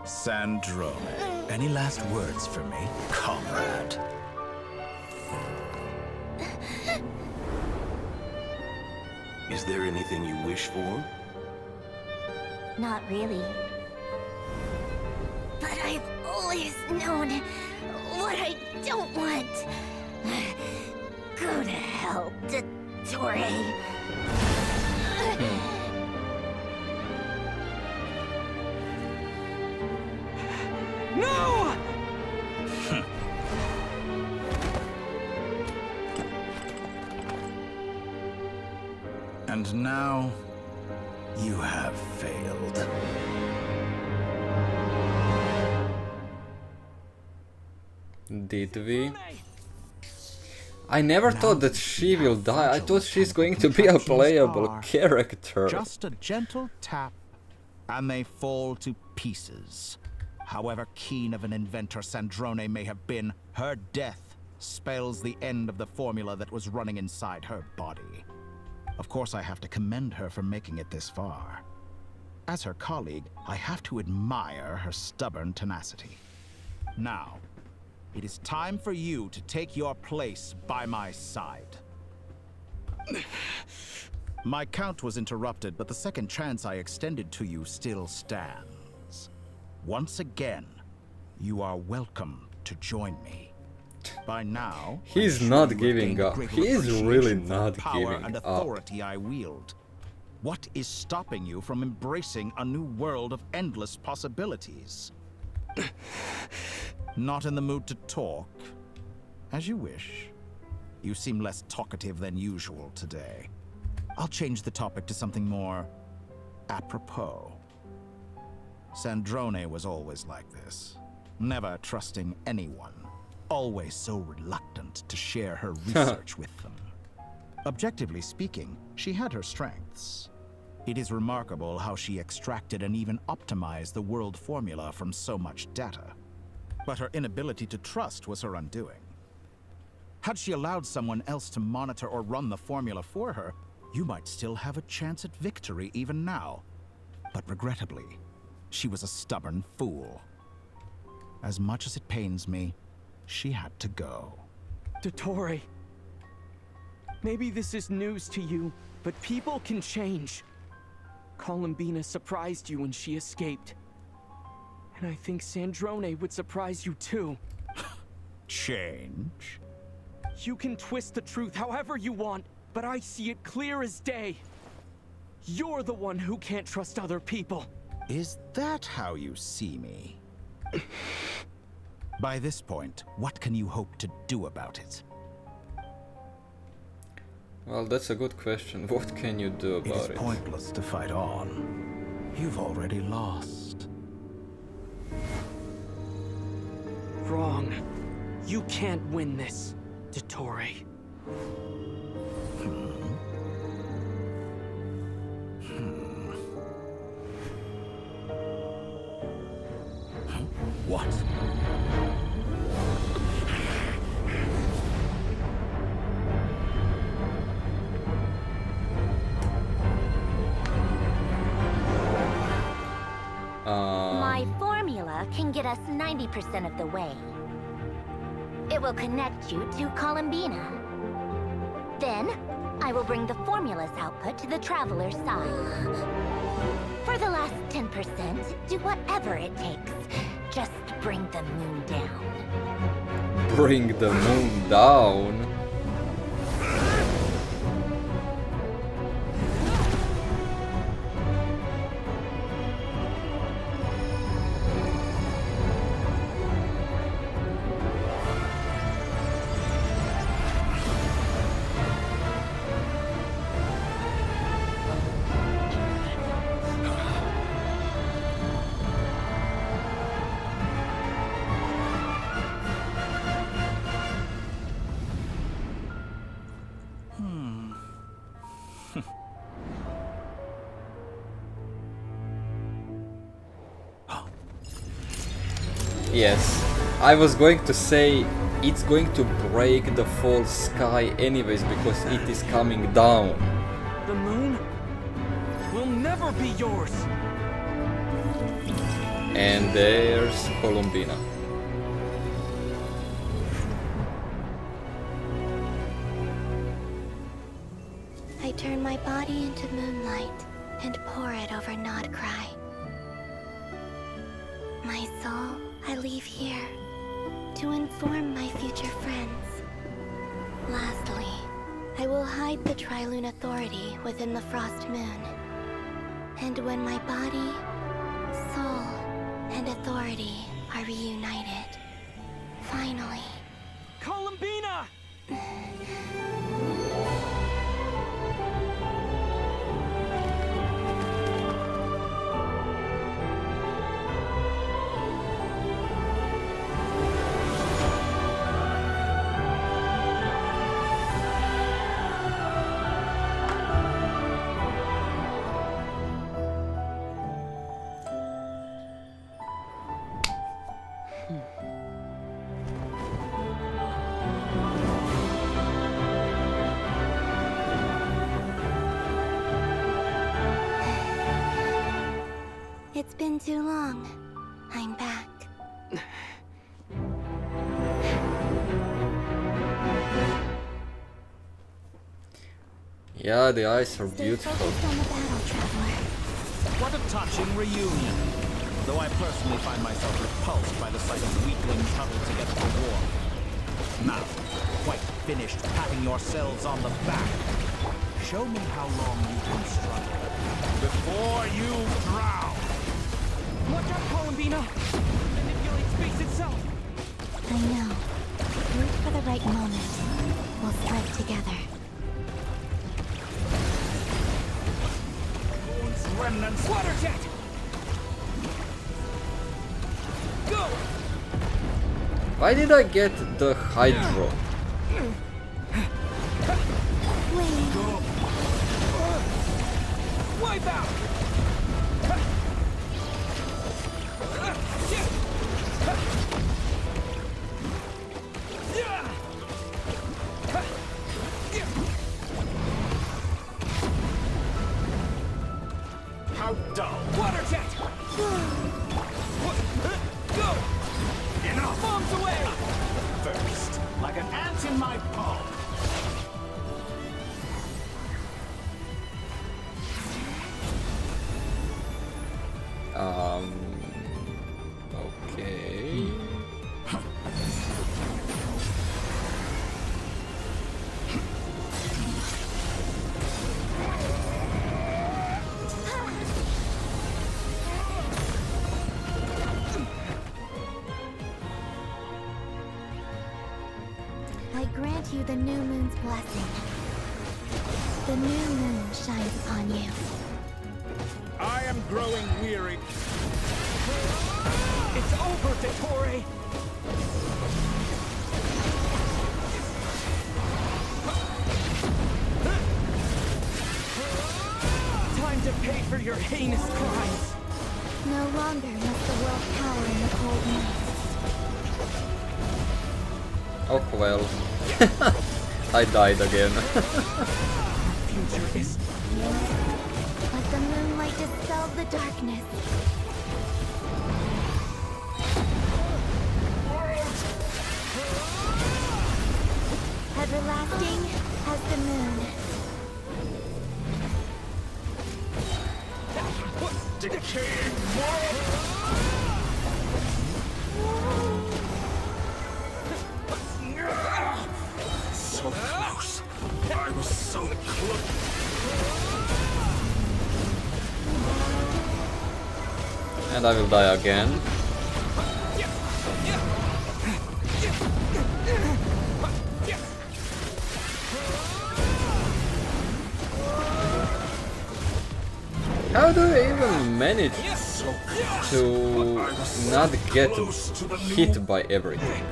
Sandrone, any last words for me, comrade? Is there anything you wish for? Not really. But I've always known what I don't want. Go to hell, Dottore. No! And now, you have failed. Did we? I never thought that she will die. I thought she's going to be a playable character. Just a gentle tap, and they fall to pieces. However keen of an inventor Sandrone may have been, her death spells the end of the formula that was running inside her body. Of course, I have to commend her for making it this far. As her colleague, I have to admire her stubborn tenacity. Now, it is time for you to take your place by my side. My count was interrupted, but the second chance I extended to you still stands. Once again, you are welcome to join me. By now, he's I'm not sure you have giving gained a up. greater He is really appreciation for the not power giving and up. authority I wield. What is stopping you from embracing a new world of endless possibilities? Not in the mood to talk? As you wish. You seem less talkative than usual today. I'll change the topic to something more apropos. Sandrone was always like this. Never trusting anyone. Always so reluctant to share her research with them. Objectively speaking, she had her strengths. It is remarkable how she extracted and even optimized the world formula from so much data. But her inability to trust was her undoing. Had she allowed someone else to monitor or run the formula for her, you might still have a chance at victory even now. But regrettably, she was a stubborn fool. As much as it pains me, she had to go. Dottore, maybe this is news to you, but people can change. Columbina surprised you when she escaped. And I think Sandrone would surprise you too. Change? You can twist the truth however you want, but I see it clear as day. You're the one who can't trust other people. Is that how you see me? By this point, what can you hope to do about it? Well, that's a good question. What can you do about it? It is pointless to fight on. You've already lost. Wrong. You can't win this, Dottore. What? My formula can get us 90% of the way. It will connect you to Columbina. Then, I will bring the formula's output to the Traveler's side. For the last 10%, do whatever it takes. Just bring the moon down. Bring the moon down? Yes, I was going to say it's going to break the false sky anyways because it is coming down. The moon will never be yours. And there's Columbina. I turn my body into moonlight and pour it over Nod-Krai. My soul I leave here to inform my future friends. Lastly, I will hide the Trilune Authority within the Frost Moon. And when my body, soul, and authority are reunited, finally... Columbina! It's been too long. I'm back. Yeah, the eyes are beautiful. What a touching reunion. Though I personally find myself repulsed by the sight of weaklings huddled together for war. Now, quite finished patting yourselves on the back. Show me how long you can struggle before you drown. Watch out, Columbina! Manipulate space itself! I know. Wait for the right moment. We'll strike together. Remnants. Water jet! Why did I get the Hydro? Wipe out! How dull! Water jet! Go! Enough! Bombs away! First, like an ant in my palm. Okay. I grant you the new moon's blessing. The new moon shines upon you. I am growing weary. It's over, Dottore! Time to pay for your heinous crimes! No longer must the world cower in the cold night. Oh well. I died again. Future is... Let the moonlight dispel the darkness. Everlasting as the moon. Decaying world! So close. I was so close. And I will die again. How do I even manage to not get hit by everything?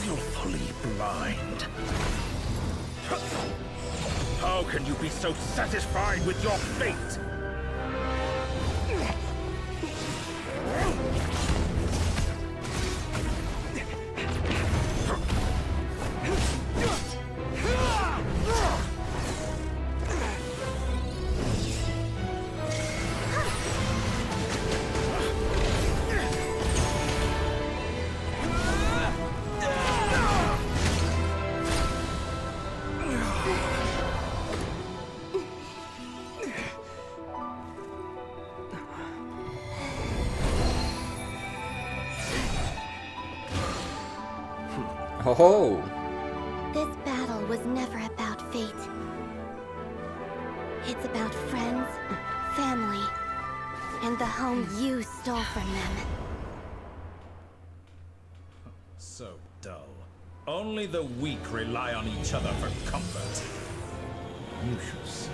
Willfully blind. How can you be so satisfied with your fate? Oh, This battle was never about fate. It's about friends, family, and the home you stole from them. So dull. Only the weak rely on each other for comfort. You shall see.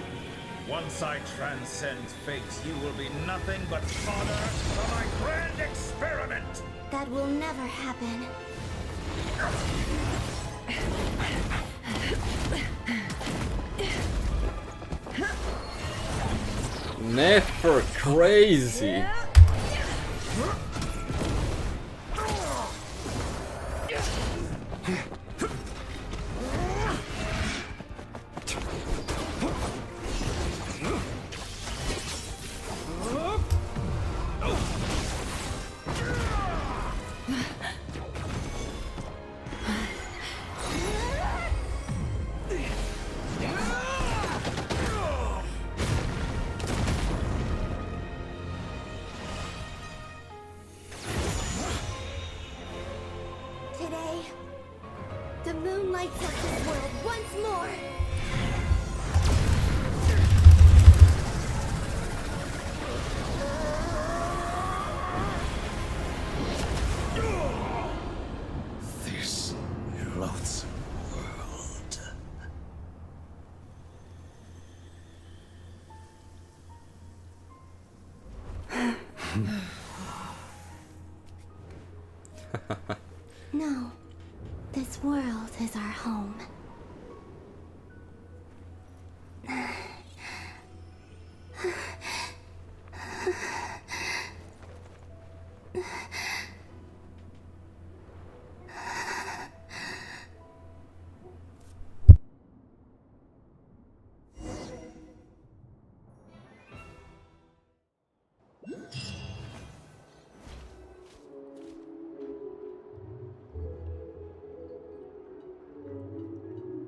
Once I transcend fate, you will be nothing but fodder for my grand experiment! That will never happen. never crazy. Today, the moon lights up this world once more. This loathsome world. This world is our home.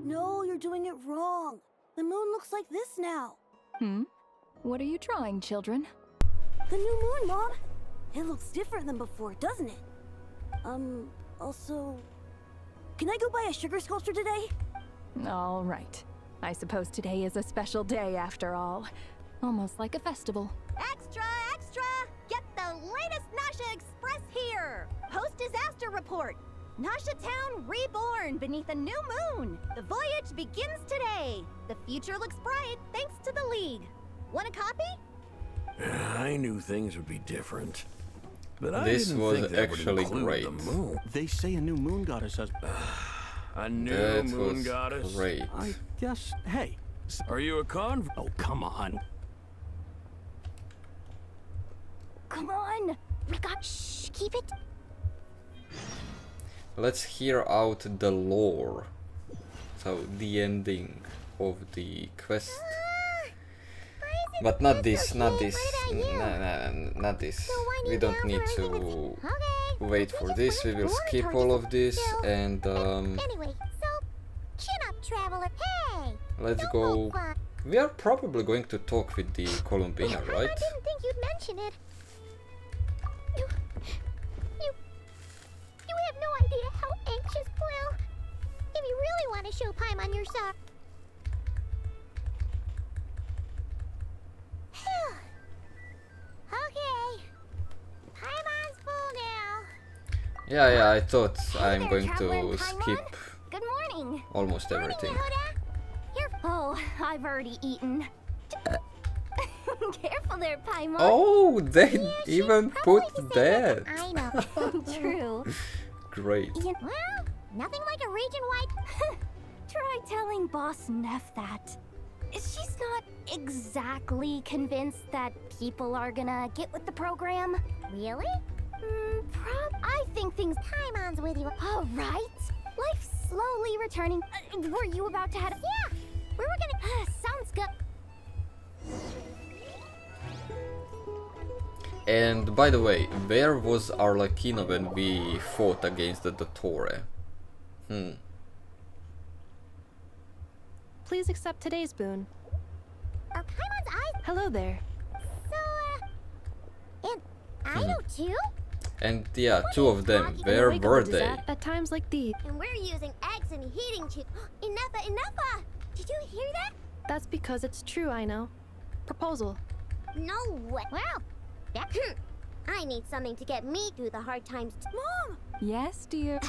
No, you're doing it wrong. The moon looks like this now. What are you drawing, children? The new moon, Mom. It looks different than before, doesn't it? Also... Can I go buy a sugar sculpture today? All right. I suppose today is a special day after all. Almost like a festival. Extra, extra! Get the latest Nasha Express here! Post-disaster report! Nasha Town reborn beneath a new moon! The voyage begins today! The future looks bright thanks to the League. Want a copy? I knew things would be different. But I This didn't was think that would actually include great. the moon. They say a new moon goddess has... A new That moon was goddess? great. I guess... Hey. Are you a convert? Oh, come on. Come on! We got... Shh! Keep it... Let's hear out the lore. So, the ending of the quest. But not this, not this. Not this. We don't need to wait for this. We will skip all of this and Anyway, so chin up, traveler. Hey. let's go. We are probably going to talk with the Columbina, right? I didn't think you'd mention it. You have no idea how anxious. Well, if you really want to show Paimon your side. Okay. Paimon's full now. Yeah, I thought I'm going to skip Good morning! almost everything. Here... Oh, I've already eaten. Careful there, Paimon. Oh, they even put that. I know. True. Great. Well, nothing like a region-wide... Try telling Boss Neff that. She's not exactly convinced that people are gonna get with the program. Really? I think things... Paimon's with you. All right. Life's slowly returning. Were you about to head... Yeah, we were gonna... Sounds good. And by the way, where was Arlecchino when we fought against the Dottore? Please accept today's boon. Are Paimon's eyes... Hello there. So, and I know too? And yeah, two of them, where were they? At times like these. And we're using eggs and heating tube. Enough! Did you hear that? That's because it's true, I know. Proposal. No way. Well, that... I need something to get me through the hard times. Mom! Yes, dear.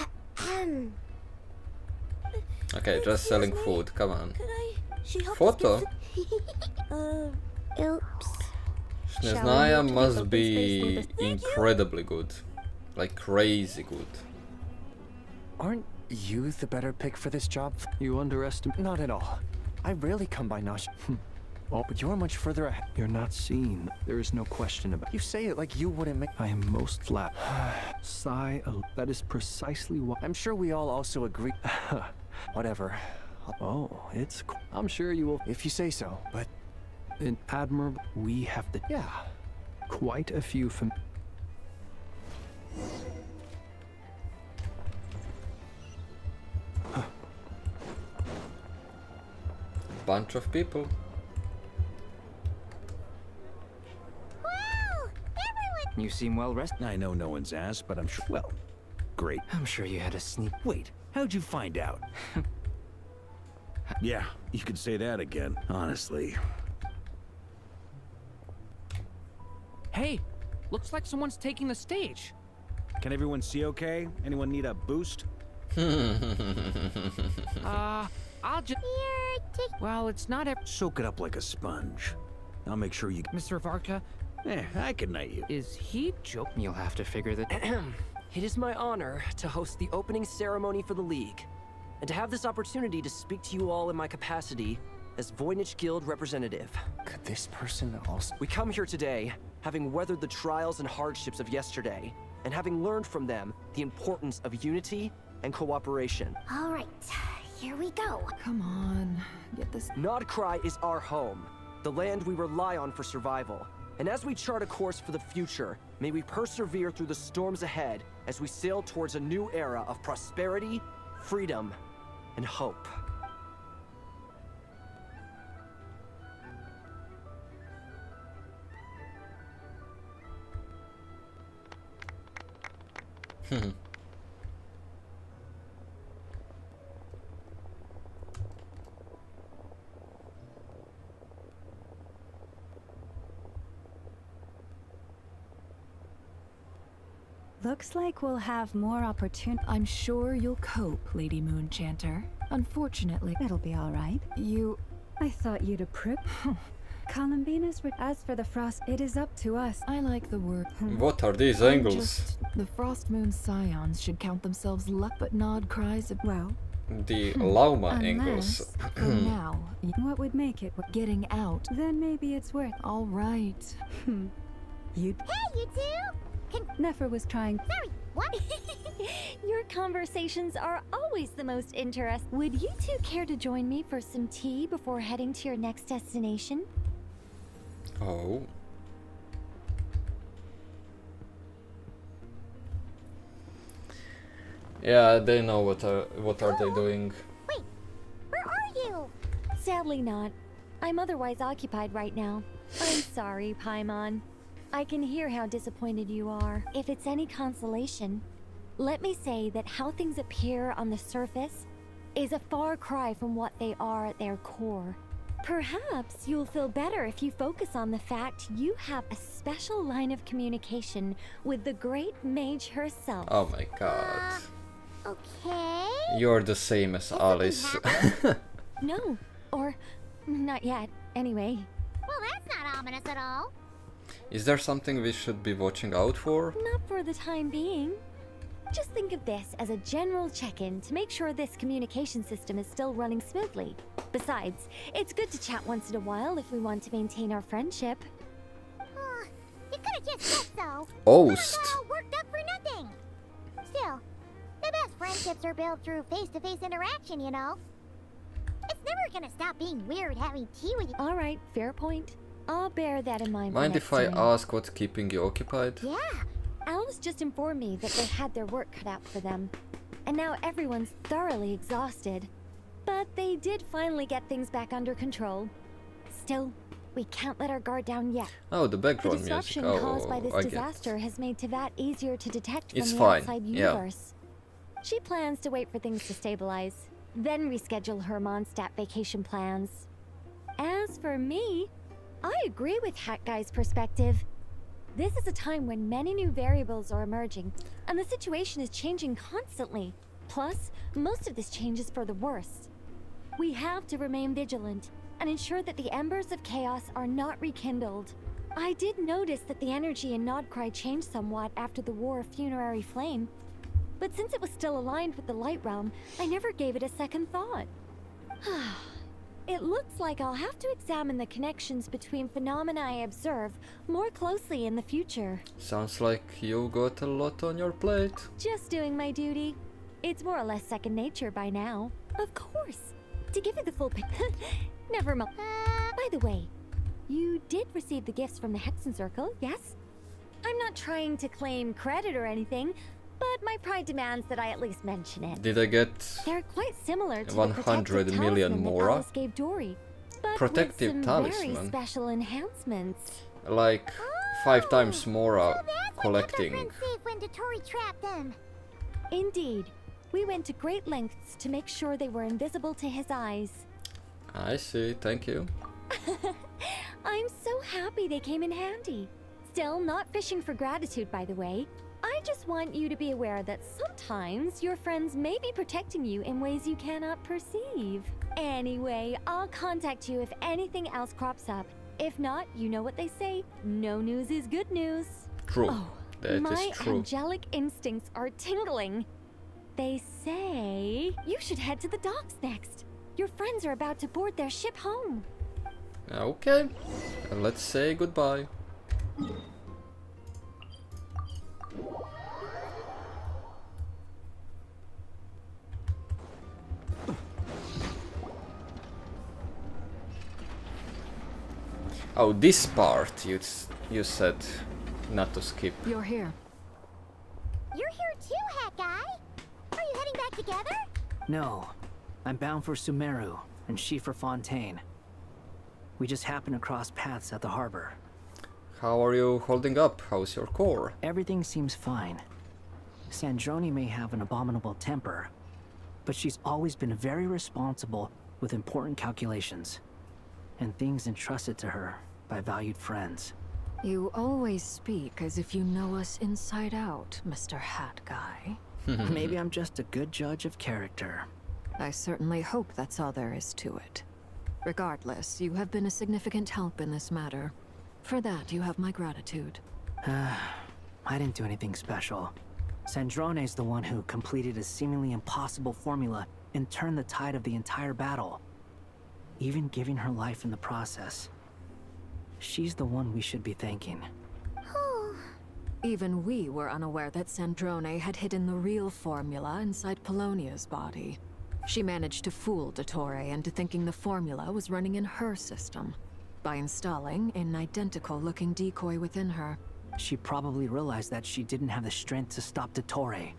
Okay, just selling food, come on. She helped Photo? Oops. Snezhnaya must be incredibly good. Like crazy good. Aren't you the better pick for this job? You underestimate? Not at all. I rarely come by Nash. Oh, but you're much further ahead. You're not seen. There is no question about it. You say it like you wouldn't make... I am most flat. Sigh, that is precisely what... I'm sure we all also agree. Whatever. Oh, it's... I'm sure you will... If you say so, but... In Admirable, we have the... Yeah. Quite a few from... Bunch of people. You seem well rested. I know no one's asked, but I'm sure... Well, great. I'm sure you had a sneak... Wait, how'd you find out? Yeah, you could say that again, honestly. Hey, looks like someone's taking the stage. Can everyone see okay? Anyone need a boost? I'll just... Well, it's not ever... Soak it up like a sponge. I'll make sure you... Mr. Varka... I can knight you. Is he joking? You'll have to figure that... It is my honor to host the opening ceremony for the League, and to have this opportunity to speak to you all in my capacity as Voynich Guild representative. Could this person also... We come here today, having weathered the trials and hardships of yesterday, and having learned from them the importance of unity and cooperation. All right, here we go. Come on, get this... Nod-Krai is our home, the land we rely on for survival. And as we chart a course for the future, may we persevere through the storms ahead as we sail towards a new era of prosperity, freedom, and hope. Looks like we'll have more opportunity. I'm sure you'll cope, Lady Moonchanter. Unfortunately, It'll be all right. I thought you'd approve. Columbina's as for the frost, it is up to us. I like the word. What are these angles? The Frost Moon Scions should count themselves luck, but Nod-Krai's well. The Lauma angles. For now, what would make it getting out? Then maybe it's worth. All right. You. Hey, you two! Nefer was trying. Sorry, what? Your conversations are always the most interesting. Would you two care to join me for some tea before heading to your next destination? Oh. Yeah, they know what are they doing. Wait, where are you? Sadly not. I'm otherwise occupied right now. I'm sorry, Paimon. I can hear how disappointed you are. If it's any consolation, let me say that how things appear on the surface is a far cry from what they are at their core. Perhaps you'll feel better if you focus on the fact you have a special line of communication with the great mage herself. Oh my god. Okay. You're the same as Alice. No, or not yet, anyway. Well, that's not ominous at all. Is there something we should be watching out for? Not for the time being. Just think of this as a general check-in to make sure this communication system is still running smoothly. Besides, it's good to chat once in a while if we want to maintain our friendship. You could have just said so. Oast. All worked up for nothing. Still, the best friendships are built through face-to-face interaction, you know. It's never gonna stop being weird having tea with you. All right, fair point. I'll bear that in mind. Mind if I ask what's keeping you occupied? Yeah. Alice just informed me that they had their work cut out for them. And now everyone's thoroughly exhausted. But they did finally get things back under control. Still, we can't let our guard down yet. Oh, the background music. The disruption caused by this disaster has made Teyvat easier to detect from the outside universe. She plans to wait for things to stabilize, then reschedule her Mondstadt vacation plans. As for me, I agree with Hat Guy's perspective. This is a time when many new variables are emerging, and the situation is changing constantly. Plus, most of this change is for the worse. We have to remain vigilant and ensure that the embers of chaos are not rekindled. I did notice that the energy in Nod-Krai changed somewhat after the War of Funerary Flame, but since it was still aligned with the Light Realm, I never gave it a second thought. It looks like I'll have to examine the connections between phenomena I observe more closely in the future. Sounds like you got a lot on your plate. Just doing my duty. It's more or less second nature by now. Of course. To give you the full picture. Never mind. By the way, you did receive the gifts from the Hexen Circle, yes? I'm not trying to claim credit or anything, but my pride demands that I at least mention it. Did I get They're quite similar to 100 million Mora? Alice gave Dory, but Protective with some very talisman. Special enhancements. Like 5 times Mora collecting. Safe when Dottore trapped them. Indeed. We went to great lengths to make sure they were invisible to his eyes. I see, thank you. I'm so happy they came in handy. Still, not fishing for gratitude, by the way. I just want you to be aware that sometimes your friends may be protecting you in ways you cannot perceive. Anyway, I'll contact you if anything else crops up. If not, you know what they say, no news is good news. True. Oh, That My is true. angelic instincts are tingling. They say you should head to the docks next. Your friends are about to board their ship home. Okay, let's say goodbye. Oh, this part you said not to skip. You're here. You're here too, Hat Guy. Are you heading back together? No, I'm bound for Sumeru, and she for Fontaine. We just happened to cross paths at the harbor. How are you holding up? How's your core? Everything seems fine. Sandrone may have an abominable temper, but she's always been very responsible with important calculations, and things entrusted to her by valued friends. You always speak as if you know us inside out, Mr. Hat Guy. Maybe I'm just a good judge of character. I certainly hope that's all there is to it. Regardless, you have been a significant help in this matter. For that, you have my gratitude. I didn't do anything special. Sandrone's the one who completed a seemingly impossible formula and turned the tide of the entire battle, even giving her life in the process. She's the one we should be thanking. Even we were unaware that Sandrone had hidden the real formula inside Polonia's body. She managed to fool Dottore into thinking the formula was running in her system by installing an identical-looking decoy within her. She probably realized that she didn't have the strength to stop Dottore.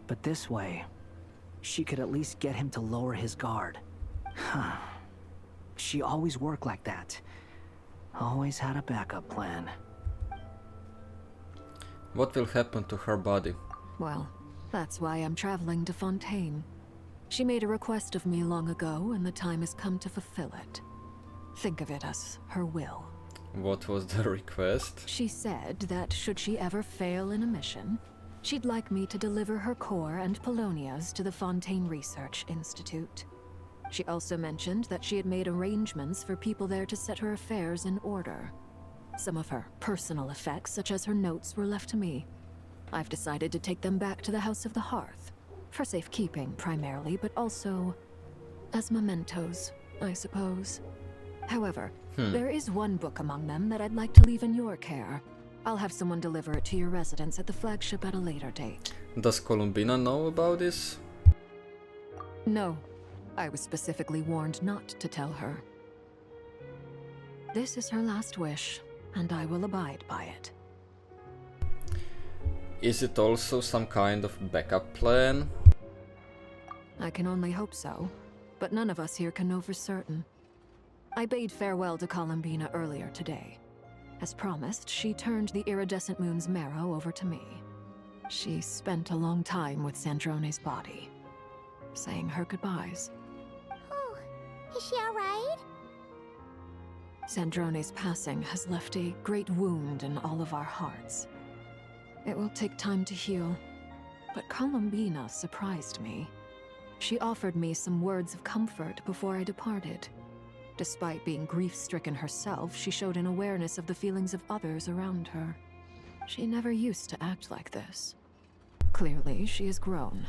But this way, she could at least get him to lower his guard. She always worked like that. Always had a backup plan. What will happen to her body? Well, that's why I'm traveling to Fontaine. She made a request of me long ago, and the time has come to fulfill it. Think of it as her will. What was the request? She said that should she ever fail in a mission, she'd like me to deliver her core and Polonia's to the Fontaine Research Institute. She also mentioned that she had made arrangements for people there to set her affairs in order. Some of her personal effects, such as her notes, were left to me. I've decided to take them back to the House of the Hearth. For safekeeping, primarily, but also as mementos, I suppose. However, there is one book among them that I'd like to leave in your care. I'll have someone deliver it to your residence at the flagship at a later date. Does Columbina know about this? No. I was specifically warned not to tell her. This is her last wish, and I will abide by it. Is it also some kind of backup plan? I can only hope so, but none of us here can know for certain. I bade farewell to Columbina earlier today. As promised, she turned the iridescent moon's marrow over to me. She spent a long time with Sandrone's body, saying her goodbyes. Oh, is she alright? Sandrone's passing has left a great wound in all of our hearts. It will take time to heal, but Columbina surprised me. She offered me some words of comfort before I departed. Despite being grief-stricken herself, she showed an awareness of the feelings of others around her. She never used to act like this. Clearly, she has grown.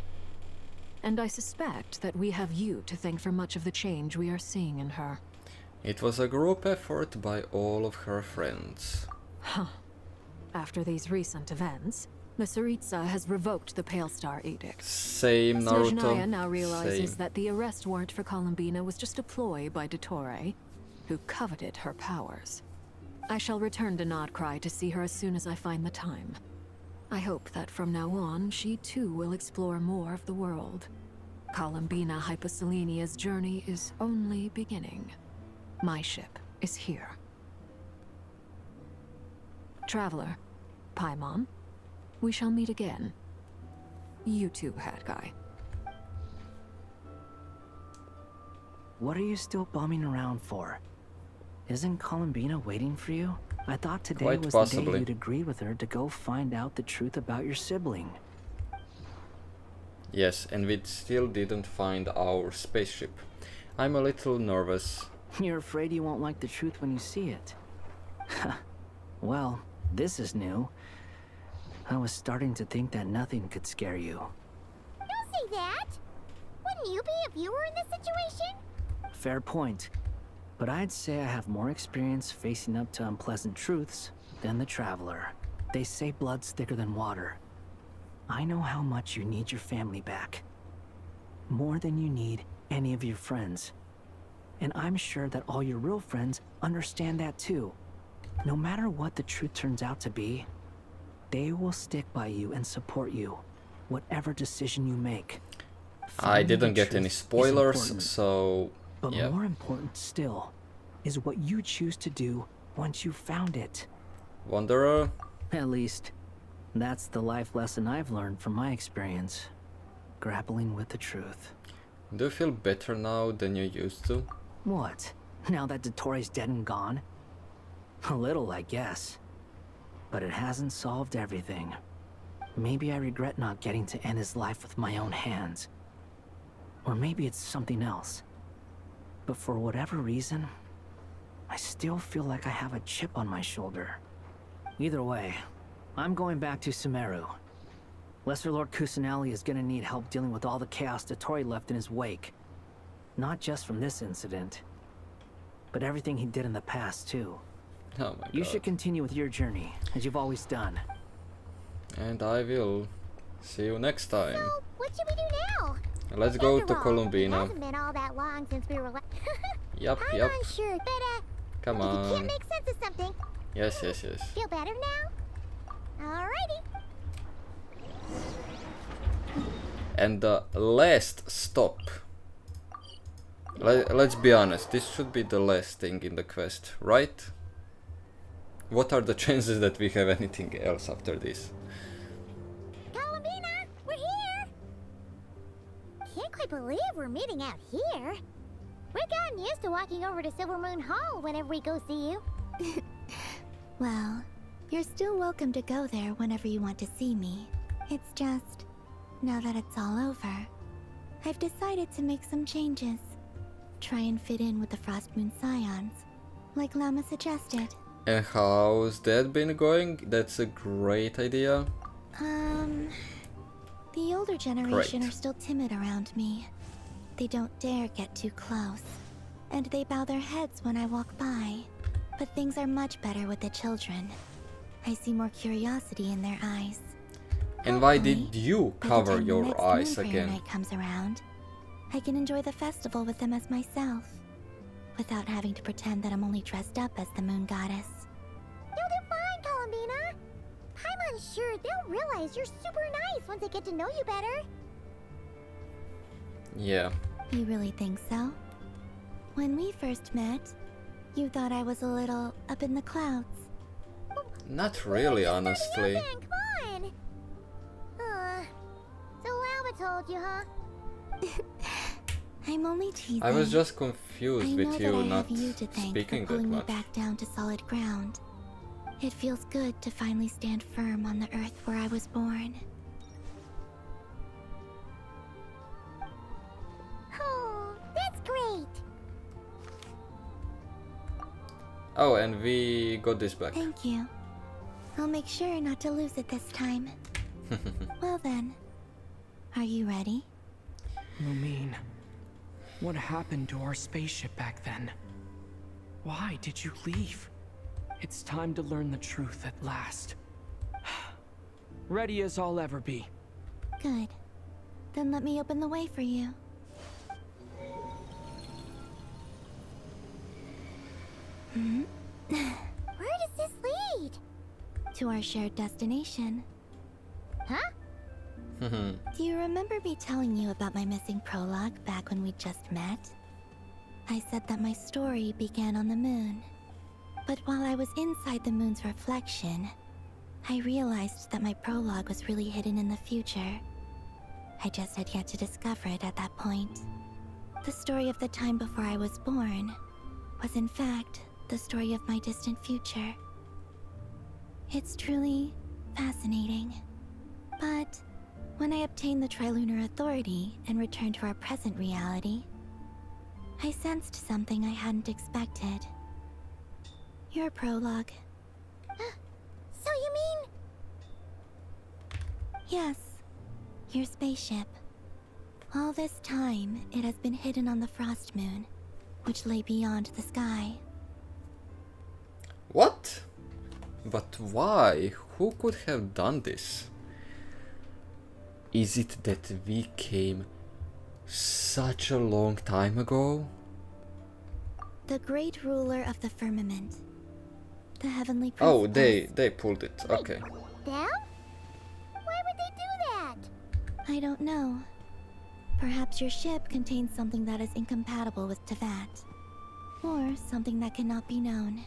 And I suspect that we have you to thank for much of the change we are seeing in her. It was a group effort by all of her friends. Huh. After these recent events, the Tsaritsa has revoked the Pale Star Edict. Same, Naruto. Snezhnaya now realizes Same. that the arrest warrant for Columbina was just a ploy by Dottore, who coveted her powers. I shall return to Nod-Krai to see her as soon as I find the time. I hope that from now on, she too will explore more of the world. Columbina Hyposelenia's journey is only beginning. My ship is here. Traveler, Paimon, we shall meet again. You too, Hat Guy. What are you still bumming around for? Isn't Columbina waiting for you? I thought today Quite was possibly. the day you'd agreed with her to go find out the truth about your sibling. Yes, and we still didn't find our spaceship. I'm a little nervous. You're afraid you won't like the truth when you see it. Well, this is new. I was starting to think that nothing could scare you. Don't say that! Wouldn't you be if you were in this situation? Fair point. But I'd say I have more experience facing up to unpleasant truths than the Traveler. They say blood's thicker than water. I know how much you need your family back. More than you need any of your friends. And I'm sure that all your real friends understand that too. No matter what the truth turns out to be, they will stick by you and support you, whatever decision you make. I didn't get any spoilers, so But yeah. more important still is what you choose to do once you've found it. Wanderer? At least, that's the life lesson I've learned from my experience. Grappling with the truth. Do you feel better now than you used to? What? Now that Dottore's dead and gone? A little, I guess. But it hasn't solved everything. Maybe I regret not getting to end his life with my own hands. Or maybe it's something else. But for whatever reason, I still feel like I have a chip on my shoulder. Either way, I'm going back to Sumeru. Lesser Lord Kusanali is gonna need help dealing with all the chaos Dottore left in his wake. Not just from this incident, but everything he did in the past too. Oh my You god. should continue with your journey, as you've always done. And I will. See you next time. So, what should we do now? Let's go to After all, It Columbina. hasn't been all that long since we were Yup, I'm yup. unsure, but Come if you on. can't make sense of something, Yes, yes, yes. feel better now? Alrighty. And the last stop. Let's be honest, this should be the last thing in the quest, right? What are the chances that we have anything else after this? Columbina, we're here! Can't quite believe we're meeting out here. We've gotten used to walking over to Silver Moon Hall whenever we go see you. Well, you're still welcome to go there whenever you want to see me. It's just, now that it's all over, I've decided to make some changes. Try and fit in with the Frost Moon Scions, like Lama suggested. And how's that been going? That's a great idea. The older generation Great. are still timid around me. They don't dare get too close, and they bow their heads when I walk by. But things are much better with the children. I see more curiosity in their eyes. And why did you By the cover time the your next eyes Moon Prayer again? Night comes around, I can enjoy the festival with them as myself, without having to pretend that I'm only dressed up as the Moon Goddess. You'll do fine, Columbina. I'm unsure they'll realize you're super nice once they get to know you better. Yeah. You really think so? When we first met, you thought I was a little up in the clouds. Not really, honestly. Come on. So Lama told you, huh? I'm only teasing. I was just confused I with know you that I not have you to thank speaking for that pulling me much. back down to solid ground. It feels good to finally stand firm on the earth where I was born. Oh, that's great. Oh, and we got this back. Thank you. I'll make sure not to lose it this time. Well then, are you ready? Lumine, what happened to our spaceship back then? Why did you leave? It's time to learn the truth at last. Ready as I'll ever be. Good. Then let me open the way for you. Where does this lead? To our shared destination. Huh? Do you remember me telling you about my missing prologue back when we just met? I said that my story began on the moon. But while I was inside the moon's reflection, I realized that my prologue was really hidden in the future. I just had yet to discover it at that point. The story of the time before I was born was in fact the story of my distant future. It's truly fascinating. But when I obtained the Trilunar Authority and returned to our present reality, I sensed something I hadn't expected. Your prologue. So you mean... Yes, your spaceship. All this time, it has been hidden on the Frost Moon, which lay beyond the sky. What? But why? Who could have done this? Is it that we came such a long time ago? The great ruler of the firmament. The heavenly Oh, principles. they pulled it. Okay. Them? Why would they do that? I don't know. Perhaps your ship contains something that is incompatible with Teyvat. Or something that cannot be known.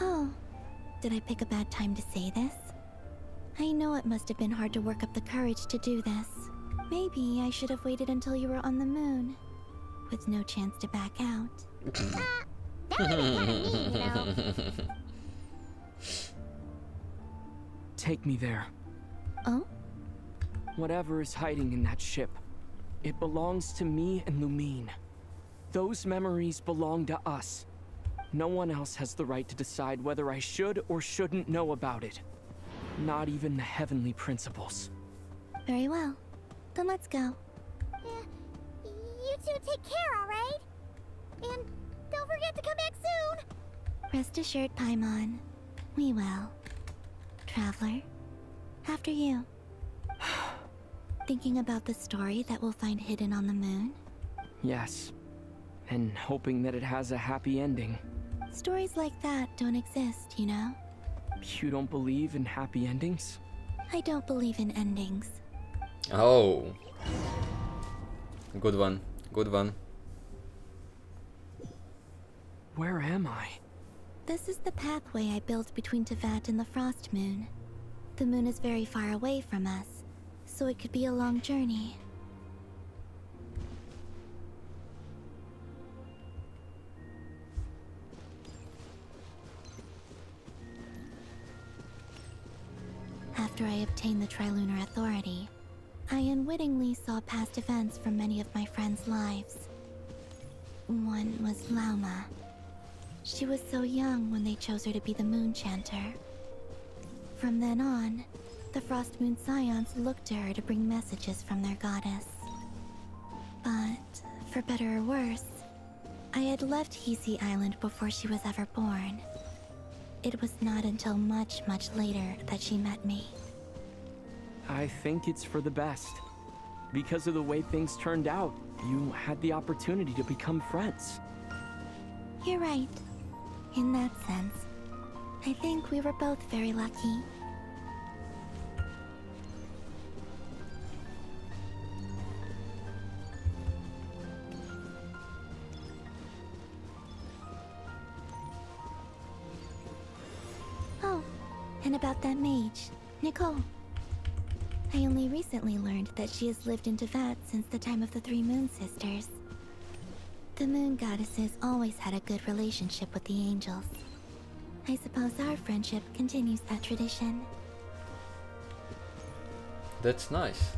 Oh, did I pick a bad time to say this? I know it must have been hard to work up the courage to do this. Maybe I should have waited until you were on the moon, with no chance to back out. That would be kind of mean, you know. Take me there. Oh? Whatever is hiding in that ship, it belongs to me and Lumine. Those memories belong to us. No one else has the right to decide whether I should or shouldn't know about it. Not even the heavenly principles. Very well. Then let's go. You two take care, alright? And don't forget to come back soon! Rest assured, Paimon. We will. Traveler, after you. Thinking about the story that we'll find hidden on the moon? Yes. And hoping that it has a happy ending. Stories like that don't exist, you know? You don't believe in happy endings? I don't believe in endings. Oh. Good one. Good one. Where am I? This is the pathway I built between Teyvat and the Frost Moon. The moon is very far away from us, so it could be a long journey. After I obtained the Trilunar Authority, I unwittingly saw past events from many of my friends' lives. One was Lauma. She was so young when they chose her to be the Moon Chanter. From then on, the Frost Moon Scions looked to her to bring messages from their goddess. But, for better or worse, I had left Hisi Island before she was ever born. It was not until much, much later that she met me. I think it's for the best. Because of the way things turned out, you had the opportunity to become friends. You're right. In that sense, I think we were both very lucky. Oh, and about that mage, Nicole. I only recently learned that she has lived in Teyvat since the time of the Three Moon Sisters. The Moon Goddesses always had a good relationship with the angels. I suppose our friendship continues that tradition. That's nice.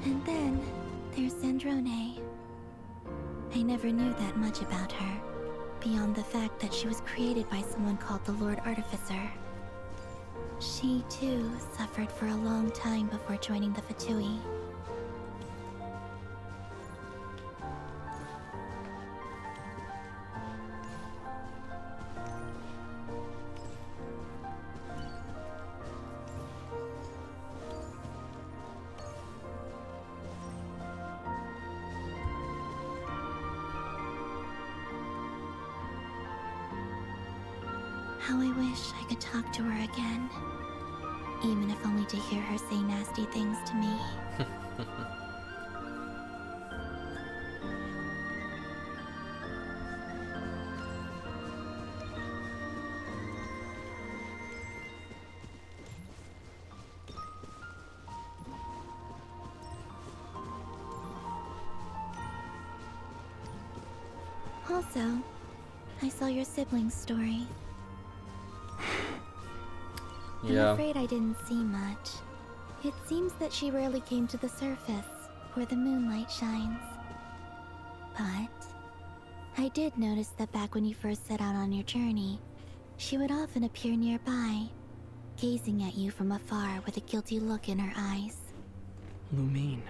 And then, there's Zandrone. I never knew that much about her, beyond the fact that she was created by someone called the Lord Artificer. She, too, suffered for a long time before joining the Fatui. How I wish I could talk to her again. Even if only to hear her say nasty things to me. Also, I saw your siblings' story. Yeah. I'm afraid I didn't see much. It seems that she rarely came to the surface, where the moonlight shines. But I did notice that back when you first set out on your journey, she would often appear nearby, gazing at you from afar with a guilty look in her eyes. Lumine.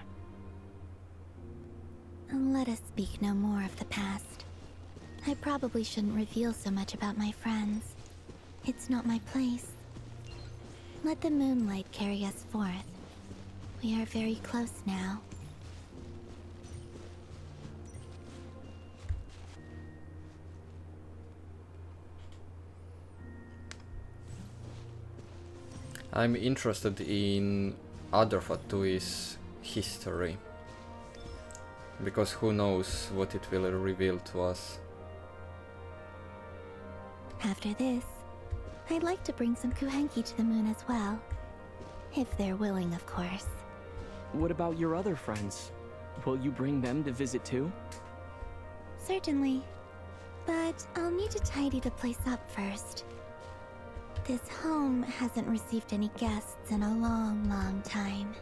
Let us speak no more of the past. I probably shouldn't reveal so much about my friends. It's not my place. Let the moonlight carry us forth. We are very close now. I'm interested in other Fatui's history. Because who knows what it will reveal to us. After this, I'd like to bring some Kuhenki to the moon as well. If they're willing, of course. What about your other friends? Will you bring them to visit too? Certainly. But I'll need to tidy the place up first. This home hasn't received any guests in a long, long time.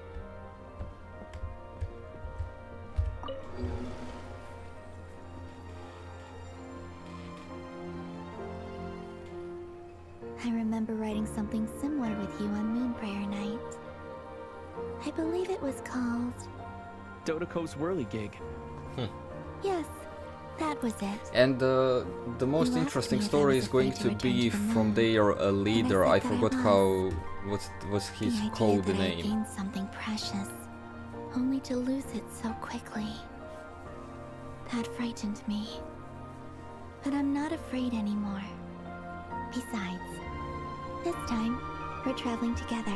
I remember writing something similar with you on Moonprayer Night. I believe it was called... Dotoko's Whirligig. Yes, that was it. And the most interesting story is going to be from their leader. I forgot what was his code I name. gained something precious, only to lose it so quickly. That frightened me. But I'm not afraid anymore. Besides, this time, we're traveling together.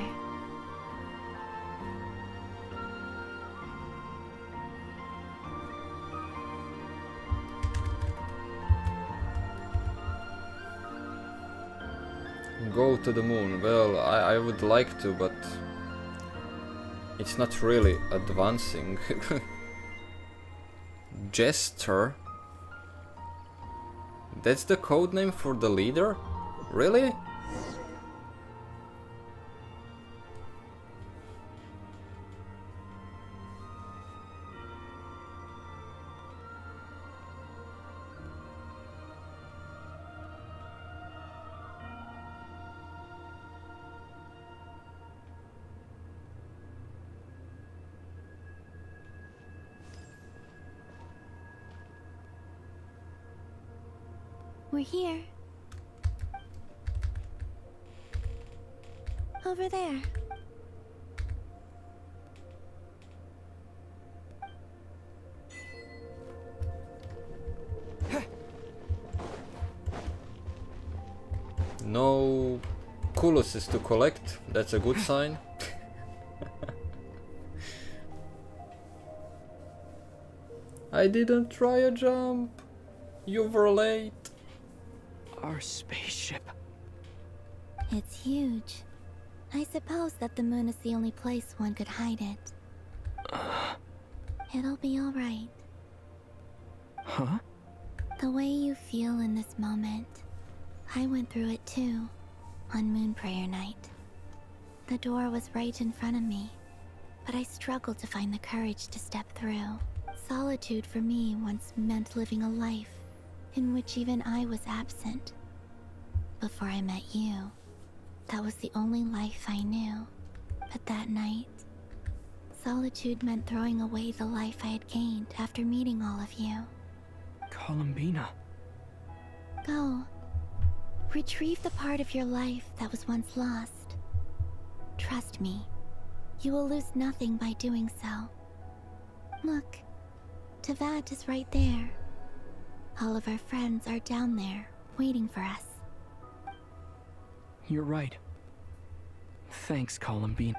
Go to the moon. Well, I would like to, but it's not really advancing. Jester? That's the code name for the leader? Really? We're here. Over there. No Kuluses to collect. That's a good sign. I didn't try a jump. You were late. Our spaceship. It's huge. I suppose that the moon is the only place one could hide it. It'll be alright. Huh? The way you feel in this moment, I went through it too, on Moonprayer Night. The door was right in front of me, but I struggled to find the courage to step through. Solitude for me once meant living a life in which even I was absent. Before I met you, that was the only life I knew. But that night, solitude meant throwing away the life I had gained after meeting all of you. Columbina. Go. Retrieve the part of your life that was once lost. Trust me, you will lose nothing by doing so. Look, Tevat is right there. All of our friends are down there, waiting for us. You're right. Thanks, Columbine.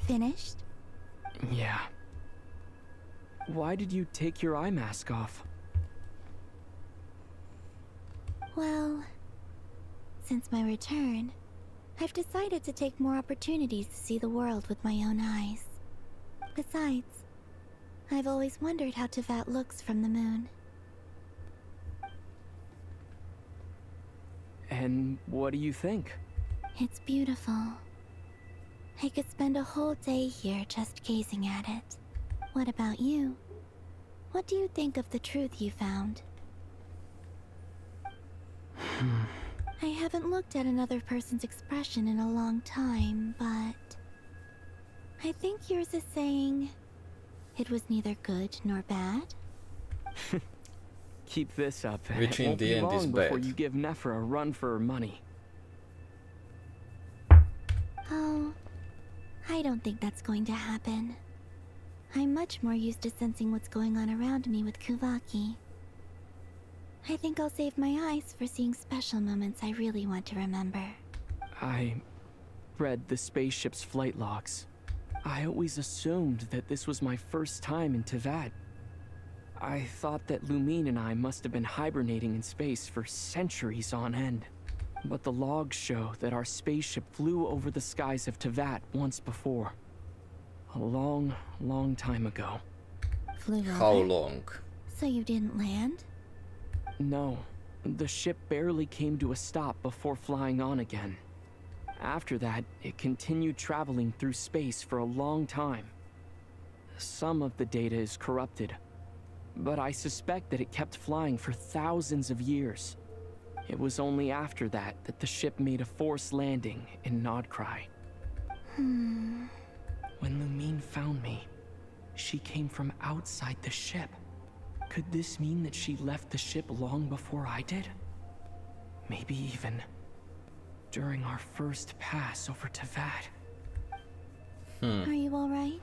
Finished? Yeah. Why did you take your eye mask off? Well, since my return, I've decided to take more opportunities to see the world with my own eyes. Besides, I've always wondered how Tevat looks from the moon. And what do you think? It's beautiful. I could spend a whole day here just gazing at it. What about you? What do you think of the truth you found? I haven't looked at another person's expression in a long time, but I think yours is saying it was neither good nor bad. Keep this up. Which It in won't the be end long is before bad. you give Nephra a run for her money. Oh, I don't think that's going to happen. I'm much more used to sensing what's going on around me with Kuvaki. I think I'll save my eyes for seeing special moments I really want to remember. I read the spaceship's flight logs. I always assumed that this was my first time in Tevat. I thought that Lumine and I must have been hibernating in space for centuries on end. But the logs show that our spaceship flew over the skies of Tevat once before. A long, long time ago. Flew over? How long? So you didn't land? No, the ship barely came to a stop before flying on again. After that, it continued traveling through space for a long time. Some of the data is corrupted, but I suspect that it kept flying for thousands of years. It was only after that that the ship made a forced landing in Nod-Krai. When Lumine found me, she came from outside the ship. Could this mean that she left the ship long before I did? Maybe even during our first pass over Tevat. Are you alright?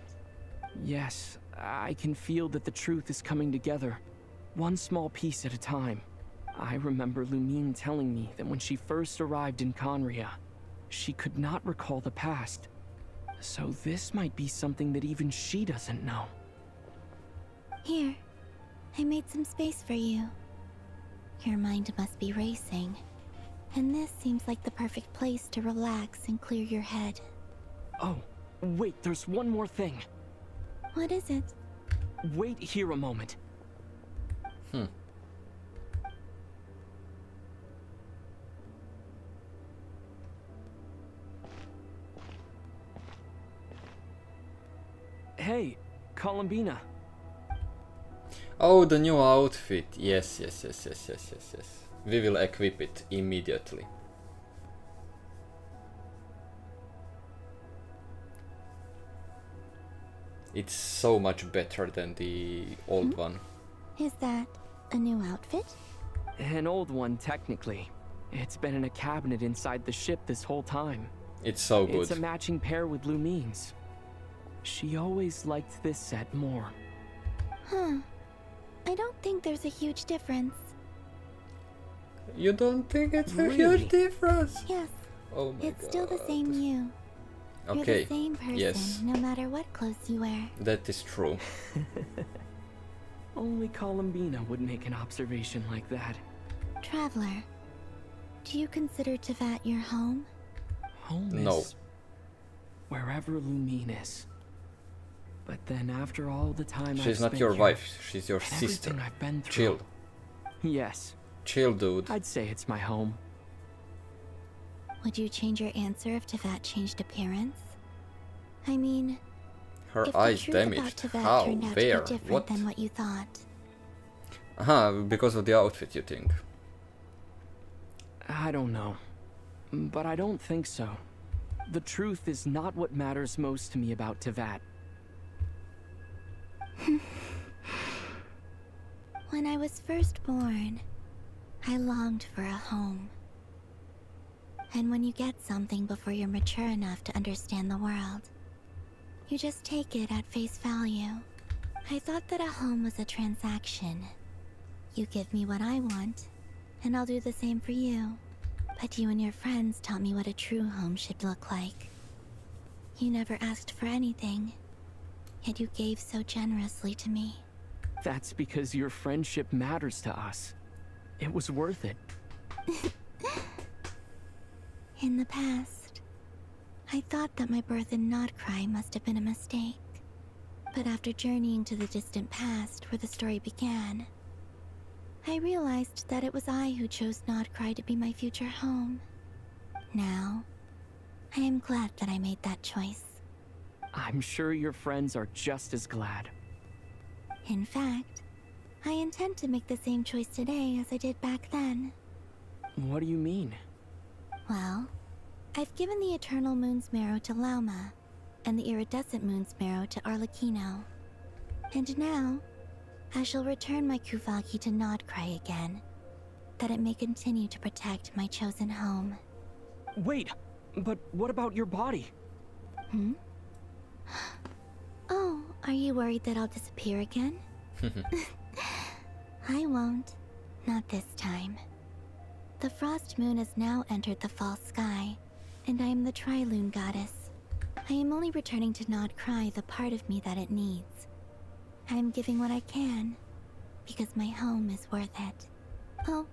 Yes, I can feel that the truth is coming together, one small piece at a time. I remember Lumine telling me that when she first arrived in Conria, she could not recall the past. So this might be something that even she doesn't know. Here, I made some space for you. Your mind must be racing, and this seems like the perfect place to relax and clear your head. Oh, wait, there's one more thing. What is it? Wait here a moment. Hey, Columbina. Oh, the new outfit. Yes. We will equip it immediately. It's so much better than the old one. Is that a new outfit? An old one, technically. It's been in a cabinet inside the ship this whole time. It's so good. It's a matching pair with Lumine's. She always liked this set more. Huh. I don't think there's a huge difference. You don't think it's a Really? huge difference? Yes. Oh my It's still the same you. You're Okay, the same person, yes. no matter what clothes you wear. That is true. Only Columbina would make an observation like that. Traveler, do you consider Tevat your home? Home No. is wherever Lumine is. But then after all the time She's I've not spent your here, wife, she's your and sister. everything I've been through. Chill. Yes, Chill, dude. I'd say it's my home. Would you change your answer if Tevat changed appearance? I mean, Her if eyes the truth damaged. about Tevat How? turned out Where? to be different What? than what you thought. Because of the outfit, you think? I don't know. But I don't think so. The truth is not what matters most to me about Tevat. When I was first born, I longed for a home. And when you get something before you're mature enough to understand the world, you just take it at face value. I thought that a home was a transaction. You give me what I want, and I'll do the same for you. But you and your friends taught me what a true home should look like. You never asked for anything, yet you gave so generously to me. That's because your friendship matters to us. It was worth it. In the past, I thought that my birth in Nod-Krai must have been a mistake. But after journeying to the distant past where the story began, I realized that it was I who chose Nod-Krai to be my future home. Now, I am glad that I made that choice. I'm sure your friends are just as glad. In fact, I intend to make the same choice today as I did back then. What do you mean? Well, I've given the Eternal Moon's Marrow to Lauma, and the Iridescent Moon's Marrow to Arlecchino. And now, I shall return my Kuvaki to Nod-Krai again, that it may continue to protect my chosen home. Wait, but what about your body? Hmm? Oh, are you worried that I'll disappear again? I won't. Not this time. The Frost Moon has now entered the false sky, and I am the Tri-Lune Goddess. I am only returning to Nod-Krai the part of me that it needs. I am giving what I can, because my home is worth it. Oh,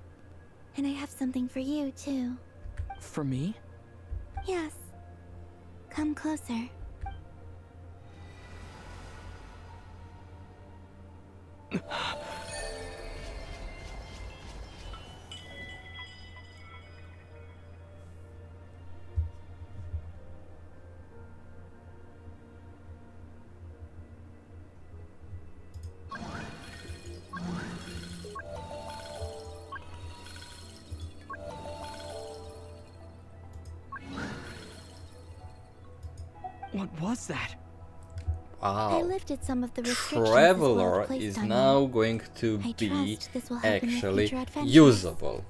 and I have something for you, too. For me? Yes. Come closer. What was that? I Wow. lifted some of the restrictions Traveler placed is on now me. going to I be trust this will help in your actually future adventures. usable.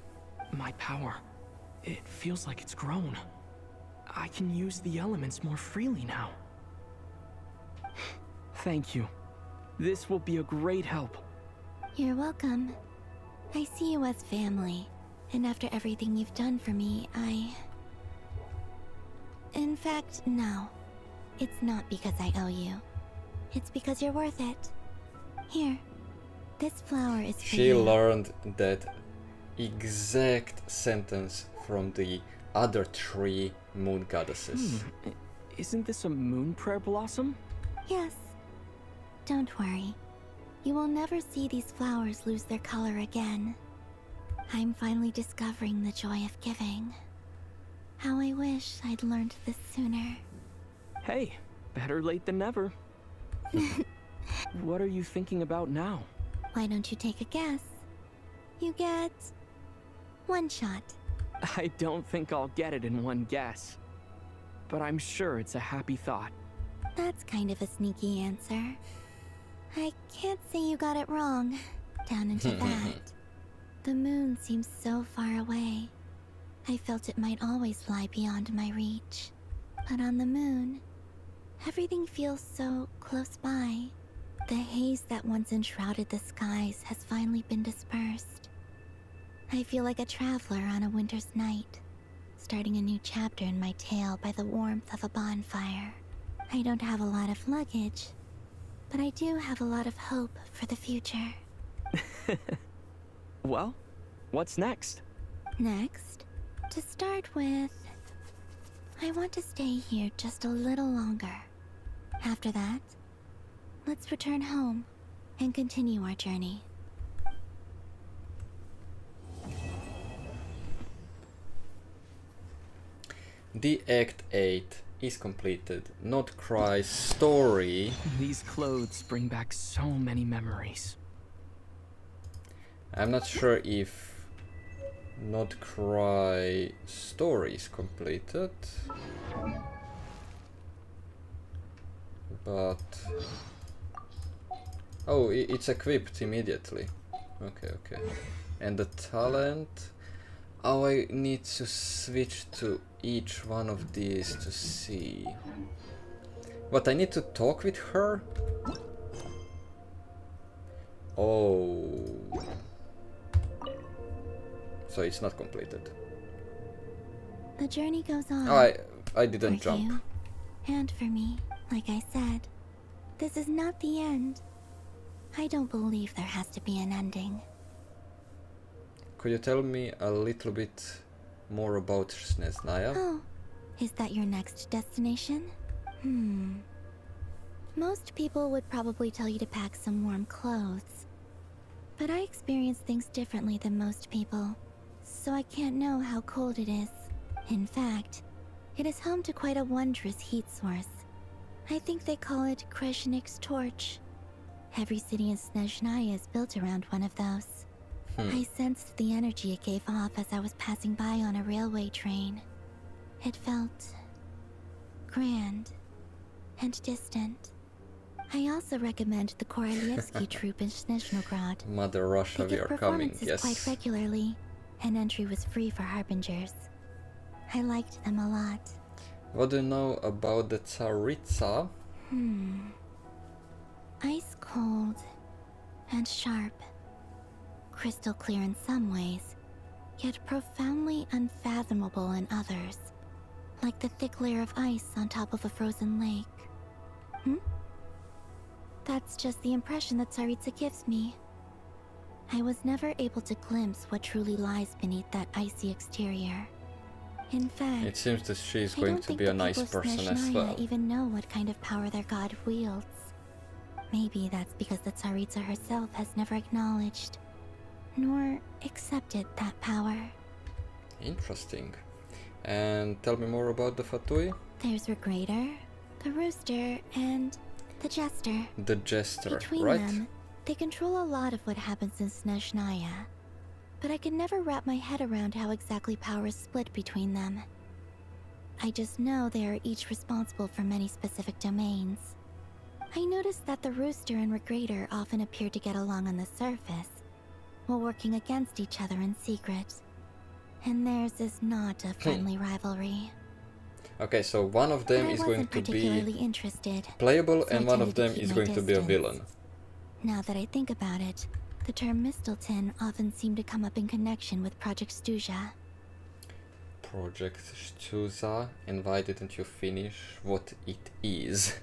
My power. It feels like it's grown. I can use the elements more freely now. Thank you. This will be a great help. You're welcome. I see you as family, and after everything you've done for me, In fact, no. It's not because I owe you. It's because you're worth it. Here, this flower is for She you. learned that exact sentence from the other 3 moon goddesses. Isn't this a moon prayer blossom? Yes. Don't worry. You will never see these flowers lose their color again. I'm finally discovering the joy of giving. How I wish I'd learned this sooner. Hey, better late than never. What are you thinking about now? Why don't you take a guess? You get 1 shot. I don't think I'll get it in one guess. But I'm sure it's a happy thought. That's kind of a sneaky answer. I can't say you got it wrong. Down into that. The moon seems so far away. I felt it might always lie beyond my reach. But on the moon, everything feels so close by. The haze that once enshrouded the skies has finally been dispersed. I feel like a traveler on a winter's night, starting a new chapter in my tale by the warmth of a bonfire. I don't have a lot of luggage, but I do have a lot of hope for the future. Well, what's next? Next, to start with, I want to stay here just a little longer. After that, let's return home and continue our journey. The Act 8 is completed. Nod-Krai's story. These clothes bring back so many memories. I'm not sure if Nod-Krai story is completed, but oh, it's equipped immediately. Okay. And the talent. Oh, I need to switch to each one of these to see. What, I need to talk with her? Oh. So it's not completed. The journey goes on. Oh, I didn't for jump. you And for me, like I said, this is not the end. I don't believe there has to be an ending. Could you tell me a little bit more about Snezhnaya? Oh, is that your next destination? Most people would probably tell you to pack some warm clothes. But I experience things differently than most people, so I can't know how cold it is. In fact, it is home to quite a wondrous heat source. I think they call it Kreshnik's torch. Every city in Snezhnaya is built around one of those. I sensed the energy it gave off as I was passing by on a railway train. It felt grand and distant. I also recommend the Korolievsky troupe in Snezhnograd. Mother Russia, we are coming, yes. Quite regularly, and entry was free for harbingers. I liked them a lot. What do you know about the Tsaritsa? Ice cold and sharp. Crystal clear in some ways, yet profoundly unfathomable in others. Like the thick layer of ice on top of a frozen lake. That's just the impression that Tsaritsa gives me. I was never able to glimpse what truly lies beneath that icy exterior. In fact, it seems that she's going to be a nice person as well. Even know what kind of power their god wields. Maybe that's because the Tsaritsa herself has never acknowledged nor accepted that power. Interesting. And tell me more about the Fatui? There's Regrator, the Rooster, and the Jester. The Jester, Between right? them, they control a lot of what happens in Snezhnaya. But I can never wrap my head around how exactly power is split between them. I just know they are each responsible for many specific domains. I noticed that the Rooster and Regrator often appear to get along on the surface, while working against each other in secret. And theirs is not a friendly rivalry. Okay, so one of them is going to be playable and one of them is going to be a villain. Now that I think about it, the term Mistelton often seemed to come up in connection with Project Stuja. Project Stuja, and why didn't you finish what it is?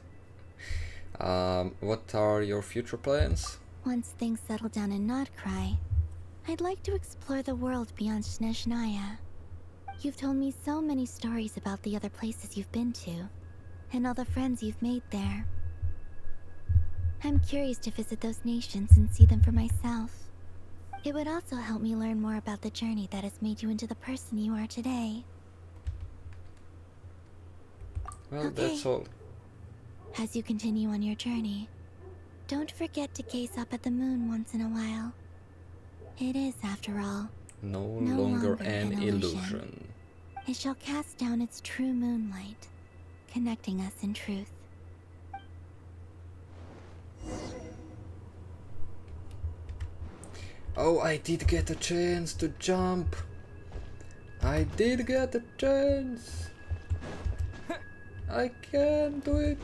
What are your future plans? Once things settle down in Nod-Krai, I'd like to explore the world beyond Snezhnaya. You've told me so many stories about the other places you've been to, and all the friends you've made there. I'm curious to visit those nations and see them for myself. It would also help me learn more about the journey that has made you into the person you are today. Well, that's all. As you continue on your journey, don't forget to gaze up at the moon once in a while. It is, after all, no longer an illusion. It shall cast down its true moonlight, connecting us in truth. Oh, I did get a chance to jump. I did get a chance. I can do it.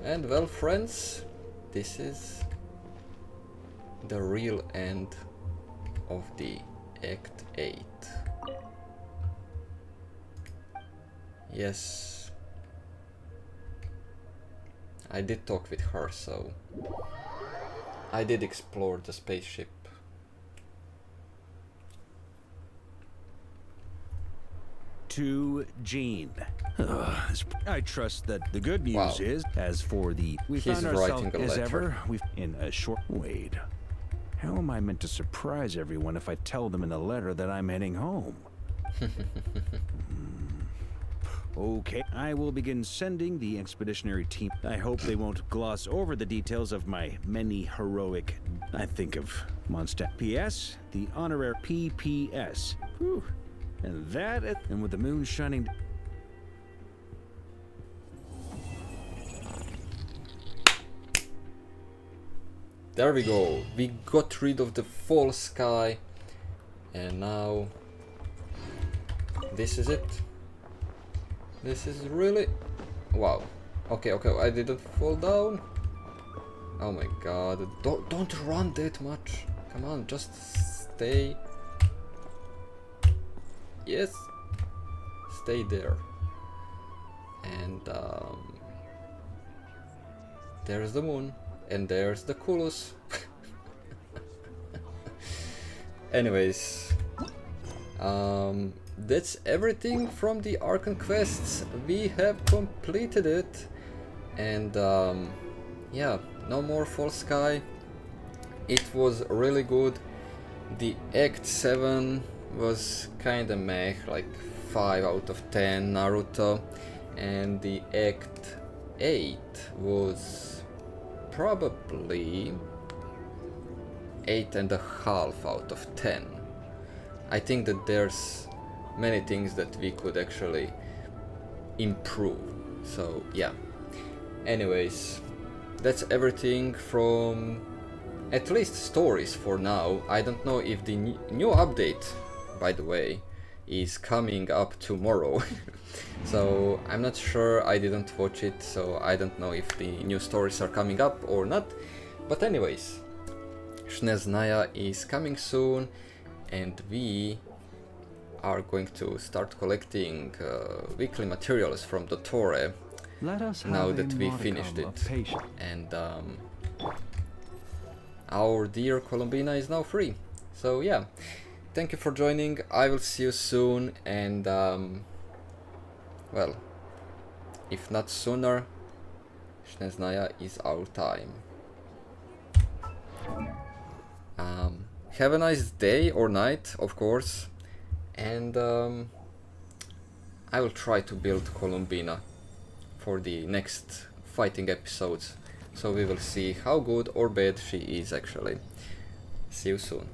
And well, friends, this is the real end of the Act 8. Yes, I did talk with her, so I did explore the spaceship. To Jean. I trust that the good news is, as for the... We He's found ourselves, writing a as letter. ever, we've... In a short... Wait. How am I meant to surprise everyone if I tell them in the letter that I'm heading home? Okay, I will begin sending the expeditionary team. I hope they won't gloss over the details of my many heroic... I think of monster. P.S. The honorary PPS. Whew. And that, and with the moon shining... There we go. We got rid of the false sky, and now this is it. This is really... Wow. Okay, okay, I didn't fall down. Oh my god. Don't run that much. Come on, just stay. Yes. Stay there. And there's the moon. And there's the Culus. Anyways. That's everything from the Archon quests. We have completed it. And yeah, no more False Sky. It was really good. The Act 7 was kinda meh, like 5 out of 10 Naruto. And the Act 8 was probably 8.5 out of 10. I think that there's many things that we could actually improve. So yeah. Anyways, that's everything from at least stories for now. I don't know if the new update, by the way, is coming up tomorrow. So I'm not sure, I didn't watch it, so I don't know if the new stories are coming up or not. But anyways, Snezhnaya is coming soon, and we are going to start collecting weekly materials from Dottore now that we finished it. And our dear Columbina is now free. So yeah, thank you for joining. I will see you soon, and well, if not sooner, Snezhnaya is our time. Have a nice day or night, of course, and I will try to build Columbina for the next fighting episodes, so we will see how good or bad she is actually. See you soon.